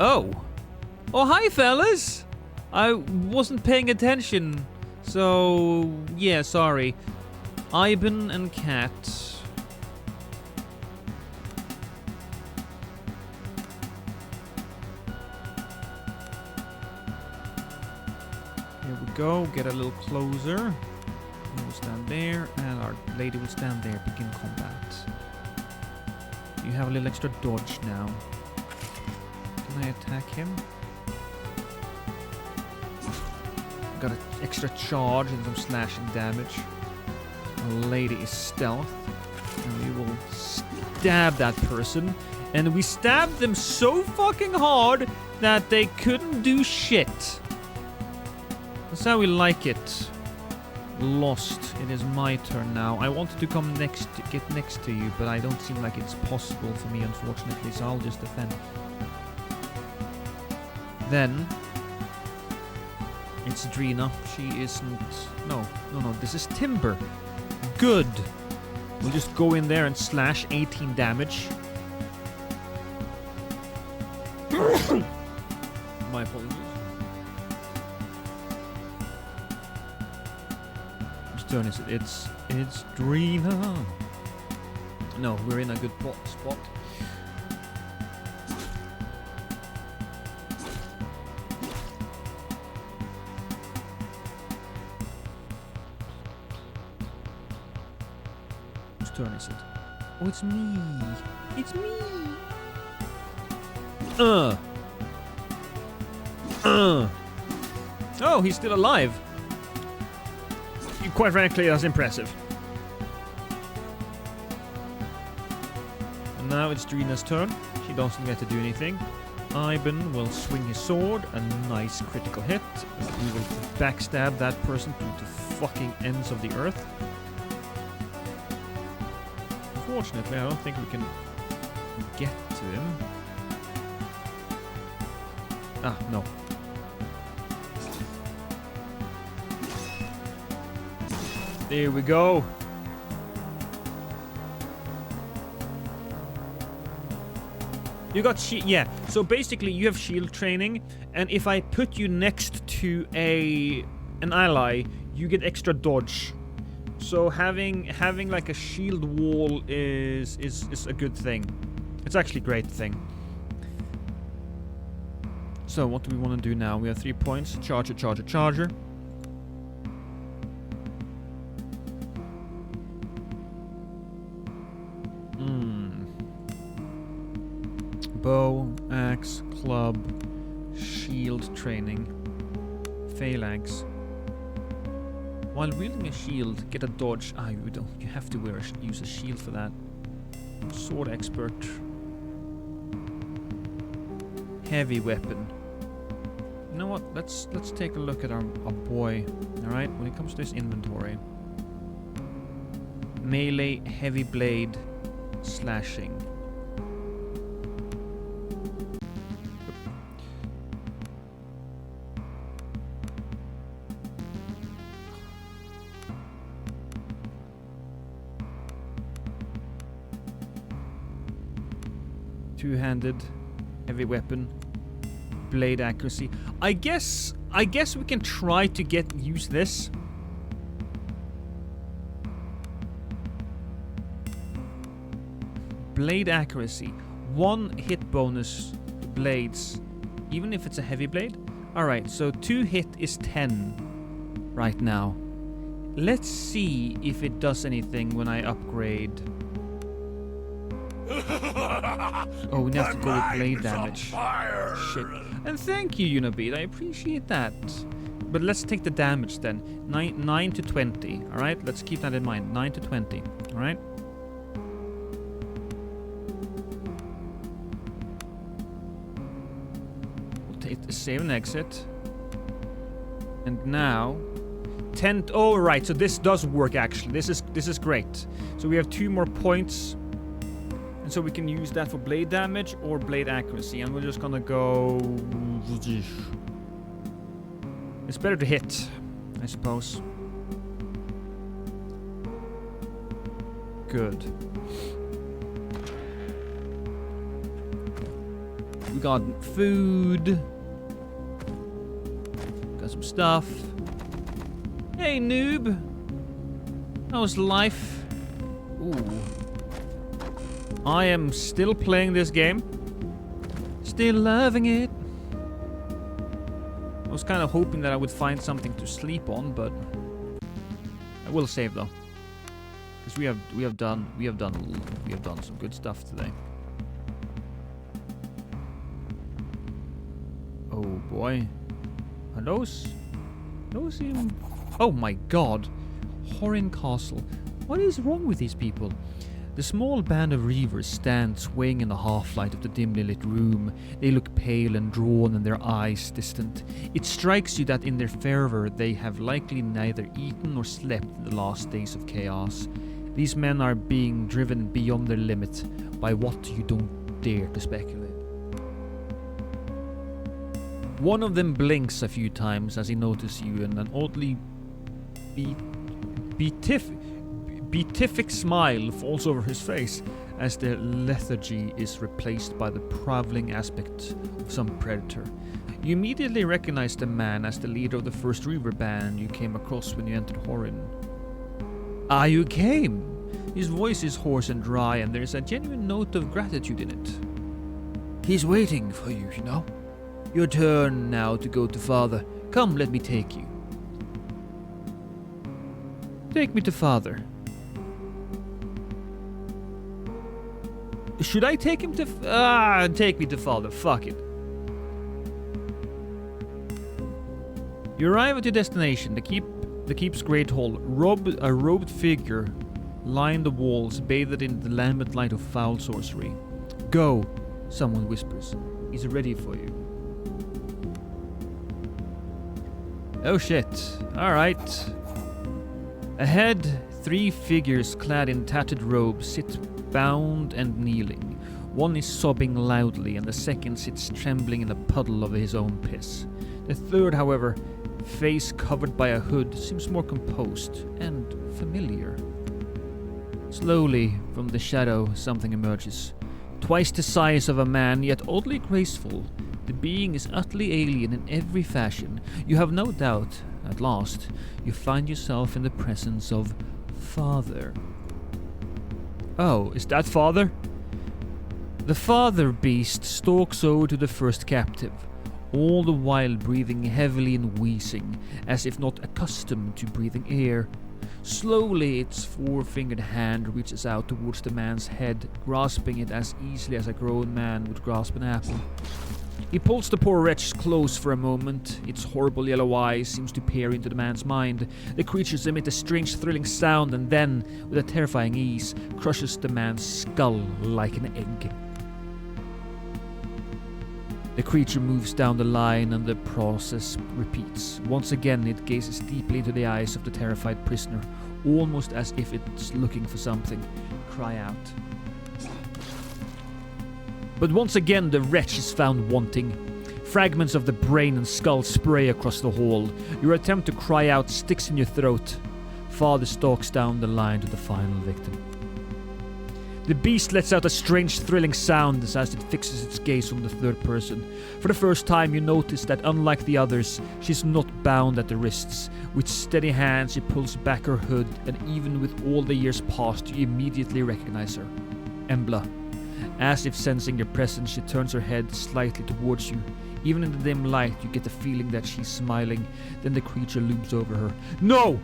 Oh! Oh, hi, fellas! I wasn't paying attention, so yeah, sorry. Ivan and Kat. Here we go, get a little closer. We'll stand there, and our lady will stand there, begin combat. You have a little extra dodge now. Can I attack him? Got an extra charge and some slashing damage. Our lady is stealth. And we will stab that person. And we stabbed them so fucking hard that they couldn't do shit. That's how we like it. Lost. It is my turn now. I wanted to come get next to you, but I don't seem like it's possible for me, unfortunately, so I'll just defend. Then it's Drina. She isn't... No. This is Timber. Good. We'll just go in there and slash 18 damage. My apologies. Whose turn is it? It's Drina. No, we're in a good spot. Turn is it? Oh, it's me. It's me. Oh, he's still alive. Quite frankly, that's impressive. And now it's Drina's turn. She doesn't get to do anything. Ivan will swing his sword. A nice critical hit. We will backstab that person to the fucking ends of the earth. Unfortunately, I don't think we can get to him. Ah, no. There we go. You got shield. Yeah, so basically you have shield training, and if I put you next to an ally, you get extra dodge. So having like a shield wall is a good thing. It's actually a great thing. So what do we want to do now? We have 3 points. Charger. Bow, axe, club, shield training, phalanx. While wielding a shield, get a dodge. Ah, you don't. You have to use a shield for that. Sword expert. Heavy weapon. You know what? Let's take a look at our boy. All right. When it comes to his inventory, melee, heavy blade, slashing. Two-handed, heavy weapon, blade accuracy. I guess we can try to use this. Blade accuracy, 1 hit bonus to blades, even if it's a heavy blade. All right, so 2 hit is 10 right now. Let's see if it does anything when I upgrade. Oh, we have to go with blade damage. Shit. And thank you, Unibid. I appreciate that. But let's take the damage then. 9 to 20. Alright, let's keep that in mind. 9 to 20. Alright? We'll take the save and exit. And now 10. Oh, right. So this does work actually. This is great. So we have 2 more points. And so we can use that for blade damage or blade accuracy. And we're just gonna go. It's better to hit, I suppose. Good. We got food. Got some stuff. Hey, noob. How's life? Ooh. I am still playing this game. Still loving it. I was kind of hoping that I would find something to sleep on, but I will save though, because we have done some good stuff today. Oh boy, are those even? Oh my God, Horin Castle. What is wrong with these people? The small band of reavers stand swaying in the half-light of the dimly lit room. They look pale and drawn and their eyes distant. It strikes you that in their fervor they have likely neither eaten nor slept in the last days of chaos. These men are being driven beyond their limit by what you don't dare to speculate. One of them blinks a few times as he notices you, and an oddly beatific smile falls over his face as the lethargy is replaced by the prowling aspect of some predator. You immediately recognize the man as the leader of the first reaver band you came across when you entered Horin. Ah, you came! His voice is hoarse and dry, and there is a genuine note of gratitude in it. He's waiting for you, you know. Your turn now to go to Father. Come, let me take you. Take me to Father. Should I take him to... take me to Father. Fuck it. You arrive at your destination, the keep's great hall. A robed figure line the walls, bathed in the lambent light of foul sorcery. Go, someone whispers. He's ready for you. Oh shit. Alright. Ahead, 3 figures clad in tattered robes sit bound and kneeling. One is sobbing loudly, and the second sits trembling in a puddle of his own piss. The third, however, face covered by a hood, seems more composed and familiar. Slowly, from the shadow, something emerges. Twice the size of a man, yet oddly graceful. The being is utterly alien in every fashion. You have no doubt, at last, you find yourself in the presence of Father. Oh, is that Father? The Father beast stalks over to the first captive, all the while breathing heavily and wheezing, as if not accustomed to breathing air. Slowly, its 4-fingered hand reaches out towards the man's head, grasping it as easily as a grown man would grasp an apple. He pulls the poor wretch close for a moment. Its horrible yellow eyes seems to peer into the man's mind. The creatures emit a strange thrilling sound and then, with a terrifying ease, crushes the man's skull like an egg. The creature moves down the line and the process repeats. Once again it gazes deeply into the eyes of the terrified prisoner, almost as if it's looking for something. Cry out. But once again the wretch is found wanting. Fragments of the brain and skull spray across the hall. Your attempt to cry out sticks in your throat. Father stalks down the line to the final victim. The beast lets out a strange thrilling sound as it fixes its gaze on the third person. For the first time you notice that unlike the others, she's not bound at the wrists. With steady hands she pulls back her hood, and even with all the years past you immediately recognize her. Embla. As if sensing your presence, she turns her head slightly towards you. Even in the dim light, you get the feeling that she's smiling. Then the creature looms over her. No!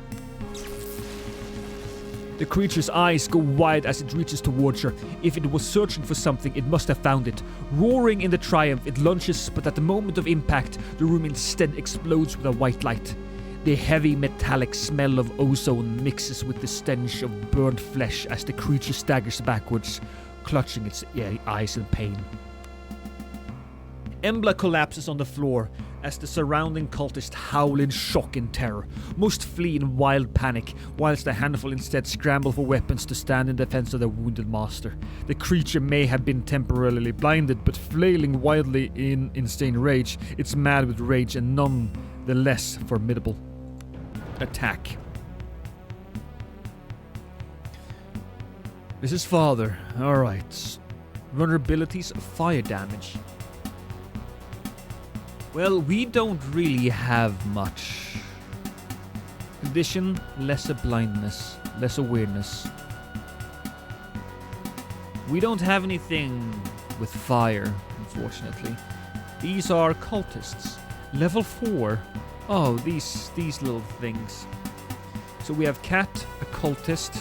The creature's eyes go wide as it reaches towards her. If it was searching for something, it must have found it. Roaring in the triumph, it lunges, but at the moment of impact, the room instead explodes with a white light. The heavy metallic smell of ozone mixes with the stench of burnt flesh as the creature staggers backwards, clutching its eyes in pain. Embla collapses on the floor as the surrounding cultists howl in shock and terror. Most flee in wild panic, whilst a handful instead scramble for weapons to stand in defense of their wounded master. The creature may have been temporarily blinded, but flailing wildly in insane rage, it's mad with rage and none the less formidable. Attack. This is Father. Alright. Vulnerabilities, fire damage. Well, we don't really have much. Condition, lesser blindness, less awareness. We don't have anything with fire, unfortunately. These are cultists. Level 4. Oh, these little things. So we have Cat, a cultist.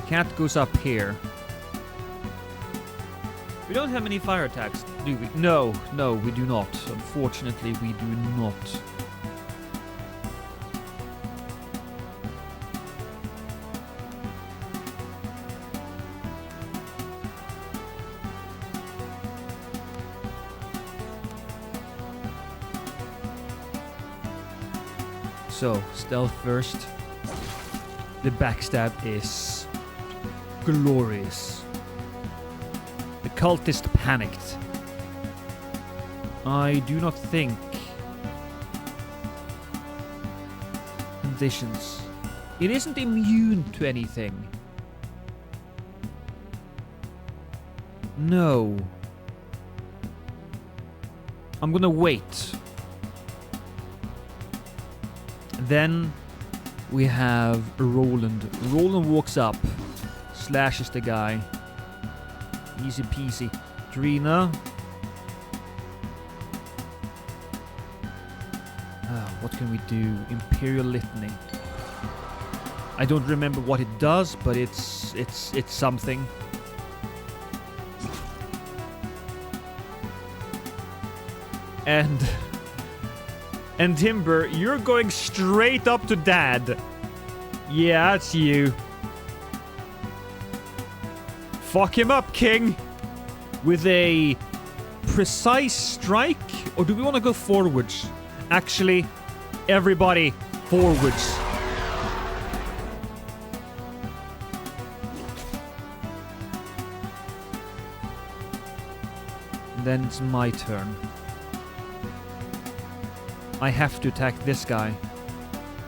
Cat goes up here. We don't have any fire attacks, do we? No, we do not. Unfortunately, we do not. So, stealth first. The backstab is glorious. The cultist panicked. I do not think conditions. It isn't immune to anything. No. I'm gonna wait. Then we have Roland. Roland walks up, slashes the guy. Easy peasy. Drina. What can we do? Imperial Litany. I don't remember what it does, but it's something. And Timber, you're going straight up to Dad. Yeah, it's you. Fuck him up, King. With a precise strike? Or do we want to go forwards? Actually, everybody forwards. Then it's my turn. I have to attack this guy.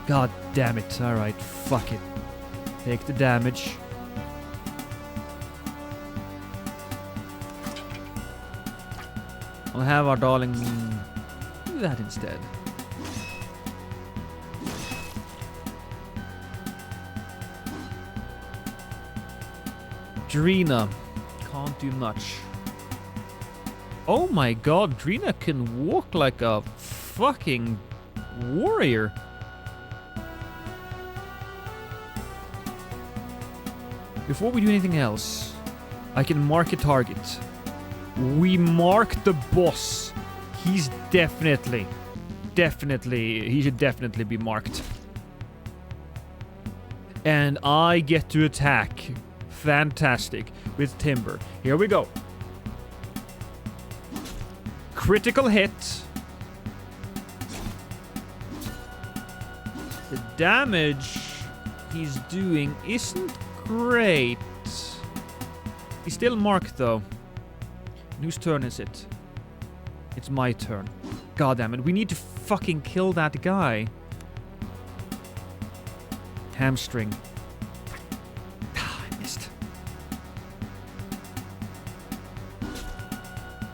God damn it. Alright, fuck it. Take the damage. I'll have our darling do that instead. Drina. Can't do much. Oh my god, Drina can walk like a fucking warrior. Before we do anything else, I can mark a target. We mark the boss. He's definitely, he should definitely be marked. And I get to attack. Fantastic. With Timber. Here we go. Critical hit. The damage he's doing isn't great. He's still marked though. Whose turn is it? It's my turn. God damn it. We need to fucking kill that guy. Hamstring. Ah, I missed.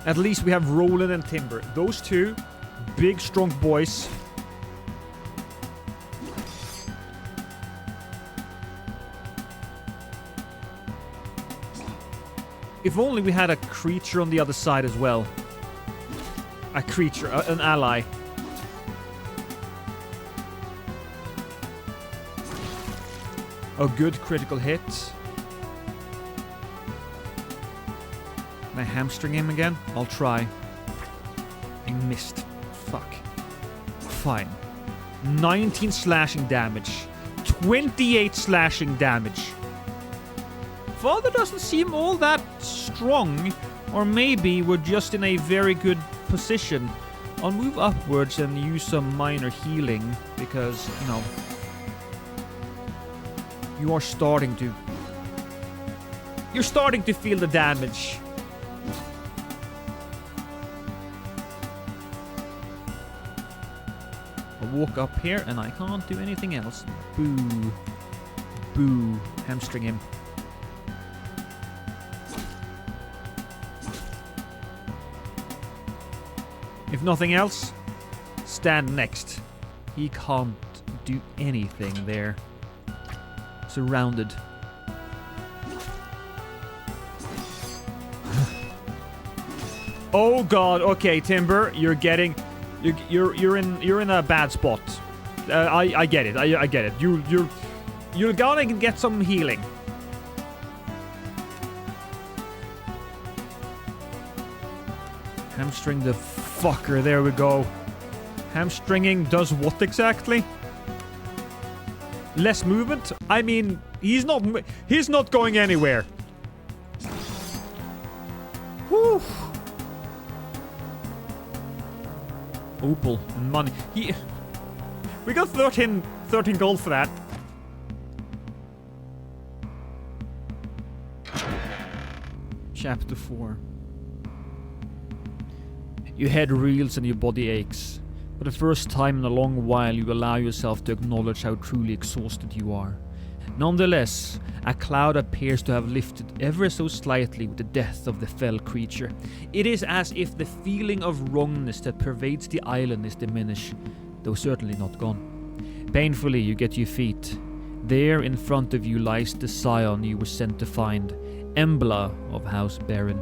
At least we have Roland and Timber. Those two big, strong boys. If only we had a creature on the other side as well. A creature, an ally. A good critical hit. Can I hamstring him again? I'll try. I missed. Fuck. Fine. 19 slashing damage. 28 slashing damage. Father doesn't seem all that strong. Or maybe we're just in a very good position. I'll move upwards and use some minor healing. Because, you know... You're starting to feel the damage. I'll walk up here and I can't do anything else. Boo. Boo. Hamstring him. If nothing else, stand next. He can't do anything there. Surrounded. Oh god, okay, Timber, you're in a bad spot. I get it. I get it. You're gonna get some healing. Hamstring the fucker. There we go. Hamstringing does what exactly? Less movement? I mean, he's not going anywhere. Whew. Opal and money. We got 13 gold for that. Chapter 4. Your head reels and your body aches. For the first time in a long while, you allow yourself to acknowledge how truly exhausted you are. Nonetheless, a cloud appears to have lifted ever so slightly with the death of the fell creature. It is as if the feeling of wrongness that pervades the island is diminished, though certainly not gone. Painfully, you get to your feet. There in front of you lies the scion you were sent to find, Embla of House Baron.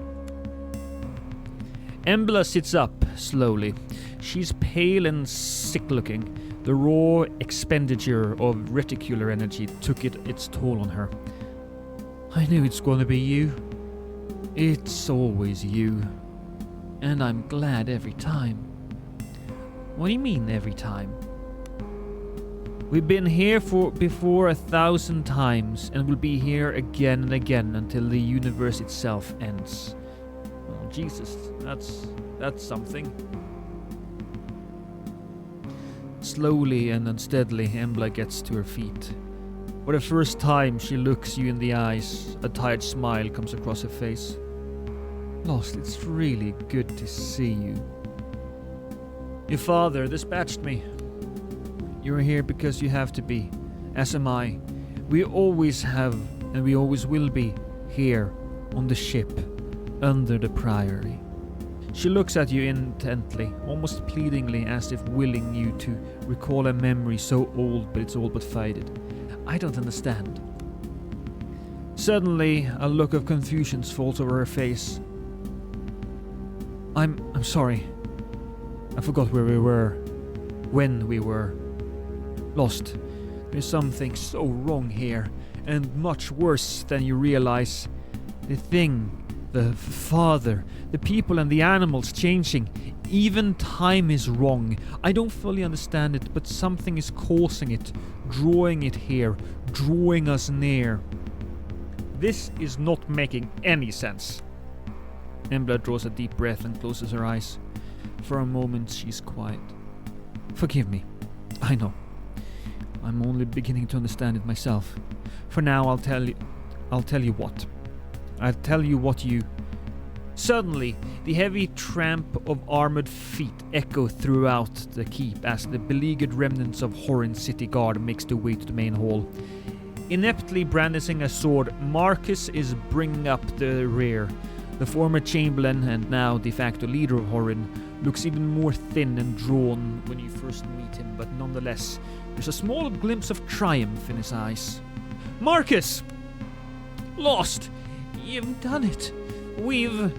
Embla sits up slowly. She's pale and sick-looking. The raw expenditure of reticular energy took its toll on her. I knew it's gonna be you. It's always you. And I'm glad every time. What do you mean every time? We've been here before 1,000 times, and we'll be here again and again until the universe itself ends. Oh, Jesus, that's something. Slowly and unsteadily, Embla gets to her feet. For the first time, she looks you in the eyes. A tired smile comes across her face. Lost, it's really good to see you. Your father dispatched me. You're here because you have to be, as am I. We always have, and we always will be, here, on the ship, under the Priory. She looks at you intently, almost pleadingly, as if willing you to recall a memory so old, but it's all but faded. I don't understand. Suddenly, a look of confusion falls over her face. I'm sorry. I forgot where we were. When we were. Lost. There's something so wrong here, and much worse than you realize. The thing, the father, the people and the animals changing. Even time is wrong. I don't fully understand it, but something is causing it, drawing it here, drawing us near. This is not making any sense. Embla draws a deep breath and closes her eyes. For a moment, she's quiet. Forgive me. I know. I'm only beginning to understand it myself. For now, I'll tell you what. I'll tell you what you... Suddenly, the heavy tramp of armored feet echo throughout the keep as the beleaguered remnants of Horin's city guard makes their way to the main hall. Ineptly brandishing a sword, Marcus is bringing up the rear. The former chamberlain and now de facto leader of Horin looks even more thin and drawn when you first meet him, but nonetheless, there's a small glimpse of triumph in his eyes. Marcus! Lost! You've done it! We've...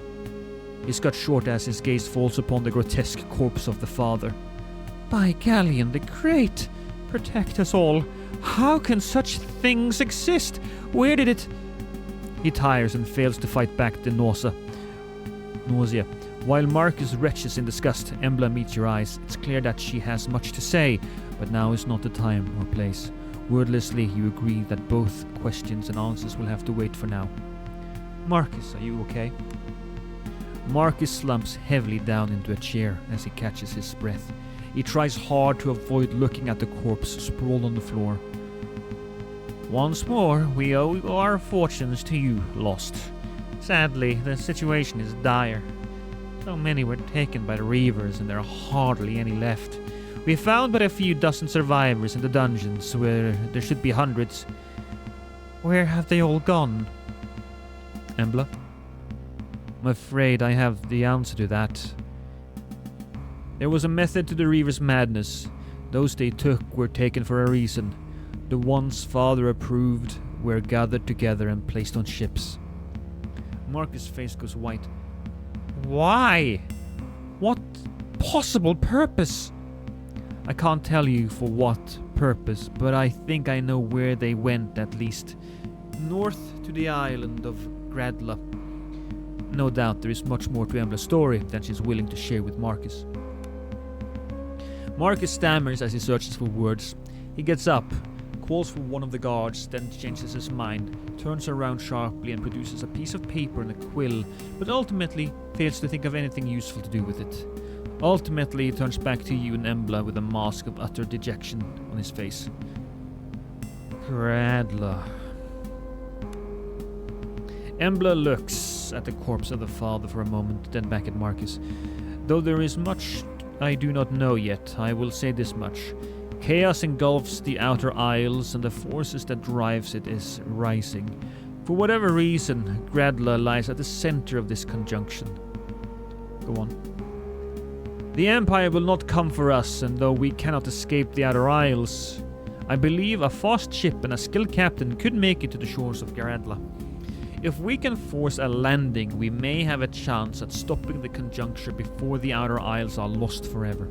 He's cut short as his gaze falls upon the grotesque corpse of the father. By Galleon the Great! Protect us all. How can such things exist? Where did it... He tires and fails to fight back the nausea. While Marcus retches in disgust, Embla meets your eyes. It's clear that she has much to say, but now is not the time or place. Wordlessly, you agree that both questions and answers will have to wait for now. Marcus, are you okay? Marcus slumps heavily down into a chair as he catches his breath. He tries hard to avoid looking at the corpse sprawled on the floor. Once more, we owe our fortunes to you, Lost. Sadly, the situation is dire. So many were taken by the Reavers, and there are hardly any left. We found but a few dozen survivors in the dungeons, where there should be hundreds. Where have they all gone? Embla? I'm afraid I have the answer to that. There was a method to the Reavers' madness. Those they took were taken for a reason. The ones Father approved were gathered together and placed on ships. Marcus' face goes white. Why? What possible purpose? I can't tell you for what purpose, but I think I know where they went at least. North to the island of Gradla. No doubt there is much more to Embla's story than she's willing to share with Marcus. Marcus stammers as he searches for words. He gets up, calls for one of the guards, then changes his mind, turns around sharply and produces a piece of paper and a quill, but ultimately fails to think of anything useful to do with it. Ultimately, he turns back to you and Embla with a mask of utter dejection on his face. Gradla. Embla looks at the corpse of the father for a moment, then back at Marcus. Though there is much I do not know yet, I will say this much. Chaos engulfs the outer isles, and the forces that drives it is rising. For whatever reason, Gradla lies at the center of this conjunction. Go on. The Empire will not come for us, and though we cannot escape the outer isles, I believe a fast ship and a skilled captain could make it to the shores of Gradla. If we can force a landing, we may have a chance at stopping the conjuncture before the outer isles are lost forever.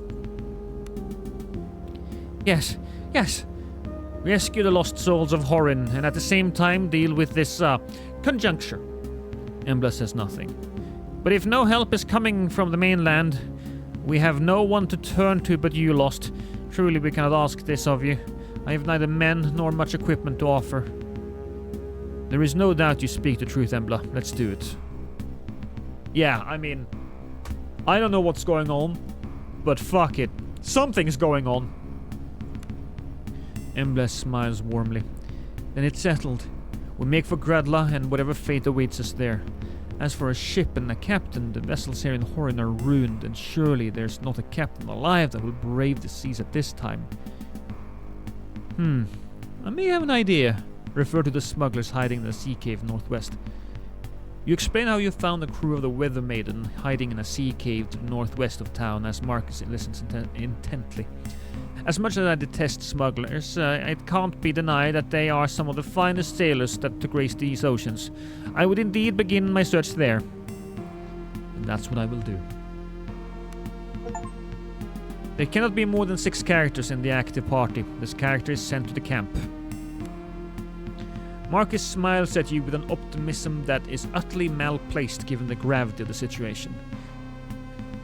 Yes. Rescue the lost souls of Horin, and at the same time deal with this, conjuncture. Embla says nothing. But if no help is coming from the mainland, we have no one to turn to but you, Lost. Truly we cannot ask this of you. I have neither men nor much equipment to offer. There is no doubt you speak the truth, Embla. Let's do it. Yeah, I mean, I don't know what's going on, but fuck it. Something's going on. Embla smiles warmly. Then it's settled. We make for Gradla and whatever fate awaits us there. As for a ship and a captain, the vessels here in Horin are ruined, and surely there's not a captain alive that will brave the seas at this time. I may have an idea. Refer to the smugglers hiding in the sea cave northwest. You explain how you found the crew of the Weather Maiden hiding in a sea cave to the northwest of town as Marcus listens intently. As much as I detest smugglers, it can't be denied that they are some of the finest sailors that to grace these oceans. I would indeed begin my search there. And that's what I will do. There cannot be more than 6 characters in the active party. This character is sent to the camp. Marcus smiles at you with an optimism that is utterly malplaced given the gravity of the situation.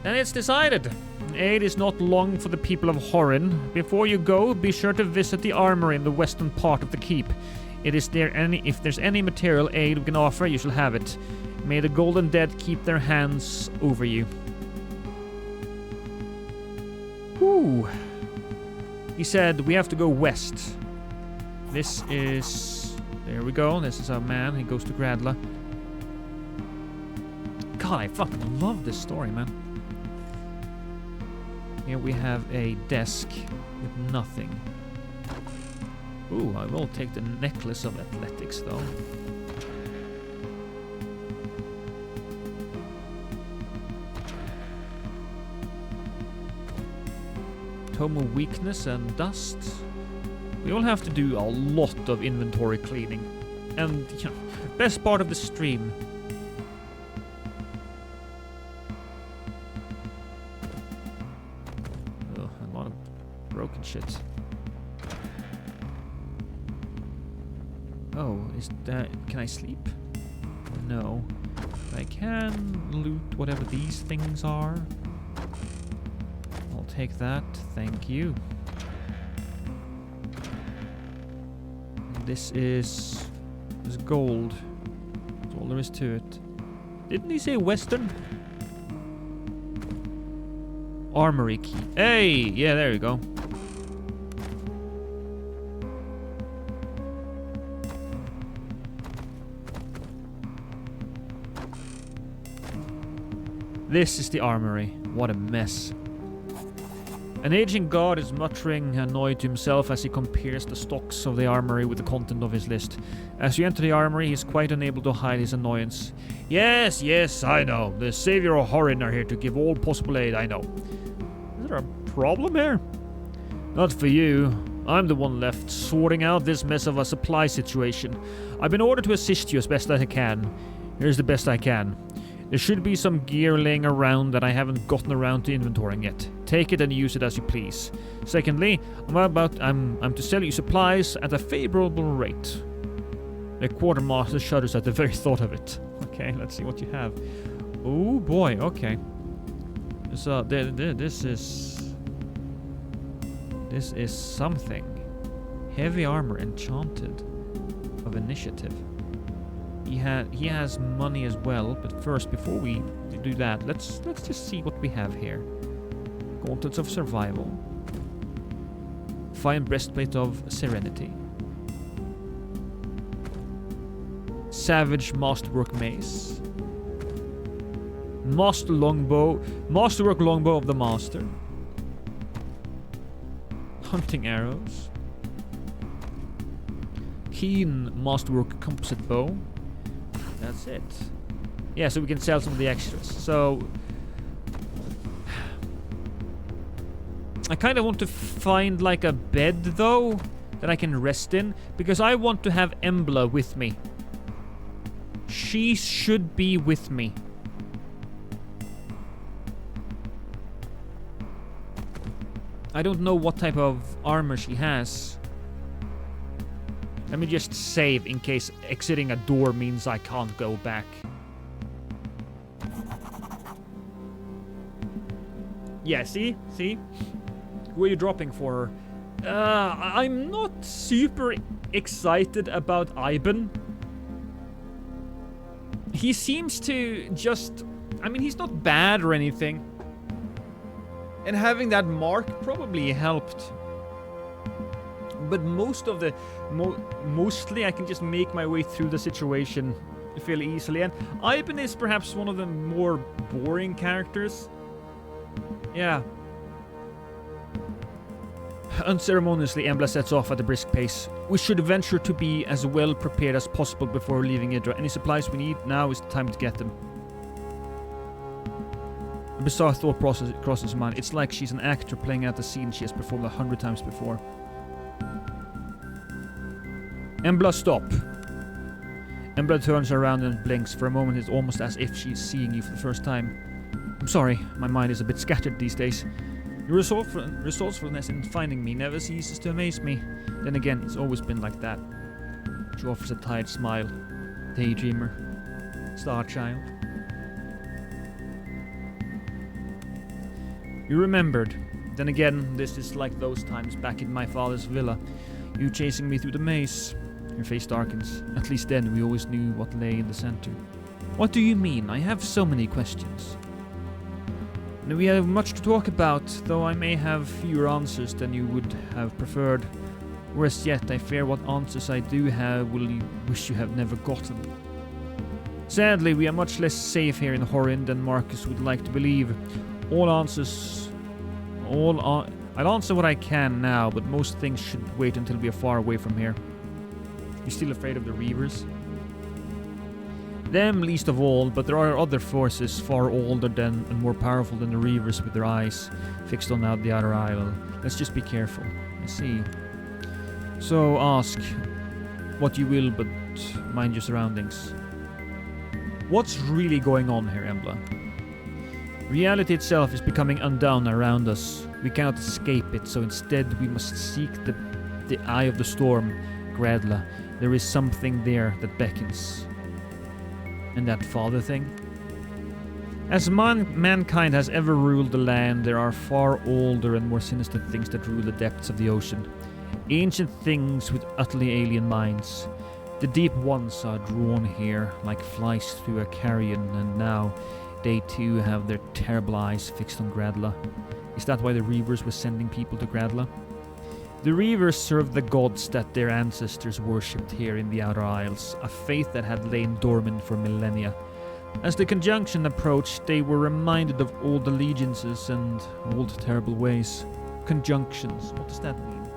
Then it's decided. Aid is not long for the people of Horin. Before you go, be sure to visit the armory in the western part of the keep. If there's any material aid we can offer, you shall have it. May the Golden Dead keep their hands over you. Whew. He said we have to go west. This is... There we go. This is our man. He goes to Gradla. God, I fucking love this story, man. Here we have a desk with nothing. Ooh, I will take the necklace of athletics, though. Tome of weakness and dust. We will have to do a lot of inventory cleaning. And, best part of the stream. Oh, a lot of broken shit. Oh, is that... Can I sleep? No. I can loot whatever these things are. I'll take that. Thank you. This is gold. That's all there is to it. Didn't he say Western? Armory key. Hey! Yeah, there you go. This is the armory. What a mess. An aging guard is muttering annoyed to himself as he compares the stocks of the armory with the content of his list. As you enter the armory, he is quite unable to hide his annoyance. Yes, yes, I know. The Savior of Horin are here to give all possible aid, I know. Is there a problem here? Not for you. I'm the one left sorting out this mess of a supply situation. I've been ordered to assist you as best as I can. Here's the best I can. There should be some gear laying around that I haven't gotten around to inventorying yet. Take it and use it as you please. Secondly, I'm to sell you supplies at a favorable rate. The quartermaster shudders at the very thought of it. Okay, let's see what you have. Oh boy, okay. So this is something. Heavy armor enchanted of initiative. He has money as well, but first, before we do that, let's just see what we have here. Gauntlets of Survival. Fine Breastplate of Serenity. Savage Masterwork Mace. Masterwork Longbow of the Master. Hunting Arrows. Keen Masterwork Composite Bow. That's it. Yeah, so we can sell some of the extras. So I kind of want to find like a bed though that I can rest in, because I want to have Embla with me. She should be with me. I don't know what type of armor she has. Let me just save in case exiting a door means I can't go back. Yeah, see? Who are you dropping for? I'm not super excited about Iben. He seems to just... I mean, he's not bad or anything. And having that mark probably helped. But mostly I can just make my way through the situation fairly easily. And Iben is perhaps one of the more boring characters. Yeah. Unceremoniously, Embla sets off at a brisk pace. We should venture to be as well prepared as possible before leaving Idra. Any supplies we need, now is the time to get them. A bizarre thought process crosses her mind. It's like she's an actor playing out the scene she has performed 100 times before. Embla, stop. Embla turns around and blinks. For a moment, it's almost as if she's seeing you for the first time. I'm sorry, my mind is a bit scattered these days. Your resourcefulness in finding me never ceases to amaze me. Then again, it's always been like that. She offers a tired smile. Daydreamer. Star child. You remembered. Then again, this is like those times back in my father's villa. You chasing me through the maze. Your face darkens. At least then we always knew what lay in the center. What do you mean? I have so many questions. We have much to talk about, though I may have fewer answers than you would have preferred. Worse yet, I fear what answers I do have will you wish you have never gotten. Sadly, we are much less safe here in Horin than Marcus would like to believe. I'll answer what I can now, but most things should wait until we are far away from here. You still afraid of the Reavers? Them least of all, but there are other forces far older than and more powerful than the Reavers with their eyes fixed on the outer isle. Let's just be careful. I see. So ask what you will, but mind your surroundings. What's really going on here, Embla? Reality itself is becoming undone around us. We cannot escape it, so instead we must seek the eye of the storm, Gradla. There is something there that beckons. And that father thing? As mankind has ever ruled the land, there are far older and more sinister things that rule the depths of the ocean. Ancient things with utterly alien minds. The deep ones are drawn here like flies through a carrion, and now they too have their terrible eyes fixed on Gradla. Is that why the Reavers were sending people to Gradla? The Reavers served the gods that their ancestors worshipped here in the Outer Isles, a faith that had lain dormant for millennia. As the conjunction approached, they were reminded of old allegiances and old terrible ways. Conjunctions, what does that mean?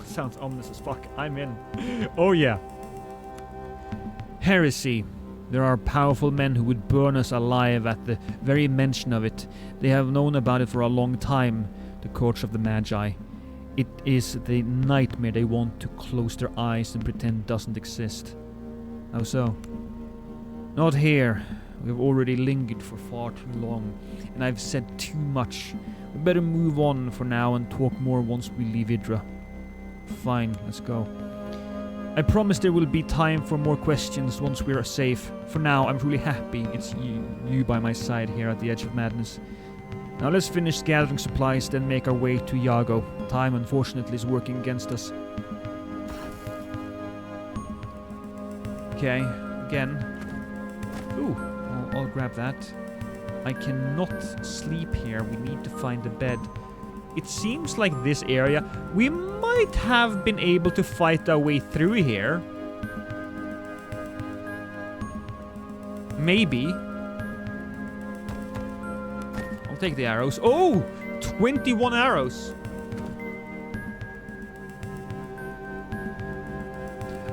Sounds ominous as fuck. I'm in. Oh yeah. Heresy. There are powerful men who would burn us alive at the very mention of it. They have known about it for a long time, the courts of the Magi. It is the nightmare they want to close their eyes and pretend doesn't exist. How so? Not here. We've already lingered for far too long, and I've said too much. We better move on for now and talk more once we leave Idra. Fine, let's go. I promise there will be time for more questions once we are safe. For now, I'm truly happy it's you by my side here at the edge of madness. Now let's finish gathering supplies, then make our way to Yago. Time, unfortunately, is working against us. Okay, again. Ooh, I'll grab that. I cannot sleep here. We need to find a bed. It seems like this area, we might have been able to fight our way through here. Maybe. I'll take the arrows. Oh! 21 arrows!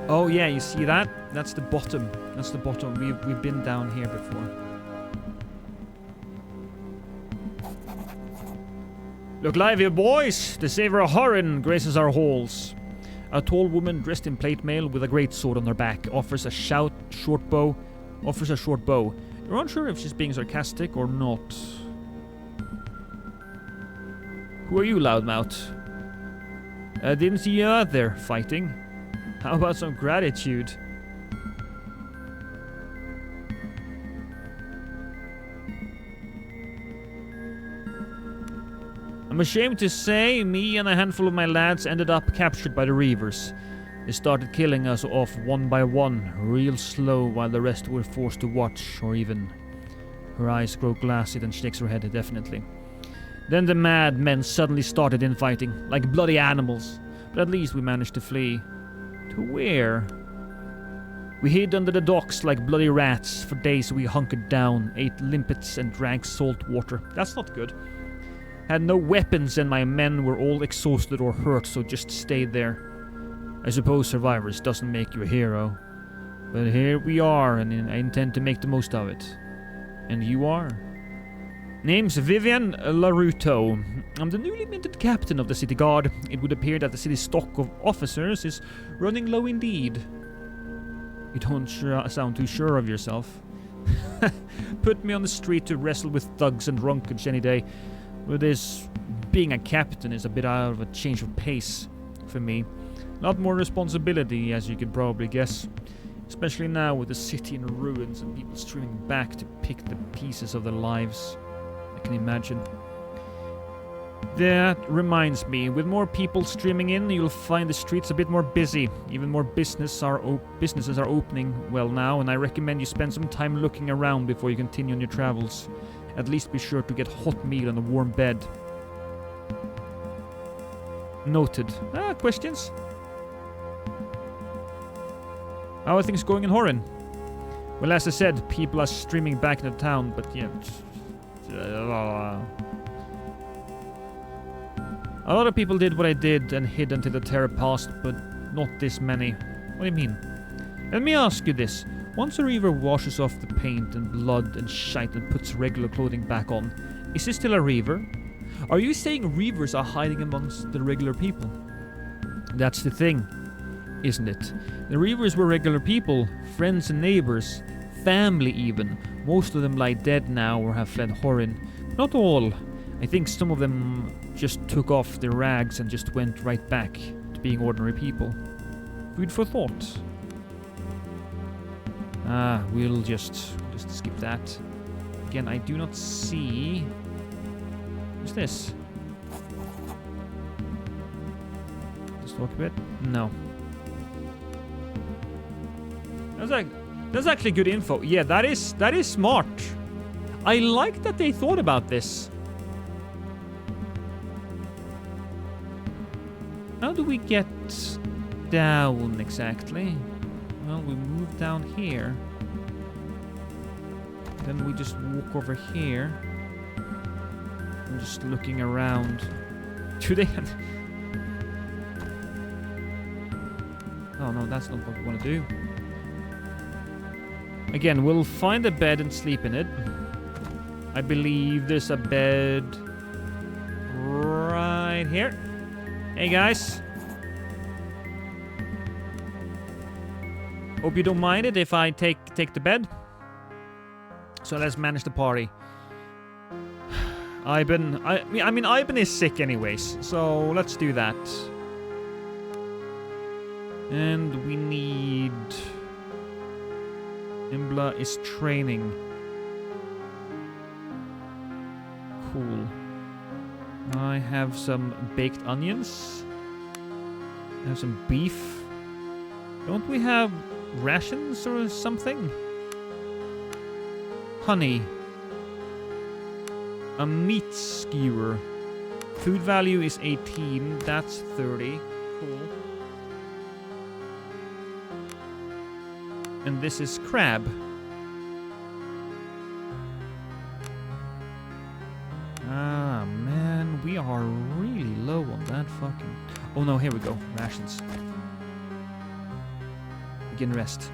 Oh yeah, you see that? That's the bottom. That's the bottom. We've been down here before. Look lively, boys! The savior of Horin graces our halls. A tall woman dressed in plate mail with a great sword on her back offers a short bow. You're unsure if she's being sarcastic or not. Who are you, loudmouth? I didn't see you out there fighting. How about some gratitude? I'm ashamed to say, me and a handful of my lads ended up captured by the Reavers. They started killing us off one by one, real slow, while the rest were forced to watch, or even... Her eyes grow glassy, then shakes her head, definitely. Then the mad men suddenly started infighting, like bloody animals. But at least we managed to flee. To where? We hid under the docks like bloody rats. For days we hunkered down, ate limpets and drank salt water. That's not good. Had no weapons and my men were all exhausted or hurt, so just stayed there. I suppose survivors doesn't make you a hero. But here we are, and I intend to make the most of it. And you are? Name's Vivian Laruto. I'm the newly minted captain of the city guard. It would appear that the city's stock of officers is running low indeed. You don't sound too sure of yourself. Put me on the street to wrestle with thugs and drunkards any day. But this being a captain is a bit out of a change of pace for me. A lot more responsibility, as you can probably guess. Especially now with the city in ruins and people streaming back to pick the pieces of their lives. I can imagine. That reminds me, with more people streaming in, you'll find the streets a bit more busy. Even more businesses are opening well now, and I recommend you spend some time looking around before you continue on your travels. At least be sure to get hot meal and a warm bed. Noted. Questions? How are things going in Horin? Well, as I said, people are streaming back into town, but yeah... A lot of people did what I did and hid until the terror passed, but not this many. What do you mean? Let me ask you this. Once a Reaver washes off the paint and blood and shite and puts regular clothing back on, is he still a Reaver? Are you saying Reavers are hiding amongst the regular people? That's the thing, isn't it? The Reavers were regular people, friends and neighbors, family even. Most of them lie dead now or have fled Horin. Not all. I think some of them just took off their rags and just went right back to being ordinary people. Food for thought. We'll just skip that. Again, I do not see... What's this? Let's talk a bit. No. That's actually good info. Yeah, that is smart. I like that they thought about this. How do we get down exactly? Well, we move down here. Then we just walk over here. I'm just looking around. Do they have... Oh no, that's not what we want to do. Again, we'll find a bed and sleep in it. I believe there's a bed right here. Hey guys. Hope you don't mind it if I take the bed. So let's manage the party. Ivan is sick anyways, so let's do that. And we need... Imbla is training. Cool. I have some baked onions. I have some beef. Don't we have rations or something? Honey. A meat skewer. Food value is 18. That's 30. Cool. And this is crab. Ah, man. We are really low on that fucking... Oh no, here we go. Rations. Begin rest.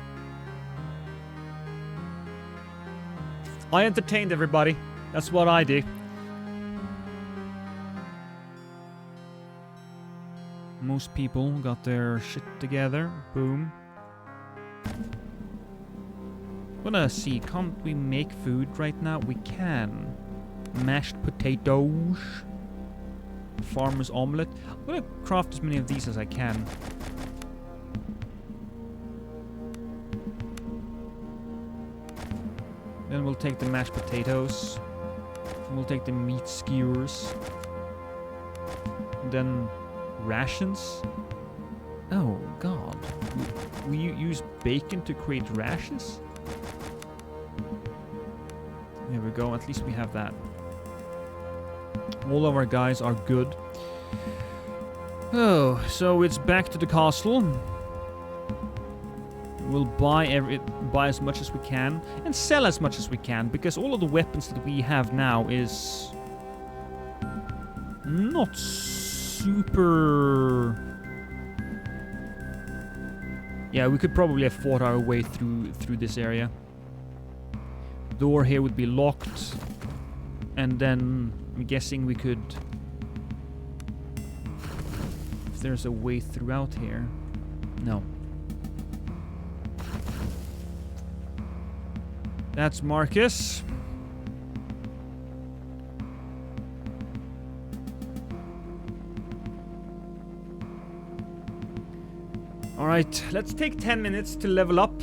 I entertained everybody. That's what I do. Most people got their shit together. Boom. Gonna see, can't we make food right now? We can. Mashed potatoes. Farmer's omelette. I'm gonna craft as many of these as I can. Then we'll take the mashed potatoes. We'll take the meat skewers. And then rations. Oh god. We use bacon to create rations? There we go, at least we have that. All of our guys are good. Oh, so it's back to the castle. We'll buy as much as we can and sell as much as we can, because all of the weapons that we have now is not super... Yeah, we could probably have fought our way through this area. Door here would be locked, and then I'm guessing we could... If there's a way throughout here. No. That's Marcus. Alright, let's take 10 minutes to level up.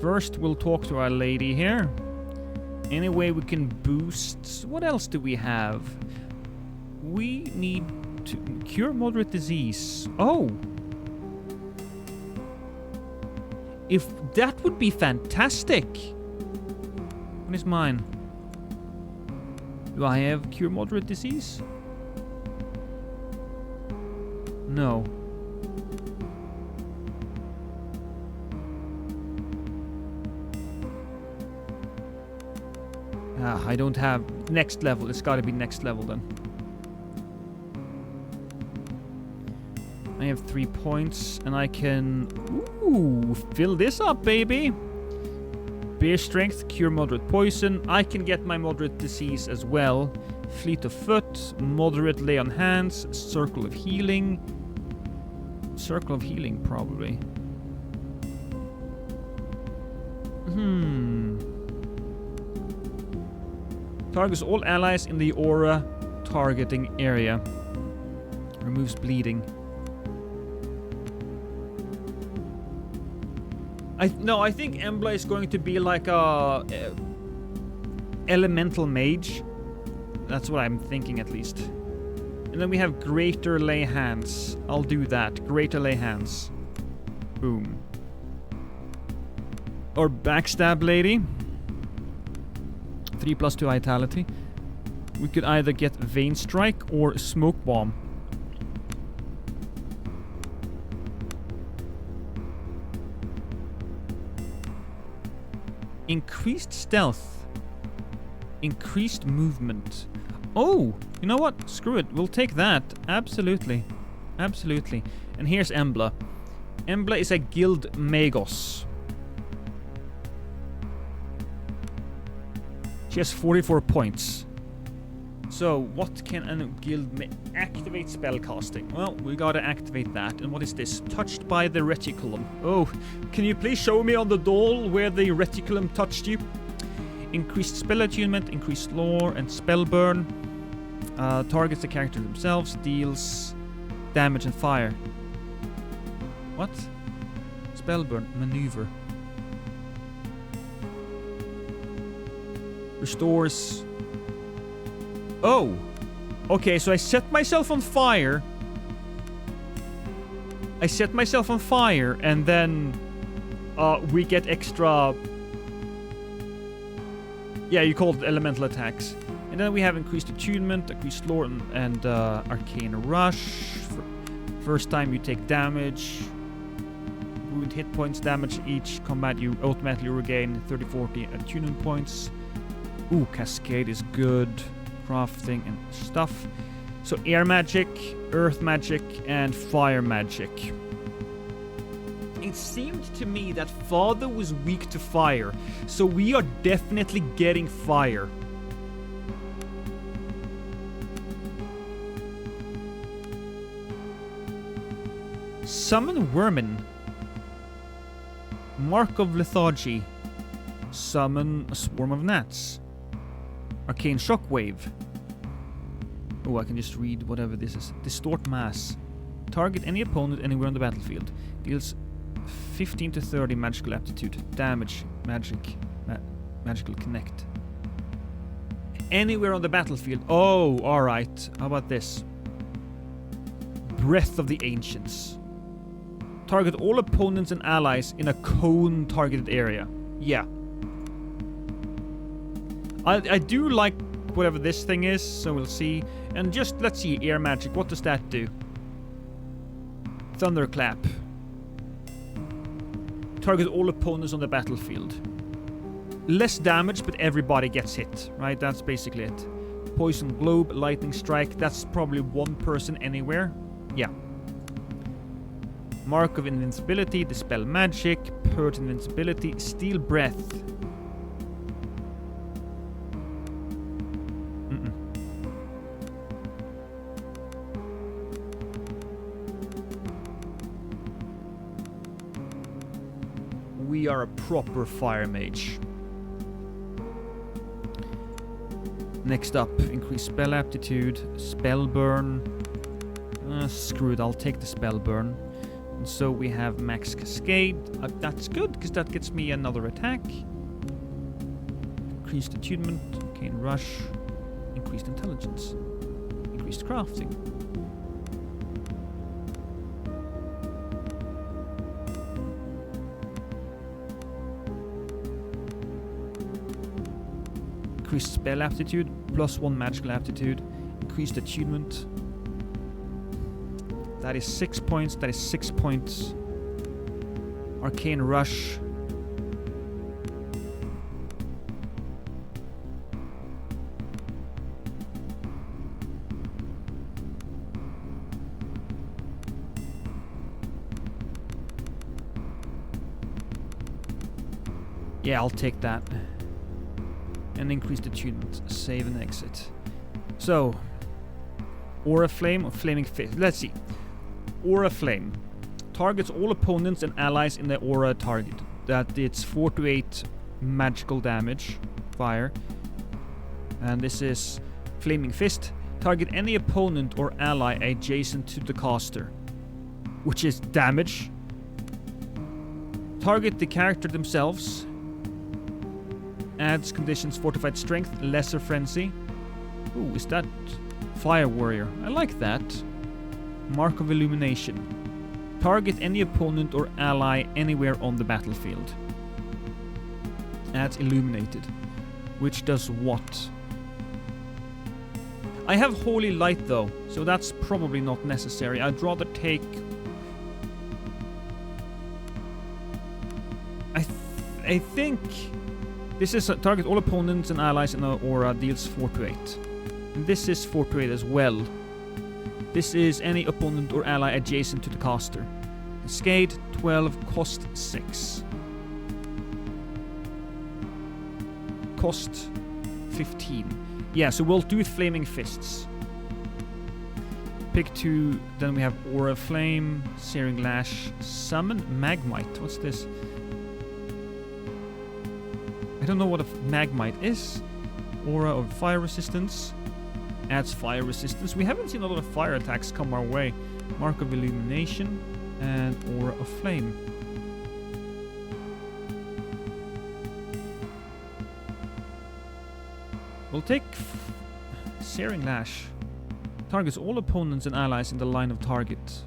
First, we'll talk to our lady here. Any way we can boost... What else do we have? We need to cure moderate disease. Oh! If that would be fantastic! What is mine? Do I have cure moderate disease? No. I don't have next level. It's gotta be next level then. I have 3 points and I can... Ooh, fill this up, baby! Bear strength, cure moderate poison. I can get my moderate disease as well. Fleet of foot, moderate lay on hands, circle of healing. Circle of healing, probably. Targets all allies in the aura targeting area. Removes bleeding. I think Embla is going to be like a elemental mage. That's what I'm thinking, at least. And then we have Greater Lay Hands. I'll do that. Greater Lay Hands. Boom. Or Backstab Lady. 3+2 Vitality. We could either get Vein Strike or Smoke Bomb. Increased stealth. Increased movement. Oh, you know what? Screw it. We'll take that. Absolutely. Absolutely. And here's Embla. Embla is a Guild Magos. She has 44 points. So, what can a guild activate spellcasting? Well, we gotta activate that. And what is this? Touched by the reticulum. Oh, can you please show me on the doll where the reticulum touched you? Increased spell attunement, increased lore, and spell burn. Targets the character themselves, deals damage and fire. What? Spell burn, maneuver. Restores. Oh! Okay, so I set myself on fire. And then we get extra. Yeah, you call it elemental attacks. And then we have increased attunement, increased lore, and arcane rush. First time you take damage. Wound hit points damage each combat, you automatically regain 30-40 attunement points. Ooh, Cascade is good. Crafting and stuff. So air magic, earth magic, and fire magic. It seemed to me that Father was weak to fire, so we are definitely getting fire. Summon Vermin. Mark of Lethargy. Summon a swarm of gnats. Arcane Shockwave. Oh, I can just read whatever this is. Distort Mass. Target any opponent anywhere on the battlefield. Deals 15 to 30 magical aptitude. Damage. Magical connect. Anywhere on the battlefield. Oh, alright. How about this? Breath of the Ancients. Target all opponents and allies in a cone targeted area. Yeah. I do like whatever this thing is, so we'll see. And just, let's see, air magic. What does that do? Thunderclap. Target all opponents on the battlefield. Less damage, but everybody gets hit, right? That's basically it. Poison Globe, Lightning Strike. That's probably one person anywhere. Yeah. Mark of Invincibility, Dispel Magic, Purge Invincibility, Steal Breath. We are a proper fire mage. Next up, increase spell aptitude, spell burn. Screw it, I'll take the spell burn. And so we have max cascade. That's good, because that gets me another attack. Increased attunement, arcane rush, increased intelligence, increased crafting. Increased spell aptitude, +1 magical aptitude, increased attunement. That is 6 points, that is 6 points. Arcane rush. Yeah, I'll take that. And increased attunement. Save and exit. So, Aura Flame or Flaming Fist. Let's see. Aura Flame. Targets all opponents and allies in the aura target. That it's 4 to 8 magical damage. Fire. And this is Flaming Fist. Target any opponent or ally adjacent to the caster, which is damage. Target the character themselves. Adds conditions fortified strength, lesser frenzy. Ooh, is that fire warrior? I like that. Mark of illumination. Target any opponent or ally anywhere on the battlefield. Adds illuminated. Which does what? I have holy light though, so that's probably not necessary. I'd rather take... I think this is a target all opponents and allies in an aura, deals 4 to 8. And this is 4 to 8 as well. This is any opponent or ally adjacent to the caster. Skald 12, cost 6. Cost 15. Yeah, so we'll do Flaming Fists. Pick 2, then we have Aura Flame, Searing Lash, Summon, Magmite. What's this? I don't know what a Magmite is. Aura of Fire Resistance. Adds Fire Resistance. We haven't seen a lot of fire attacks come our way. Mark of Illumination and Aura of Flame. We'll take Searing Lash. Targets all opponents and allies in the line of target.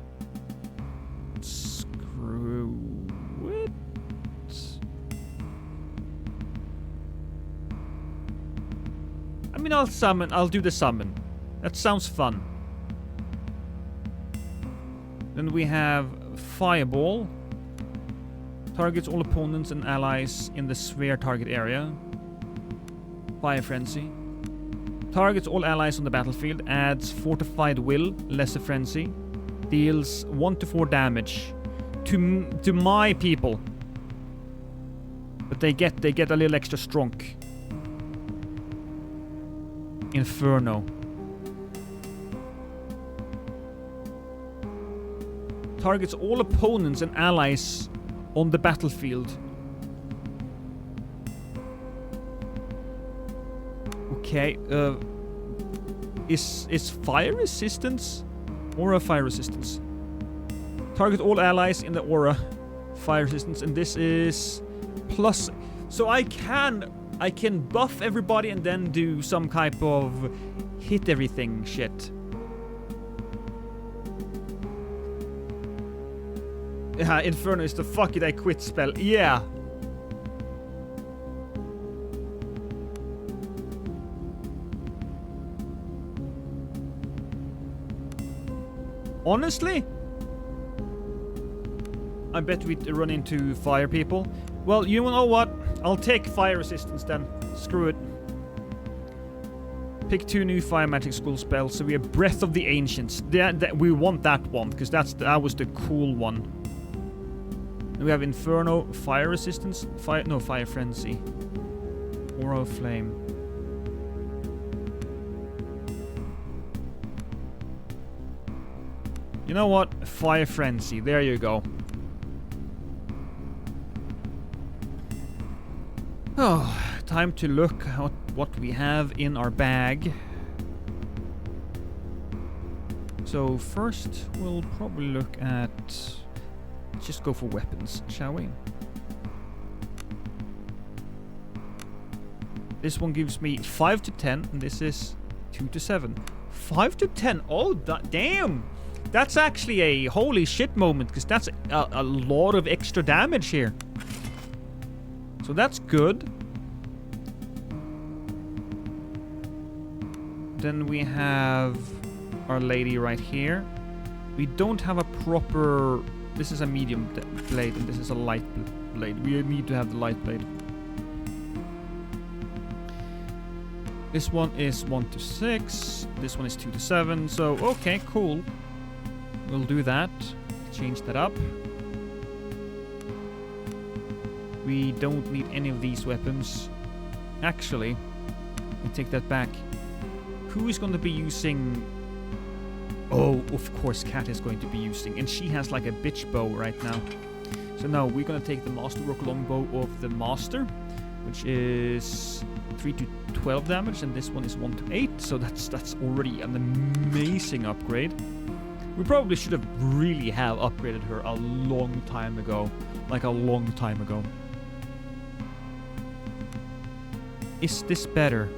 Screw it. I mean, I'll do the summon. That sounds fun. Then we have Fireball. Targets all opponents and allies in the sphere target area. Fire Frenzy. Targets all allies on the battlefield. Adds Fortified Will, Lesser Frenzy. Deals 1 to 4 damage to my people. But they get a little extra strong. Inferno. Targets all opponents and allies on the battlefield. Okay, is fire resistance? Aura fire resistance. Target all allies in the aura fire resistance, and this is plus. So I can buff everybody and then do some type of hit everything shit. Inferno is the fuck it I quit spell. Yeah. Honestly, I bet we run into fire people. Well, you know what? I'll take fire resistance then. Screw it. Pick 2 new fire magic school spells. So we have Breath of the Ancients. We want that one because that was the cool one. And we have Inferno, fire resistance, fire frenzy, Aura of Flame. You know what? Fire Frenzy. There you go. Oh, time to look at what we have in our bag. So first, we'll probably look at... Let's just go for weapons, shall we? This one gives me 5 to 10, and this is 2 to 7. 5 to 10? Oh, damn! That's actually a holy shit moment, because that's a lot of extra damage here. So that's good. Then we have our lady right here. We don't have a proper... This is a medium blade, and this is a light blade. We need to have the light blade. This one is 1 to 6. This one is 2 to 7. So, okay, cool. We'll do that. Change that up. We don't need any of these weapons. Actually, I take that back. Who is going to be using... Oh, of course, Kat is going to be using. And she has like a bitch bow right now. So no, we're going to take the Masterwork longbow of the Master. which is 3 to 12 damage, and this one is 1 to 8, so that's already an amazing upgrade. We probably should have really have upgraded her a long time ago. Like a long time ago. Is this better?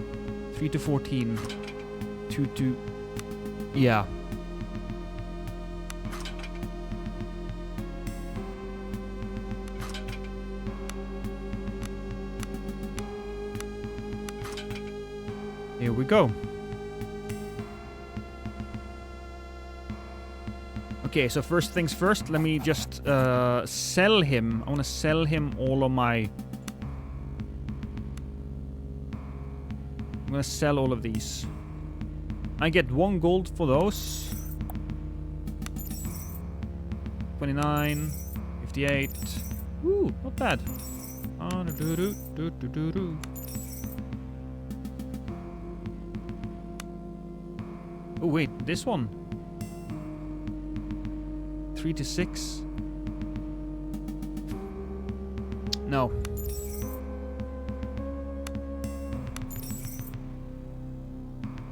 3 to 14. 2 to... Yeah. Here we go. Okay, so first things first, let me just sell him. I want to sell him all of my... I'm going to sell all of these. I get 1 gold for those. 29, 58. Ooh, not bad. Oh wait, this one. 3 to 6. No.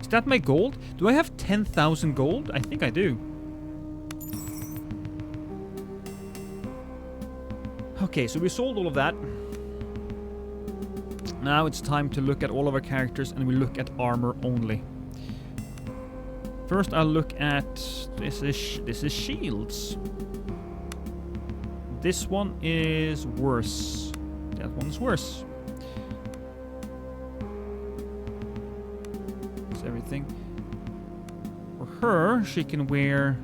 Is that my gold? Do I have 10,000 gold? I think I do. Okay, so we sold all of that. Now it's time to look at all of our characters, and we look at armor only. First, I'll look at this is shields. This one is worse. That one's worse. That's everything. For her, she can wear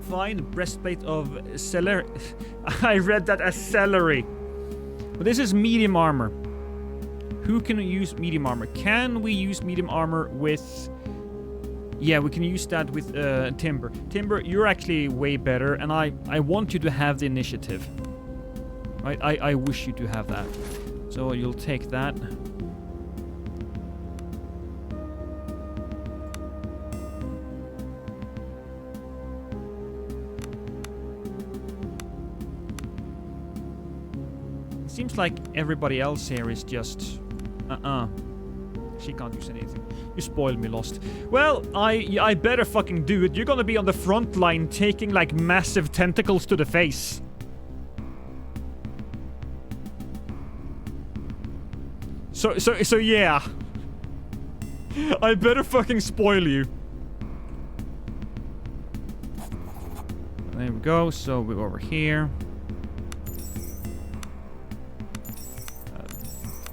fine breastplate of celery. I read that as celery. But this is medium armor. Who can use medium armor? Can we use medium armor with... Yeah, we can use that with Timber. Timber, you're actually way better, and I want you to have the initiative. Right? I wish you to have that. So you'll take that. It seems like everybody else here is just... She can't use anything. You spoiled me, Lost. Well, I better fucking do it. You're gonna be on the front line taking, like, massive tentacles to the face. So yeah. I better fucking spoil you. There we go. So we're over here.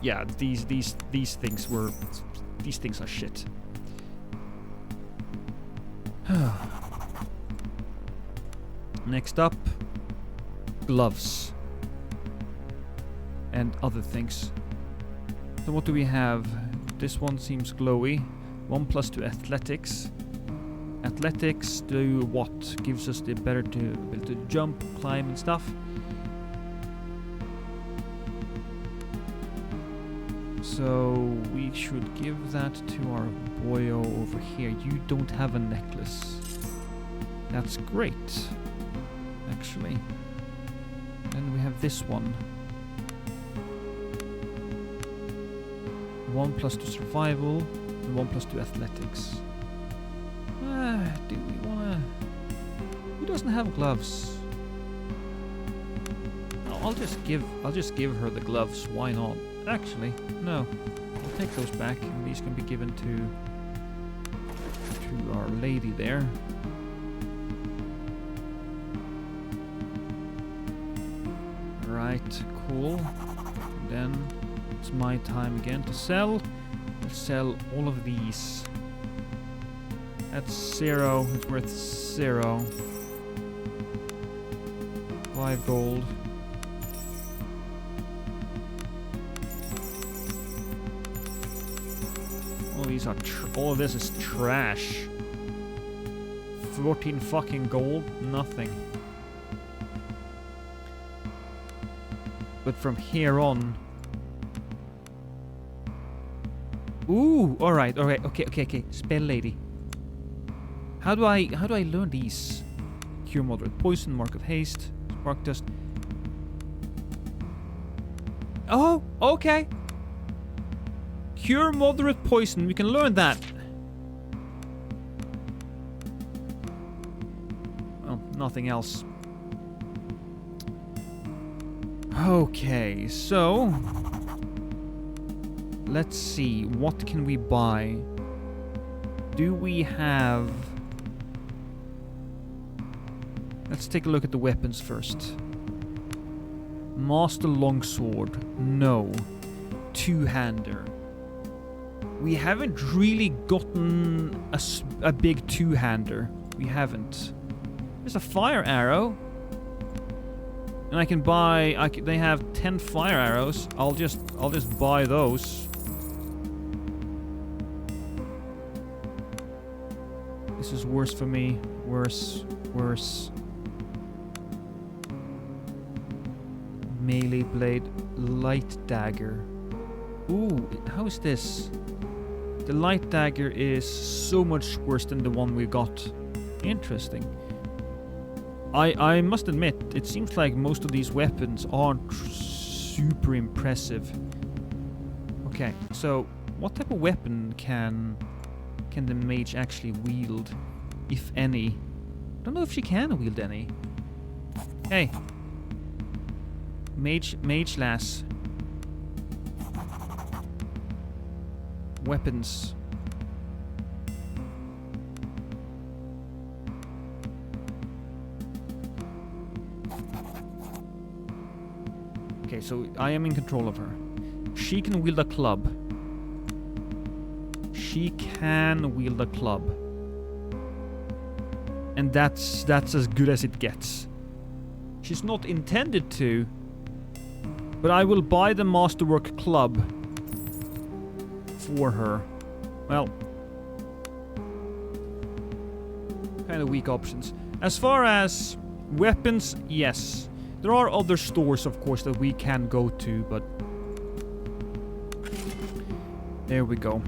Yeah, these things were... These things are shit. Next up, gloves. And other things. So what do we have? This one seems glowy. 1+ to athletics. Athletics do what? Gives us the ability to jump, climb and stuff. So we should give that to our boyo over here. You don't have a necklace. That's great, actually. Then we have this one. 1+ to survival and 1+ to athletics. Do we wanna... Who doesn't have gloves? No, I'll just give her the gloves. Why not? Actually, no. I'll take those back, and these can be given to our lady there. Right, cool. And then it's my time again to sell. I'll sell all of these. That's 0. It's worth 0. 5 gold. These are all of this is trash. 14 fucking gold, nothing. But from here on... Ooh, alright, okay. Spell lady. How do I learn these? Cure moderate poison, mark of haste, spark dust. Oh, okay. Cure moderate poison. We can learn that. Well, nothing else. Okay, so let's see. What can we buy? Do we have... Let's take a look at the weapons first. Master Longsword. No. Two-hander. We haven't really gotten a big two-hander. We haven't. There's a fire arrow. And I can buy... they have 10 fire arrows. I'll just buy those. This is worse for me. Worse. Melee blade. Light dagger. Ooh, how is this? The light dagger is so much worse than the one we got. Interesting. I must admit, it seems like most of these weapons aren't super impressive. Okay, so what type of weapon can the mage actually wield, if any? I don't know if she can wield any. Hey, mage lass. Weapons. Okay, so I am in control of her. She can wield a club. She can wield a club. And that's as good as it gets. She's not intended to, but I will buy the Masterwork club for her. Well, kind of weak options. As far as weapons, yes. There are other stores, of course, that we can go to, but... There we go.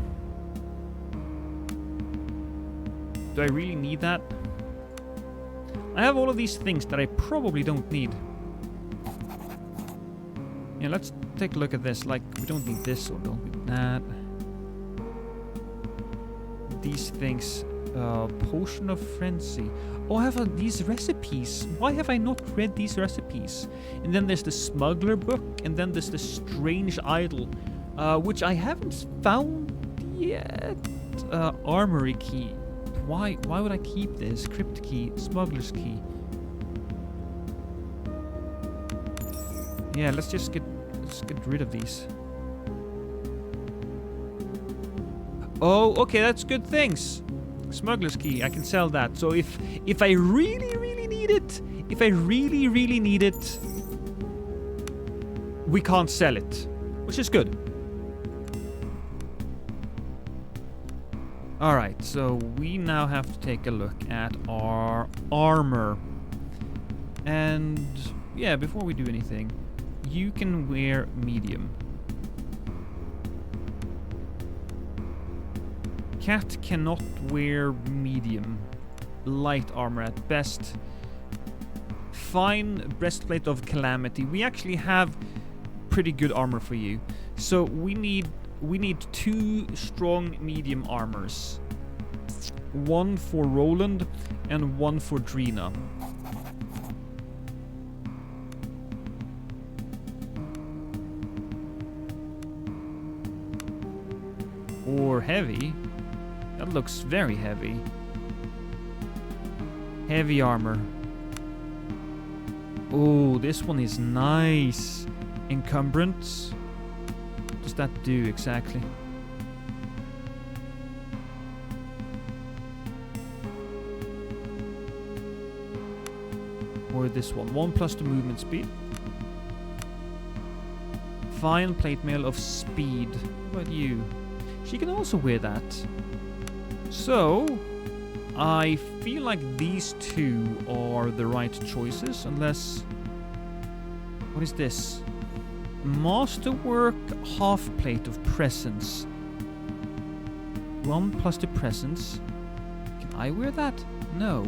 Do I really need that? I have all of these things that I probably don't need. Yeah, let's take a look at this. Like, we don't need this or don't need that. These things. Potion of Frenzy. Oh, I have these recipes. Why have I not read these recipes? And then there's the Smuggler book, and then there's the Strange Idol, which I haven't found yet. Armory key. Why would I keep this? Crypt key, Smuggler's key. Yeah, let's get rid of these. Oh, okay, that's good things. Smuggler's key, I can sell that. So if I really need it, we can't sell it, which is good. Alright, so we now have to take a look at our armor. And yeah, before we do anything, you can wear medium. Cat cannot wear medium. Light armor at best. Fine breastplate of calamity. We actually have pretty good armor for you. So we need 2 strong medium armors. 1 for Roland and 1 for Drina. Or heavy. That looks very heavy. Heavy armor. Oh, this one is nice. Encumbrance. What does that do exactly? Or this one. 1+ to movement speed. Fine plate mail of speed. What about you? She can also wear that. So, I feel like these 2 are the right choices, unless... What is this? Masterwork half plate of presence. 1+ to presence. Can I wear that? No.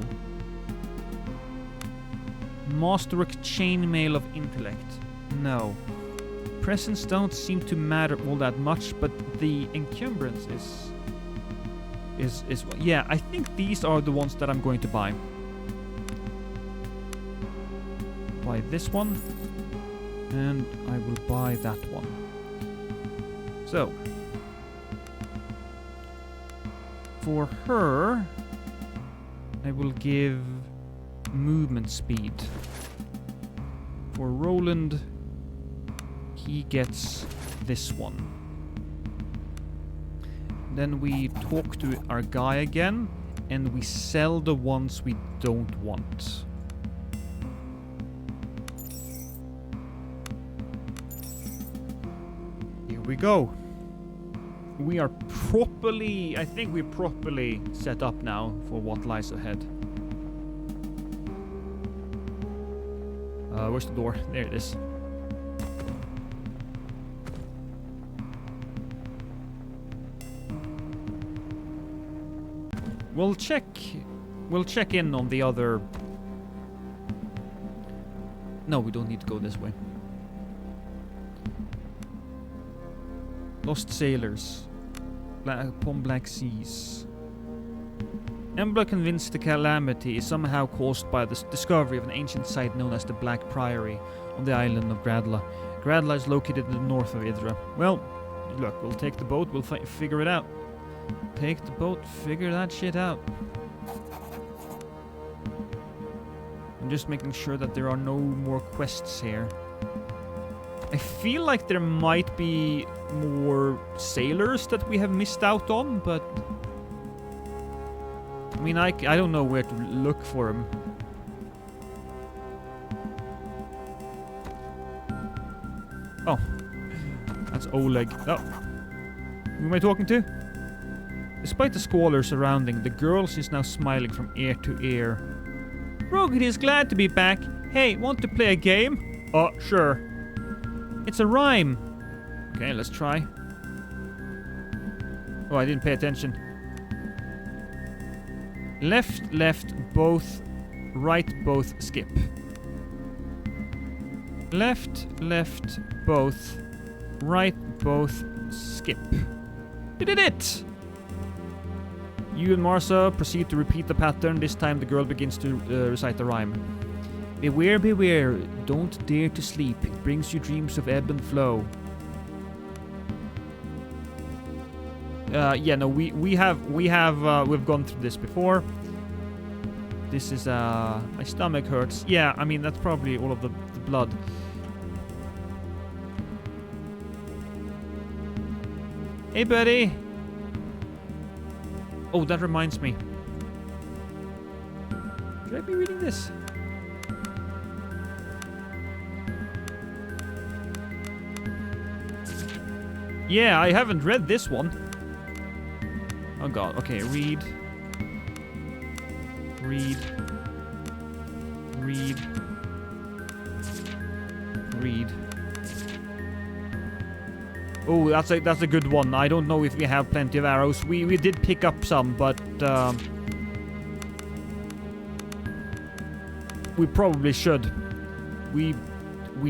Masterwork chainmail of intellect. No. presents don't seem to matter all that much, but the encumbrance is yeah, I think these are the ones that I'm going to buy. Buy this one, and I will buy that one. So, for her, I will give movement speed. For Roland, he gets this one. Then we talk to our guy again, and we sell the ones we don't want. Here we go. We are properly, I think we're properly set up now for what lies ahead. Where's the door? There it is. We'll check in on the other... No, we don't need to go this way. Lost sailors. Upon Black Seas. Embla convinced the calamity is somehow caused by the discovery of an ancient site known as the Black Priory on the island of Gradla. Gradla is located in the north of Idra. Well, look, we'll take the boat, we'll figure it out. Take the boat, figure that shit out. I'm just making sure that there are no more quests here. I feel like there might be more sailors that we have missed out on, but... I mean, I don't know where to look for them. Oh. That's Oleg. Oh. Who am I talking to? Despite the squalor surrounding, the girl is now smiling from ear to ear. Rogan is glad to be back. Hey, want to play a game? Oh, sure. It's a rhyme. Okay, let's try. Oh, I didn't pay attention. Left, left, both. Right, both, skip. Left, left, both. Right, both, skip. You did it! You and Marsa proceed to repeat the pattern. This time the girl begins to recite the rhyme. Beware, beware, don't dare to sleep. It brings you dreams of ebb and flow. Yeah, no, we've gone through this before. This is, my stomach hurts. Yeah, I mean, that's probably all of the blood. Hey, buddy. Oh, that reminds me. Should I be reading this? Yeah, I haven't read this one. Oh god, okay, read. Read. Read. Read. Oh, that's a good one. I don't know if we have plenty of arrows. We did pick up some, but we probably should. We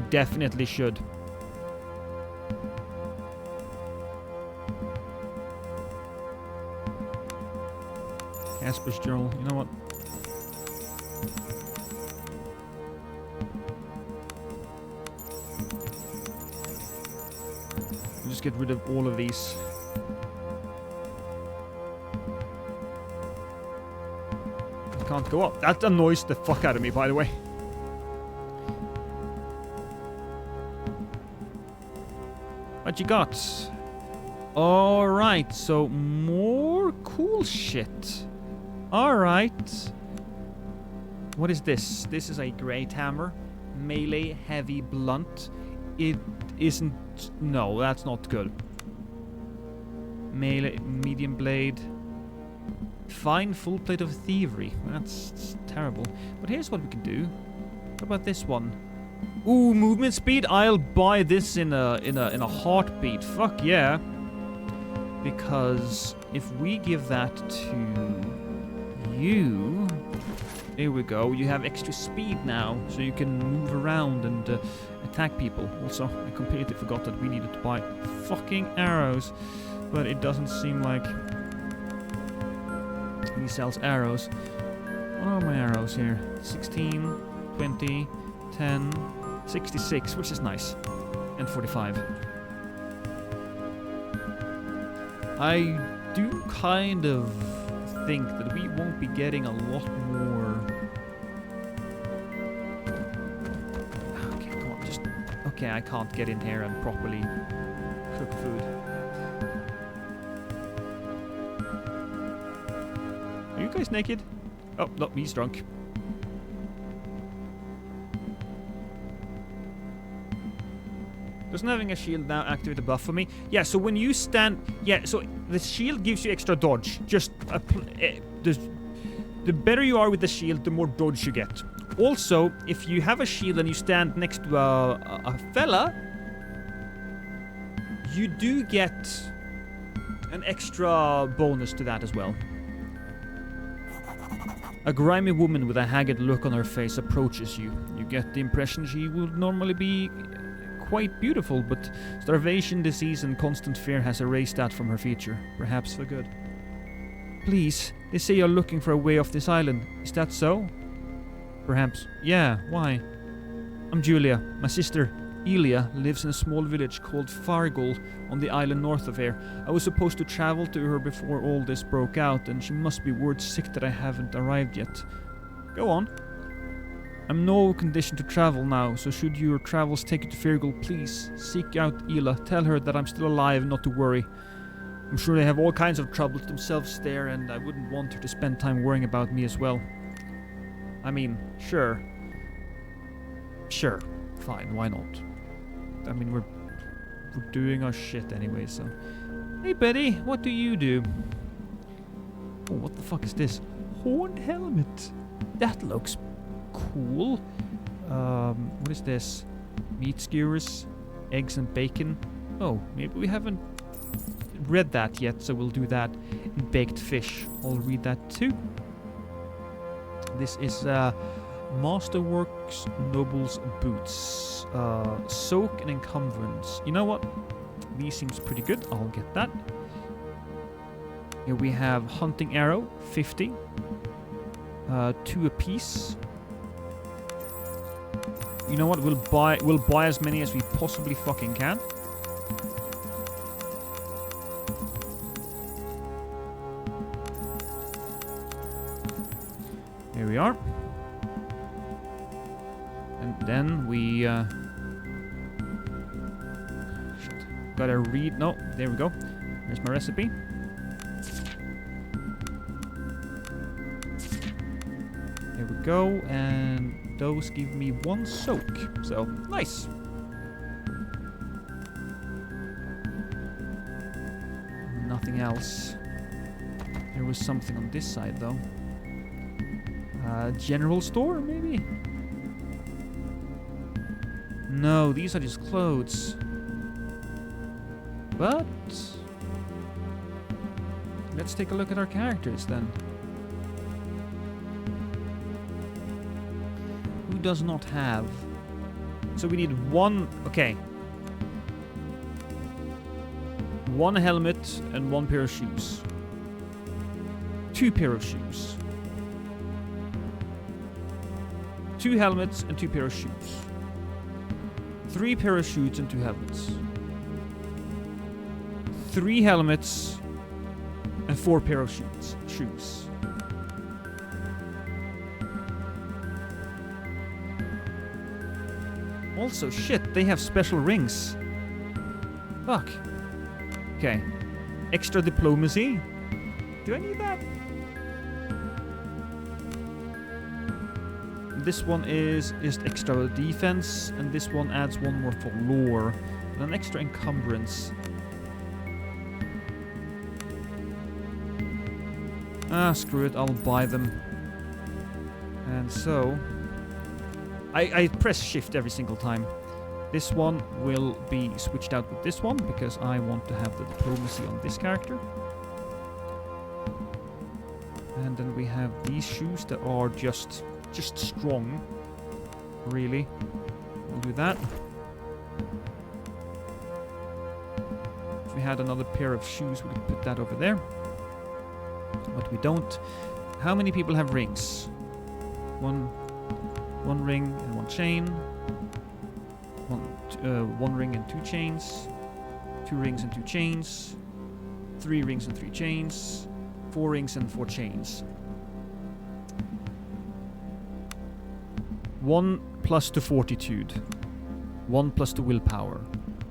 definitely should. Casper's journal. You know what? Just get rid of all of these. I can't go up. That annoys the fuck out of me, by the way. What you got? Alright, so more cool shit. Alright. What is this? This is a great hammer. Melee, heavy, blunt. It isn't... No, that's not good. Melee, medium blade. Fine full plate of thievery. That's terrible. But here's what we can do. What about this one? Ooh, movement speed. I'll buy this in a heartbeat. Fuck yeah. Because if we give that to you, there we go. You have extra speed now, so you can move around and attack people. Also, I completely forgot that we needed to buy fucking arrows. But it doesn't seem like he sells arrows. What are my arrows here? 16, 20, 10, 66, which is nice. And 45. I do kind of think that we won't be getting a lot more. Okay, come on, just. Okay, I can't get in here and properly cook food. Are you guys naked? Oh, no, he's drunk. Doesn't having a shield now activate a buff for me? Yeah, so when you stand... Yeah, so the shield gives you extra dodge. Just... the better you are with the shield, the more dodge you get. Also, if you have a shield and you stand next to a fella, you do get an extra bonus to that as well. A grimy woman with a haggard look on her face approaches you. You get the impression she would normally be quite beautiful, but starvation, disease, and constant fear has erased that from her feature, perhaps for good. Please, they say you're looking for a way off this island. Is that so? Perhaps. Yeah, why? I'm Julia. My sister, Elia, lives in a small village called Fargol on the island north of here. I was supposed to travel to her before all this broke out, and she must be word sick that I haven't arrived yet. Go on. I'm no condition to travel now, so should your travels take you to Fargol, please seek out Ela. Tell her that I'm still alive, not to worry. I'm sure they have all kinds of troubles themselves there, and I wouldn't want her to spend time worrying about me as well. I mean, sure. Sure. Fine, why not? I mean, we're doing our shit anyway, so... Hey, Betty, what do you do? Oh, what the fuck is this? Horned helmet. That looks cool. What is this? Meat skewers, eggs and bacon. Oh, maybe we haven't read that yet, so we'll do that. And baked fish. I'll read that too. This is Masterworks Noble's Boots. Soak and Encumbrance. You know what? These seems pretty good. I'll get that. Here we have Hunting Arrow, 50. 2 apiece. You know what? We'll buy as many as we possibly fucking can. Here we are. And then we shit. Gotta read. No, there we go. Here's my recipe. Here we go, and those give me 1 soak. So nice. Nothing else. There was something on this side though. General store, maybe? No, these are just clothes. But let's take a look at our characters then. Who does not have? So we need 1. Okay. 1 helmet and 1 pair of shoes. 2 pair of shoes. 2 helmets and 2 pair of shoes. 3 parachutes and 2 helmets. 3 helmets and 4 pair of shoes. Also, shit, they have special rings. Fuck. Okay. Extra diplomacy. Do I need that? This one is just extra defense, and this one adds 1 more for lore, and an extra encumbrance. Ah, screw it, I'll buy them. And so... I press shift every single time. This one will be switched out with this one, because I want to have the diplomacy on this character. And then we have these shoes that are just strong, really. We'll do that. If we had another pair of shoes, we could put that over there. But we don't. How many people have rings? One ring and one chain. One ring and 2 chains. 2 rings and 2 chains. 3 rings and 3 chains. 4 rings and 4 chains. 1 plus to fortitude. 1 plus to willpower.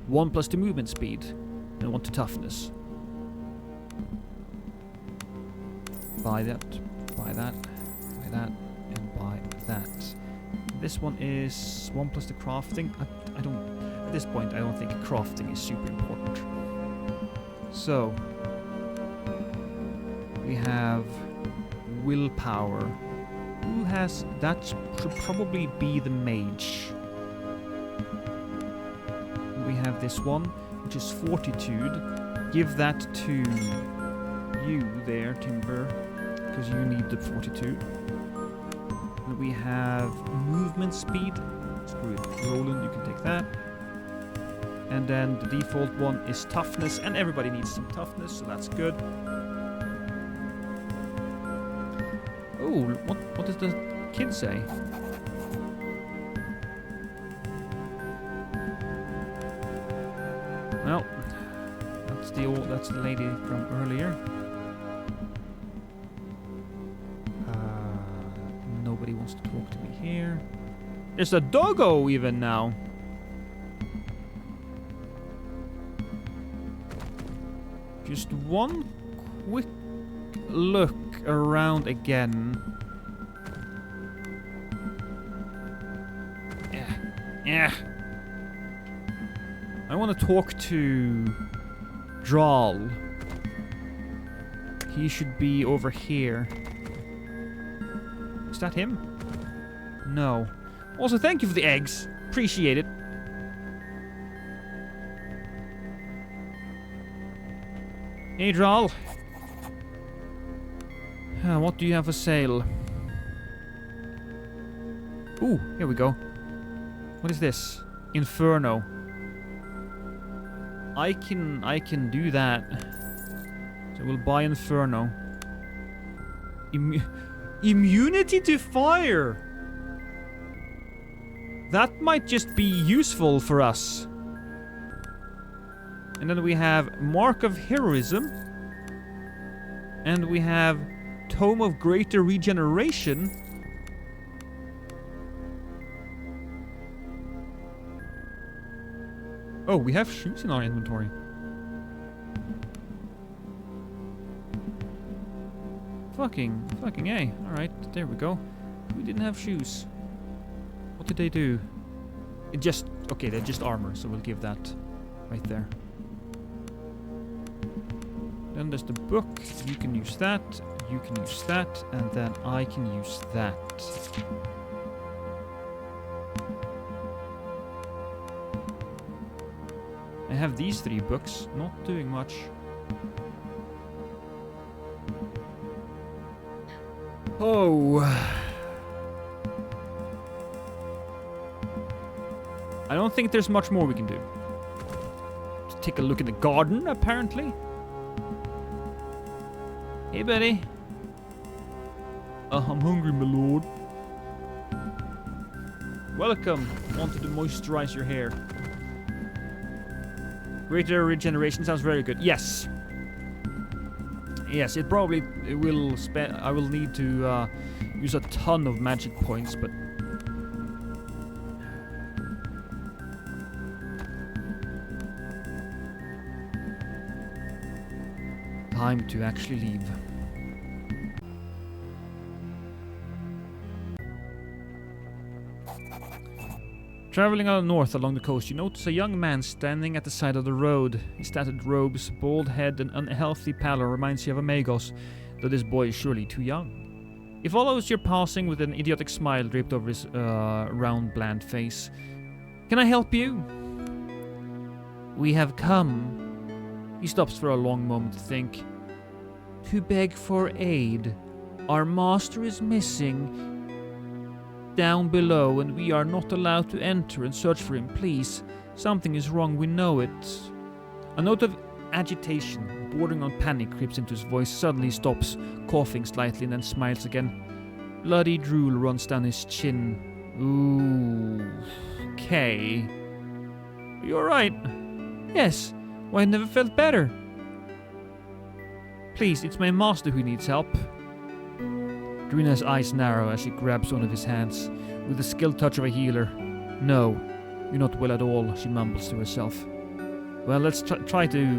1 plus to movement speed. And 1 to toughness. Buy that. Buy that. Buy that. And buy that. This one is 1 plus to crafting. I don't... At this point, I don't think crafting is super important. So... we have... willpower. Who has... that should probably be the mage. We have this one, which is fortitude. Give that to you there, Timber, because you need the fortitude. And we have movement speed. Screw it. Roland, you can take that. And then the default one is toughness, and everybody needs some toughness, so that's good. Oh, what does the kid say? Well, that's the lady from earlier. Nobody wants to talk to me here. There's a doggo even now. Just one quick look around again. Yeah. I want to talk to Draal. He should be over here. Is that him? No. Also, thank you for the eggs. Appreciate it. Hey, Draal. What do you have for sale? Ooh, here we go. What is this? Inferno. I can do that. So we'll buy Inferno. Immunity to fire! That might just be useful for us. And then we have Mark of Heroism. And we have Tome of Greater Regeneration. Oh, we have shoes in our inventory. Fucking A. Alright, there we go. We didn't have shoes. What did they do? Okay, they're just armor, so we'll give that right there. Then there's the book. You can use that. You can use that. And then I can use that. I have these 3 books. Not doing much. Oh. I don't think there's much more we can do. Let's take a look at the garden, apparently. Hey, buddy. I'm hungry, my lord. Welcome. Wanted to moisturize your hair. Greater regeneration sounds very good. Yes. Yes, it will I will need to use a ton of magic points, but time to actually leave. Traveling north along the coast, you notice a young man standing at the side of the road. His tattered robes, bald head, and unhealthy pallor reminds you of a Magos, though this boy is surely too young. He follows your passing with an idiotic smile draped over his round, bland face. Can I help you? We have come. He stops for a long moment to think. To beg for aid. Our master is missing. Down below, and we are not allowed to enter and search for him. Please, something is wrong, we know it. A note of agitation, bordering on panic, creeps into his voice. Suddenly he stops, coughing slightly, and then smiles again. Bloody drool runs down his chin. Ooh. Okay. You're right. Yes. Why, I never felt better. Please, it's my master who needs help. Drina's eyes narrow as she grabs one of his hands, with the skilled touch of a healer. No, you're not well at all, she mumbles to herself. Well, let's try to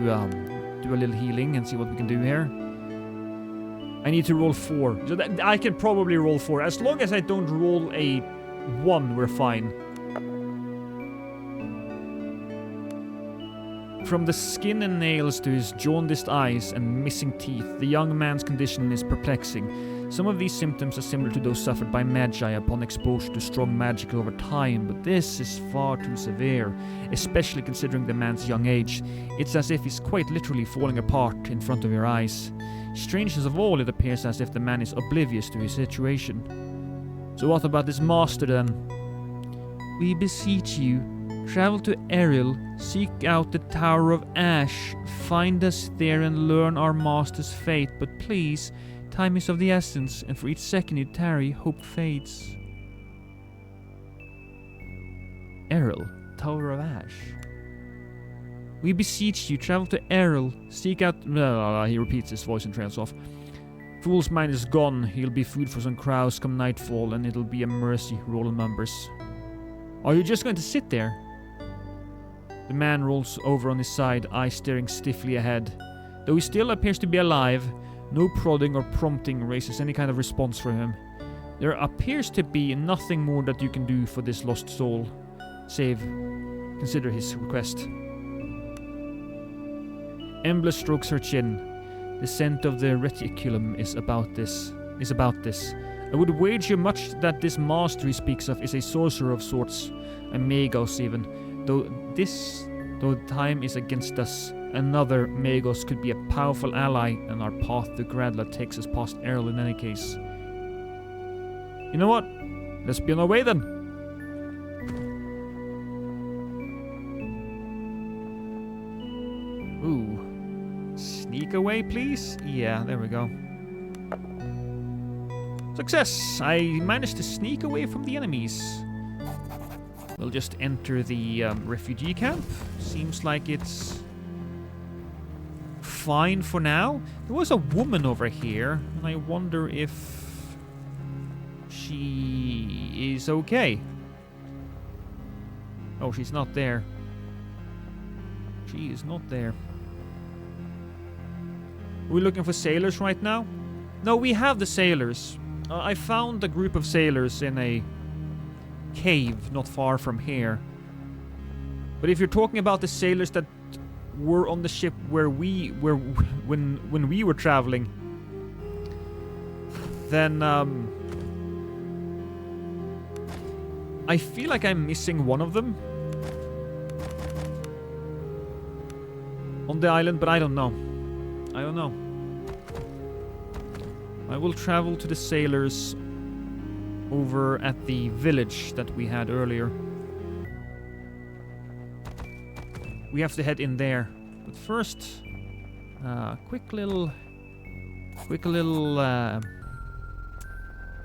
do a little healing and see what we can do here. I need to roll 4. So I can probably roll 4. As long as I don't roll a 1, we're fine. From the skin and nails to his jaundiced eyes and missing teeth, the young man's condition is perplexing. Some of these symptoms are similar to those suffered by Magi upon exposure to strong magic over time, but this is far too severe, especially considering the man's young age. It's as if he's quite literally falling apart in front of your eyes. Strangest of all, it appears as if the man is oblivious to his situation. So what about this master then? We beseech you, travel to Eril, seek out the Tower of Ash, find us there and learn our master's fate, but please, time is of the essence, and for each second you tarry, hope fades. Eril, Tower of Ash. We beseech you, travel to Eril, seek out... he repeats his voice and trails off. Fool's mind is gone, he'll be food for some crows come nightfall, and it'll be a mercy, roll numbers. Are you just going to sit there? The man rolls over on his side, eyes staring stiffly ahead. Though he still appears to be alive, no prodding or prompting raises any kind of response from him. There appears to be nothing more that you can do for this lost soul, save consider his request. Embla strokes her chin. The scent of the reticulum is about this. I would wager much that this master he speaks of is a sorcerer of sorts, a magos even. Though time is against us, another magos could be a powerful ally, and our path to Gradla takes us past Errol in any case. You know what? Let's be on our way then. Ooh. Sneak away, please? Yeah, there we go. Success! I managed to sneak away from the enemies. We'll just enter the refugee camp. Seems like it's fine for now. There was a woman over here, and I wonder if she is okay. Oh, she's not there. She is not there. Are we looking for sailors right now? No, we have the sailors. I found a group of sailors in a cave not far from here. But if you're talking about the sailors that were on the ship where we were when we were traveling, then I feel like I'm missing one of them on the island, but I don't know. I will travel to the sailors over at the village that we had earlier. We have to head in there, but first, quick little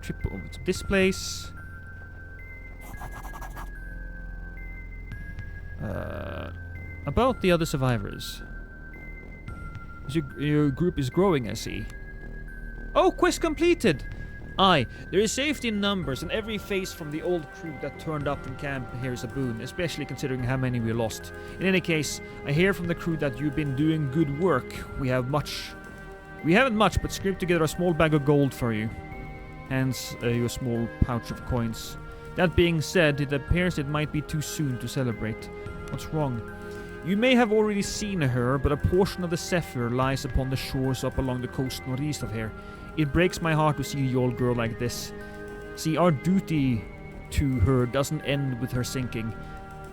trip over to this place. About the other survivors. Your group is growing, I see. Oh, quest completed! Aye, there is safety in numbers, and every face from the old crew that turned up in camp here is a boon, especially considering how many we lost. In any case, I hear from the crew that you've been doing good work. We haven't much, but scraped together a small bag of gold for you. Hands you a small pouch of coins. That being said, it appears it might be too soon to celebrate. What's wrong? You may have already seen her, but a portion of the Zephyr lies upon the shores up along the coast northeast of here. It breaks my heart to see a old girl like this. See, our duty to her doesn't end with her sinking.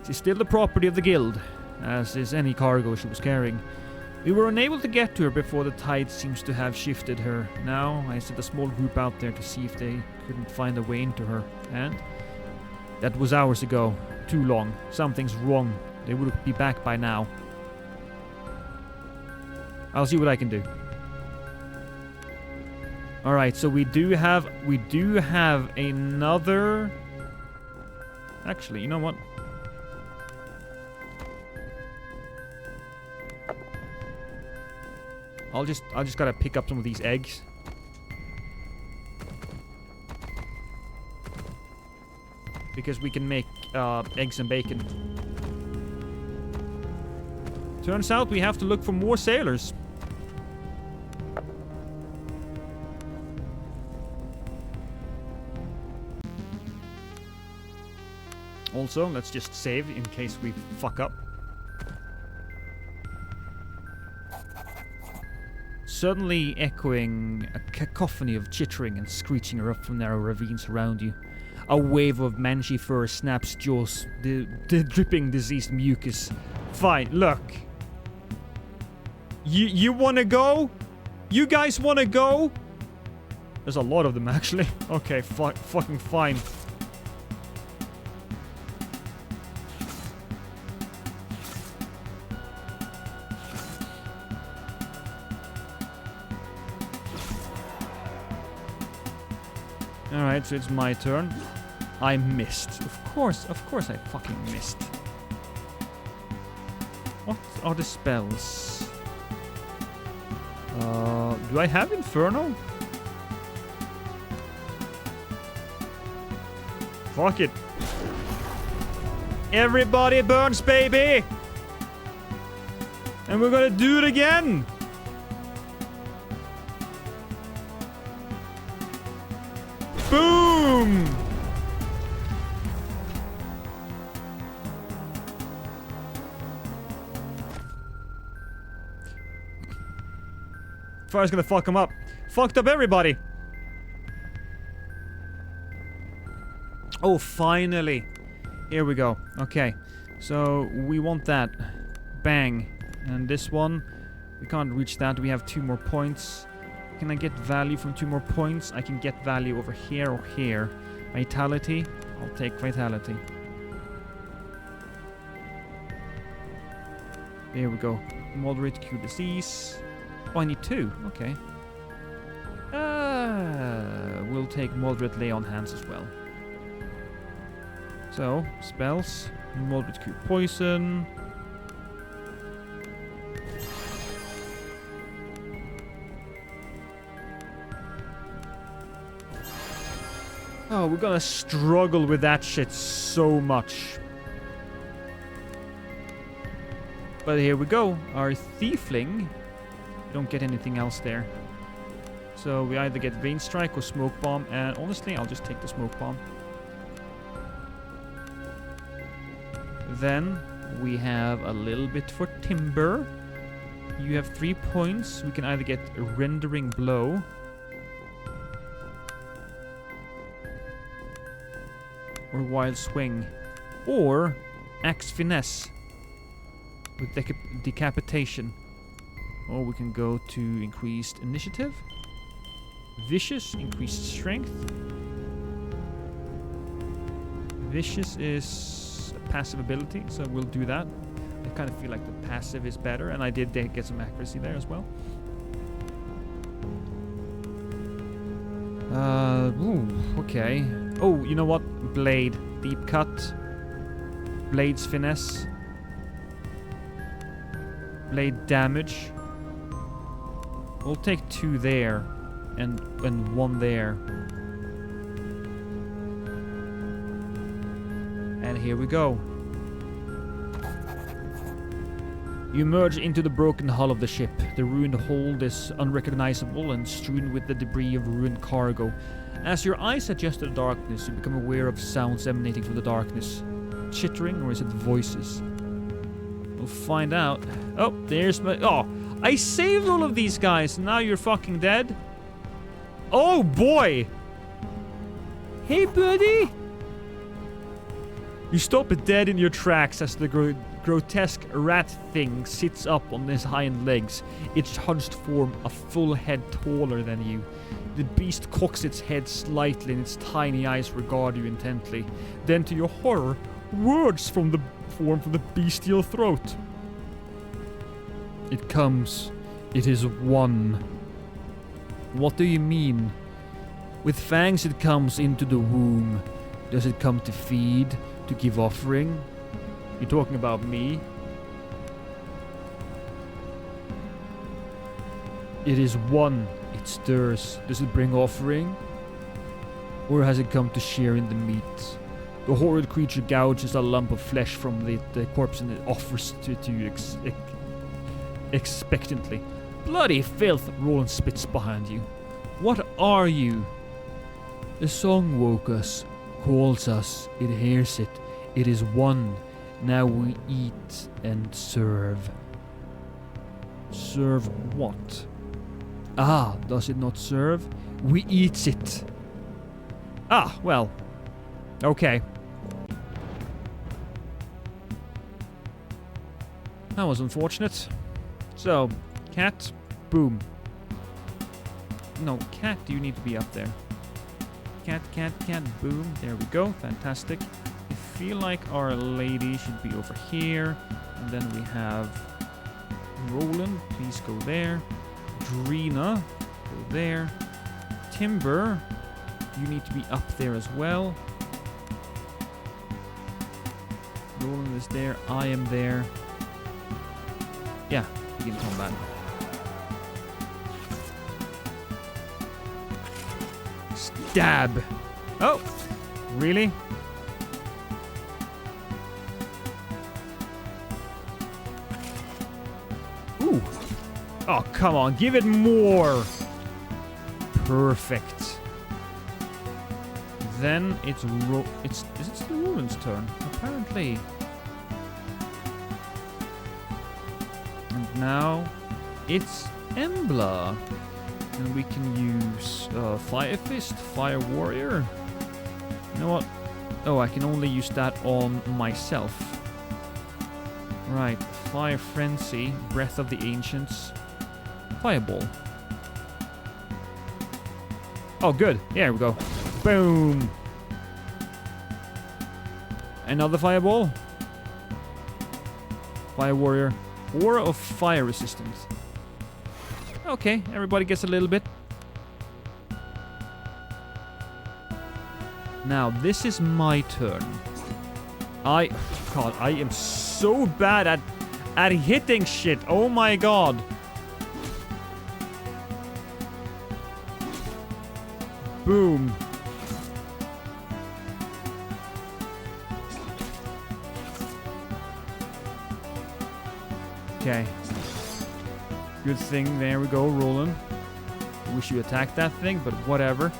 She's still the property of the guild, as is any cargo she was carrying. We were unable to get to her before the tide seems to have shifted her. Now, I sent a small group out there to see if they couldn't find a way into her, and that was hours ago. Too long. Something's wrong. They would be back by now. I'll see what I can do. All right, so we do have another. Actually, you know what? I just gotta pick up some of these eggs. Because we can make eggs and bacon. Turns out we have to look for more sailors. Also, let's just save in case we fuck up. Suddenly echoing a cacophony of chittering and screeching erupt from narrow ravines around you. A wave of mangy fur snaps jaws, the dripping diseased mucus. Fine, look. You wanna go? You guys wanna go? There's a lot of them, actually. Okay, fucking fine. Alright, so it's my turn. I missed. Of course I fucking missed. What are the spells? Do I have Inferno? Fuck it. Everybody burns, baby! And we're gonna do it again! Boom! Fire's gonna fuck him up. Fucked up everybody! Oh, finally! Here we go. Okay. So, we want that. Bang. And this one, we can't reach that. We have 2 more points. Can I get value from 2 more points? I can get value over here or here. Vitality. I'll take vitality. There we go. Moderate cure disease. Oh, I need 2. Okay. We'll take moderate lay on hands as well. So, spells. Moderate cure poison. Oh, we're gonna struggle with that shit so much. But here we go. Our Thiefling. Don't get anything else there. So we either get Vein Strike or Smoke Bomb. And honestly, I'll just take the Smoke Bomb. Then we have a little bit for Timber. You have 3 points. We can either get a Rendering Blow. Or Wild Swing. Or Axe Finesse. With Decapitation. Or we can go to Increased Initiative. Vicious, Increased Strength. Vicious is a passive ability, so we'll do that. I kind of feel like the passive is better, and I did get some accuracy there as well. Okay. Oh, you know what? Blade. Deep Cut. Blade's Finesse. Blade Damage. We'll take 2 there. And 1 there. And here we go. You emerge into the broken hull of the ship. The ruined hold is unrecognizable and strewn with the debris of ruined cargo. As your eyes adjust to the darkness, you become aware of sounds emanating from the darkness. Chittering, or is it voices? We'll find out. Oh, there's my... Oh, I saved all of these guys, and now you're fucking dead? Oh, boy! Hey, buddy! You stop dead in your tracks as the grotesque rat thing sits up on his hind legs, its hunched form a full head taller than you. The beast cocks its head slightly and its tiny eyes regard you intently. Then, to your horror, words form from the bestial throat. It comes It is one. What do you mean? With fangs it comes into the womb. Does it come to feed, to give offering? You're talking about me? It is one. It stirs. Does it bring offering? Or has it come to share in the meat? The horrid creature gouges a lump of flesh from the corpse and it offers to you expectantly. Bloody filth! Roland spits behind you. What are you? The song woke us, calls us, it hears it. It is one. Now we eat and serve. Serve what? Ah, does it not serve? We eats it. Ah, well. Okay. That was unfortunate. So, cat, boom. No, cat, you need to be up there. Cat, boom. There we go. Fantastic. I feel like our lady should be over here. And then we have Roland. Please go there. Drina, go there. Timber, you need to be up there as well. Roland is there. I am there. Yeah, begin combat. Stab! Oh! Really? Ooh! Oh, come on, give it more! Perfect. Then it's is it still Roland's turn? Apparently. And now it's Embla. And we can use Fire Fist, Fire Warrior. You know what? Oh, I can only use that on myself. Right, Fire Frenzy, Breath of the Ancients, Fireball. Oh, good. Here we go. Boom. Another Fireball. Fire Warrior. Aura of Fire Resistance. Okay, everybody gets a little bit. Now, this is my turn. God, I am so bad at hitting shit. Oh my god. Boom. Okay. Good thing. There we go, Roland. Wish you attacked that thing, but whatever.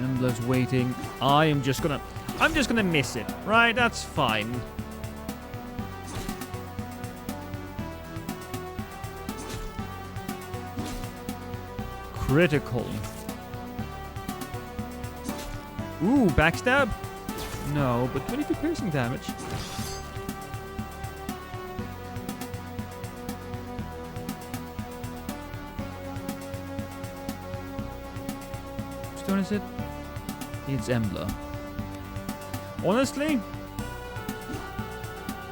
Embla's waiting. I'm just gonna miss it. Right, that's fine. Critical. Ooh, backstab? No, but 22 piercing damage. Whose turn is it? It's Embla. Honestly,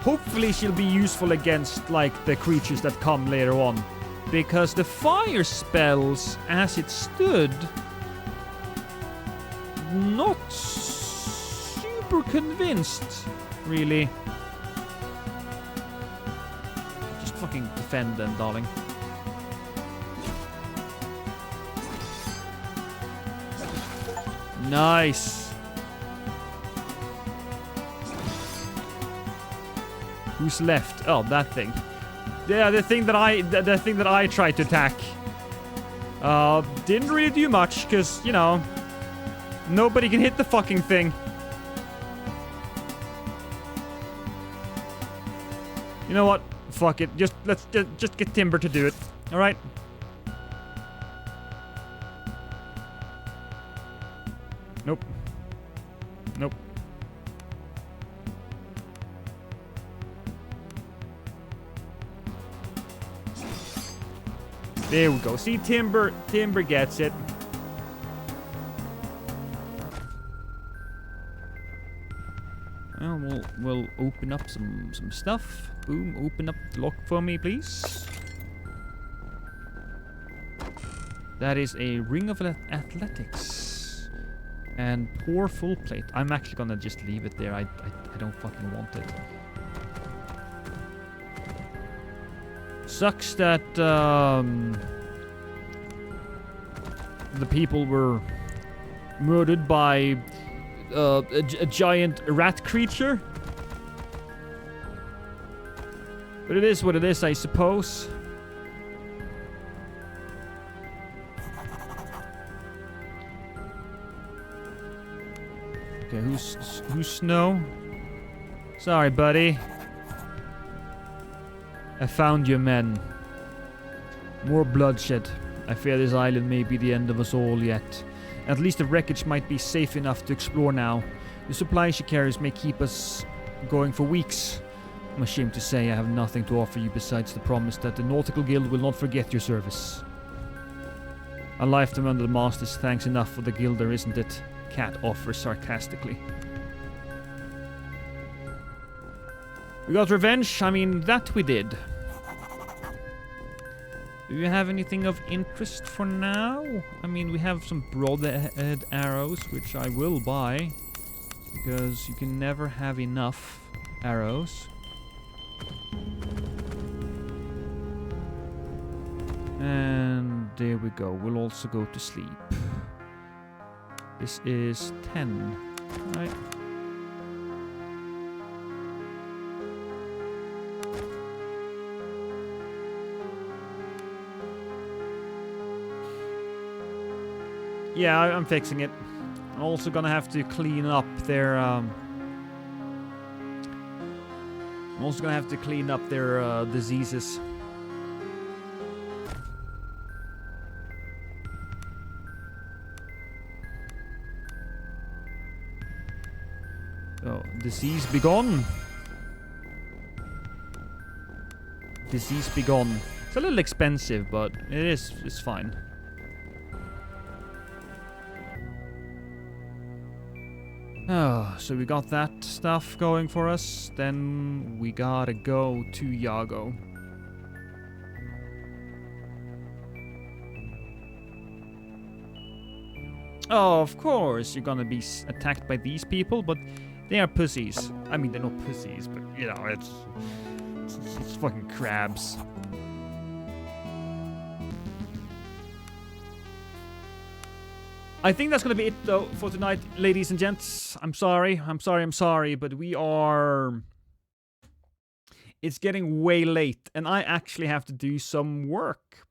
hopefully she'll be useful against, like, the creatures that come later on. Because the fire spells, as it stood, not super convinced, really. Just fucking defend them, darling. Nice. Who's left? Oh, that thing. Yeah, the thing that I tried to attack. Didn't really do much, because, you know, nobody can hit the fucking thing. You know what? Fuck it. Let's just get Timber to do it. All right. Nope. Nope. There we go. See, Timber gets it. Well, we'll open up some stuff. Boom, open up the lock for me, please. That is a ring of athletics. And poor full plate. I'm actually gonna just leave it there. I don't fucking want it. Sucks that the people were murdered by a giant rat creature. But it is what it is, I suppose. Okay, who's Snow? Sorry, buddy. I found your men. More bloodshed. I fear this island may be the end of us all yet. At least the wreckage might be safe enough to explore now. The supplies she carries may keep us going for weeks. I'm ashamed to say I have nothing to offer you besides the promise that the Nautical Guild will not forget your service. A lifetime under the mast is thanks enough for the Guilder, isn't it? Cat offers sarcastically. We got revenge? I mean, that we did. Do you have anything of interest for now? I mean, we have some broadhead arrows, which I will buy. Because you can never have enough arrows. And there we go. We'll also go to sleep. This is 10, right? Yeah, I'm fixing it. I'm also gonna have to clean up their diseases. Oh, disease be gone. Disease be gone. It's a little expensive, but it's fine. Oh, so we got that stuff going for us. Then we gotta go to Yago. Oh, of course you're gonna be attacked by these people, but they are pussies. I mean, they're not pussies, but you know, it's fucking crabs. I think that's gonna be it though for tonight, ladies and gents. I'm sorry, but we are... It's getting way late, and I actually have to do some work.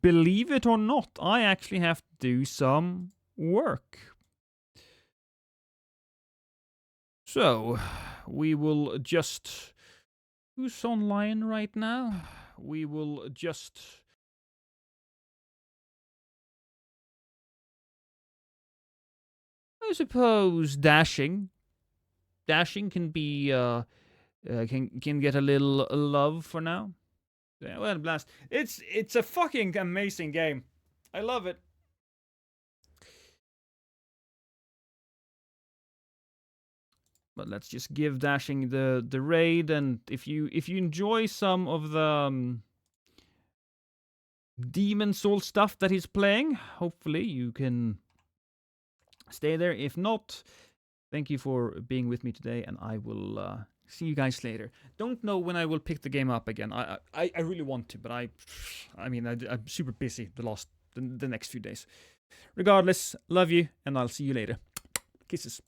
Believe it or not, I actually have to do some work. So, we will just... Who's online right now? We will just... I suppose dashing. Dashing can be, can get a little love for now. Yeah, well, blast. It's a fucking amazing game. I love it. But let's just give dashing the raid, and if you enjoy some of the Demon Soul stuff that he's playing, hopefully you can stay there. If not, thank you for being with me today, and I will see you guys later. Don't know when I will pick the game up again. I really want to, but I mean, I'm super busy the next few days. Regardless, love you, and I'll see you later. Kisses.